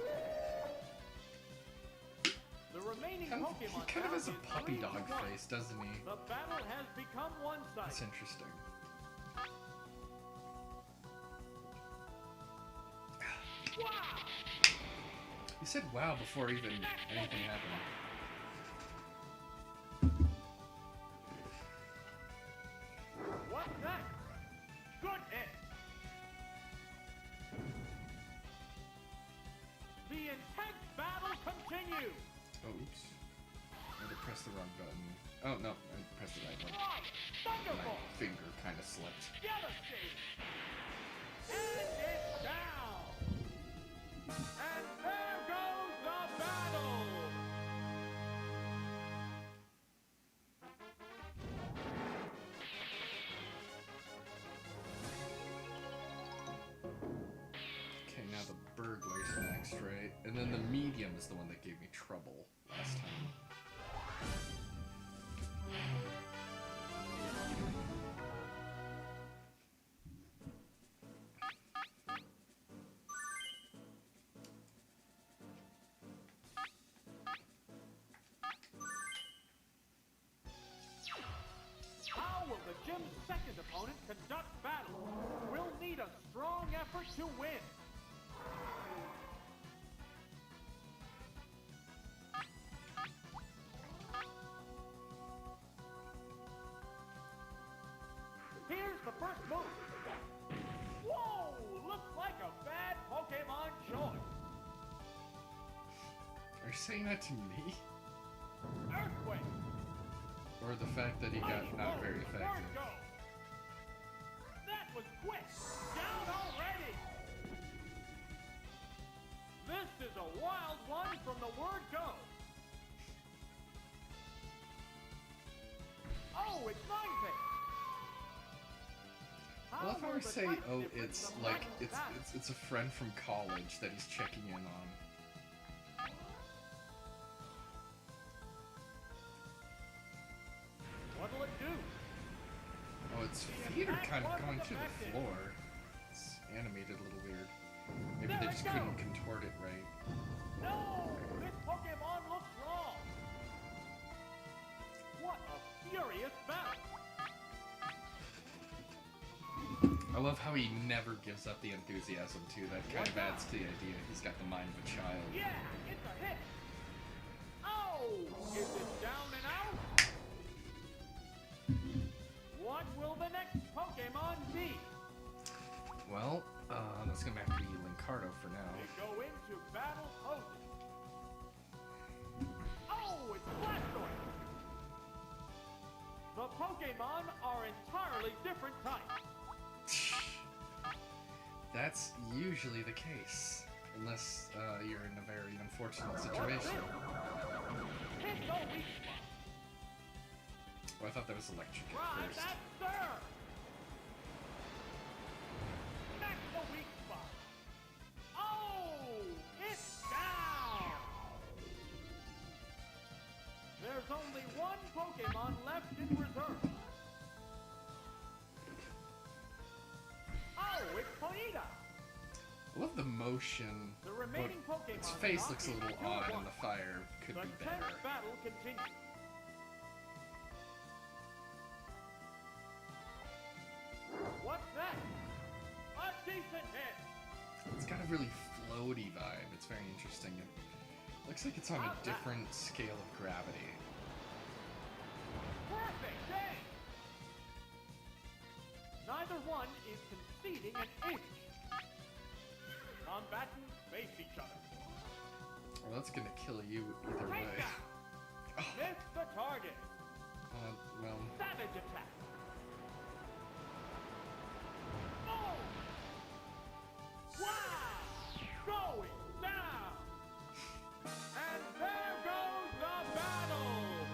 The remaining Pokemon He kind of has a count is puppy 3-1. dog face, doesn't he? The battle has become That's one-sided. interesting. Wow! He said wow before even anything happened. What's that? Good hit. The intense battle continues. Oh, oops. I pressed the wrong button. Oh, no, I pressed the right one. Fire! My Thunderbolt! finger kind of slipped. Devastating! And it's down! And there goes the battle! Okay, now the burglars. And then the medium is the one that gave me trouble last time. How will the gym's second opponent conduct battle? We'll need a strong effort to win. Here's the first move. Whoa! Looks like a bad Pokemon choice. Are you saying that to me? Earthquake. Or the fact that he got not very Word effective? go. That was quick. Down already. This is a wild one from the word go. Oh, it's Ninetales. I love how we say, oh, it's like, it's a friend from college that he's checking in on. What'll it do? Oh, its feet are kind of going to the floor. It's animated a little weird. Maybe they just couldn't contort it right. No! This Pokemon looks wrong! What a furious battle! I love how he never gives up the enthusiasm, too. That kind of adds to the idea he's got the mind of a child. Yeah! It's a hit! Oh! Is it down and out? What will the next Pokemon be? Well, that's gonna have to be Lincardo for now. They go into battle poses. Oh, it's Blastoise! The Pokemon are entirely different types. That's usually the case. Unless you're in a very unfortunate What's situation. this? Hit the weak spot. Oh, I thought that was electric Try at first. that, sir! Smack the weak spot. Oh! It's down! There's only one Pokemon left in reserve. Oh, it's Ponyta! I love the motion, The remaining but Pokemon its face stock looks a is little 2-1. odd and the fire could The be better. tense battle continues. What's that? A decent hit. It's got a really floaty vibe. It's very interesting. It looks like it's on a different scale of gravity. Perfect aim. Neither one is conceding an inch. Combatants face each other. Well, that's gonna kill you either way. Takedown. Oh, Miss the target. well, Savage attack. Oh! Wow! Going down! And there goes the battle!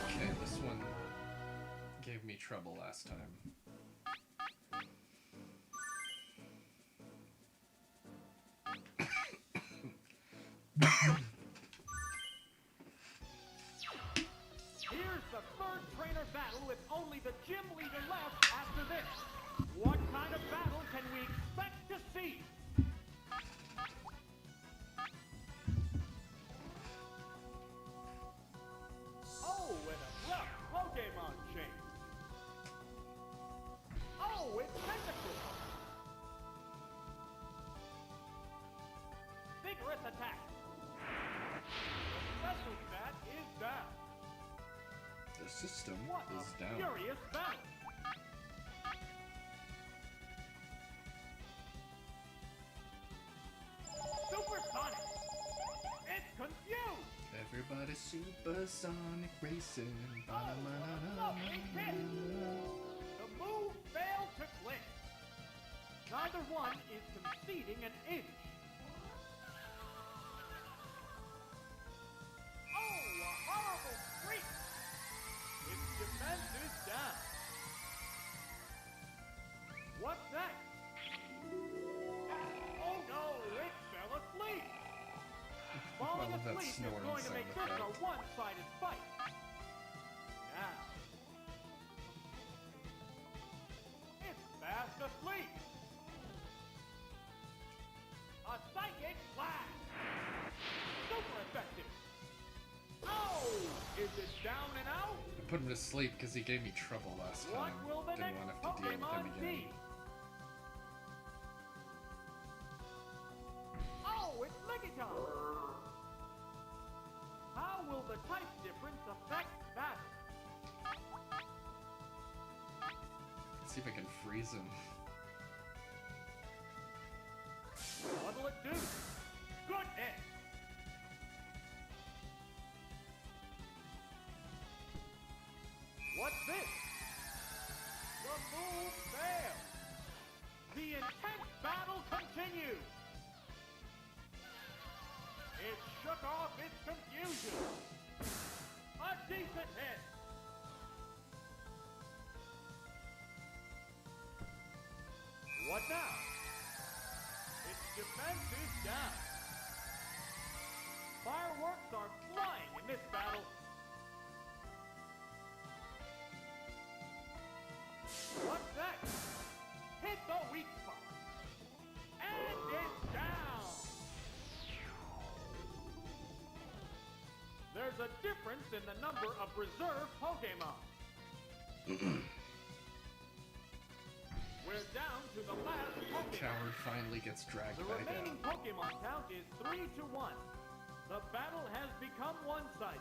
okay, this one gave me trouble last time. Here's the third trainer battle with only the gym leader left after this. What kind of battle can we expect to see? Oh, and a rough Pokemon change. Oh, it's Tentacle. Vigorous attack. The special stat is down. The system What is a down. furious battle! Supersonic! It's confused! Everybody supersonic racing. Oh, lovely hit! The move failed to click. Neither one is conceding an inch. Oh, a horrible freak! Its defense is down. What's next? Oh no, it fell asleep! Falling love that asleep is snoring going to sound make this effect. a one-sided fight. Now, it's fast asleep. A psychic blast. Super effective. Oh, is it down and out? I put him to sleep because he gave me trouble last What time. will the Didn't next want to have to deal with him Pokemon again. be? Oh, it's Lickitung! How will the type difference affect that? Let's see if I can freeze him. What'll it do? Good hit! What's this? The move failed! The intense battle continues! It shook off its confusion! A decent hit! What now? Its defense is down. Fireworks are flying in this battle. What's next? Hit the weak spot. And it's down. There's a difference in the number of reserve Pokemon. We're down to the last Pokemon. Coward finally gets dragged The back remaining out. Pokemon count is 3-1. The battle has become one-sided.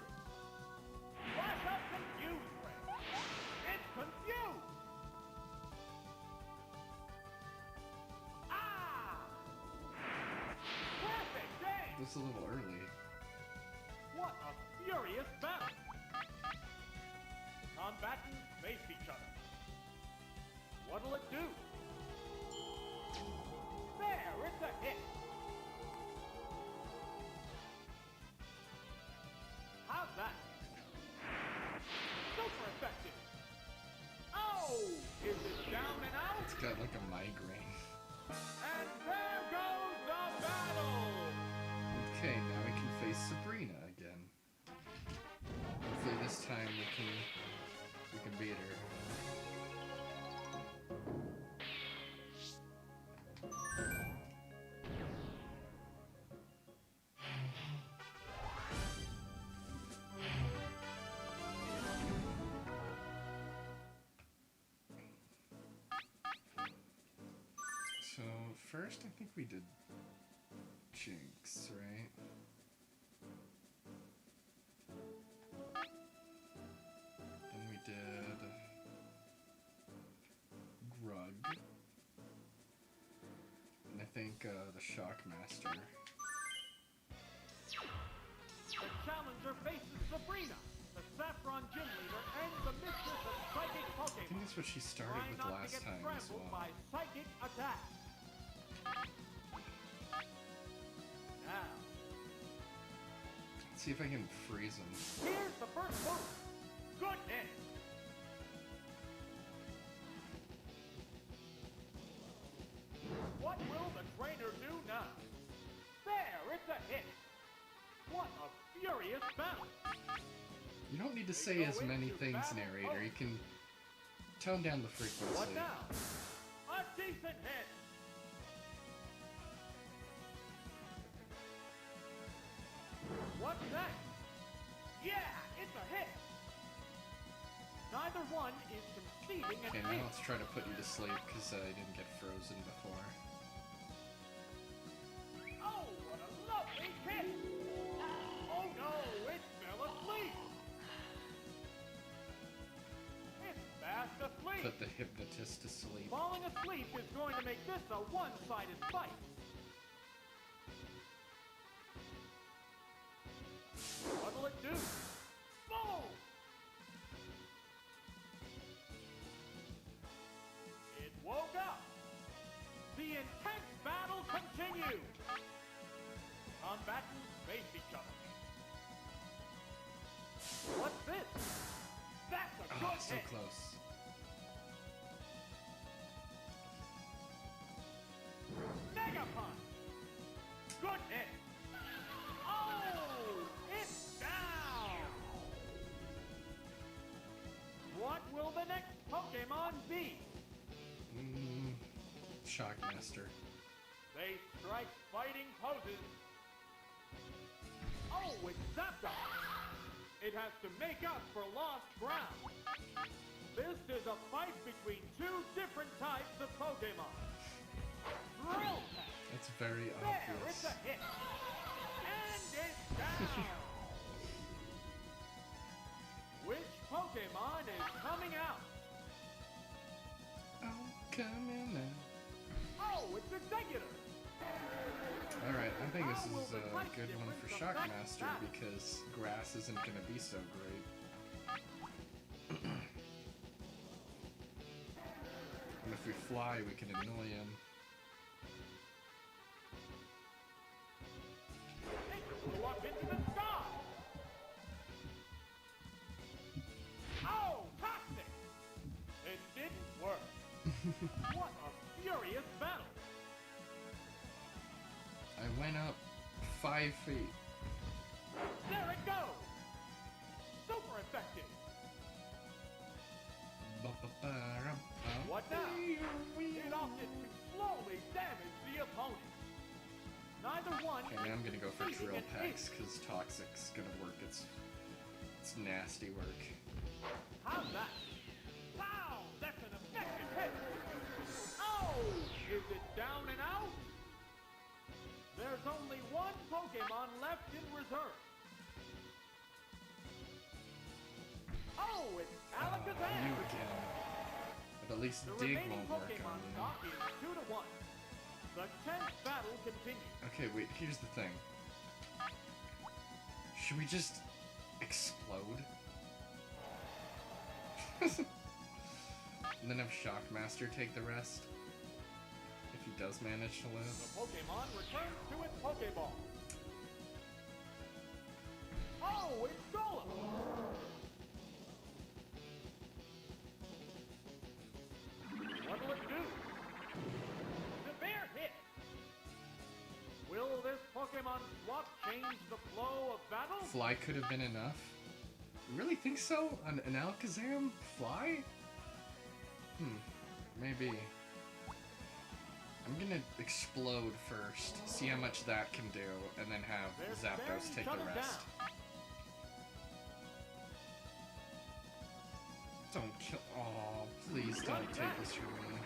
Flash up Confuse Ray. It's confused! Ah! Perfect game! This is a little early. What a furious battle! The combatants face each other. What'll it do? There, it's a hit! How's that? Super effective! Oh! Is it down and out? It's got like a migraine. And there goes the battle! Okay, now we can face Sabrina again. Hopefully this time we can beat her. So first, I think we did Jinx, right? Then we did Grug, and I think the Shockmaster. The challenger faces Sabrina, the Saffron Gym Leader and the Mistress of Psychic I think Pokemon. that's what she started Trying with not to last get time as scrambled well. by psychic attacks. Now, Let's see if I can freeze him. here's the first move. Good hit. What will the trainer do now? There, it's a hit. What a furious battle. You don't need to say as many things, narrator. You can tone down the frequency. What now? A decent hit. What's next? Yeah, it's a hit. Neither one is conceding Okay, an now inch. let's try to put you to sleep because I didn't get frozen before. Oh, what a lovely hit! Oh no, it fell asleep! It's fast asleep! Put the hypnotist to sleep. Falling asleep is going to make this a one-sided fight. What'll it do? Boom! It woke up! The combatants face each other. What's this? That's a Oh, good so hit. close. Mega punch. Good hit. Oh, it's down. What will the next Pokemon be? Shockmaster. They strike fighting poses. Oh, it's Zapdos. It has to make up for lost ground. This is a fight between two different types of Pokemon. Drill Peck. It's very There, it's obvious. a hit. And it's down. Which Pokemon is coming out? Oh, coming out. Oh, it's Executor. Alright, I think this How will is the a type good one for difference affect Shockmaster that? because grass isn't going to be so great. And if we fly, we can annoy him. It flew up into the sky. Oh, toxic. It didn't work. What a furious battle. I went up 5 feet. There it goes. Super effective. What now? It opted to slowly damage the opponent. Neither one. Okay, now I'm gonna go for is Drill an Packs inch. because Toxic's gonna work its nasty work. How's that? Pow! That's an effective hit. Oh! Is it down and out? There's only one Pokemon left in reserve. Oh, it's Alakazam! You again. But at least The Dig remaining won't work Pokemon on you. stock is 2-1. The 10th battle continues. Okay, wait, here's the thing. Should we just explode? And then have Shockmaster take the rest? If he does manage to The live? Pokemon returns to its Pokeball. Oh, it's Golem! What'll it do? Severe hit! Will this Pokemon swap change the flow of battle? Fly could have been enough? You really think so? An Alakazam? Fly? Maybe. I'm gonna explode first, see how much that can do, and then have They're Zapdos staring take each the other rest. down. Don't kill. Oh, please don't take this from me.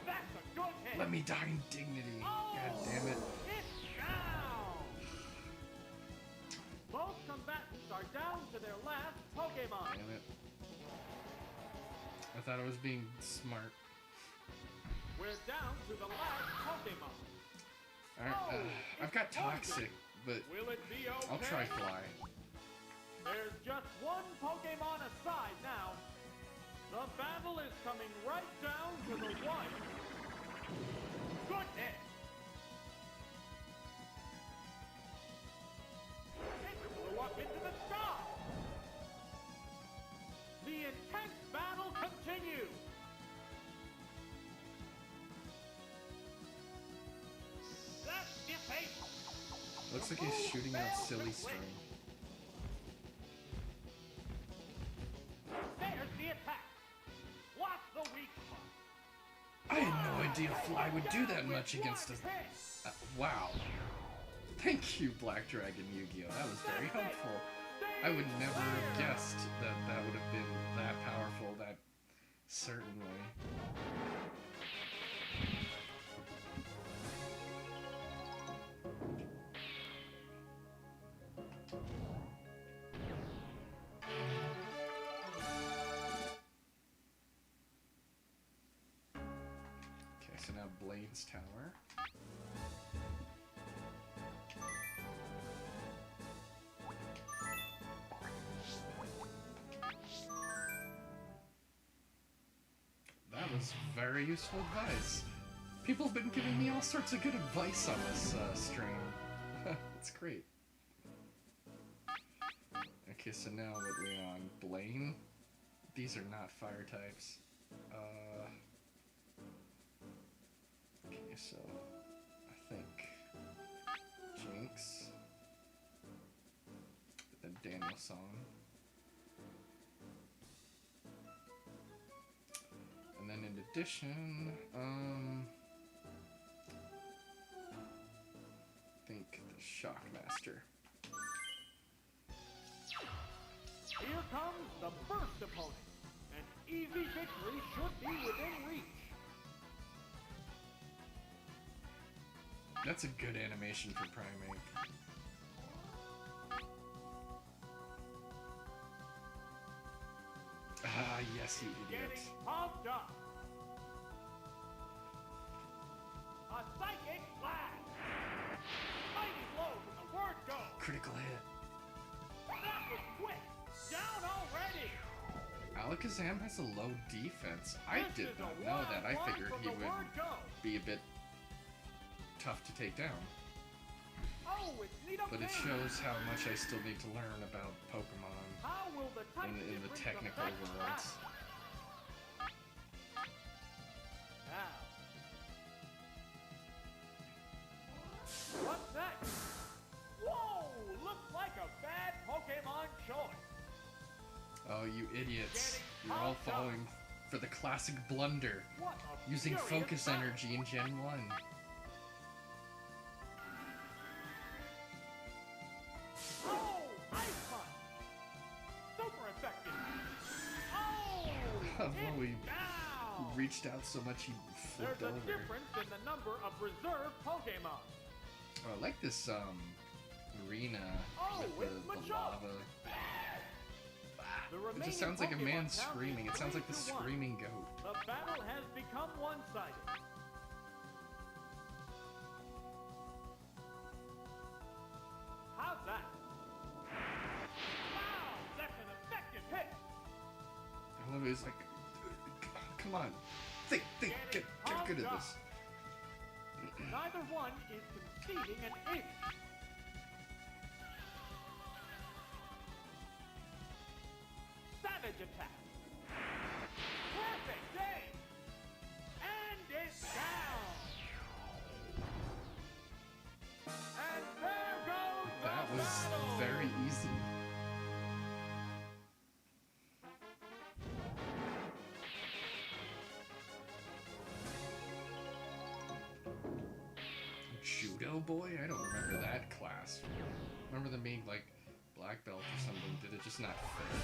That's a good hit! Let me die in dignity. Oh! God damn it. It's down! Both combatants are down to their last Pokemon. Damn it. I thought I was being smart. We're down to the last Pokemon. Alright, Oh, I've got it's poison. Toxic, but Will it be okay? I'll try Fly. There's just one Pokemon aside now. The battle is coming right down to the wire. Good hit. It flew up into the sky. The intense battle continues. That's defeat. Looks like he's shooting out silly string. There's the attack. What's the weak spot? I had no idea Fly would do that much against us. Wow. Thank you, Black Dragon Yu-Gi-Oh! That was very helpful. I would never have guessed that that would have been that powerful, that certainly. Okay, so now Blaine's Tower. That was very useful advice. People have been giving me all sorts of good advice on this stream. that's great. Okay, so now what are we on? Blaine? These are not fire types. Okay, so I think Jinx, then Daniel Song, and then in addition, I think the Shockmaster. Here comes the first opponent. An easy victory should be within reach. That's a good animation for Primeape. Ah, yes, you idiot. Getting pumped up. A psychic blast. Mighty blow from the word go. Critical hit. That was quick. Down already. Alakazam has a low defense. I This did is a not know that. I one-on-one figured from he the would word go. be a bit tough to take down. Oh, it's Nido But it King. shows how much I still need to learn about Pokemon How will the type in the difference technical affect worlds. that? Now. What's next? Whoa! Looks like a bad Pokemon choice. Oh, you idiots. Getting You're all pumped up. falling for the classic blunder. What a Using furious focus battle. energy in Gen 1. Oh! Ice Punch! Super effective! Oh! Well, it's he down! reached out so much he There's flipped a over. difference in the number of reserve Pokemon. Oh, I like this arena Oh, with it's the Machop. lava. The It remaining just sounds like a Pokemon man count is screaming. It sounds like the 3-1. screaming goat. The battle has become one-sided. How's that? Wow, that's an effective hit. I love it. It's like, come on, think, get good at this. Neither one is conceding an inch. Savage attack. Perfect aim. And it's down. And there goes the That was battle. very easy. Judo boy? I don't remember that class. Remember them being like black belt or something. Did it just not fit?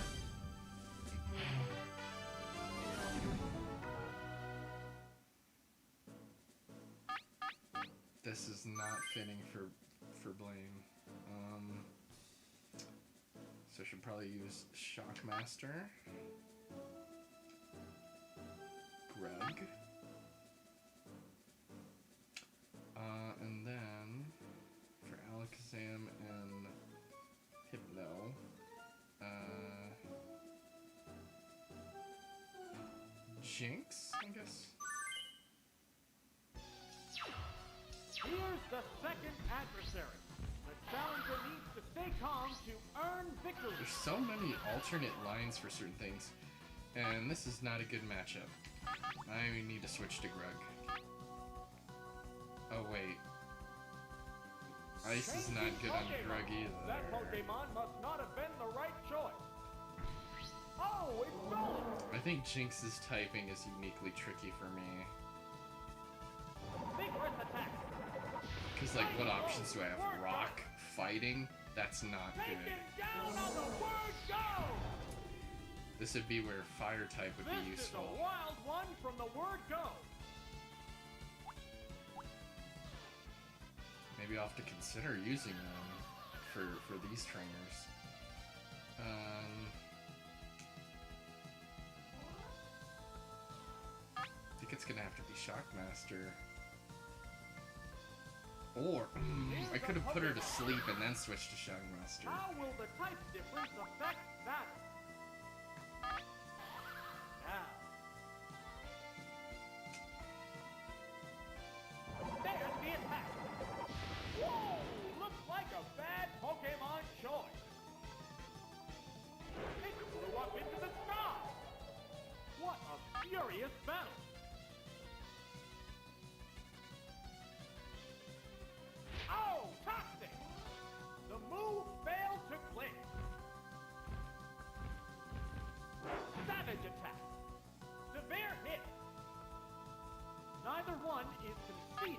This is not fitting for Blaine. So I should probably use Shockmaster. Greg. And then for Alakazam and Hypno, Jinx, I guess. Here's the second adversary. The challenger needs to stay calm to earn victory. There's so many alternate lines for certain things, and this is not a good matchup. I need to switch to Greg. Oh wait. Ice is not good on Greg That either. Pokemon must not have been the right choice. Oh, it's gone! I think Jinx's typing is uniquely tricky for me. Vigorous attack. Because, like, what options do I have? Rock? Fighting? That's not Taken good. down on the word go! This would be where fire type would be This is useful. a wild one from the word go. Maybe I'll have to consider using them for these trainers. I think it's gonna have to be Shockmaster. Or, I could have put her to sleep and then switched to Shockmaster. How will the type difference affect that? Now. There's the attack. Whoa! Looks like a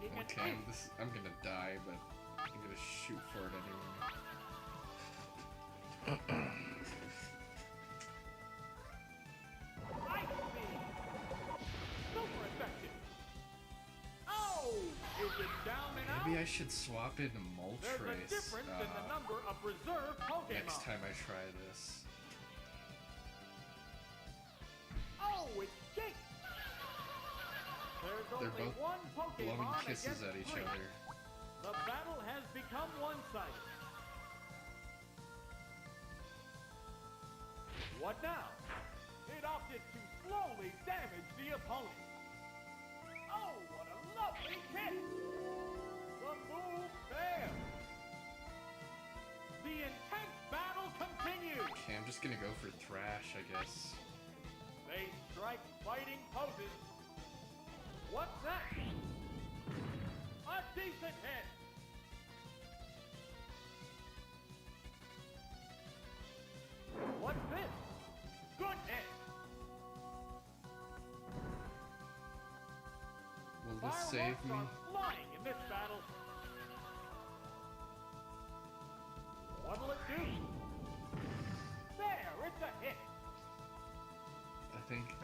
waiting an Okay, inch. I'm gonna die, but I'm gonna shoot for it anyway. Ice Beam! Super effective! Oh! Is it down and out? Maybe I should swap into There's a Moltres difference in the number of reserve Pokemon. next time I try this. Oh, it's Jake! There's They're only both one Pokemon blowing kisses against at each three. other. The battle has become one-sided. What now? It opted to slowly damage the opponent. Oh, what a lovely kick! The move failed. The intense battle continues. Okay, I'm just gonna go for Thrash, I guess. They strike fighting poses. What's that? A decent hit. What's this? Good hit. Will this save Fireworks me? are flying in this battle. What'll it do? There, it's a hit.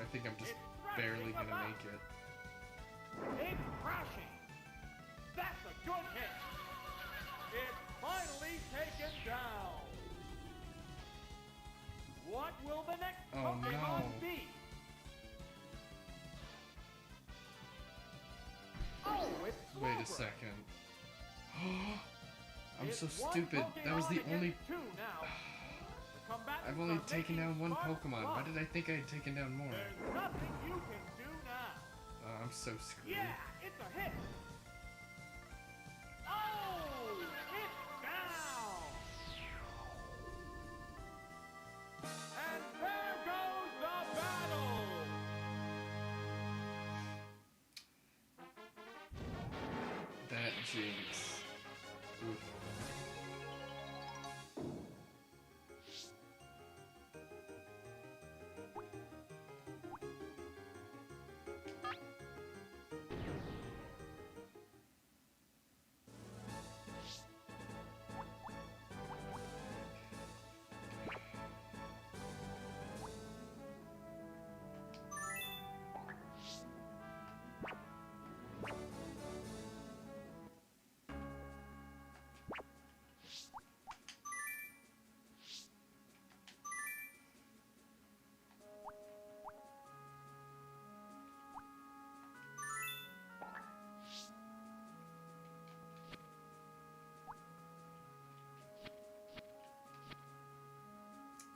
I think I'm just It's thrashing barely gonna about. make it. It's crashing. That's a good hit. It's finally taken down. What will the next Oh, Pokemon no. be? Oh, it's Wait a Slowbro. second. I'm It's so one stupid. That was the Pokemon only. against two now. The combatants I've only are taken making down one smart Pokemon. Why blocks. did I think I had taken down more? There's nothing you can do now. I'm so screwed. Yeah, it's a hit. Oh, it's down. And there goes the battle. That Jinx. Oof.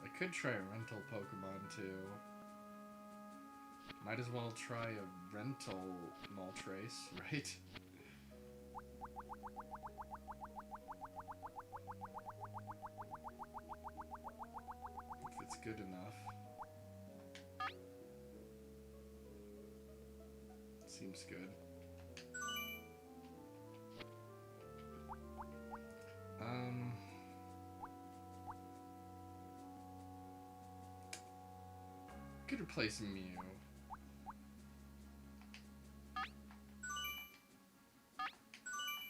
I could try a rental Pokemon too. Might as well try a rental Moltres, right? If it's good enough. Seems good. Could replace Mew.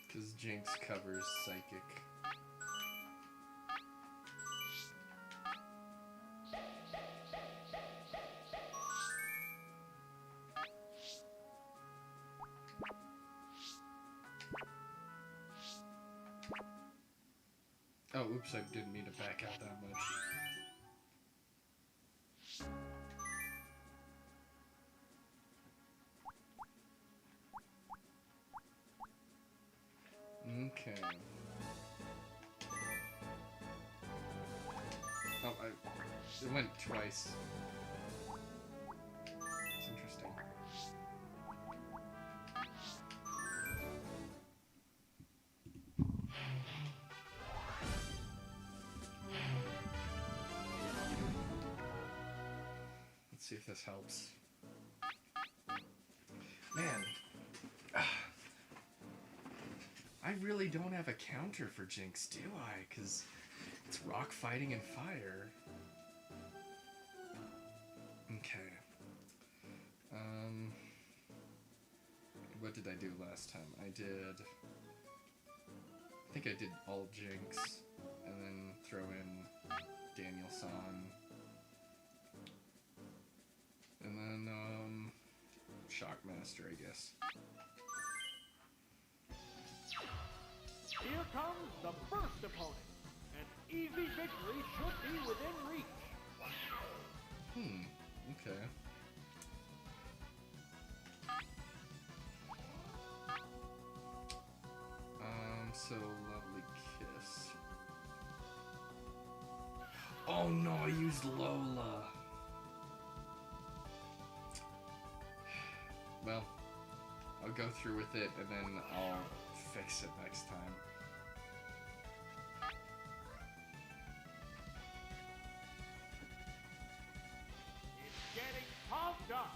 Because Jinx covers Psychic. Oh, oops, I didn't mean to back out that much. Okay. Oh, it went twice. It's interesting. Let's see if this helps. Man. I really don't have a counter for Jinx, do I? Because it's rock fighting and fire. Okay. what did I do last time? I think I did all Jinx, and then throw in Daniel-san. And then, Shockmaster, I guess. Here comes the first opponent. An easy victory should be within reach. Okay. So Lovely Kiss. Oh no, I used Lola. Well, I'll go through with it and then I'll fix it next time. It's getting pumped up.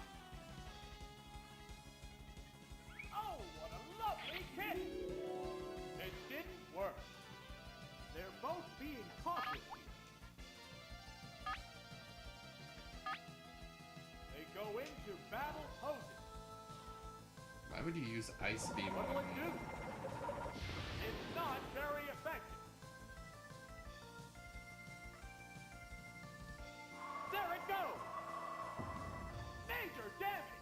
Oh, what a lovely kiss! It didn't work. They're both being cautious here. They go into battle poses. Why would you use Ice Beam What will on it me? do? It's not very effective. There it goes! Major damage!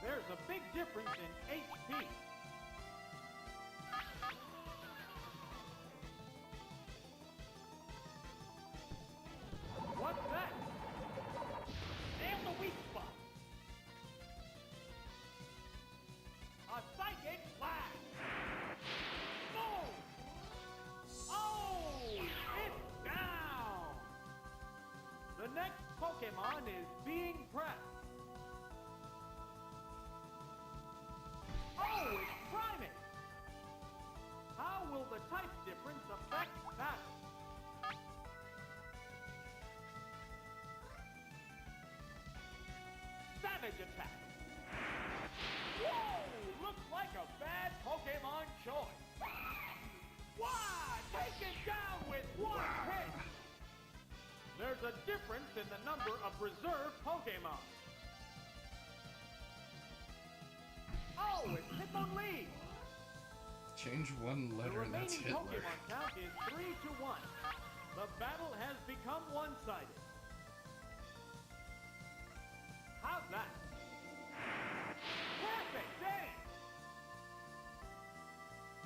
There's a big difference in HP. What's that? Nail the weak spot. A psychic blast. Boom! Oh, it's down. The next Pokemon is being pressed. Oh, it's Primeape. How will the type difference affect battle? Savage attack. Whoa! Looks like a bad Pokemon choice. Why? Take it down with one hit. There's a difference in the number of reserve Pokemon. Oh, it's Hitmonlee. Change one The letter and that's remaining Hitler. Pokemon count is 3-1. The battle has become one-sided. How's that? Perfect day!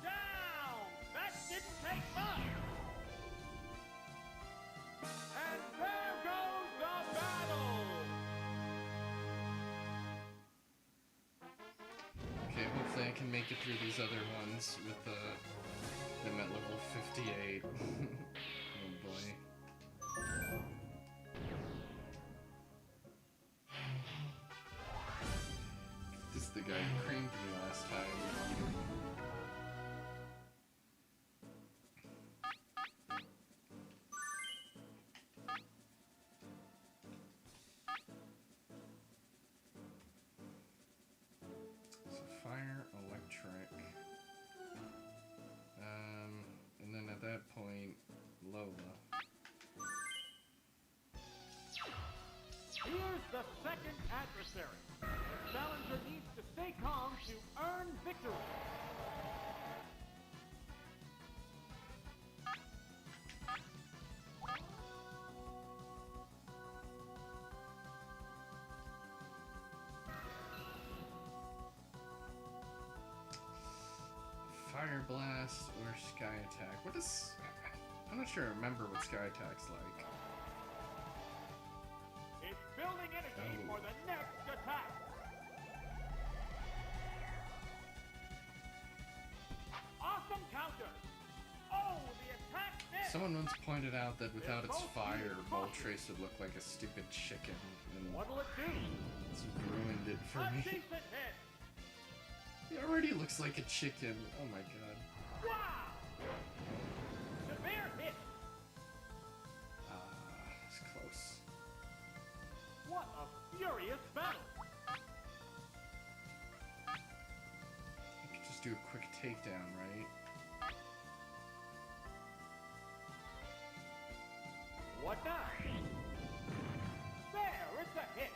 Down! That didn't take much! And there goes the battle! Okay, hopefully I can make it through these other ones with them at level 58. Oh boy. This is the guy who creamed me last time. So fire, electric. And then at that point, Lola. Here's the second adversary. The challenger needs to stay calm to earn victory. Fire Blast or Sky Attack. What is... I'm not sure I remember what Sky Attack's like. It's building energy Oh. for the next attack. Awesome counter. Oh, the attack missed. Someone once pointed out that without its fire, Moltres would look like a stupid chicken, and What'll it do? it's ruined it for A me. decent hit. It already looks like a chicken. Oh my god. Wow. Severe hit. It's close. What a furious battle. I could just do a quick takedown, right? What now? There, it's a hit.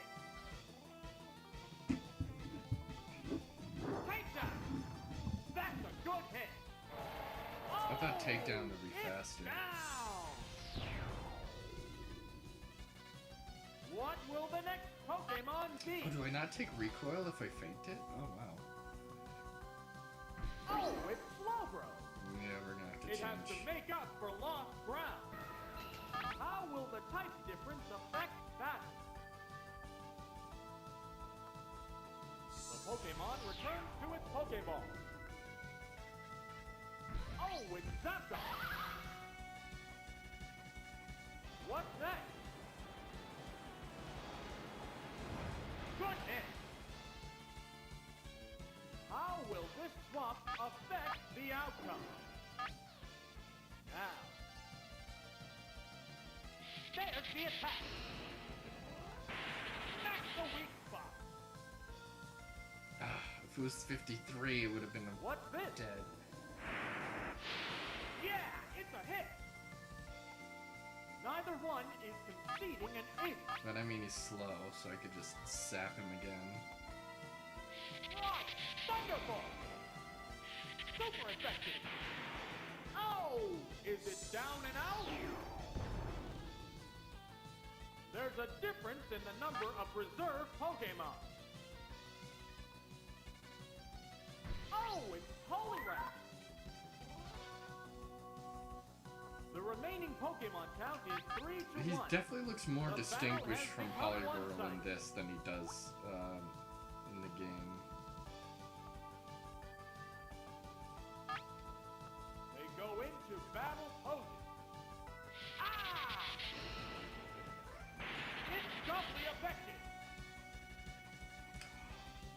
want that takedown to be faster. Down. What will the next Pokemon be? Oh, do I not take recoil if I faked it? Oh, wow. Oh, it's Slowbro. Yeah, we're gonna have to It has to change. make up for lost ground. How will the type difference affect battle? The Pokemon returns to its Pokeball. Oh, it's Zapdos. What's next? Goodness! How will this swap affect the outcome? Now, there's the attack. That's the weak spot. Ah, if it was 53, it would have been What's this? dead. Yeah, it's a hit. Neither one is conceding an ace. But I mean, he's slow, so I could just sap him again. Right, Thunderbolt. Super effective. Oh, is it down and out? There's a difference in the number of reserve Pokemon. Oh, it's Poliwrath. The remaining Pokemon count is 3 to He 1. definitely looks more The distinguished battle from has become Poliwhirl in one-sided. this than he does in the game. They go into battle poses. Ah! It's doubly effective.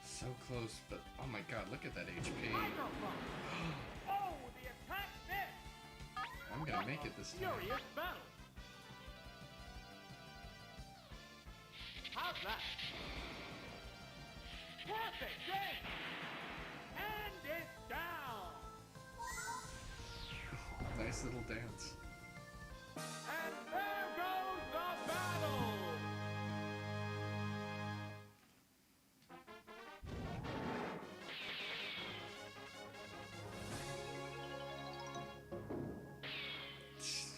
So close, but oh my god, look at that HP. Microphone. Oh, the attack missed. I'm gonna make it this time. Furious battle. How's that? Perfect game. And it's down. Nice little dance. And there goes the battle.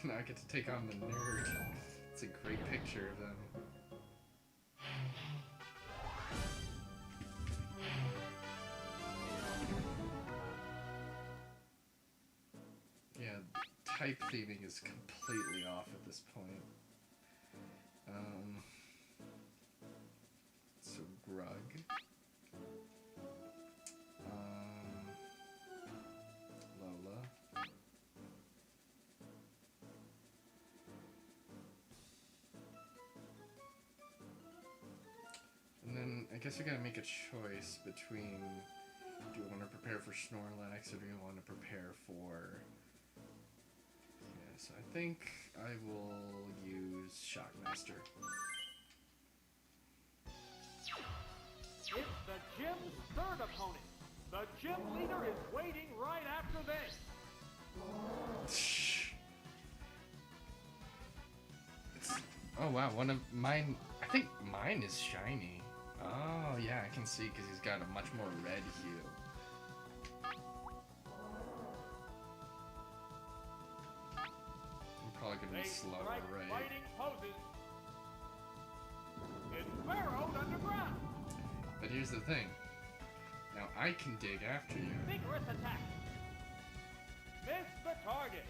Now I get to take on the nerd. It's a great picture of them. Yeah, type theming is completely off at this point. So Grug. Lola. And then I guess we gotta make a choice between, do I want to prepare for Snorlax or do I want to prepare for... Yeah, so I think I will use Shockmaster. It's the gym's third opponent. The gym leader is waiting right after this. Oh wow, one of mine, I think mine is shiny. Oh yeah, I can see because he's got a much more red hue. I'm probably gonna They be slower, strike right? fighting poses. It's burrowed underground. But here's the thing. Now I can dig after you. Vigorous attack. Miss the target.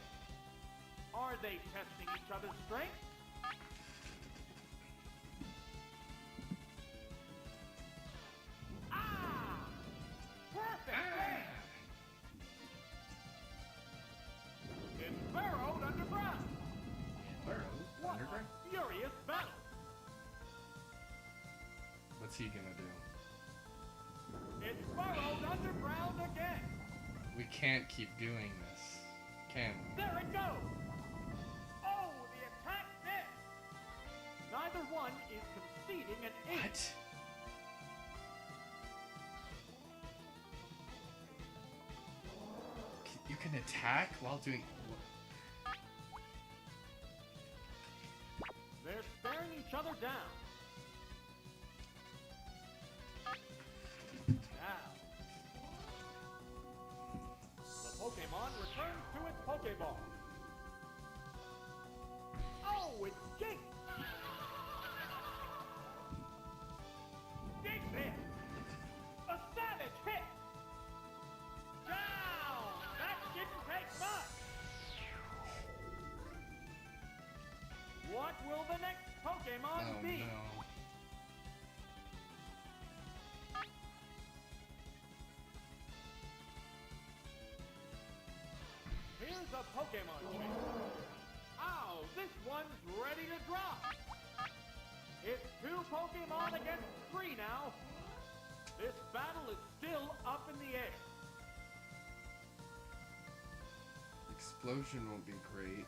Are they testing each other's strength? Ah! Perfect game. It's burrowed underground. Burrow, What underground? a furious battle. What's he gonna do? It's burrowed underground again. We can't keep doing this, can we? There it goes. Oh, the attack missed. Neither one is conceding an ace. What? You can attack while doing... They're staring each other down. Now, the Pokemon returns to its Pokeball. Pokeball. Oh, it's Jake! Jake missed! A savage hit! Down! That didn't take much! What will the next Pokemon Oh be? no. Here's a Pokemon trainer. Ow, this one's ready to drop. It's 2 Pokemon against 3 now. This battle is still up in the air. Explosion won't be great.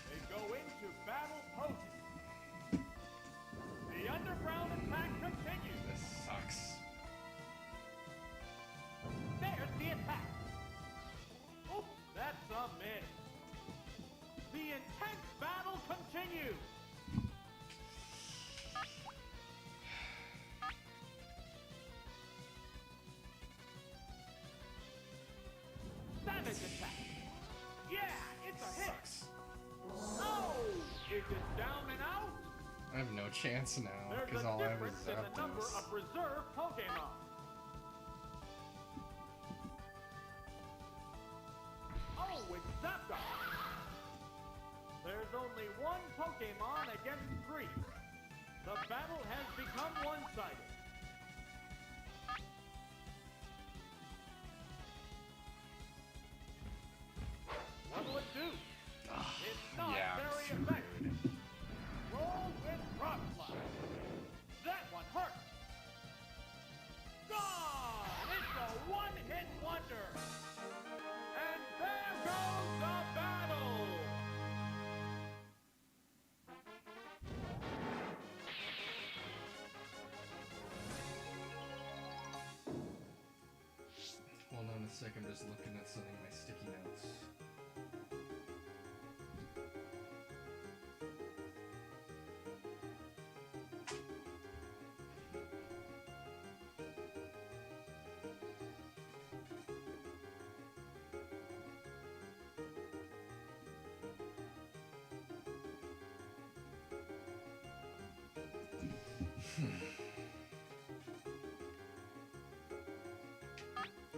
They go into battle poses. The underground attack continues. This sucks. There's the attack. Oops, that's a miss. The intense battle continues. Savage attack. Yeah, it's a hit. Sucks. Oh, is it down and out? I have no chance now, There's because a all I have is difference in the number Zapdos. of reserve Pokemon. Oh, it's Zapdos. There's only 1 Pokemon against 3. The battle has become one-sided. What'll it do? It's not yeah, very too effective. good. Roll with Rock Slide. That one hurt. Gone! It's a one-hit wonder. And there goes the battle. Hold on a sec, I'm just looking at something in my sticky notes.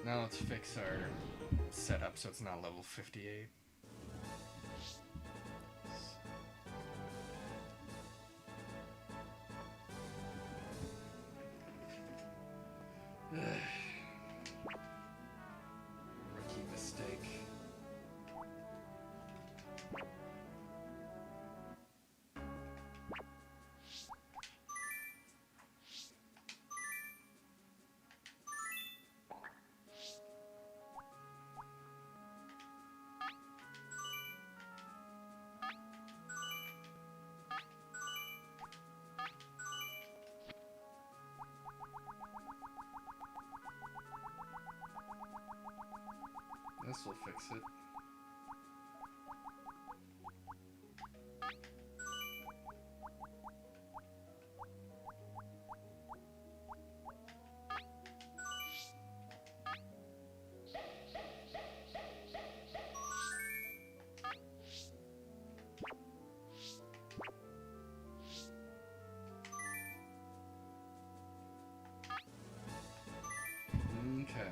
Now let's fix our setup so it's not level 58. Rookie mistake. This will fix it. Okay.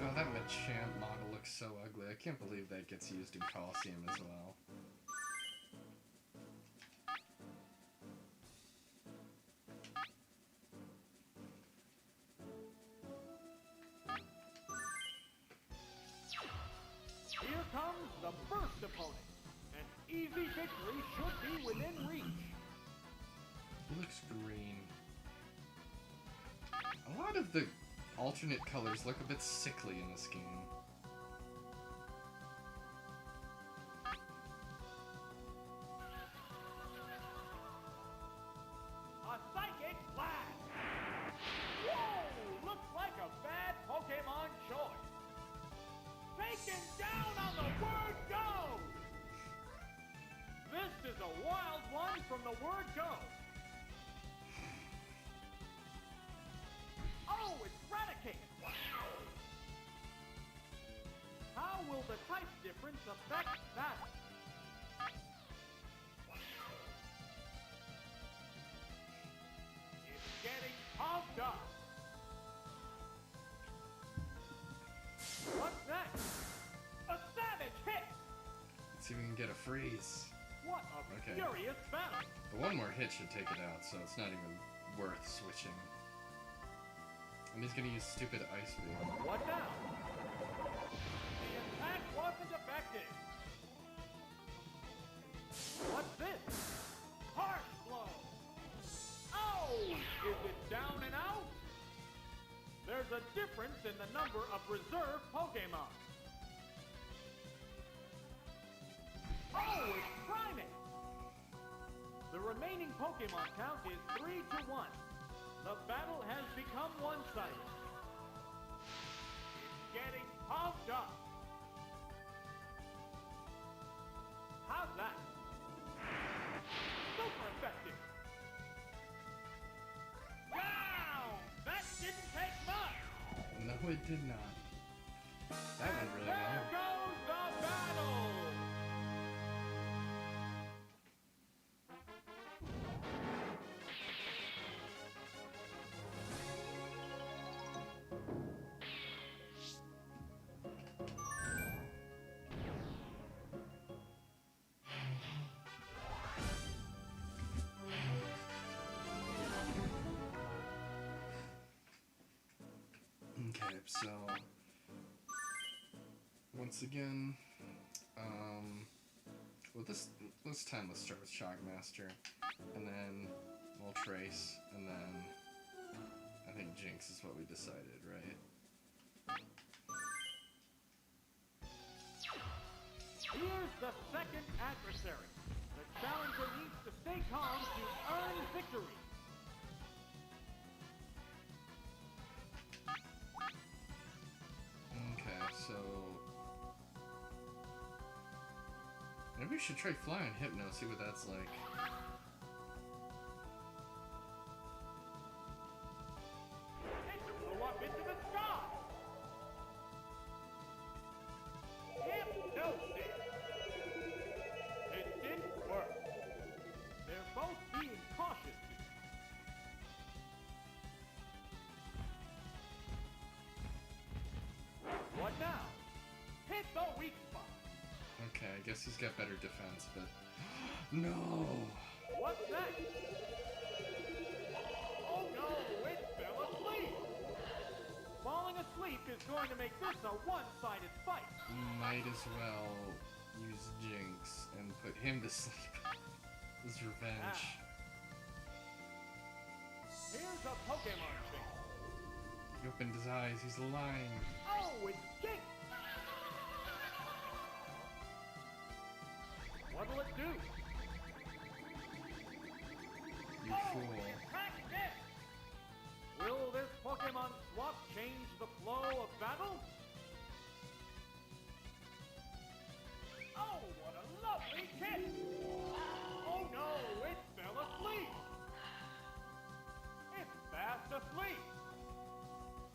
Oh, that Machamp model looks so ugly. I can't believe that gets used in Coliseum as well. Here comes the first opponent. An easy victory should be within reach. He looks green. A lot of the alternate colors look a bit sickly in this game. A psychic blast! Whoa! Looks like a bad Pokemon choice. from the word go. Oh, it's Raticate. How will the type difference affect that? It's getting pumped up. What's next? A savage hit! Let's see if we can get a freeze. What a Okay. furious battle! The one more hit should take it out, so it's not even worth switching. And he's gonna use stupid ice beam. What now? The attack wasn't effective. What's this? Harsh blow. Oh! Is it down and out? There's a difference in the number of reserve Pokemon. Oh, it's Primate! The remaining Pokemon count is 3-1. The battle has become one-sided. It's getting pumped up. How's that? Super effective. Wow! That didn't take much. No, it did not. That went really There well. goes the battle. Okay, so once again, well this time let's start with Shockmaster, and then we'll Trace, and then I think Jinx is what we decided, right? Here's the second adversary. The challenger needs to stay calm to earn victory. Okay, so maybe we should try Flying Hypno, see what that's like. It flew up into the sky. Hypnosis. It didn't work. They're both being cautious here. What now? Hit the weak spot. Okay, I guess he's got better defense, but no. What's next? Oh no, it fell asleep. Falling asleep is going to make this a one-sided fight. Might as well use Jinx and put him to sleep. His revenge. Here's a Pokemon thing. He opened his eyes, he's lying. Oh, it's Jinx! What'll it do? You Oh, fool. the attack missed! Will this Pokemon swap change the flow of battle? Oh, what a lovely kiss! Oh no, it fell asleep! It's fast asleep!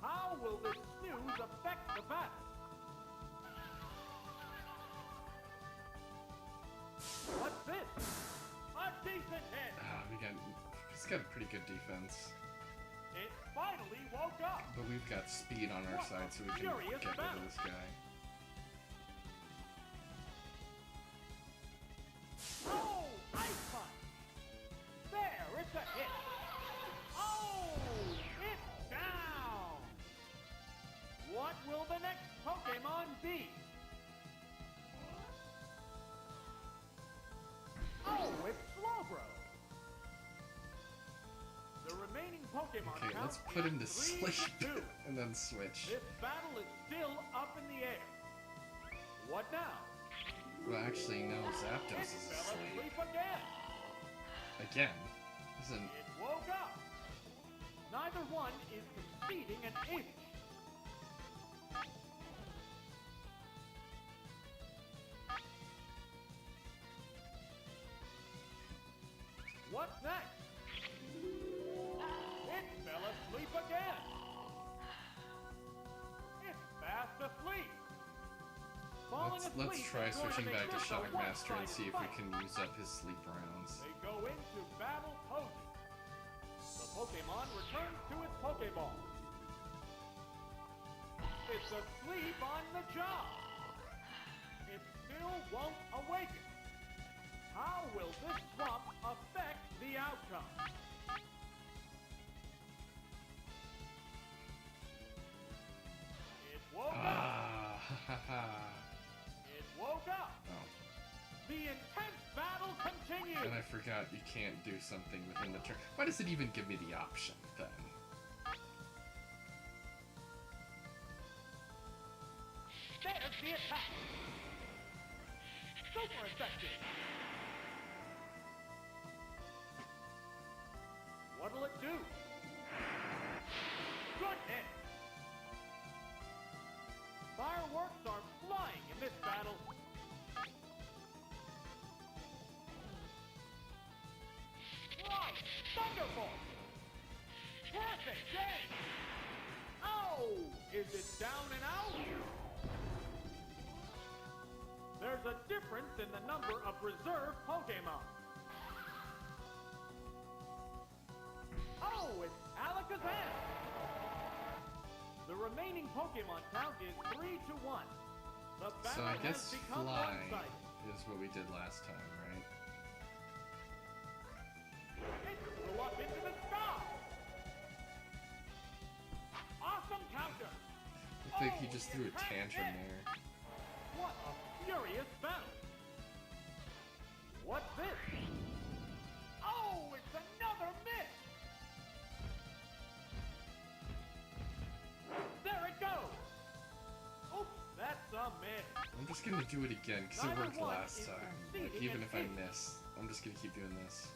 How will this snooze affect the battle? What's this? A decent hit! He's got a pretty good defense. It finally woke up! But we've got speed on our side, so we can Furious get rid of battle. this guy. Oh! Ice Punch! There, it's a hit! Oh! It's down! What will the next Pokemon be? Oh, it's Slowbro! The remaining Pokemon Okay, count let's put him to is sleep 3-2. and then switch. This battle is still up in the air. What now? Well, actually, no, It Zapdos is fell asleep. asleep again. Again. Isn't. It woke up. Neither one is conceding an inch. What's next? It fell asleep again. It's fast asleep. Falling asleep Let's try is going switching make back to this a Shockmaster and see if we one-sided can use up his sleep rounds. They go into battle poses. The Pokemon returns to its Pokeball. It's asleep on the job. It still won't awaken. How will this swap affect the outcome? It woke up. Ah, ha ha ha. It woke up. Oh, The intense battle continues. and I forgot you can't do something within the turn. Why does it even give me the option then? There's the attack. Super effective. What'll it do? Good hit. Fireworks are flying in this battle. Right! Thunderbolt! Perfect game! Oh! Is it down and out? There's a difference in the number of reserve Pokemon. Oh, it's Alakazam! The remaining Pokemon count is 3-1. The battle So I guess has become fly one-sided. is what we did last time, right? It flew up into the sky! Awesome counter! I think he Oh, just threw a it has tantrum hit. there. What a furious battle! What's this? Oh, it's another miss! There it goes! Oops, that's a miss. I'm just gonna do it again because it Neither worked one last is time. succeeding Like, even in if I hitting. miss, I'm just gonna keep doing this.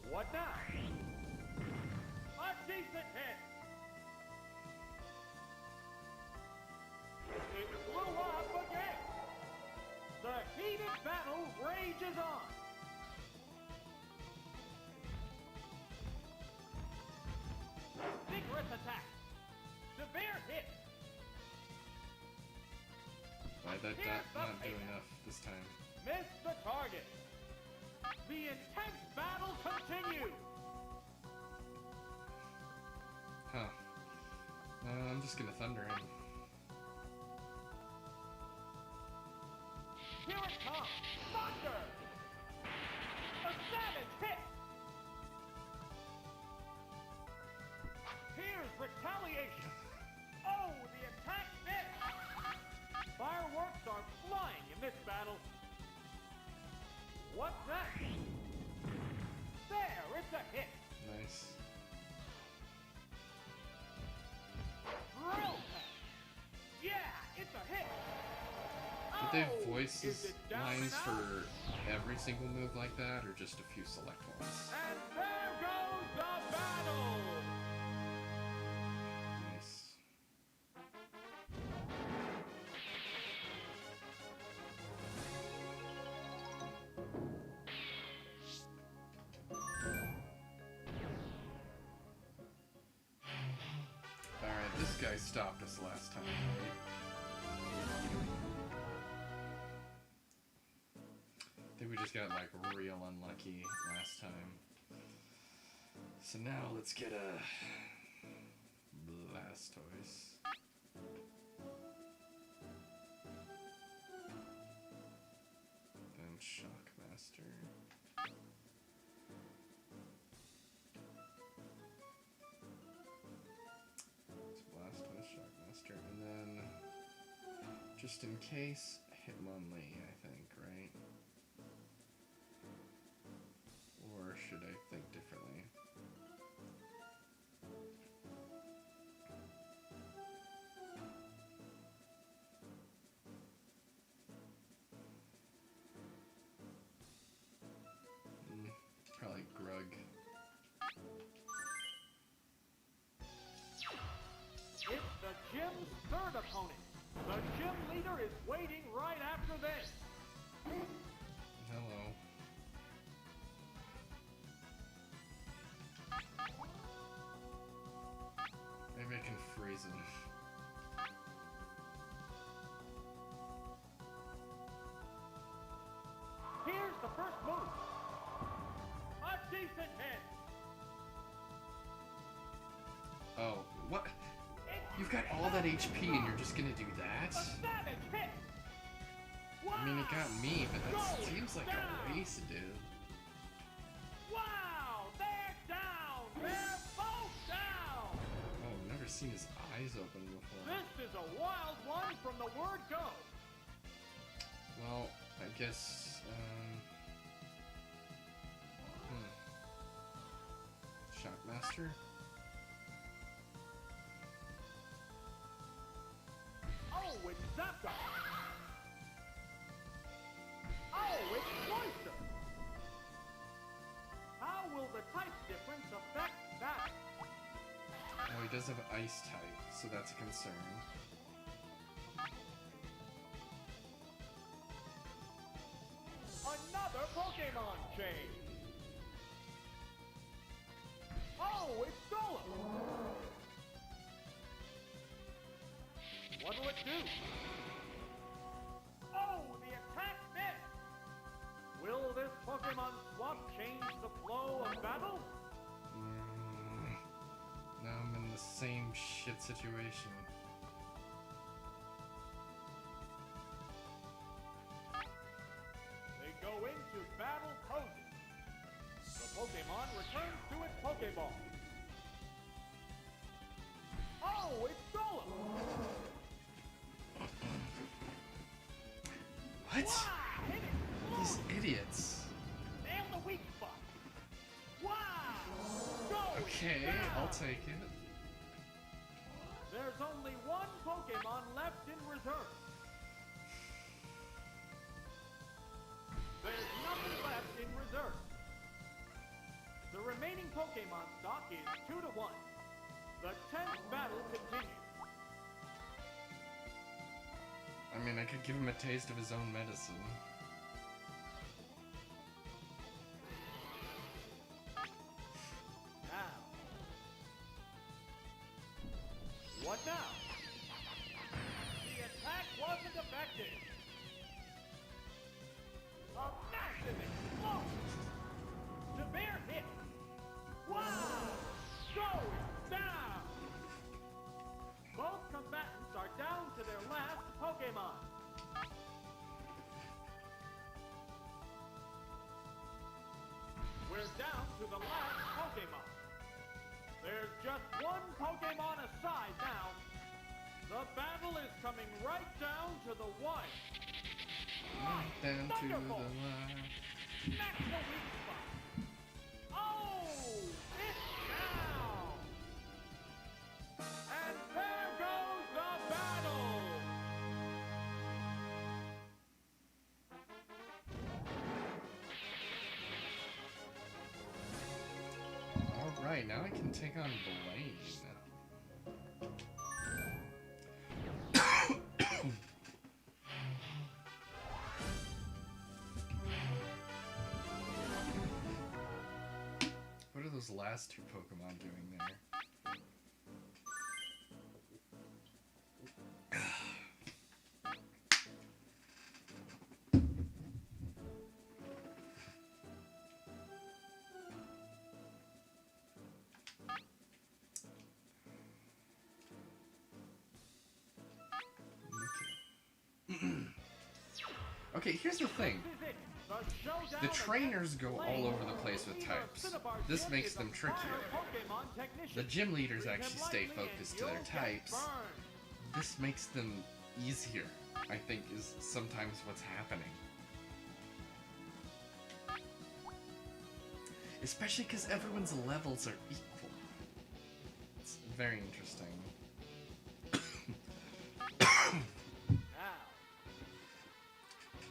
What now? A decent hit! It blew up again! The heated battle rages on! Vigorous attack! Severe hit! Why that Here's the not do payback. enough this time? Miss the target! The intense battle continues! Huh. I'm just gonna thunder him. Here it comes! Thunder! A savage hit! Here's retaliation! Oh, the attack missed! Fireworks are flying in this battle! What's next? There, it's a hit! Nice. Drill Peck! Yeah, it's a hit! Did they Oh, voice is his it down lines and out? for every single move like that, or just a few select ones? And there goes the battle! Nice. Alright, this guy stopped us last time, right? I think we just got like real unlucky last time. So now let's get a Blastoise. Then Shockmaster. It's Blastoise, Shockmaster, and then just in case, Hitmonlee, I think, right? Or should I think differently? Probably Grug. It's the gym's third opponent. The gym leader is waiting right after this. Hello. reason. Here's the first move. A decent hit. Oh, what? You've got all that HP and you're just gonna do that? A savage hit. I mean, it got me, but that Going seems like down. a waste to do. Wow, they're down. They're both down. Oh, I've never seen his eyes open before. This is a wild one from the word go. Well, I guess, Shockmaster? Oh, it's Zapdos. Oh, it's Cloyster. How will the type difference affect that? Oh, he does have Ice type, so that's a concern. Another Pokemon change. Oh, it's Golem. What'll it do? Oh, the attack missed. Will this Pokemon swap change the flow of battle? Now I'm in the same shit situation. They go into battle poses. The Pokemon returns to its Pokeball. Oh, it's Golem! What? Wow, hit it! These idiots. Nail the weak spot! Wow! Going Okay, down. I'll take it. There's only one Pokemon left in reserve. There's nothing left in reserve. The remaining Pokemon stock is 2-1. The 10th battle continues. I mean, I could give him a taste of his own medicine. Now. What now? The attack wasn't effective. A massive explosion. Severe hit. Wow! Going down. Both combatants are down to their last Pokemon. We're down to the last Pokemon. There's just one Pokemon aside now. The battle is coming right down to the wire. Right down to the Thunderbolt. line. Smack the weak spot. Oh, it's down. And there goes the battle. Alright, now I can take on Blaine. What are those last two Pokemon doing there? Okay, here's the thing. This is it. The showdown The trainers go against all Blaine. over the place with Leader of types. Cinnabar This Gym makes is a them trickier. fire Pokemon technician. The gym leaders Treat actually him stay lightly and focused to their you'll get types. burned. This makes them easier, I think, is sometimes what's happening. Especially because everyone's levels are equal. It's very interesting.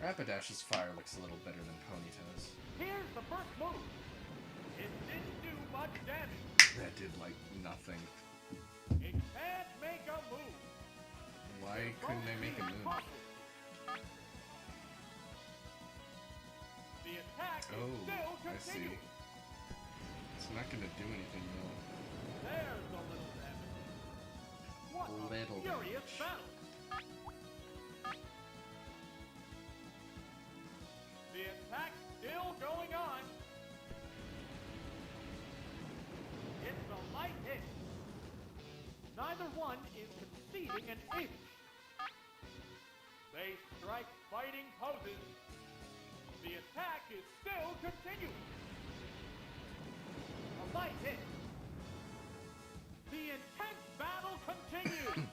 Now, Rapidash's fire looks a little better than Ponyta's. here's the first move. It didn't do much damage. That did, like, nothing. It can't make a move. Why couldn't they make a move? The attack is Oh, still I see. continuing. It's not gonna do anything, though. There's a little damage. Golden furious Age. battle. The attack still going on. It's a light hit. Neither one is conceding an inch. They strike fighting poses. The attack is still continuing. A light hit. The intense battle continues.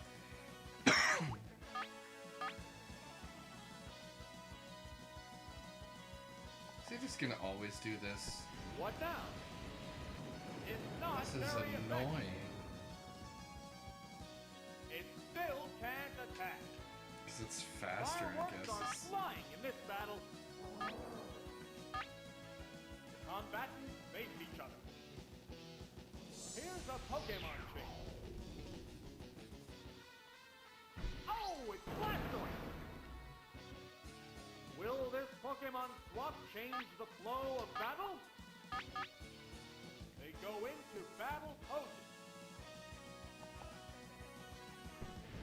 Is he just gonna always do this? What now? It's not This is very effective. annoying. It still can't attack. Because it's faster, I Fireworks guess. are It's- flying in this battle. The combatants face each other. Here's a Pokemon chase. Oh, it's Blastoise! Will this Pokemon swap change the flow of battle? They go into battle poses.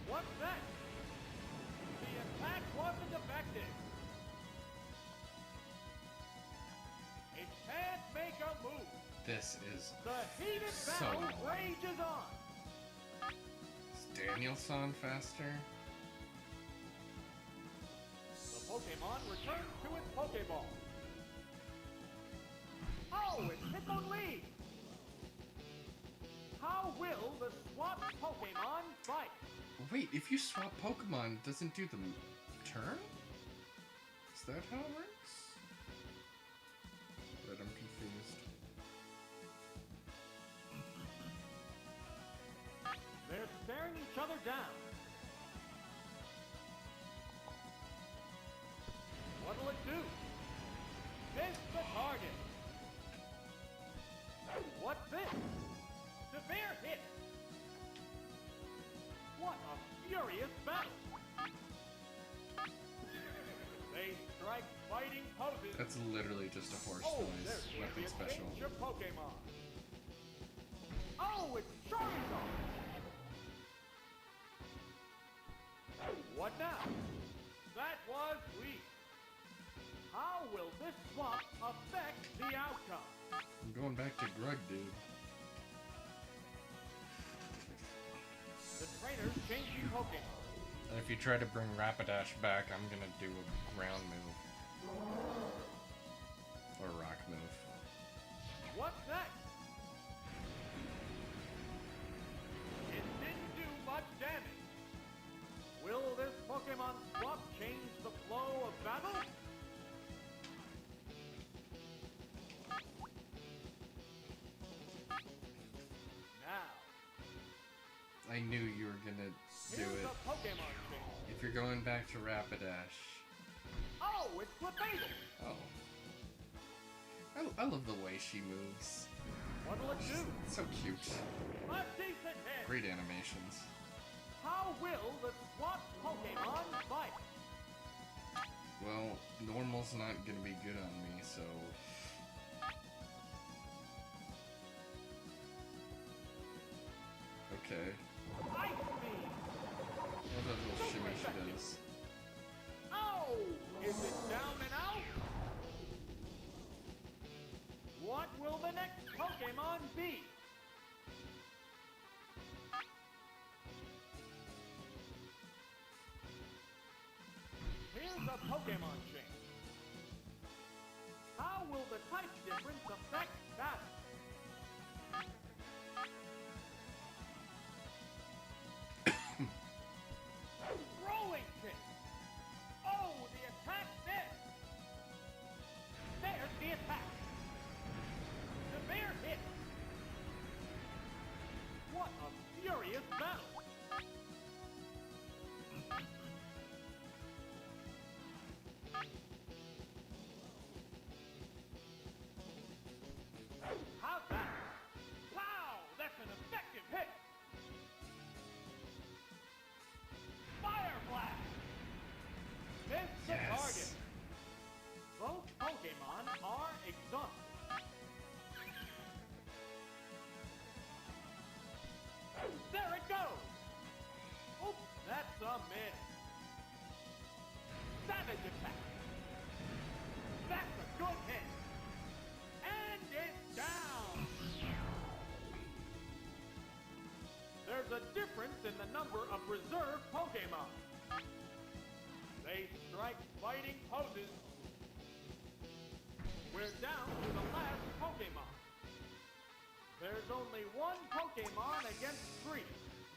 What's that? The attack wasn't effective. It can't make a move. This is... The heated So battle annoying. rages on. Is Danielson faster? The Pokemon returns to its Pokeball. Oh, it's Hitmonlee! How will the swapped Pokemon fight? Wait, if you swap Pokemon, it doesn't do the turn? Is that how it works? But I'm confused. They're staring each other down. What'll it do? Miss the target. What's this? Severe hit. What a furious battle. They strike fighting poses. That's literally just a horse Oh, noise there's going to be weapon a special. change of Pokemon. Oh, it's Charizard. What now? That was weak. How will this swap affect the outcome? I'm going back to Grug, dude. The trainer's changing Pokemon. And if you try to bring Rapidash back, I'm gonna do a ground move. Or a rock move. What's next? It didn't do much damage. Will this Pokemon swap change the flow of battle? Now, I knew you were gonna do here's it. a Pokemon change. If you're going back to Rapidash. Oh, it's Clefable! Oh. I love the way she moves. What'll it do? It's so cute. A decent hit! Great animations. How will the swapped Pokemon fight? Well, normal's not gonna be good on me, so... Okay. Ice Beam! What that little shimmy she does? Oh! Is it down and out? What will the next Pokemon be? Here's a Pokemon change. How will the type difference affect battle? Rolling kick! Oh, the attack missed! There's the attack! Severe hit! What a furious battle! That's a miss. Savage attack. That's a good hit. And it's down. There's a difference in the number of reserve Pokemon. They strike fighting poses. We're down to the last Pokemon. There's only one Pokemon against 3.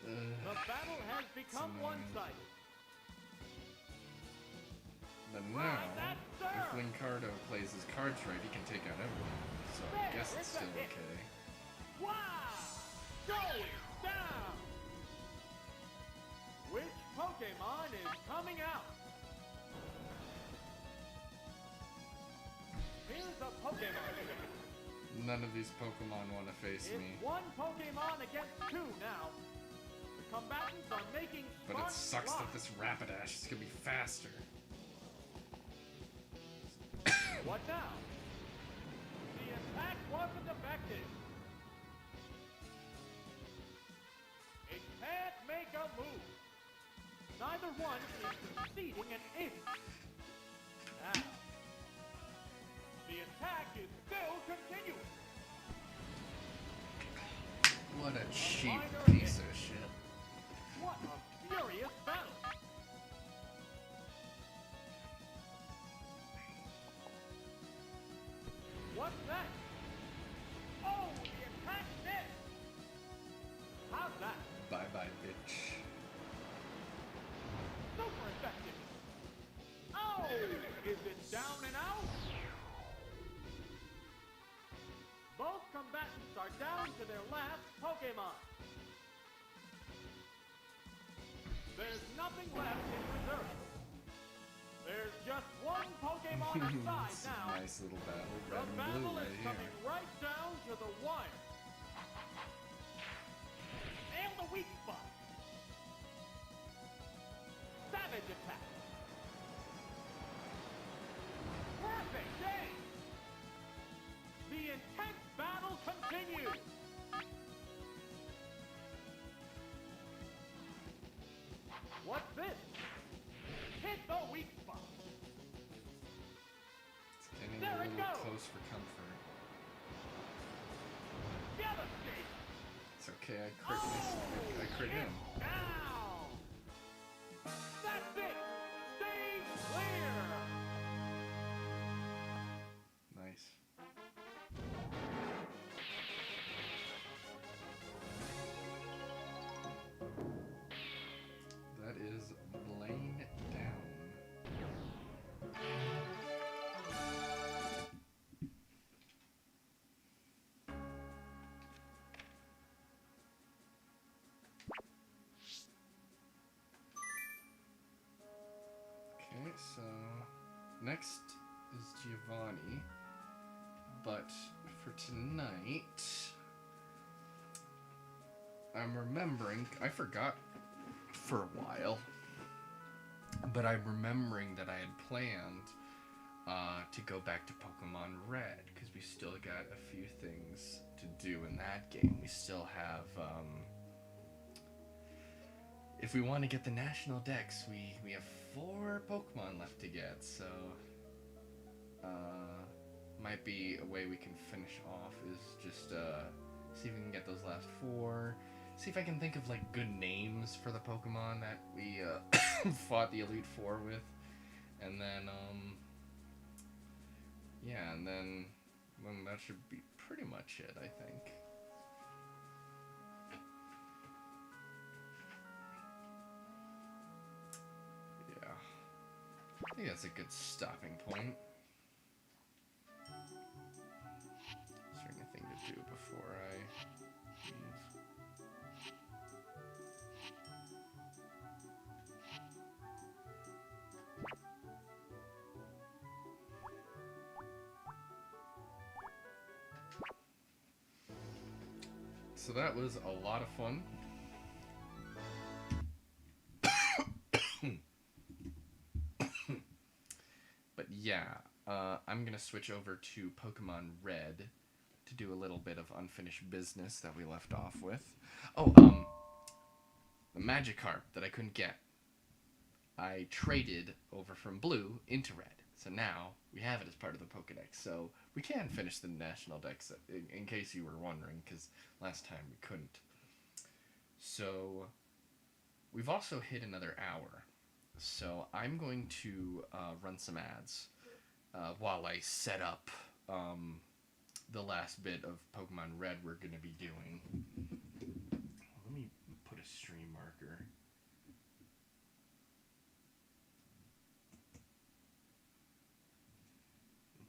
The battle has become one-sided. But Right, now, that's if served. Lincardo plays his cards right, he can take out everyone. So I There, guess it's it's a still hit. okay. Wow! Going down! Which Pokemon is coming out? Here's a Pokemon. None of these Pokemon want to face It's me. one Pokemon against 2 now. The combatants are making But smart it sucks blocks. that this Rapidash is gonna be faster. What now? The attack wasn't effective. It can't make a move. Neither one is succeeding an inch. Now, the attack is still continuing. What a cheap Minor piece hit. of shit. What a furious battle. What's that? Oh, the attack missed. How's that? Bye bye, bitch. Super effective. Oh, is it down and out? Both combatants are down to their last Pokemon. There's nothing left in reserve. There's just one Pokemon aside It's a now. nice little battle. The Red and battle blue is right coming here. right down to the wire. Nail the weak spot. Savage attack. Perfect aim. The intense battle continues. What's this? Hit the weak spot. It's getting There a it little goes. close for comfort. Devastate. It's okay, I crit him. It's down. That's it. Stay clear. Nice. That is Blaine down. Okay, so next is Giovanni, but for tonight, I'm remembering, I forgot for a while, but I'm remembering that I had planned to go back to Pokemon Red, because we still got a few things to do in that game. We still have, if we want to get the National Dex, we have 4 Pokemon left to get, so might be a way we can finish off is just see if we can get those last 4. See if I can think of like good names for the Pokemon that we fought the Elite Four with, and then yeah, and then that should be pretty much it, I think. Yeah, I think that's a good stopping point. Is there anything to do before I leave? So that was a lot of fun. But yeah, I'm gonna switch over to Pokemon Red to do a little bit of unfinished business that we left off with. Oh, the Magikarp that I couldn't get. I traded over from blue into red. So now we have it as part of the Pokedex. So we can finish the National Dex, in case you were wondering, because last time we couldn't. So we've also hit another hour. So I'm going to run some ads while I set up the last bit of Pokemon Red we're going to be doing. Let me put a stream marker.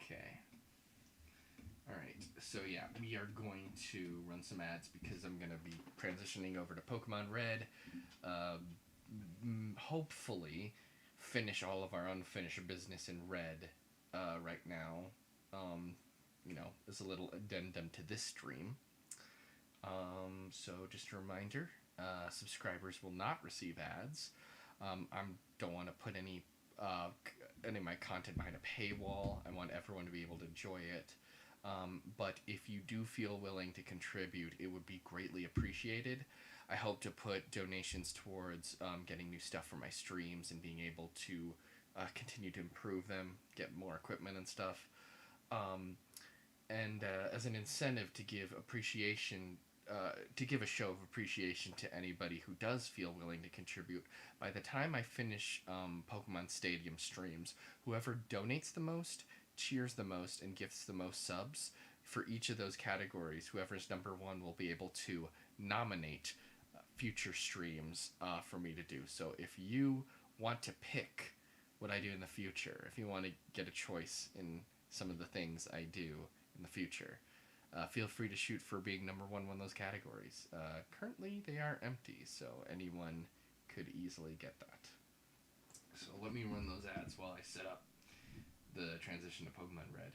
Okay. Alright, so yeah, we are going to run some ads because I'm going to be transitioning over to Pokemon Red. Hopefully finish all of our unfinished business in Red right now. As a little addendum to this stream. So just a reminder, subscribers will not receive ads. I don't want to put any of my content behind a paywall. I want everyone to be able to enjoy it. But if you do feel willing to contribute, it would be greatly appreciated. I hope to put donations towards getting new stuff for my streams and being able to continue to improve them, get more equipment and stuff. And as an incentive to give appreciation, to give a show of appreciation to anybody who does feel willing to contribute, by the time I finish Pokemon Stadium streams, whoever donates the most, cheers the most, and gifts the most subs for each of those categories, whoever's number one will be able to nominate future streams for me to do. So if you want to pick what I do in the future, if you want to get a choice in some of the things I do in the future, feel free to shoot for being number one in those categories. Currently, they are empty, so anyone could easily get that. So let me run those ads while I set up the transition to Pokemon Red.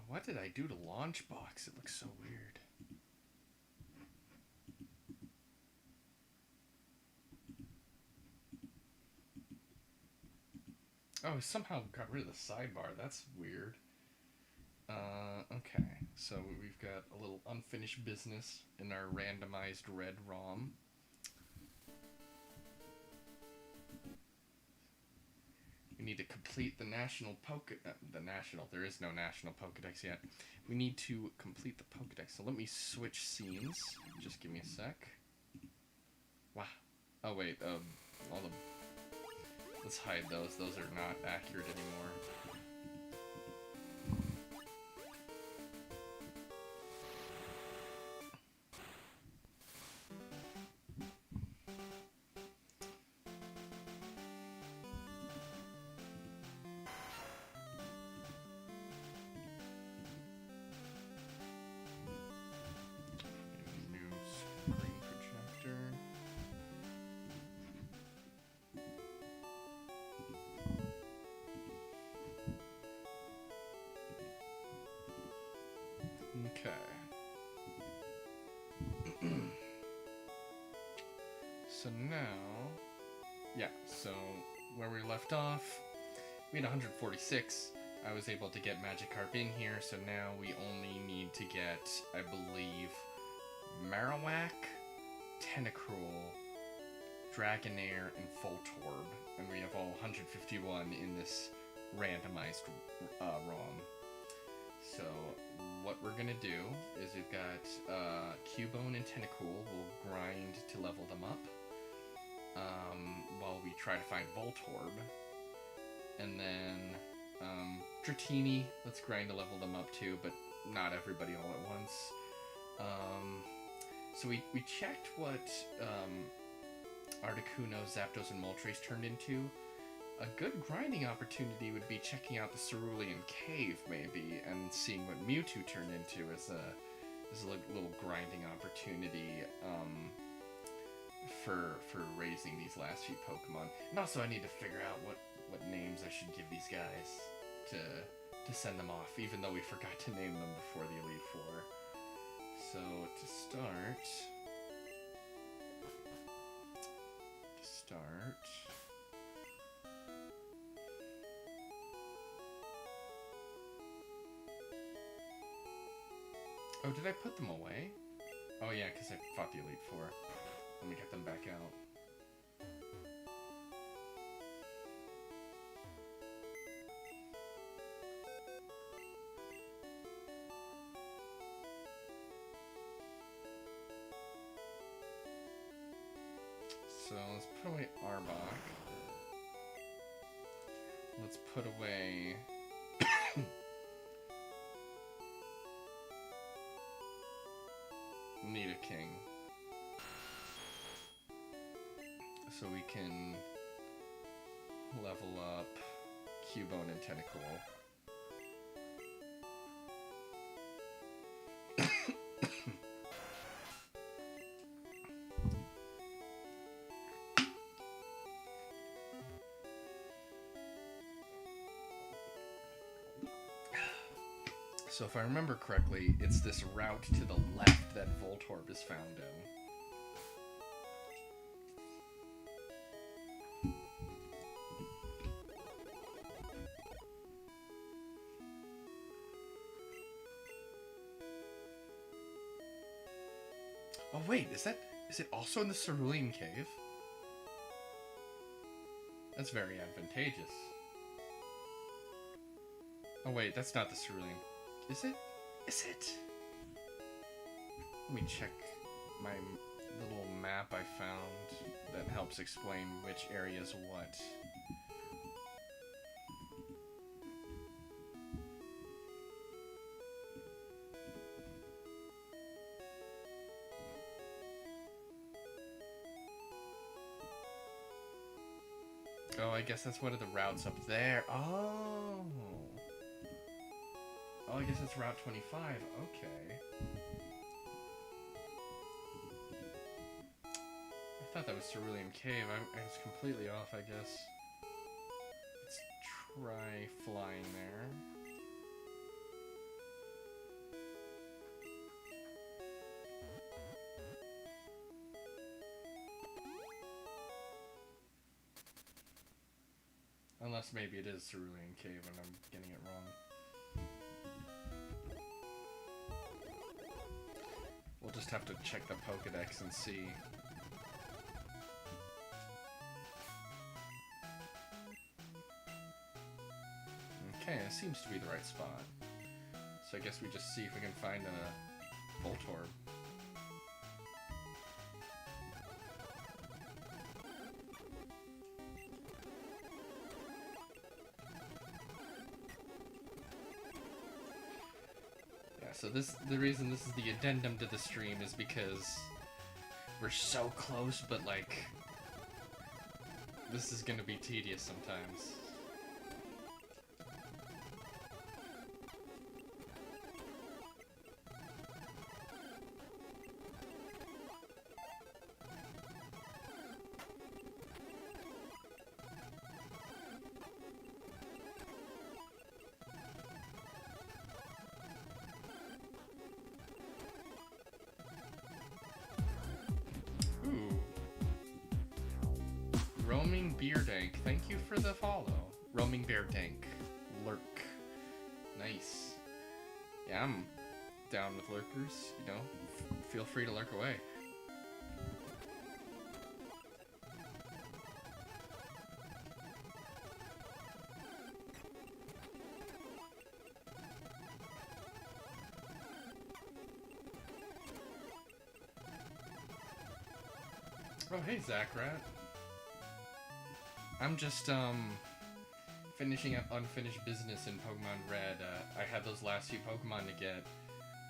What did I do to Launchbox? It looks so weird. Oh, somehow got rid of the sidebar. That's weird. Okay, so we've got a little unfinished business in our randomized red ROM. We need to complete the national there is no national Pokedex yet. We need to complete the Pokedex. So let me switch scenes. Just give me a sec. Wow. Oh wait, let's hide those. Those are not accurate anymore. New screen projector. Okay. So now, yeah, so where we left off, we had 146. I was able to get Magikarp in here, so now we only need to get, I believe, Marowak, Tentacruel, Dragonair, and Voltorb. And we have all 151 in this randomized ROM. So what we're gonna do is we've got Cubone and Tentacool. We'll grind to level them up while we try to find Voltorb. And then Dratini, let's grind to level them up too, but not everybody all at once. So we checked what Articuno, Zapdos, and Moltres turned into. A good grinding opportunity would be checking out the Cerulean Cave, maybe, and seeing what Mewtwo turned into as a little grinding opportunity for raising these last few Pokemon. And also, I need to figure out what names I should give these guys to send them off, even though we forgot to name them before the Elite Four. So to start. Oh, did I put them away? Oh yeah, because I fought the Elite Four. Let me get them back out. So let's put away Arbok. Let's put away Nidoking. So we can level up Cubone and Tentacool. So if I remember correctly, it's this route to the left that Voltorb is found in. Oh wait, is it also in the Cerulean Cave? That's very advantageous. Oh wait, that's not the Cerulean. Is it? Is it? Let me check the little map I found that helps explain which area is what. Oh, I guess that's one of the routes up there. Oh. Oh, I guess it's Route 25. Okay. I thought that was Cerulean Cave. I was completely off, I guess. Let's try flying there. Unless maybe it is Cerulean Cave and I'm getting it wrong. We'll just have to check the Pokedex and see. That seems to be the right spot. So I guess we just see if we can find a Voltorb. Yeah, so the reason this is the addendum to the stream is because we're so close, but like, this is gonna be tedious sometimes. Ooh. Roaming Beer Dank, thank you for the follow. Roaming Bear Dank. Lurk. Nice. Yeah, I'm down with lurkers, you know? Feel free to lurk away. Oh, hey, Zachrat. I'm just, finishing up unfinished business in Pokemon Red. I had those last few Pokemon to get.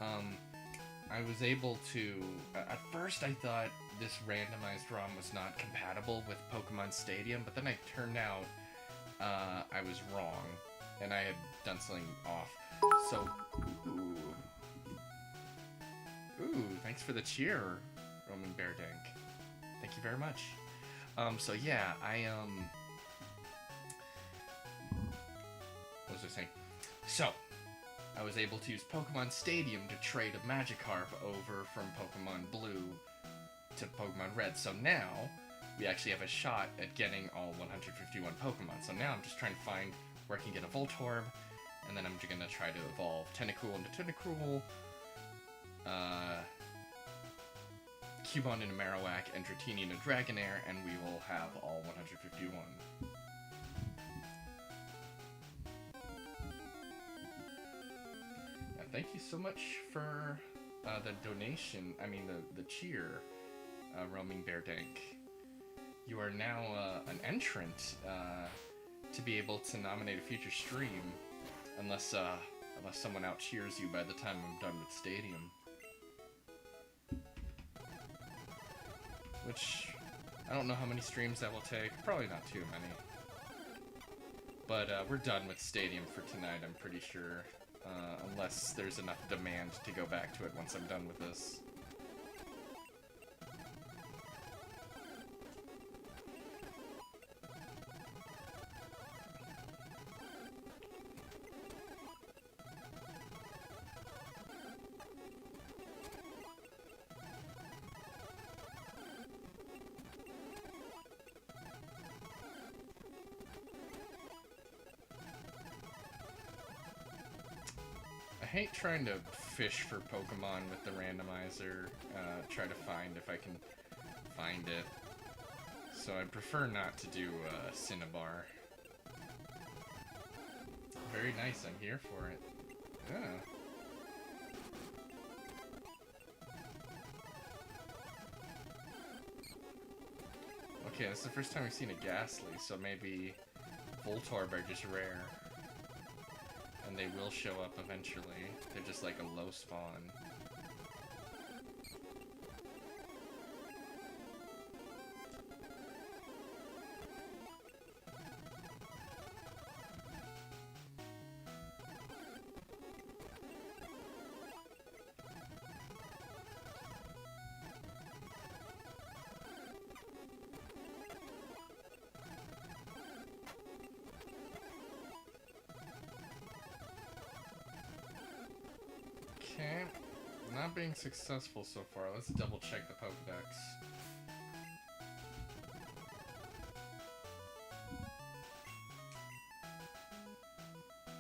I was able to... at first I thought this randomized ROM was not compatible with Pokemon Stadium, but then it turned out, I was wrong, and I had done something off. So, ooh. Ooh, thanks for the cheer, Roman Bear Dank. Thank you very much. So yeah, what was I saying? So, I was able to use Pokemon Stadium to trade a Magikarp over from Pokemon Blue to Pokemon Red. So now, we actually have a shot at getting all 151 Pokemon. So now I'm just trying to find where I can get a Voltorb, and then I'm just gonna try to evolve Tentacool into Tentacruel, Cubone into Marowak, and Dratini into Dragonair, and we will have all 151. Yeah, thank you so much for the donation, the cheer, Roaming Bear Dank. You are now an entrant to be able to nominate a future stream, unless someone out cheers you by the time I'm done with Stadium. Which, I don't know how many streams that will take. Probably not too many. But we're done with Stadium for tonight, I'm pretty sure. Unless there's enough demand to go back to it once I'm done with this. I hate trying to fish for Pokemon with the randomizer, try to find if I can find it. So I prefer not to do Cinnabar. Very nice, I'm here for it. Yeah. Okay, this is the first time we've seen a Ghastly, so maybe Voltorb are just rare. And they will show up eventually. They're just like a low spawn. Okay, not being successful so far. Let's double check the Pokedex.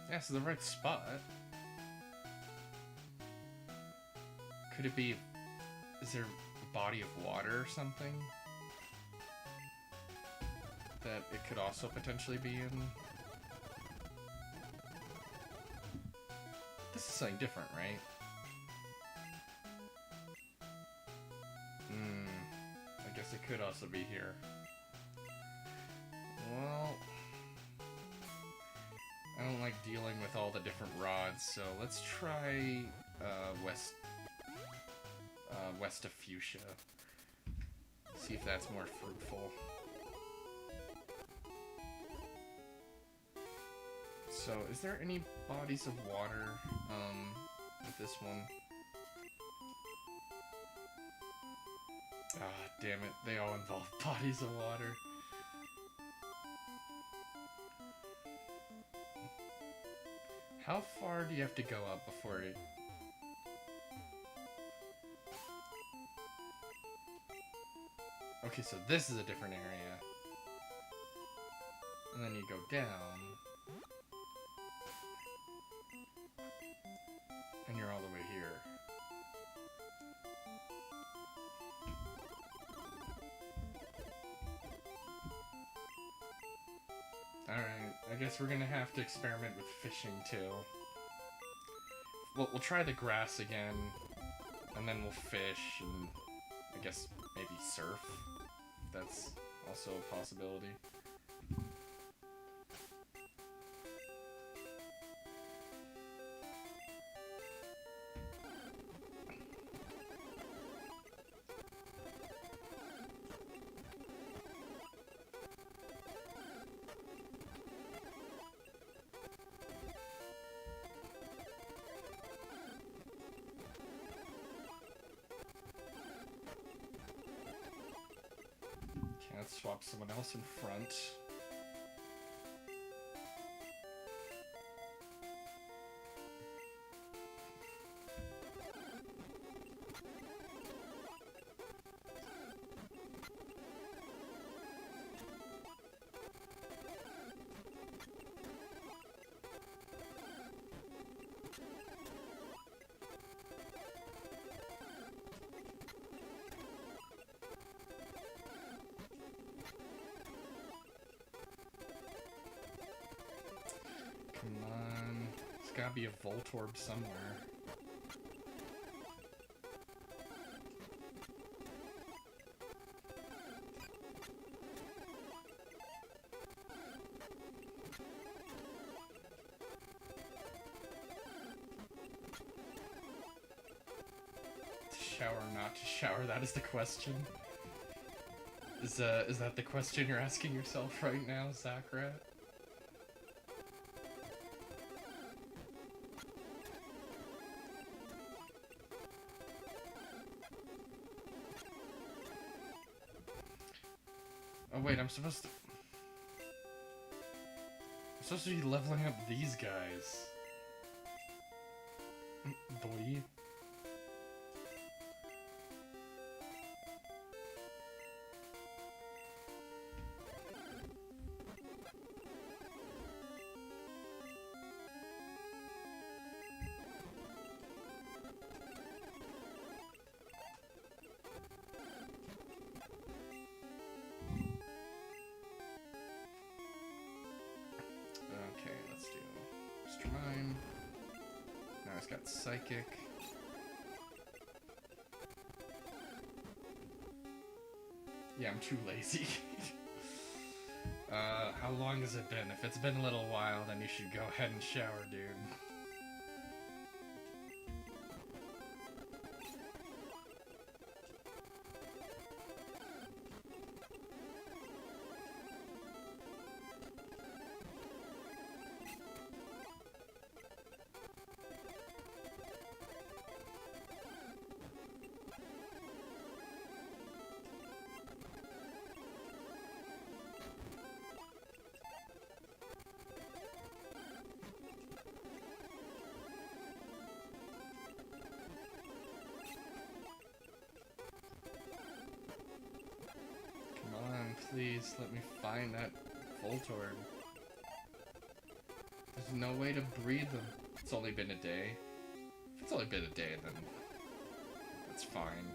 Yeah, so the right spot. Could it be... is there a body of water or something that it could also potentially be in? This is something different, right? I guess it could also be here. Well, I don't like dealing with all the different rods, so let's try West of Fuchsia. See if that's more fruitful. So, is there any bodies of water with this one? Ah, damn it. They all involve bodies of water. How far do you have to go up before it... Okay, so this is a different area. And then you go down. And you're all the way here. Alright, I guess we're gonna have to experiment with fishing too. We'll try the grass again, and then we'll fish, and I guess maybe surf. That's also a possibility. Let's swap someone else in front. Come on. There's gotta be a Voltorb somewhere. To shower or not to shower, that is the question. Is that the question you're asking yourself right now, Zackrat? Oh wait, I'm supposed to be leveling up these guys. Boy. Okay, let's do Mr. Mime. Now it's got Psychic. Yeah, I'm too lazy. How long has it been? If it's been a little while, then you should go ahead and shower, dude. Please let me find that Voltorb. There's no way to breed them. It's only been a day. If it's only been a day, then that's fine.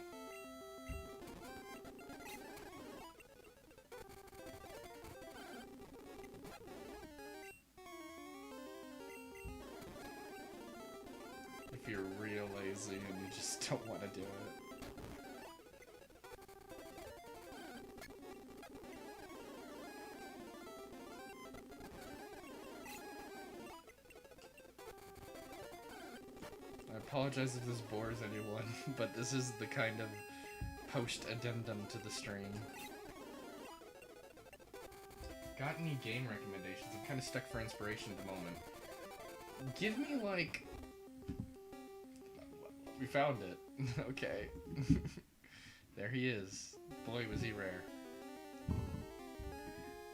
real lazy and you just don't want to do it. I apologize if this bores anyone, but this is the kind of post-addendum to the stream. Got any game recommendations? I'm kind of stuck for inspiration at the moment. Give me, like... We found it. Okay. There he is. Boy, was he rare.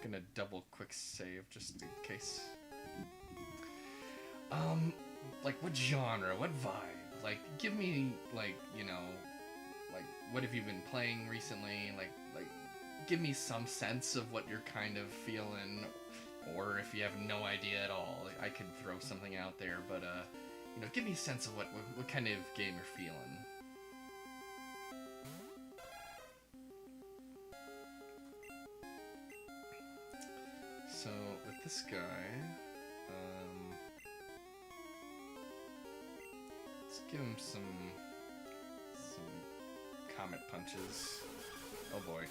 Gonna double quick save just in case. Like, what genre? What vibe? Like, give me, like, you know... Like, what have you been playing recently? Like, give me some sense of what you're kind of feeling, or if you have no idea at all, I could throw something out there, but, you know, give me a sense of what kind of game you're feeling. So, with this guy, let's give him some comet punches. Oh boy.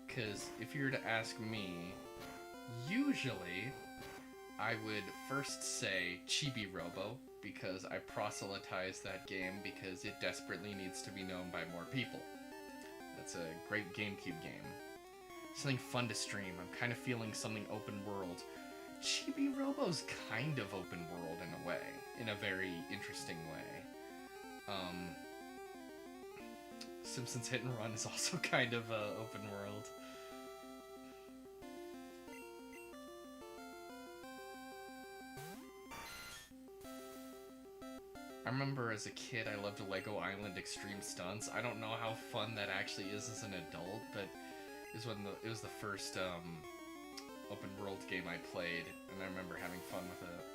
Because if you were to ask me, usually I would first say Chibi Robo, because I proselytize that game because it desperately needs to be known by more people. That's a great GameCube game. Something fun to stream. I'm kind of feeling something open world. Chibi Robo's kind of open world in a way, in a very interesting way. Simpsons Hit and Run is also kind of open world. I remember as a kid I loved Lego Island Extreme Stunts. I don't know how fun that actually is as an adult, but it was the first open world game I played, and I remember having fun with it.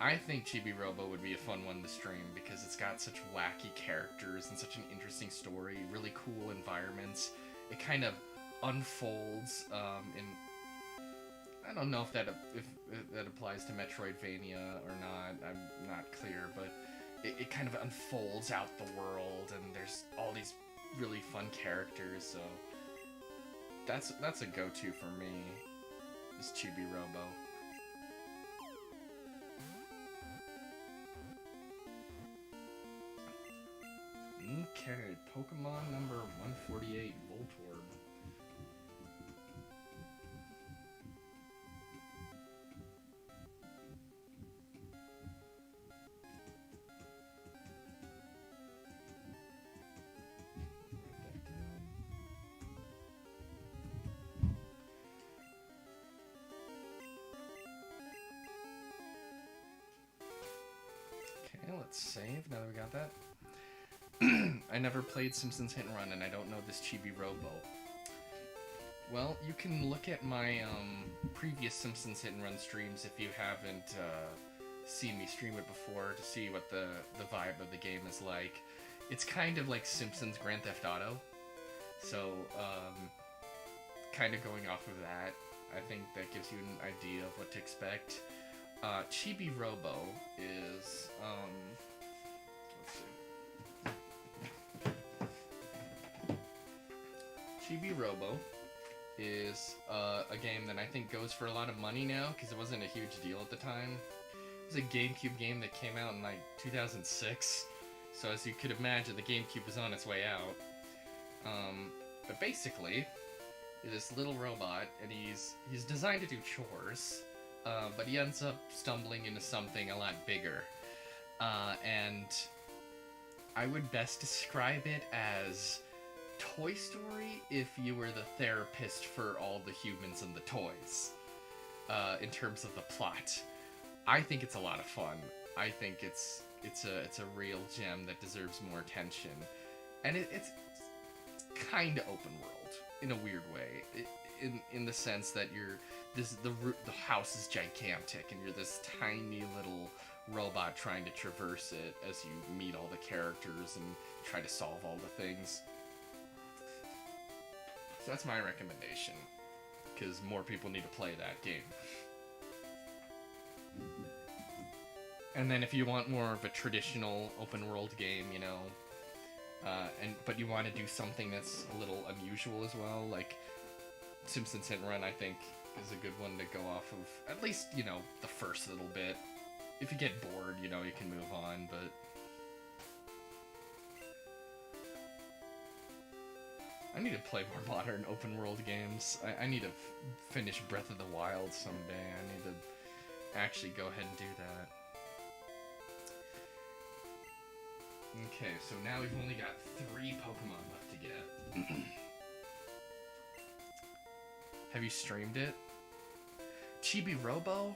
I think Chibi Robo would be a fun one to stream because it's got such wacky characters and such an interesting story, really cool environments. It kind of unfolds in... I don't know if that applies to Metroidvania or not. I'm not clear, but it kind of unfolds out the world, and there's all these really fun characters. So that's a go-to for me. Is Chibi Robo. Okay, Pokemon number 148, Voltorb. Okay, let's save now that we got that. I never played Simpsons Hit and Run, and I don't know this Chibi Robo. Well, you can look at my previous Simpsons Hit and Run streams if you haven't seen me stream it before to see what the vibe of the game is like. It's kind of like Simpsons Grand Theft Auto, so kind of going off of that, I think that gives you an idea of what to expect. Chibi Robo is let's see. Chibi Robo is a game that I think goes for a lot of money now because it wasn't a huge deal at the time. It was a GameCube game that came out in like 2006, so as you could imagine, the GameCube was on its way out. But basically, this little robot, and he's designed to do chores, but he ends up stumbling into something a lot bigger. And I would best describe it as Toy Story if you were the therapist for all the humans and the toys, in terms of the plot. I think it's a lot of fun. I think it's a real gem that deserves more attention, and it's kind of open world in a weird way, in the sense that the house is gigantic and you're this tiny little robot trying to traverse it as you meet all the characters and try to solve all the things. So that's my recommendation, because more people need to play that game. And then if you want more of a traditional open world game, you know, but you want to do something that's a little unusual as well, like Simpsons Hit and Run, I think, is a good one to go off of, at least, you know, the first little bit. If you get bored, you know, you can move on, but... I need to play more modern open world games. I need to finish Breath of the Wild someday. I need to actually go ahead and do that. Okay, so now we've only got 3 Pokemon left to get. Have you streamed it? Chibi Robo?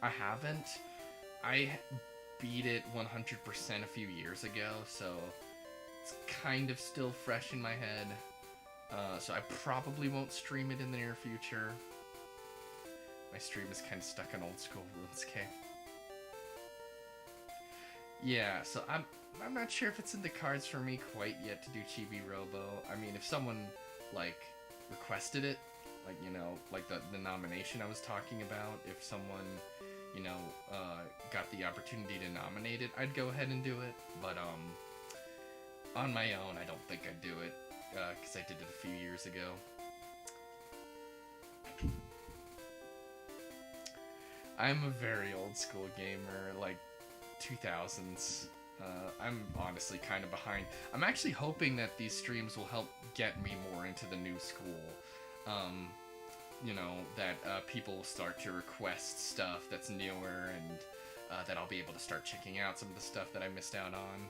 I haven't. I beat it 100% a few years ago, so it's kind of still fresh in my head. So I probably won't stream it in the near future. My stream is kind of stuck on old school RuneScape. Yeah, so I'm not sure if it's in the cards for me quite yet to do Chibi Robo. I mean, if someone, like, requested it, like, you know, like the nomination I was talking about, if someone, you know, got the opportunity to nominate it, I'd go ahead and do it. But, on my own, I don't think I'd do it, because I did it a few years ago. I'm a very old school gamer, like 2000s. I'm honestly kind of behind. I'm actually hoping that these streams will help get me more into the new school. You know, that people will start to request stuff that's newer, and that I'll be able to start checking out some of the stuff that I missed out on.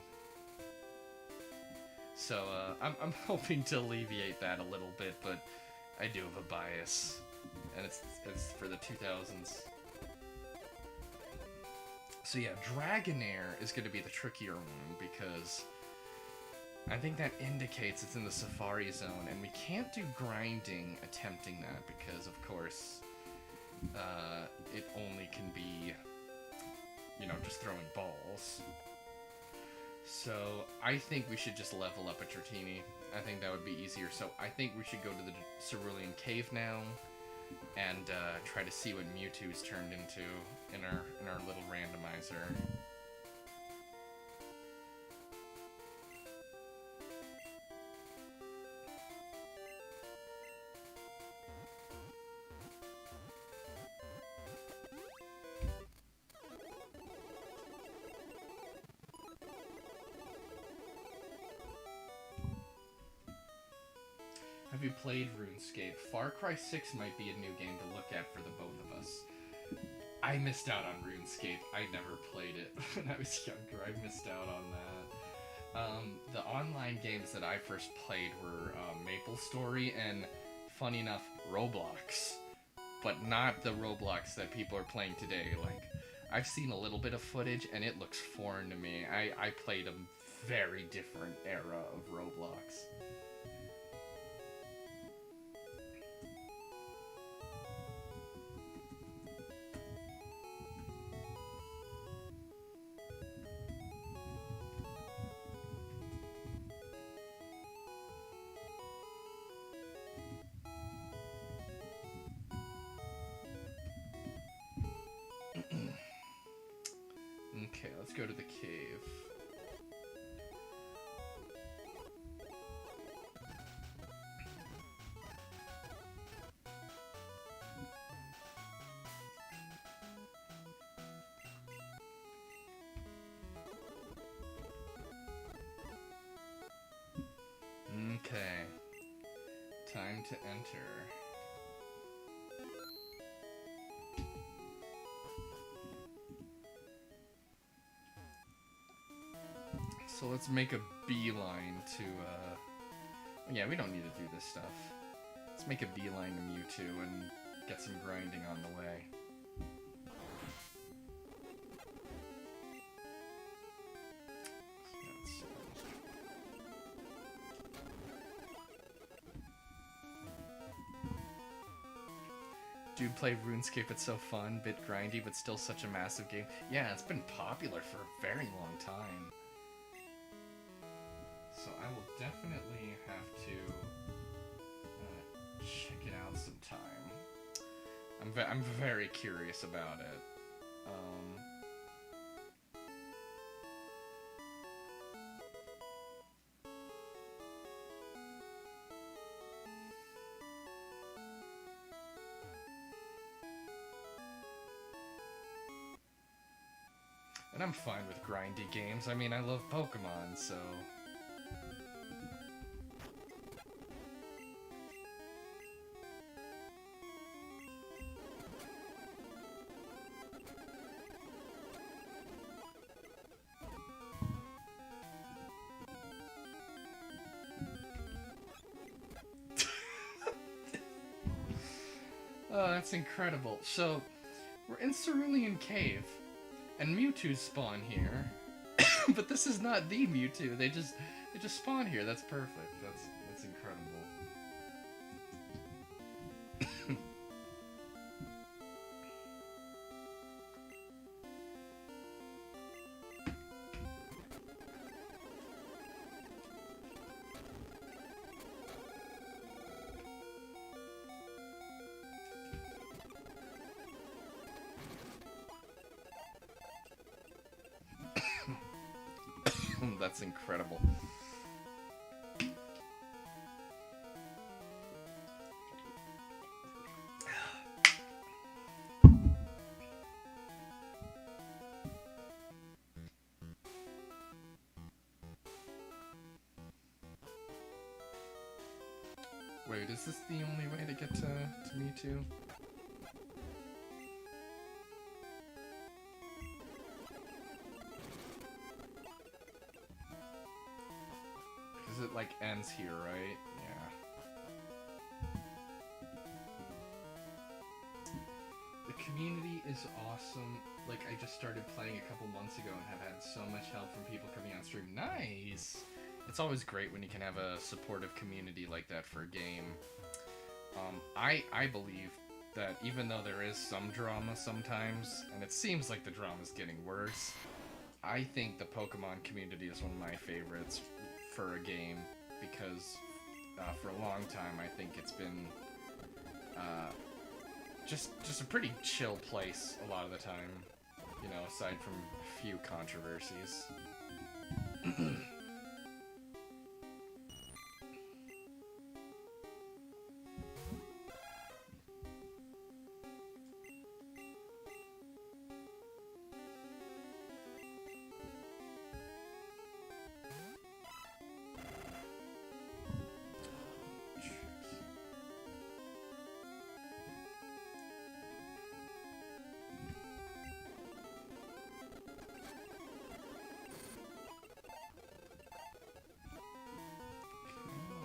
So I'm hoping to alleviate that a little bit, but I do have a bias, and it's for the 2000s. So yeah, Dragonair is going to be the trickier one, because I think that indicates it's in the Safari Zone, and we can't do grinding attempting that, because of course it only can be, you know, just throwing balls. So I think we should just level up a Dratini. I think that would be easier. So I think we should go to the Cerulean Cave now and try to see what Mewtwo's turned into in our little randomizer. Have you played RuneScape? Far Cry 6 might be a new game to look at for the both of us. I missed out on RuneScape. I never played it when I was younger. I missed out on that. The online games that I first played were MapleStory and, funny enough, Roblox. But not the Roblox that people are playing today. Like, I've seen a little bit of footage and it looks foreign to me. I played a very different era of Roblox. Okay, let's go to the cave. Okay. Time to enter. So let's make a beeline to, yeah, we don't need to do this stuff. Let's make a beeline to Mewtwo and get some grinding on the way. Dude, play RuneScape, it's so fun, bit grindy, but still such a massive game. Yeah, it's been popular for a very long time. So I will definitely have to check it out sometime. I'm very curious about it. And I'm fine with grindy games. I mean, I love Pokemon, so... Oh, that's incredible. So, we're in Cerulean Cave. And Mewtwo spawn here, but this is not the Mewtwo. They just spawn here. That's perfect. That's incredible. That's incredible. Wait, is this the only way to get to Mewtwo? Because it, like, ends here, right? Yeah. The community is awesome. Like, I just started playing a couple months ago and have had so much help from people coming on stream. Nice! It's always great when you can have a supportive community like that for a game. I believe that even though there is some drama sometimes, and it seems like the drama's getting worse, I think the Pokemon community is one of my favorites for a game, because for a long time I think it's been just a pretty chill place a lot of the time, you know, aside from a few controversies.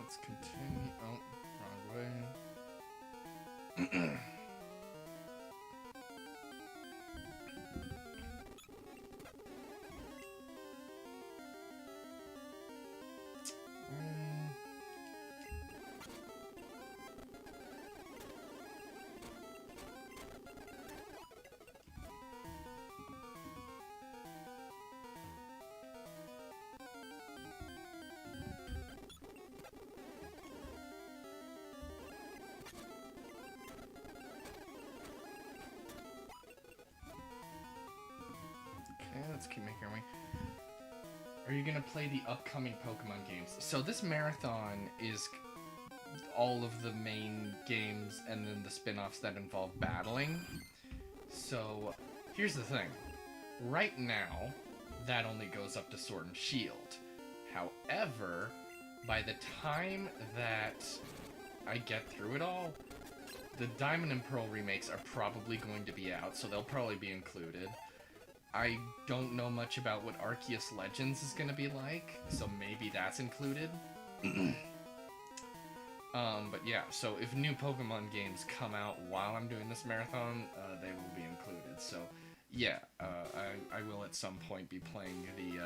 Let's continue. Oh, wrong way. Okay, let's keep making our way. Are you gonna play the upcoming Pokemon games? So this marathon is all of the main games and then the spin-offs that involve battling. So here's the thing. Right now, that only goes up to Sword and Shield. However, by the time that I get through it all, the Diamond and Pearl remakes are probably going to be out, so they'll probably be included. I don't know much about what Arceus Legends is going to be like, so maybe that's included. But yeah, so if new Pokemon games come out while I'm doing this marathon, they will be included. So yeah, I will at some point be playing the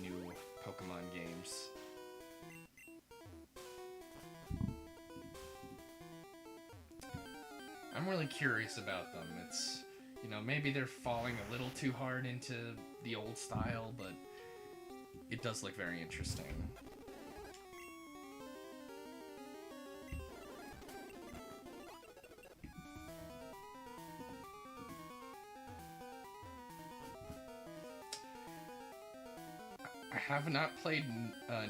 new Pokemon games. really curious about them. It's, you know, maybe they're falling a little too hard into the old style, but it does look very interesting. I have not played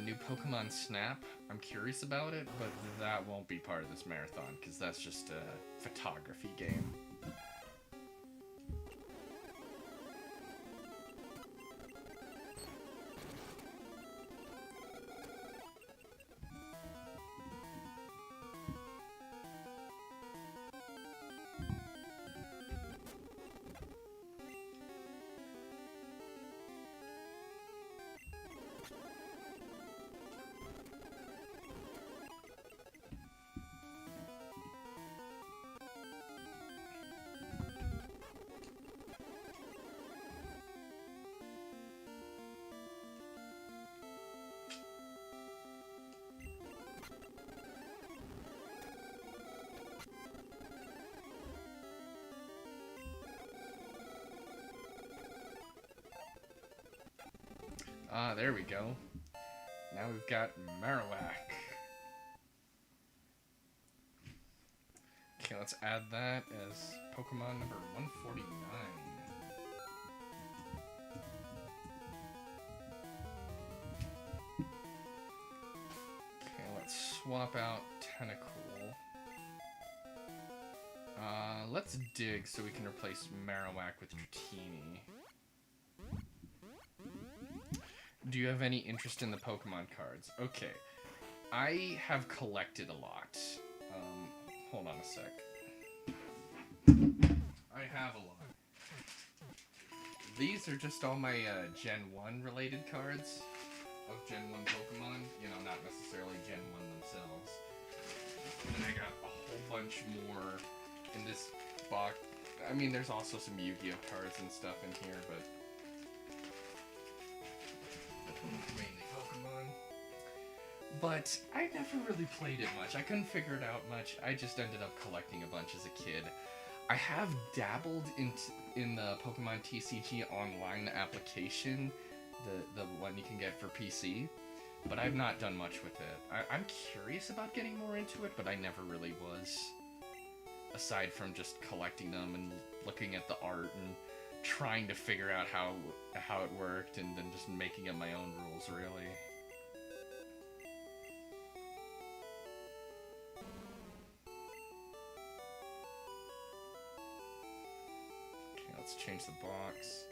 new Pokemon Snap. I'm curious about it, but that won't be part of this marathon, because that's just a photography game. Ah, there we go. Now we've got Marowak. Okay, let's add that as Pokemon number 149. Okay, let's swap out Tentacool. Let's dig so we can replace Marowak with Dratini. Do you have any interest in the Pokemon cards? Okay. I have collected a lot. Hold on a sec. I have a lot. These are just all my Gen 1 related cards of Gen 1 Pokemon. You know, not necessarily Gen 1 themselves. And then I got a whole bunch more in this box. I mean, there's also some Yu-Gi-Oh cards and stuff in here, but mainly Pokemon. But I never really played it much. I couldn't figure it out much. I just ended up collecting a bunch as a kid. I have dabbled in the Pokemon TCG Online application, the one you can get for PC, but I've not done much with it. I'm curious about getting more into it, but I never really was. Aside from just collecting them and looking at the art and trying to figure out how it worked, and then just making up my own rules, really. Okay, let's change the box.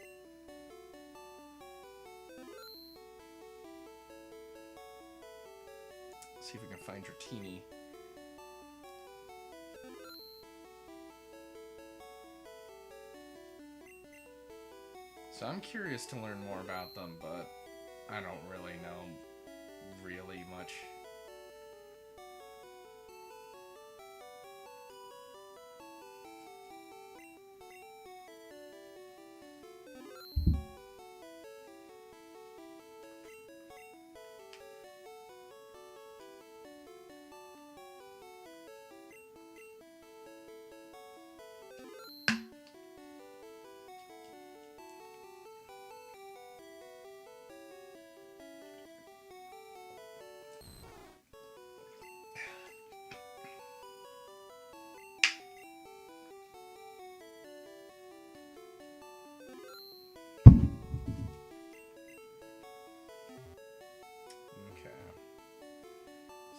See if we can find Dratini. So I'm curious to learn more about them, but I don't really know really much.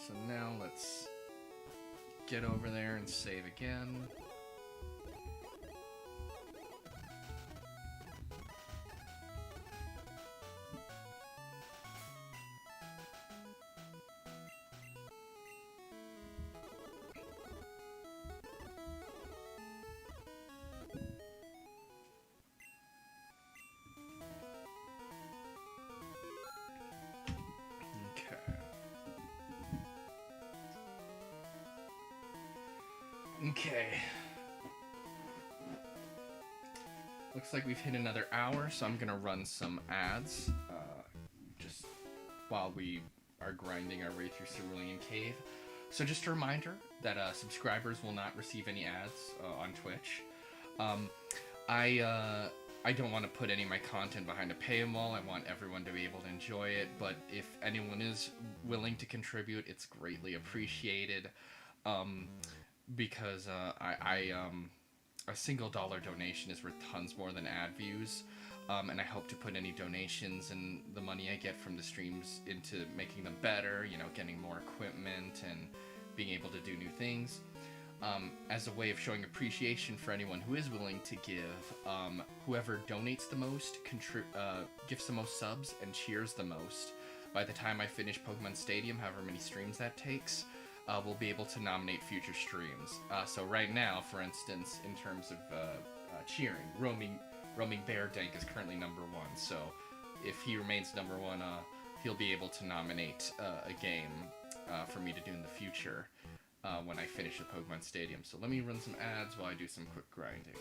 So now let's get over there and save again. Okay. Looks like we've hit another hour, so I'm gonna run some ads, just while we are grinding our way through Cerulean Cave. So just a reminder that subscribers will not receive any ads on Twitch. I don't want to put any of my content behind a paywall. I want everyone to be able to enjoy it, but if anyone is willing to contribute, it's greatly appreciated. Because a single dollar donation is worth tons more than ad views. And I hope to put any donations and the money I get from the streams into making them better, you know, getting more equipment and being able to do new things. As a way of showing appreciation for anyone who is willing to give, whoever donates the most, gifts the most subs, and cheers the most. By the time I finish Pokemon Stadium, however many streams that takes, we'll be able to nominate future streams. So right now, for instance, in terms of cheering, Roaming Bear Dank is currently #1. So if he remains #1, he'll be able to nominate a game for me to do in the future. When I finish the Pokemon Stadium. So let me run some ads while I do some quick grinding.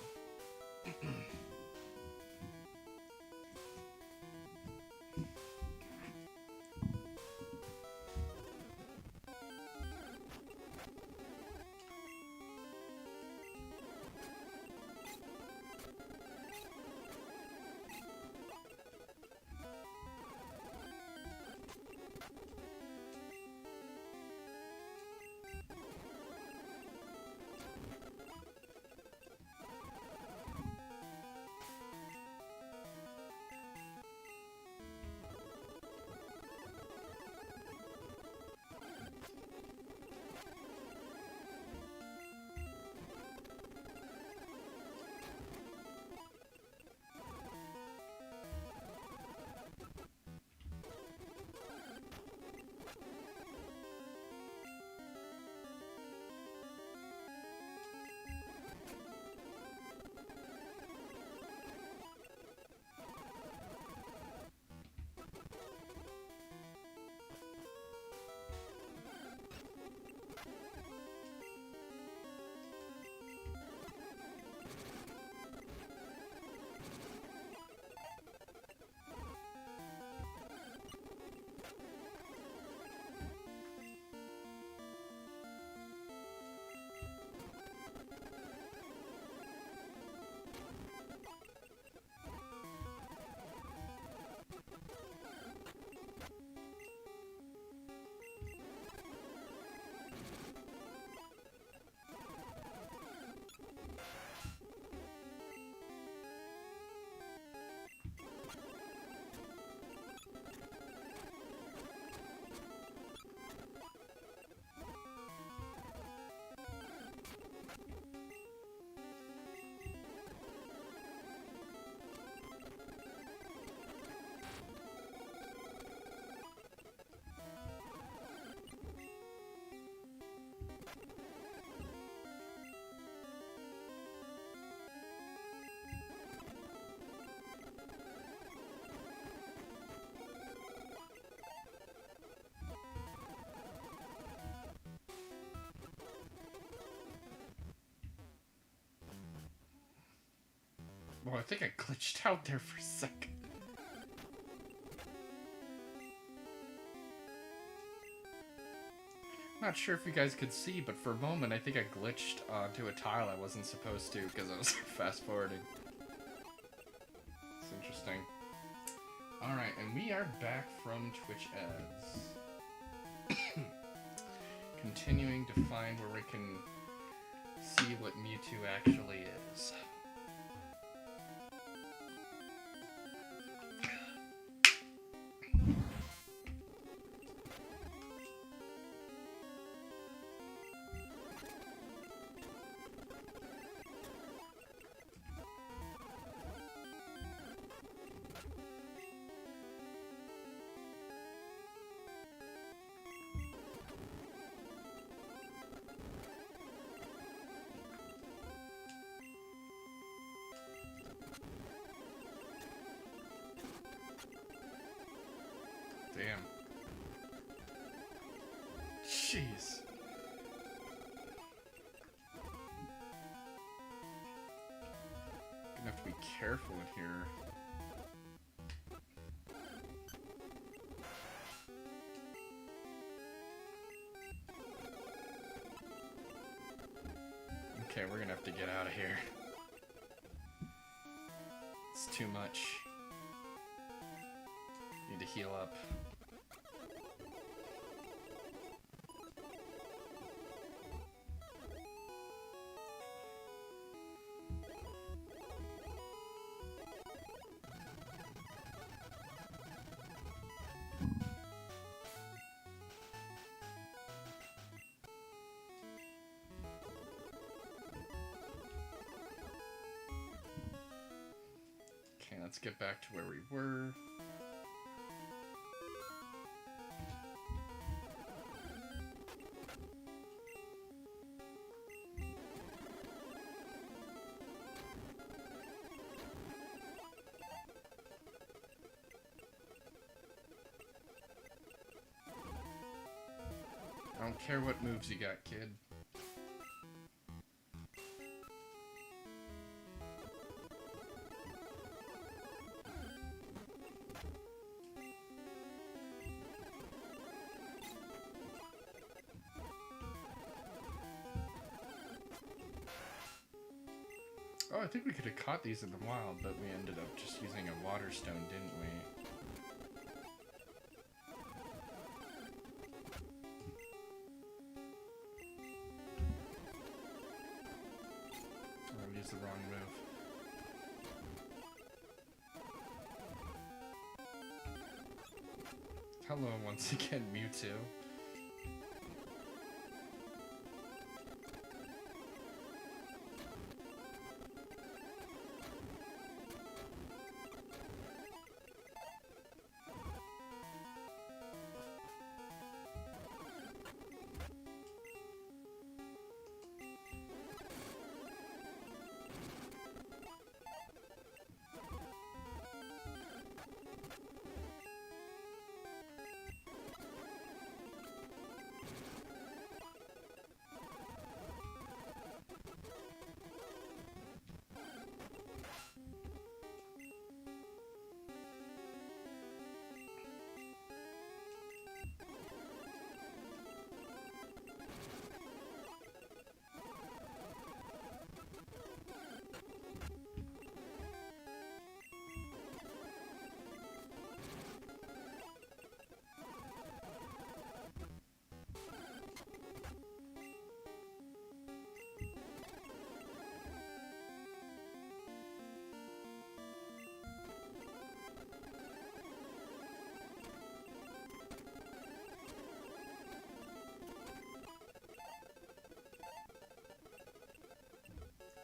Well, I think I glitched out there for a second. Not sure if you guys could see, but for a moment I think I glitched onto a tile I wasn't supposed to because I was fast forwarding. It's interesting. Alright, and we are back from Twitch ads. Continuing to find where we can see what Mewtwo actually is. Damn. Jeez. Gonna have to be careful in here. Okay, we're gonna have to get out of here. It's too much. Need to heal up. Okay, let's get back to where we were. I don't care what moves you got, kid. Oh, I think we could have caught these in the wild, but we ended up just using a water stone, didn't we? Oh, I used the wrong move. Hello, once again, Mewtwo.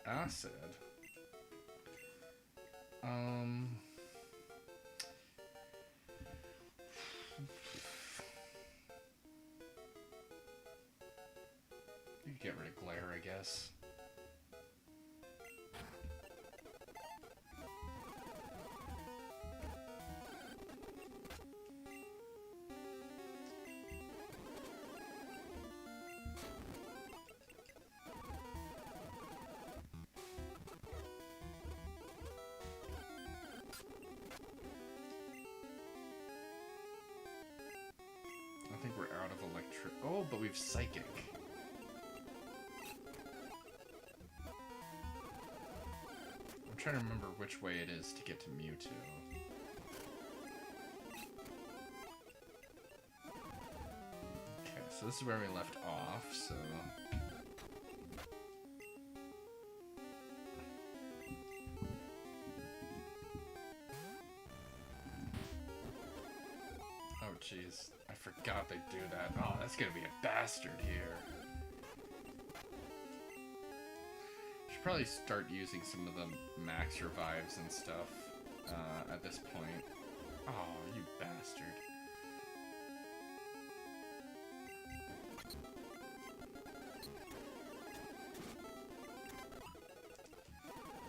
Acid. You could get rid of glare, I guess. I think we're out of electric. Oh, but we've psychic. I'm trying to remember which way it is to get to Mewtwo. Okay, so this is where we left off, so... Oh, jeez. I forgot they do that. Oh, that's gonna be a bastard here. Should probably start using some of the max revives and stuff at this point. Oh, you bastard.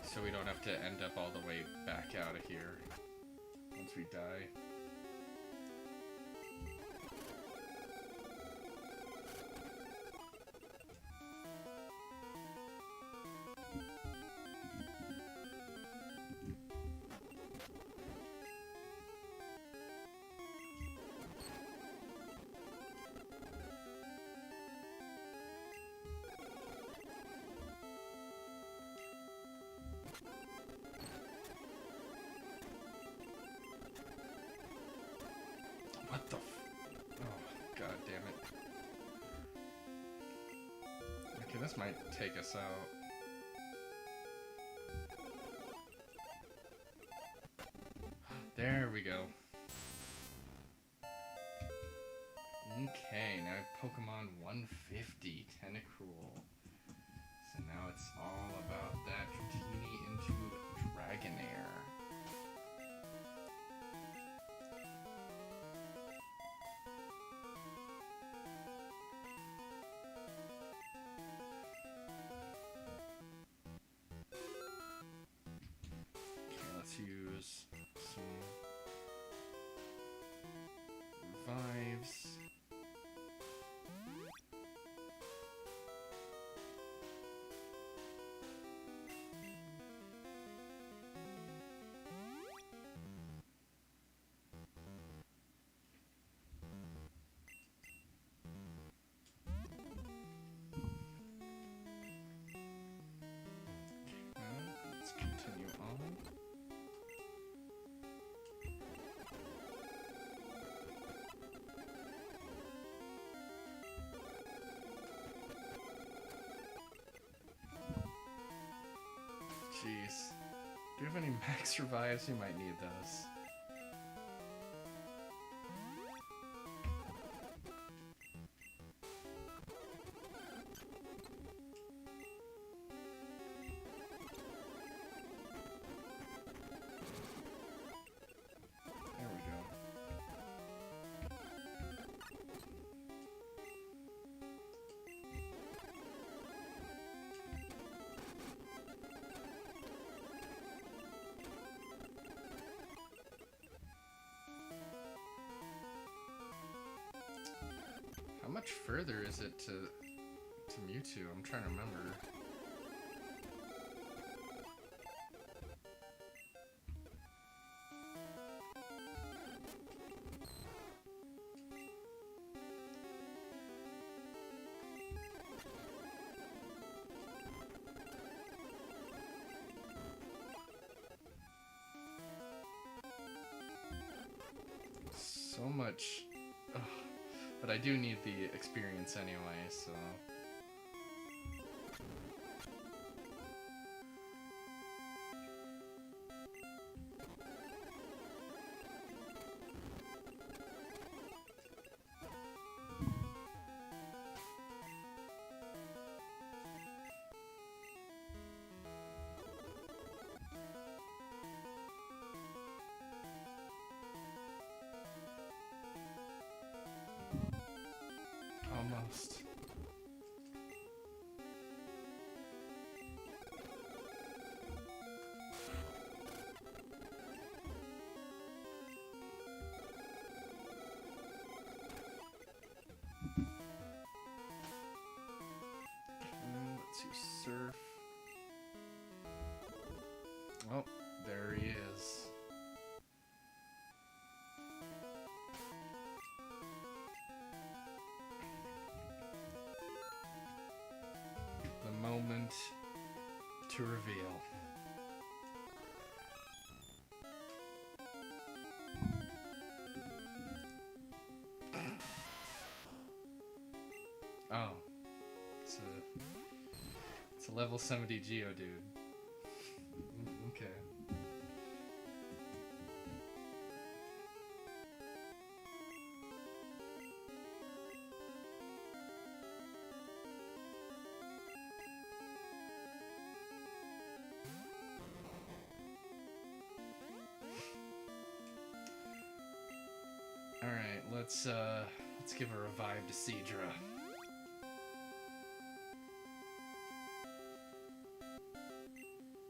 So we don't have to end up all the way back out of here once we die. damn it. Okay, this might take us out. There we go. Okay, now Pokemon 150, Tentacruel. So now it's all about that Dratini into Dragonair. Okay, let's use some revives. Let's continue on. Jeez. Do you have any max revives? You might need those. There we go. How much further is it to Mewtwo? I'm trying to remember. So much. Ugh. But I do need the experience anyway, so... Almost. Let's use Surf. Oh, there he is. The moment to reveal. Oh, it's a level 70 Geodude. Okay. All right, let's give a revive to Seadra.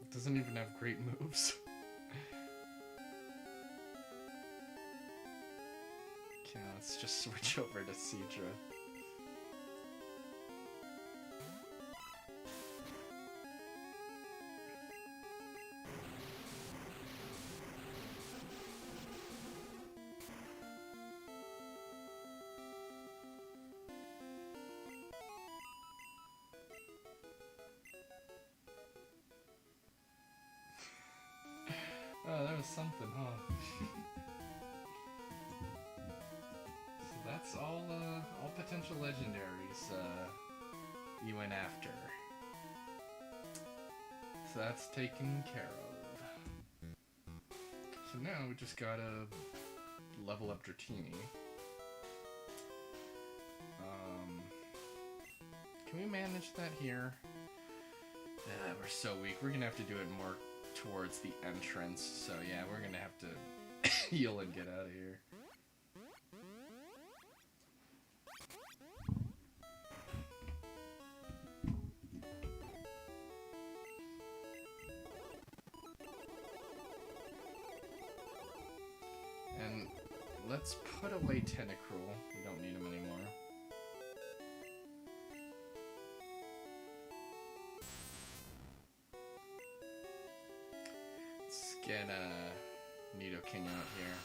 It doesn't even have great moves. Okay, let's just switch over to Seadra. Oh, that was something, huh? So that's all potential legendaries you went after. So that's taken care of. So now we just gotta level up Dratini. Can we manage that here? We're so weak. We're gonna have to do it more towards the entrance. So yeah, we're gonna have to heal and get out of here. And let's put away Tentacruel. We don't need him anymore. Let's get Nidoking out here.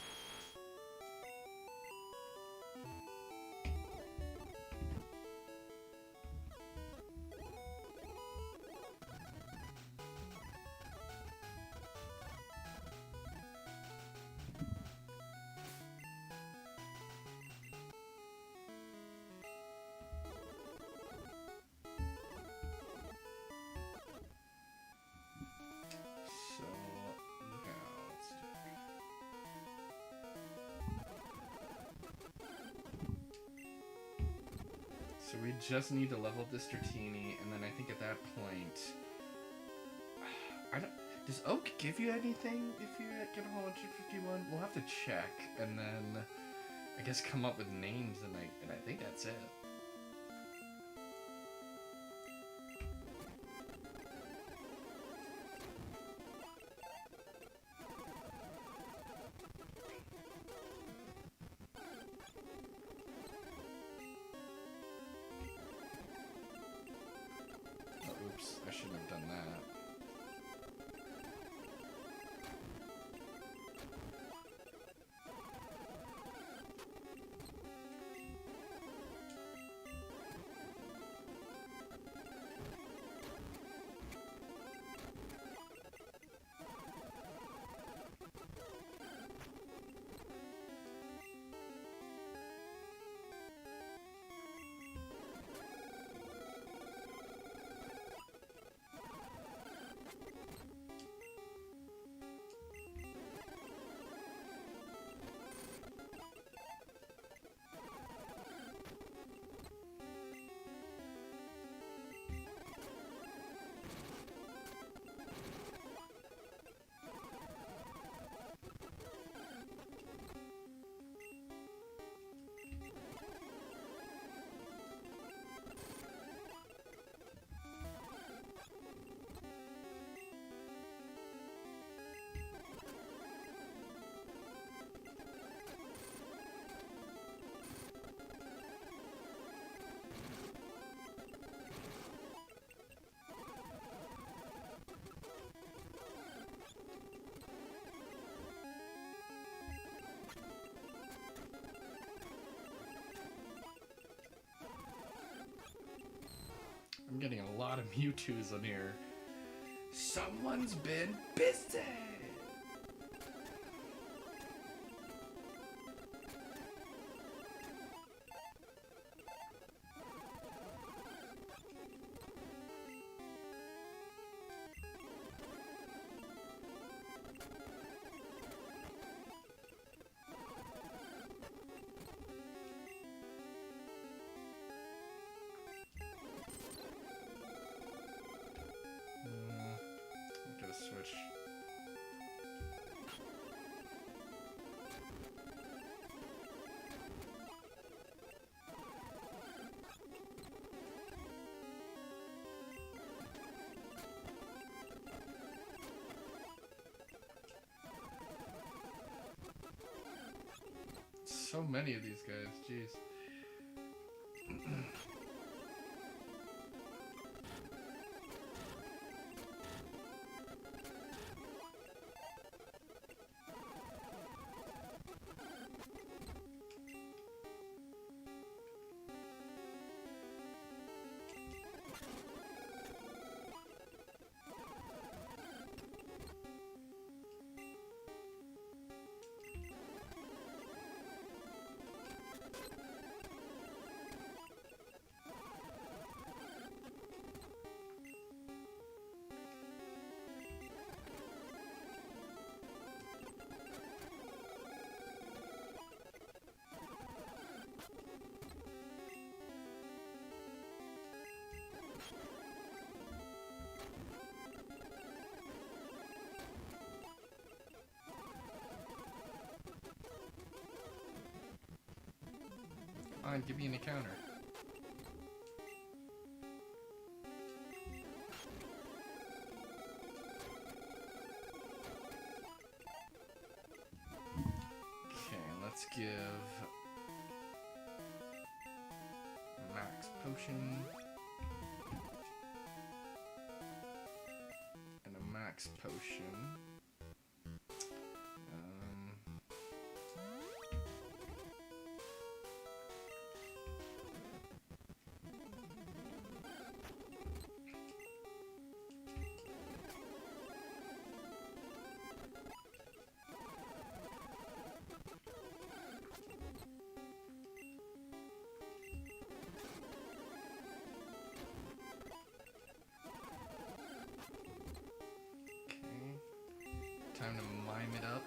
So now let's do. So we just need to level up this Dratini, and then I think at that point, I don't. Does Oak give you anything if you get a whole 151? We'll have to check, and then I guess come up with names, and I think that's it. Oh, oops, I shouldn't have done that. I'm getting a lot of Mewtwo's on here. Someone's been busy! I'm gonna switch. So many of these guys, jeez. Fine, give me an encounter. Okay, let's give max potion and a max potion. Time to mime it up.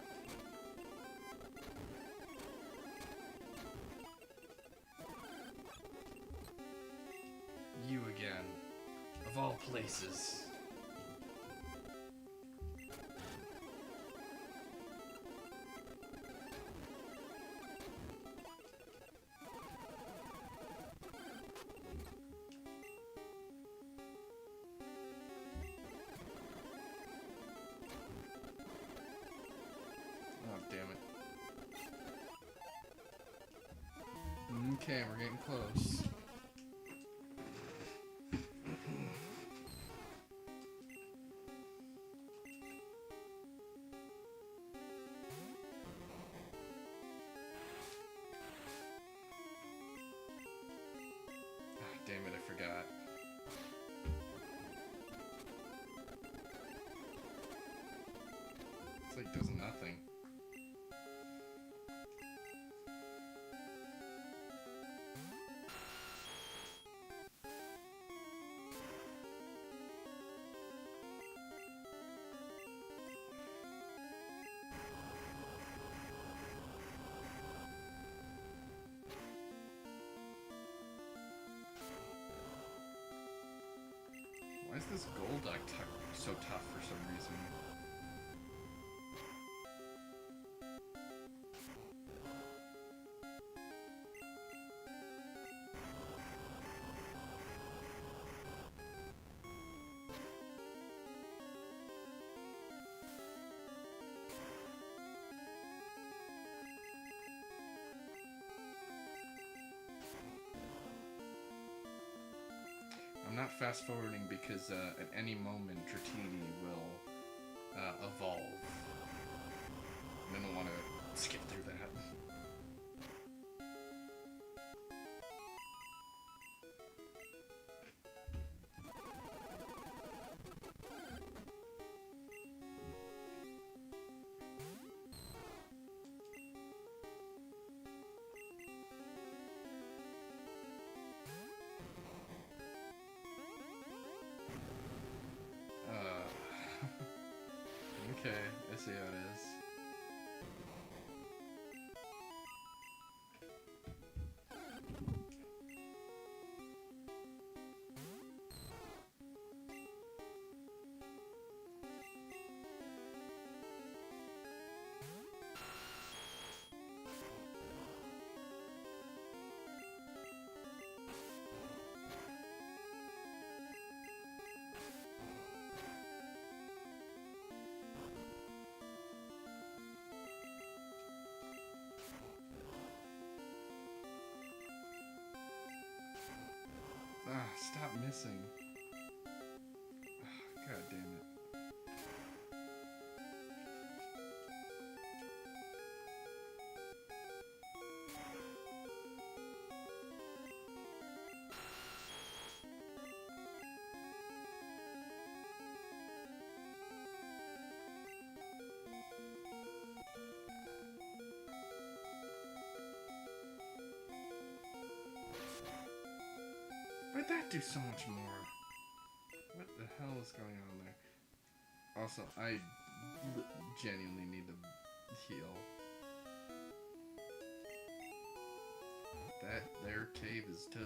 You again. Of all places. Oh, damn it. Okay, we're getting close. Ah, damn it, I forgot. It's like does nothing. Why is this Golduck so tough for some reason? I'm not fast forwarding because at any moment Dratini will evolve. And I don't want to skip through that. Okay, I see how it is. Ah, stop missing. Ah, God damn it. Why'd that do so much more? What the hell is going on there? Also, I genuinely need to heal. Their cave is tough.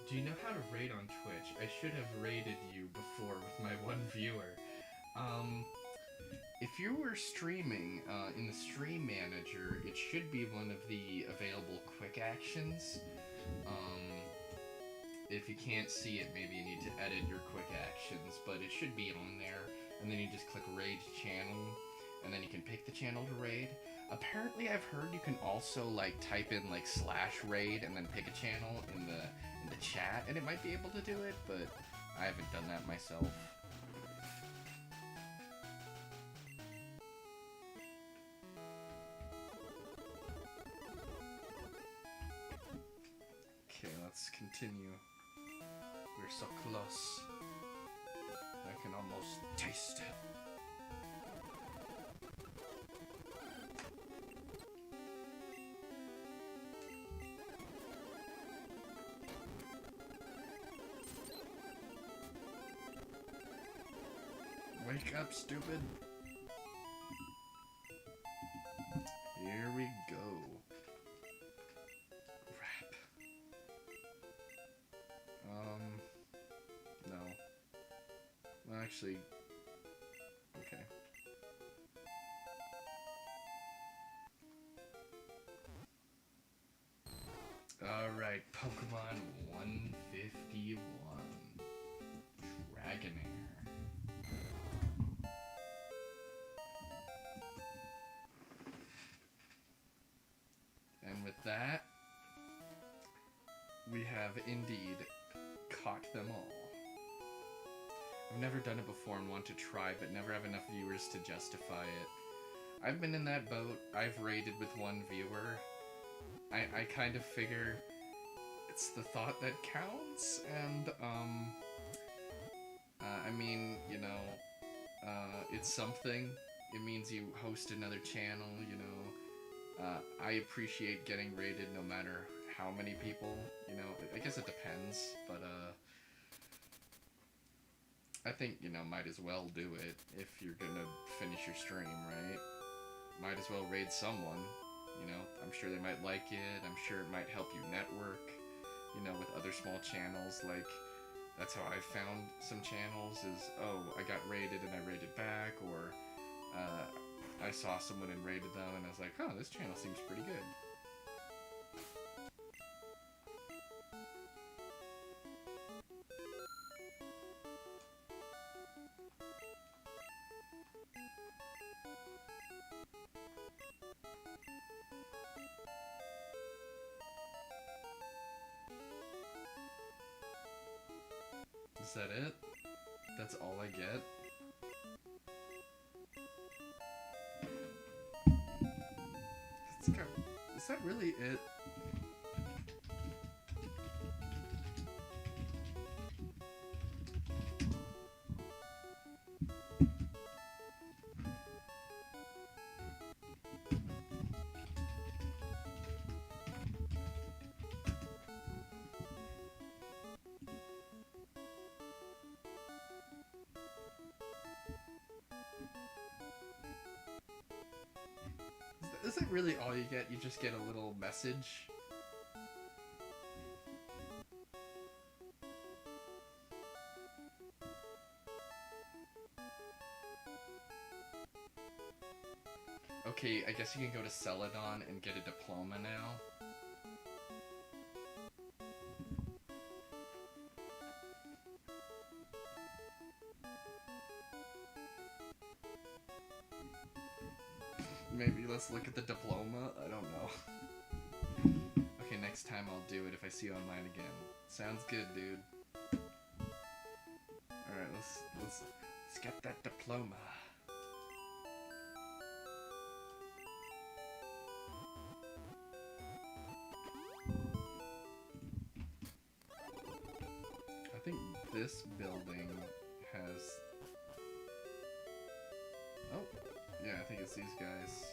Do you know how to raid on Twitch? I should have raided you before with my one viewer. If you were streaming in the stream manager, it should be one of the available quick actions. If you can't see it, maybe you need to edit your quick actions, but it should be on there. And then you just click raid channel, and then you can pick the channel to raid. Apparently, I've heard you can also like type in like /raid and then pick a channel in the chat, and it might be able to do it, but I haven't done that myself. Okay, let's continue. We're so close. I can almost taste it. Wake up, stupid. Here we go. Rap. No. Well, actually, okay. Alright, Pokemon 151. Dragonair. And with that, we have indeed caught them all. I've never done it before and want to try, but never have enough viewers to justify it. I've been in that boat. I've raided with one viewer. I kind of figure it's the thought that counts, and, I mean, you know, it's something. It means you host another channel, you know. I appreciate getting raided no matter how many people, you know. I guess it depends, but, I think, you know, might as well do it if you're gonna finish your stream, right? Might as well raid someone, you know. I'm sure they might like it. I'm sure it might help you network, you know, with other small channels. Like, that's how I found some channels is, oh, I got raided and I raided back, or I saw someone and raided them and I was like, oh, this channel seems pretty good. Is that it? That's all I get? Is that really it? Is that really all you get? You just get a little message? Okay, I guess you can go to Celadon and get a diploma now. Maybe let's look at the diploma? I don't know. Okay, next time I'll do it if I see you online again. Sounds good, dude. Alright, let's get that diploma. I think this building has... Oh, yeah, I think it's these guys.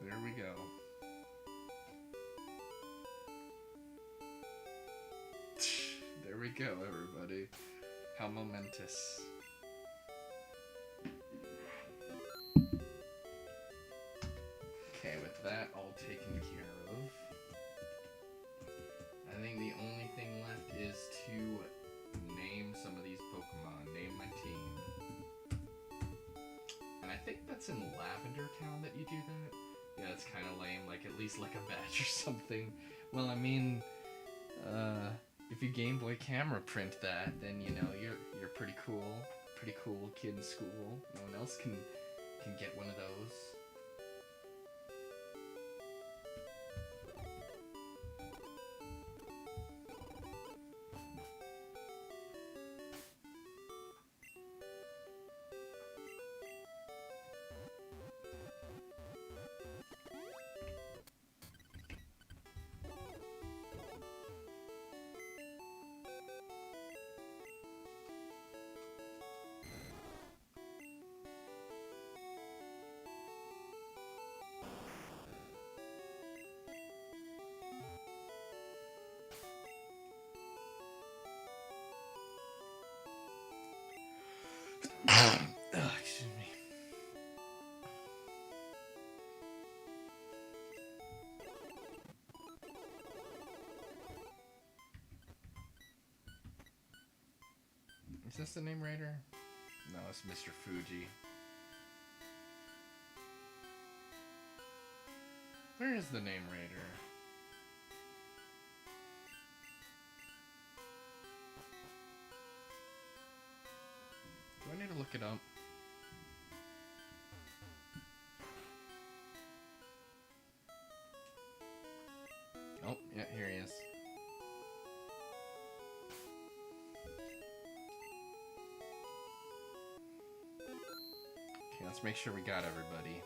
There we go. There we go, everybody. How momentous. Okay, with that that's in Lavender Town that you do that? Yeah, it's kind of lame. Like, at least like a badge or something. Well, I mean, if you Game Boy camera print that, then you know you're pretty cool. Pretty cool kid in school. No one else can get one of those. Excuse me. Is this the name Raider? No, it's Mr. Fuji. Where is the name Raider? Do I need to look it up? Oh, yeah, here he is. Okay, let's make sure we got everybody.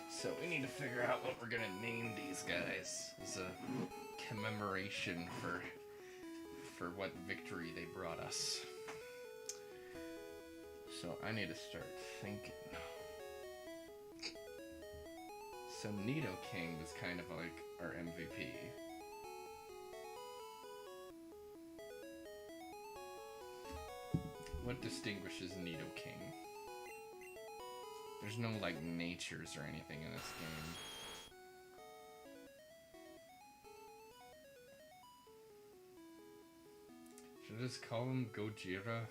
So we need to figure out what we're gonna name these guys as a commemoration for what victory they brought us. So I need to start thinking. So Nidoking was kind of like our MVP. What distinguishes Nidoking? There's no like natures or anything in this game. Should I just call him Gojira?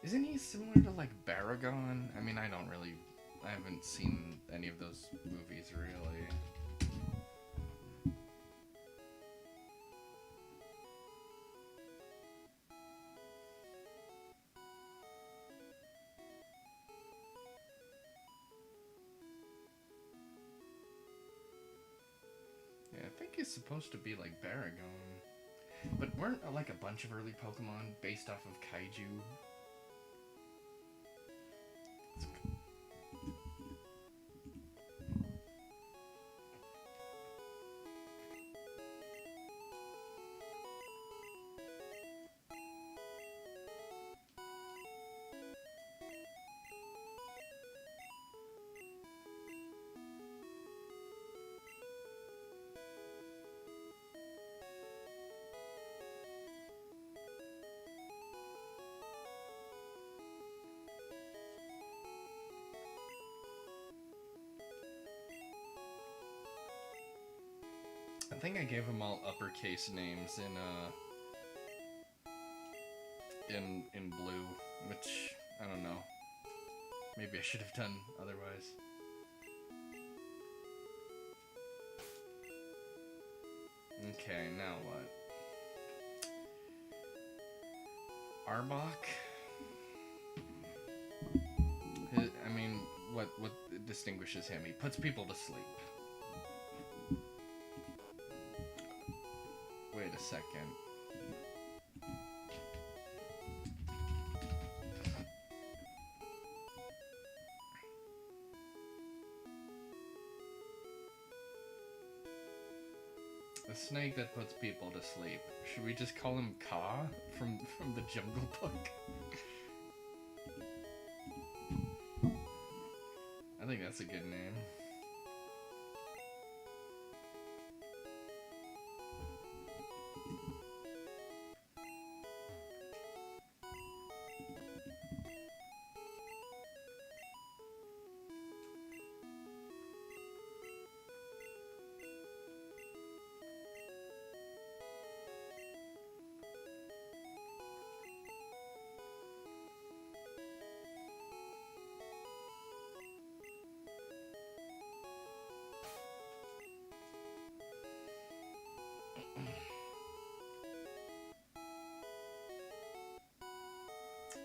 Isn't he similar to like Baragon? I mean, I haven't seen any of those movies really. Yeah, I think he's supposed to be like Baragon. But weren't like a bunch of early Pokemon based off of Kaiju? I think I gave them all uppercase names in blue, which I don't know. Maybe I should have done otherwise. Okay, now what? Arbok? I mean, what distinguishes him? He puts people to sleep. Wait a second. The snake that puts people to sleep. Should we just call him Ka from the Jungle Book? I think that's a good name.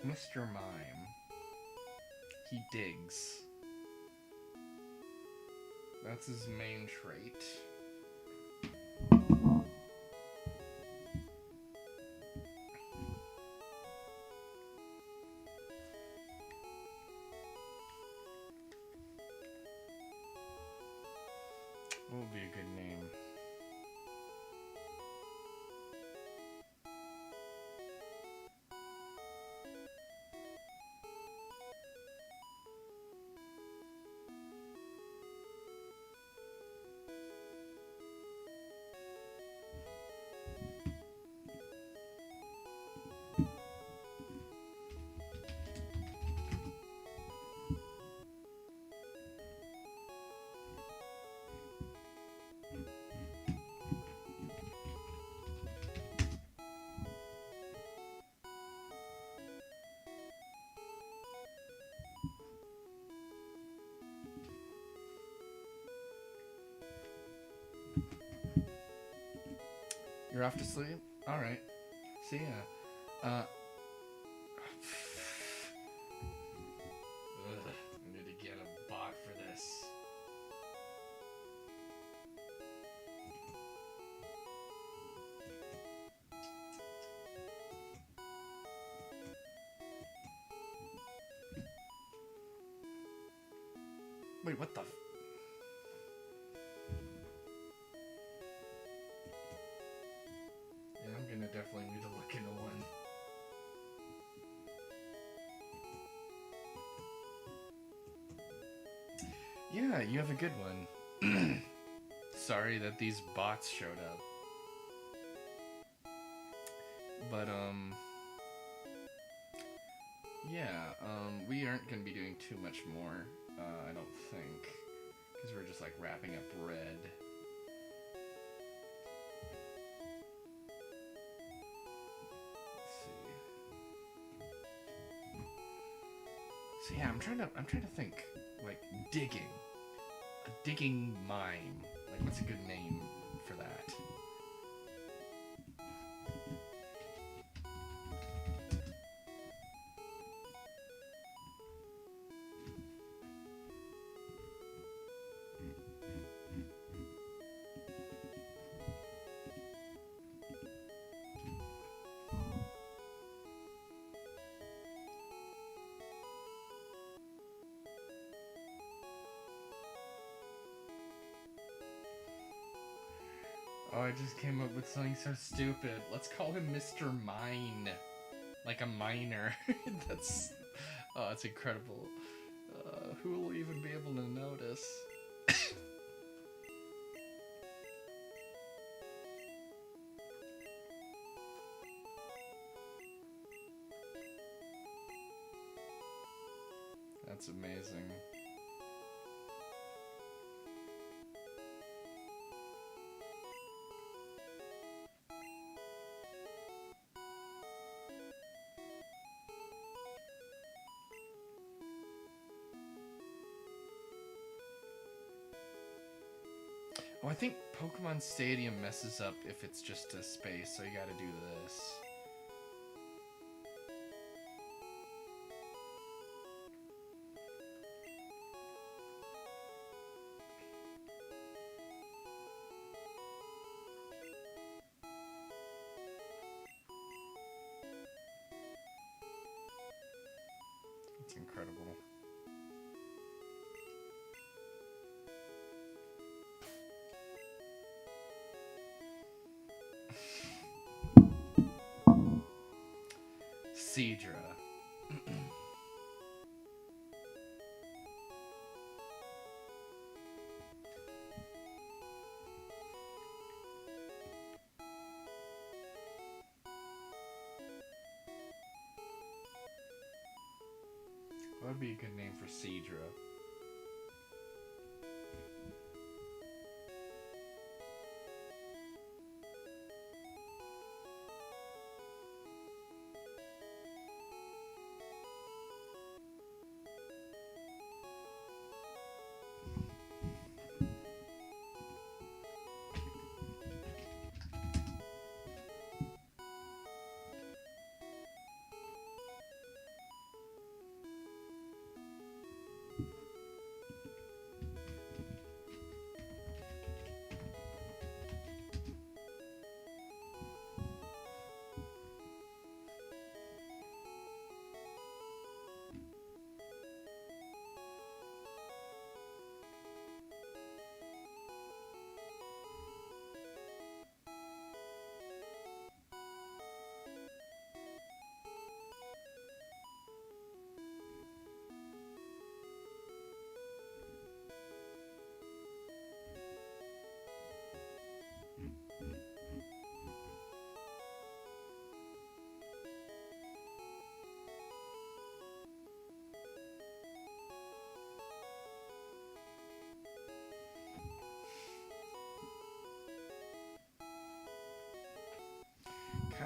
Mr. Mime. He digs. That's his main trait. What would be a good name? You're off to sleep? Alright. See ya. Ugh, I need to get a bot for this. Wait, what the f- Yeah, I'm gonna definitely need to look into one. Yeah, you have a good one. Sorry that these bots showed up. But, yeah, we aren't gonna be doing too much more, I don't think. Because we're just, like, wrapping up Red. So yeah, I'm trying to think, like, digging. A digging mime. Like, what's a good name for that? Oh, I just came up with something so stupid. Let's call him Mr. Mine. Like a miner. That's... Oh, that's incredible. Who will even be able to notice? That's amazing. Oh, I think Pokemon Stadium messes up if it's just a space, so you gotta do this. It's incredible. Seadra. What would be a good name for Seadra?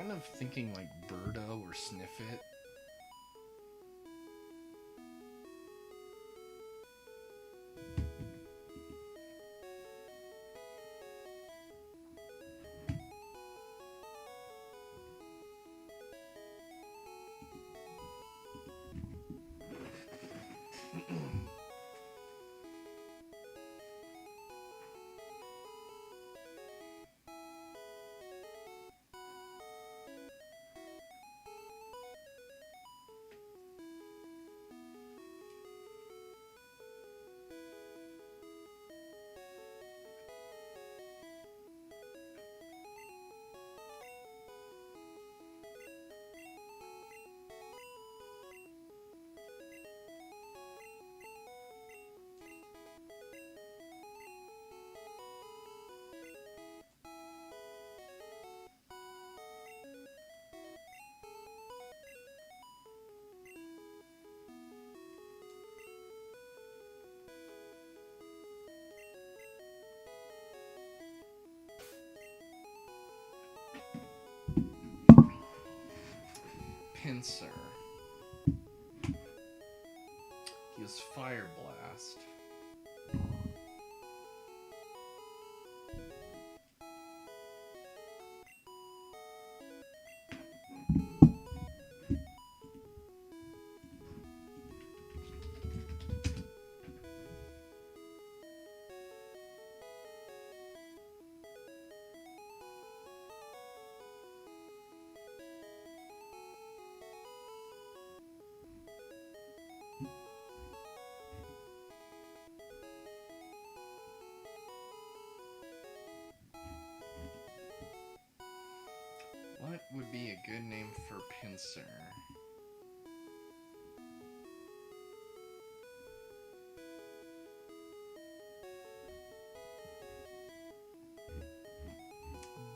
kind of thinking like Birdo or Sniffit. Pinsir. He has Fire Blast. What would be a good name for Pinsir?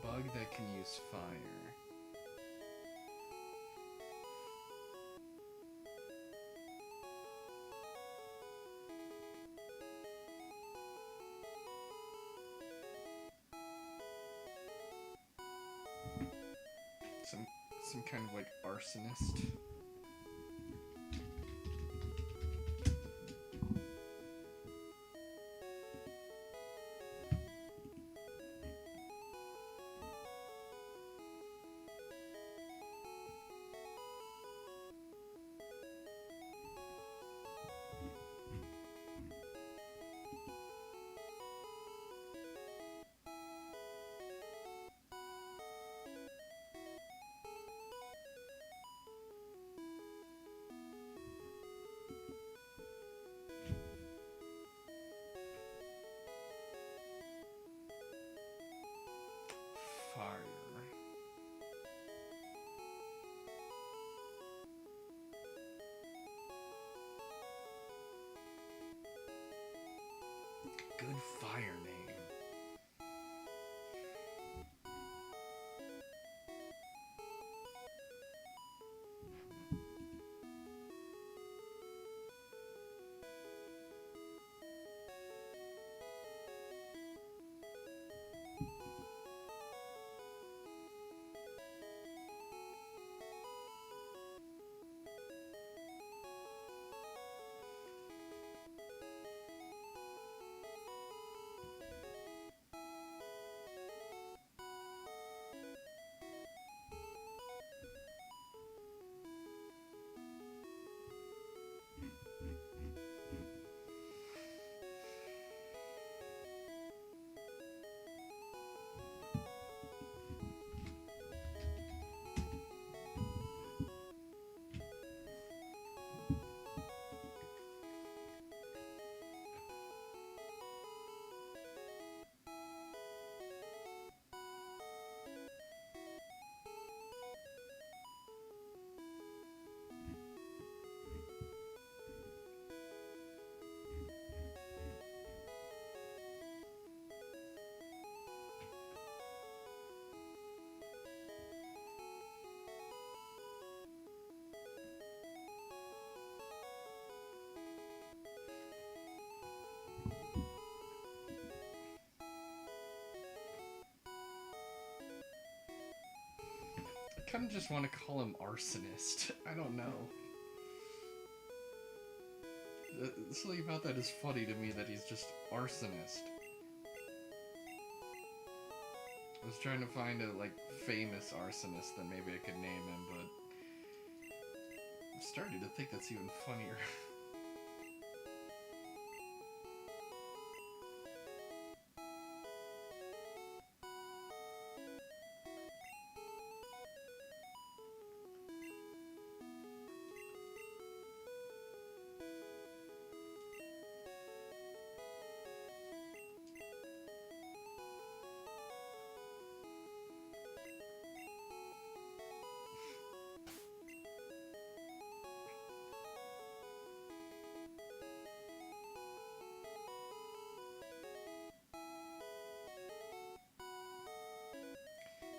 Bug that can use fire. Some kind of like arsonist. kind of just want to call him Arsonist. I don't know. Something about that is funny to me that he's just Arsonist. I was trying to find a, like, famous arsonist that maybe I could name him, but I'm starting to think that's even funnier.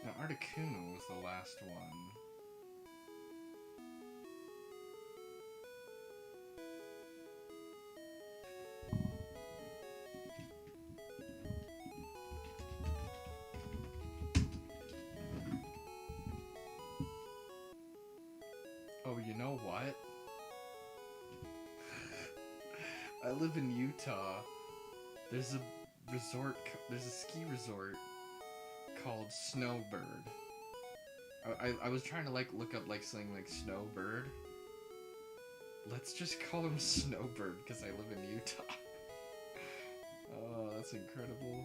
Now, Articuno was the last one. Oh, you know what? I live in Utah. There's a ski resort called Snowbird. I was trying to like look up like something like Snowbird. Let's just call him Snowbird because I live in Utah. Oh, that's incredible.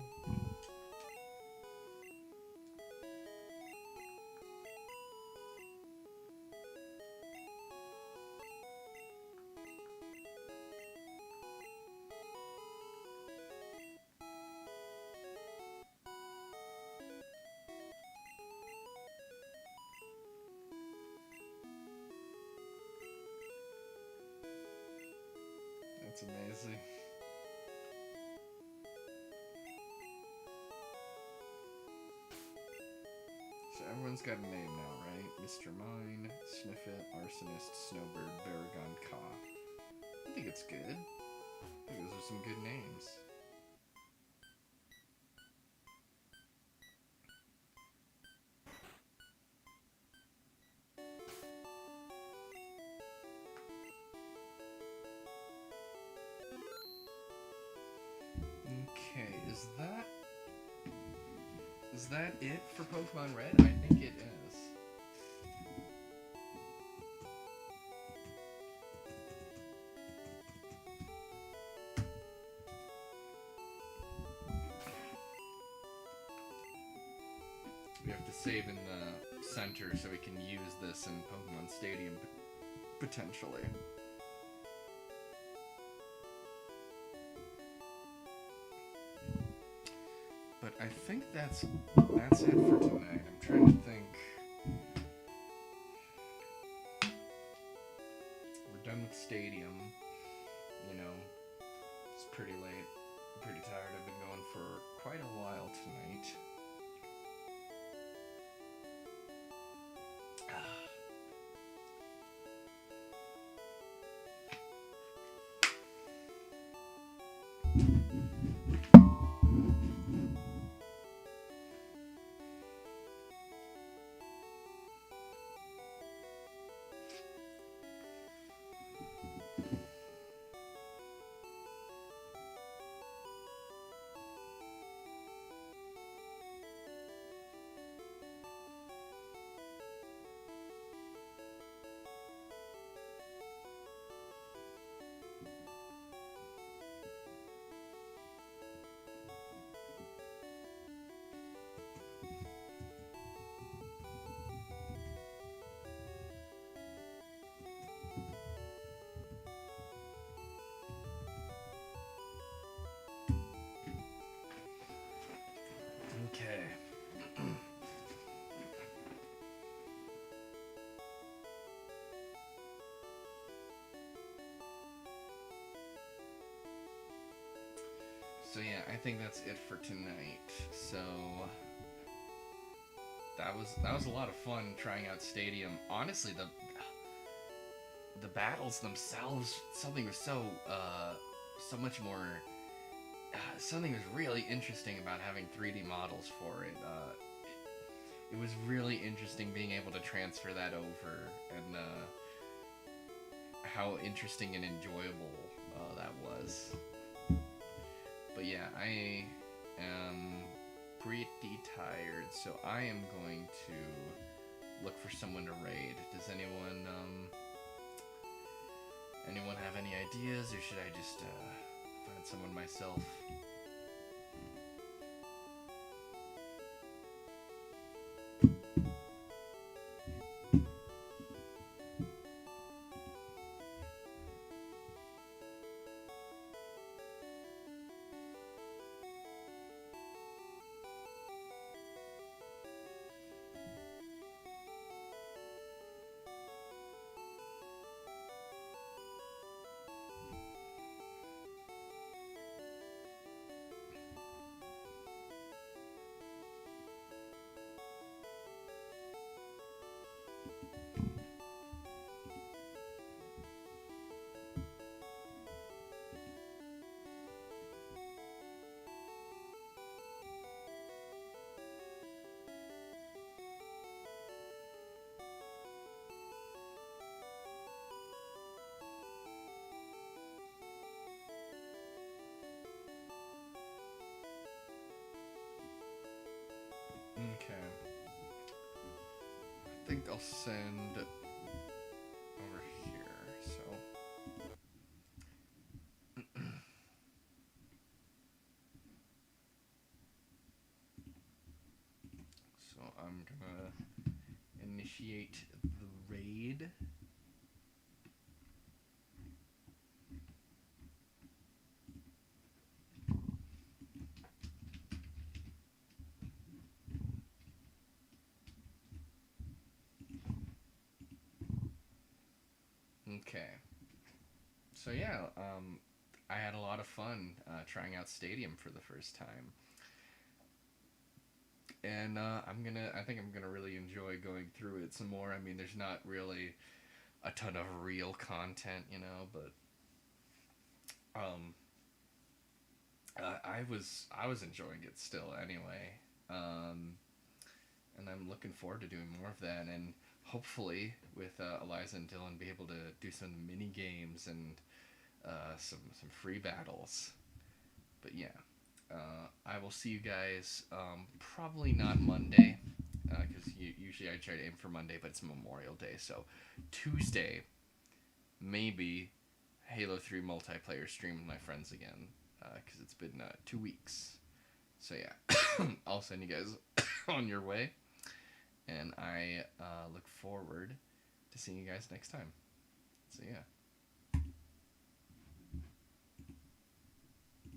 That's amazing. So everyone's got a name now, right? Mr. Mine, Sniffit, Arsonist, Snowbird, Baragon, Ka. I think it's good. I think those are some good names. Okay, is that it for Pokemon Red? I think it is. We have to save in the center so we can use this in Pokemon Stadium potentially. But I think that's it for tonight. I'm trying to think. We're done with Stadium. You know, it's pretty late. I'm pretty tired. I've been going for quite a while tonight. Okay. So yeah, I think that's it for tonight. So that was a lot of fun trying out Stadium. Honestly, the battles themselves, something was so much more. Something was really interesting about having 3D models for it. it was really interesting being able to transfer that over, and how interesting and enjoyable that was. But yeah, I am pretty tired, so I am going to look for someone to raid. Does anyone have any ideas, or should I just find someone myself? Okay. I think I'll send over here, so. So I'm gonna initiate the raid. Okay. So yeah, I had a lot of fun trying out Stadium for the first time, and I think I'm gonna really enjoy going through it some more. I mean, there's not really a ton of real content, but I was enjoying it still anyway, and I'm looking forward to doing more of that, and hopefully with Eliza and Dylan be able to do some mini games and some free battles. But yeah, I will see you guys probably not Monday, because usually I try to aim for Monday, but it's Memorial Day, so Tuesday, maybe Halo 3 multiplayer stream with my friends again, because it's been 2 weeks. So yeah, I'll send you guys on your way, and I look forward to seeing you guys next time. So yeah.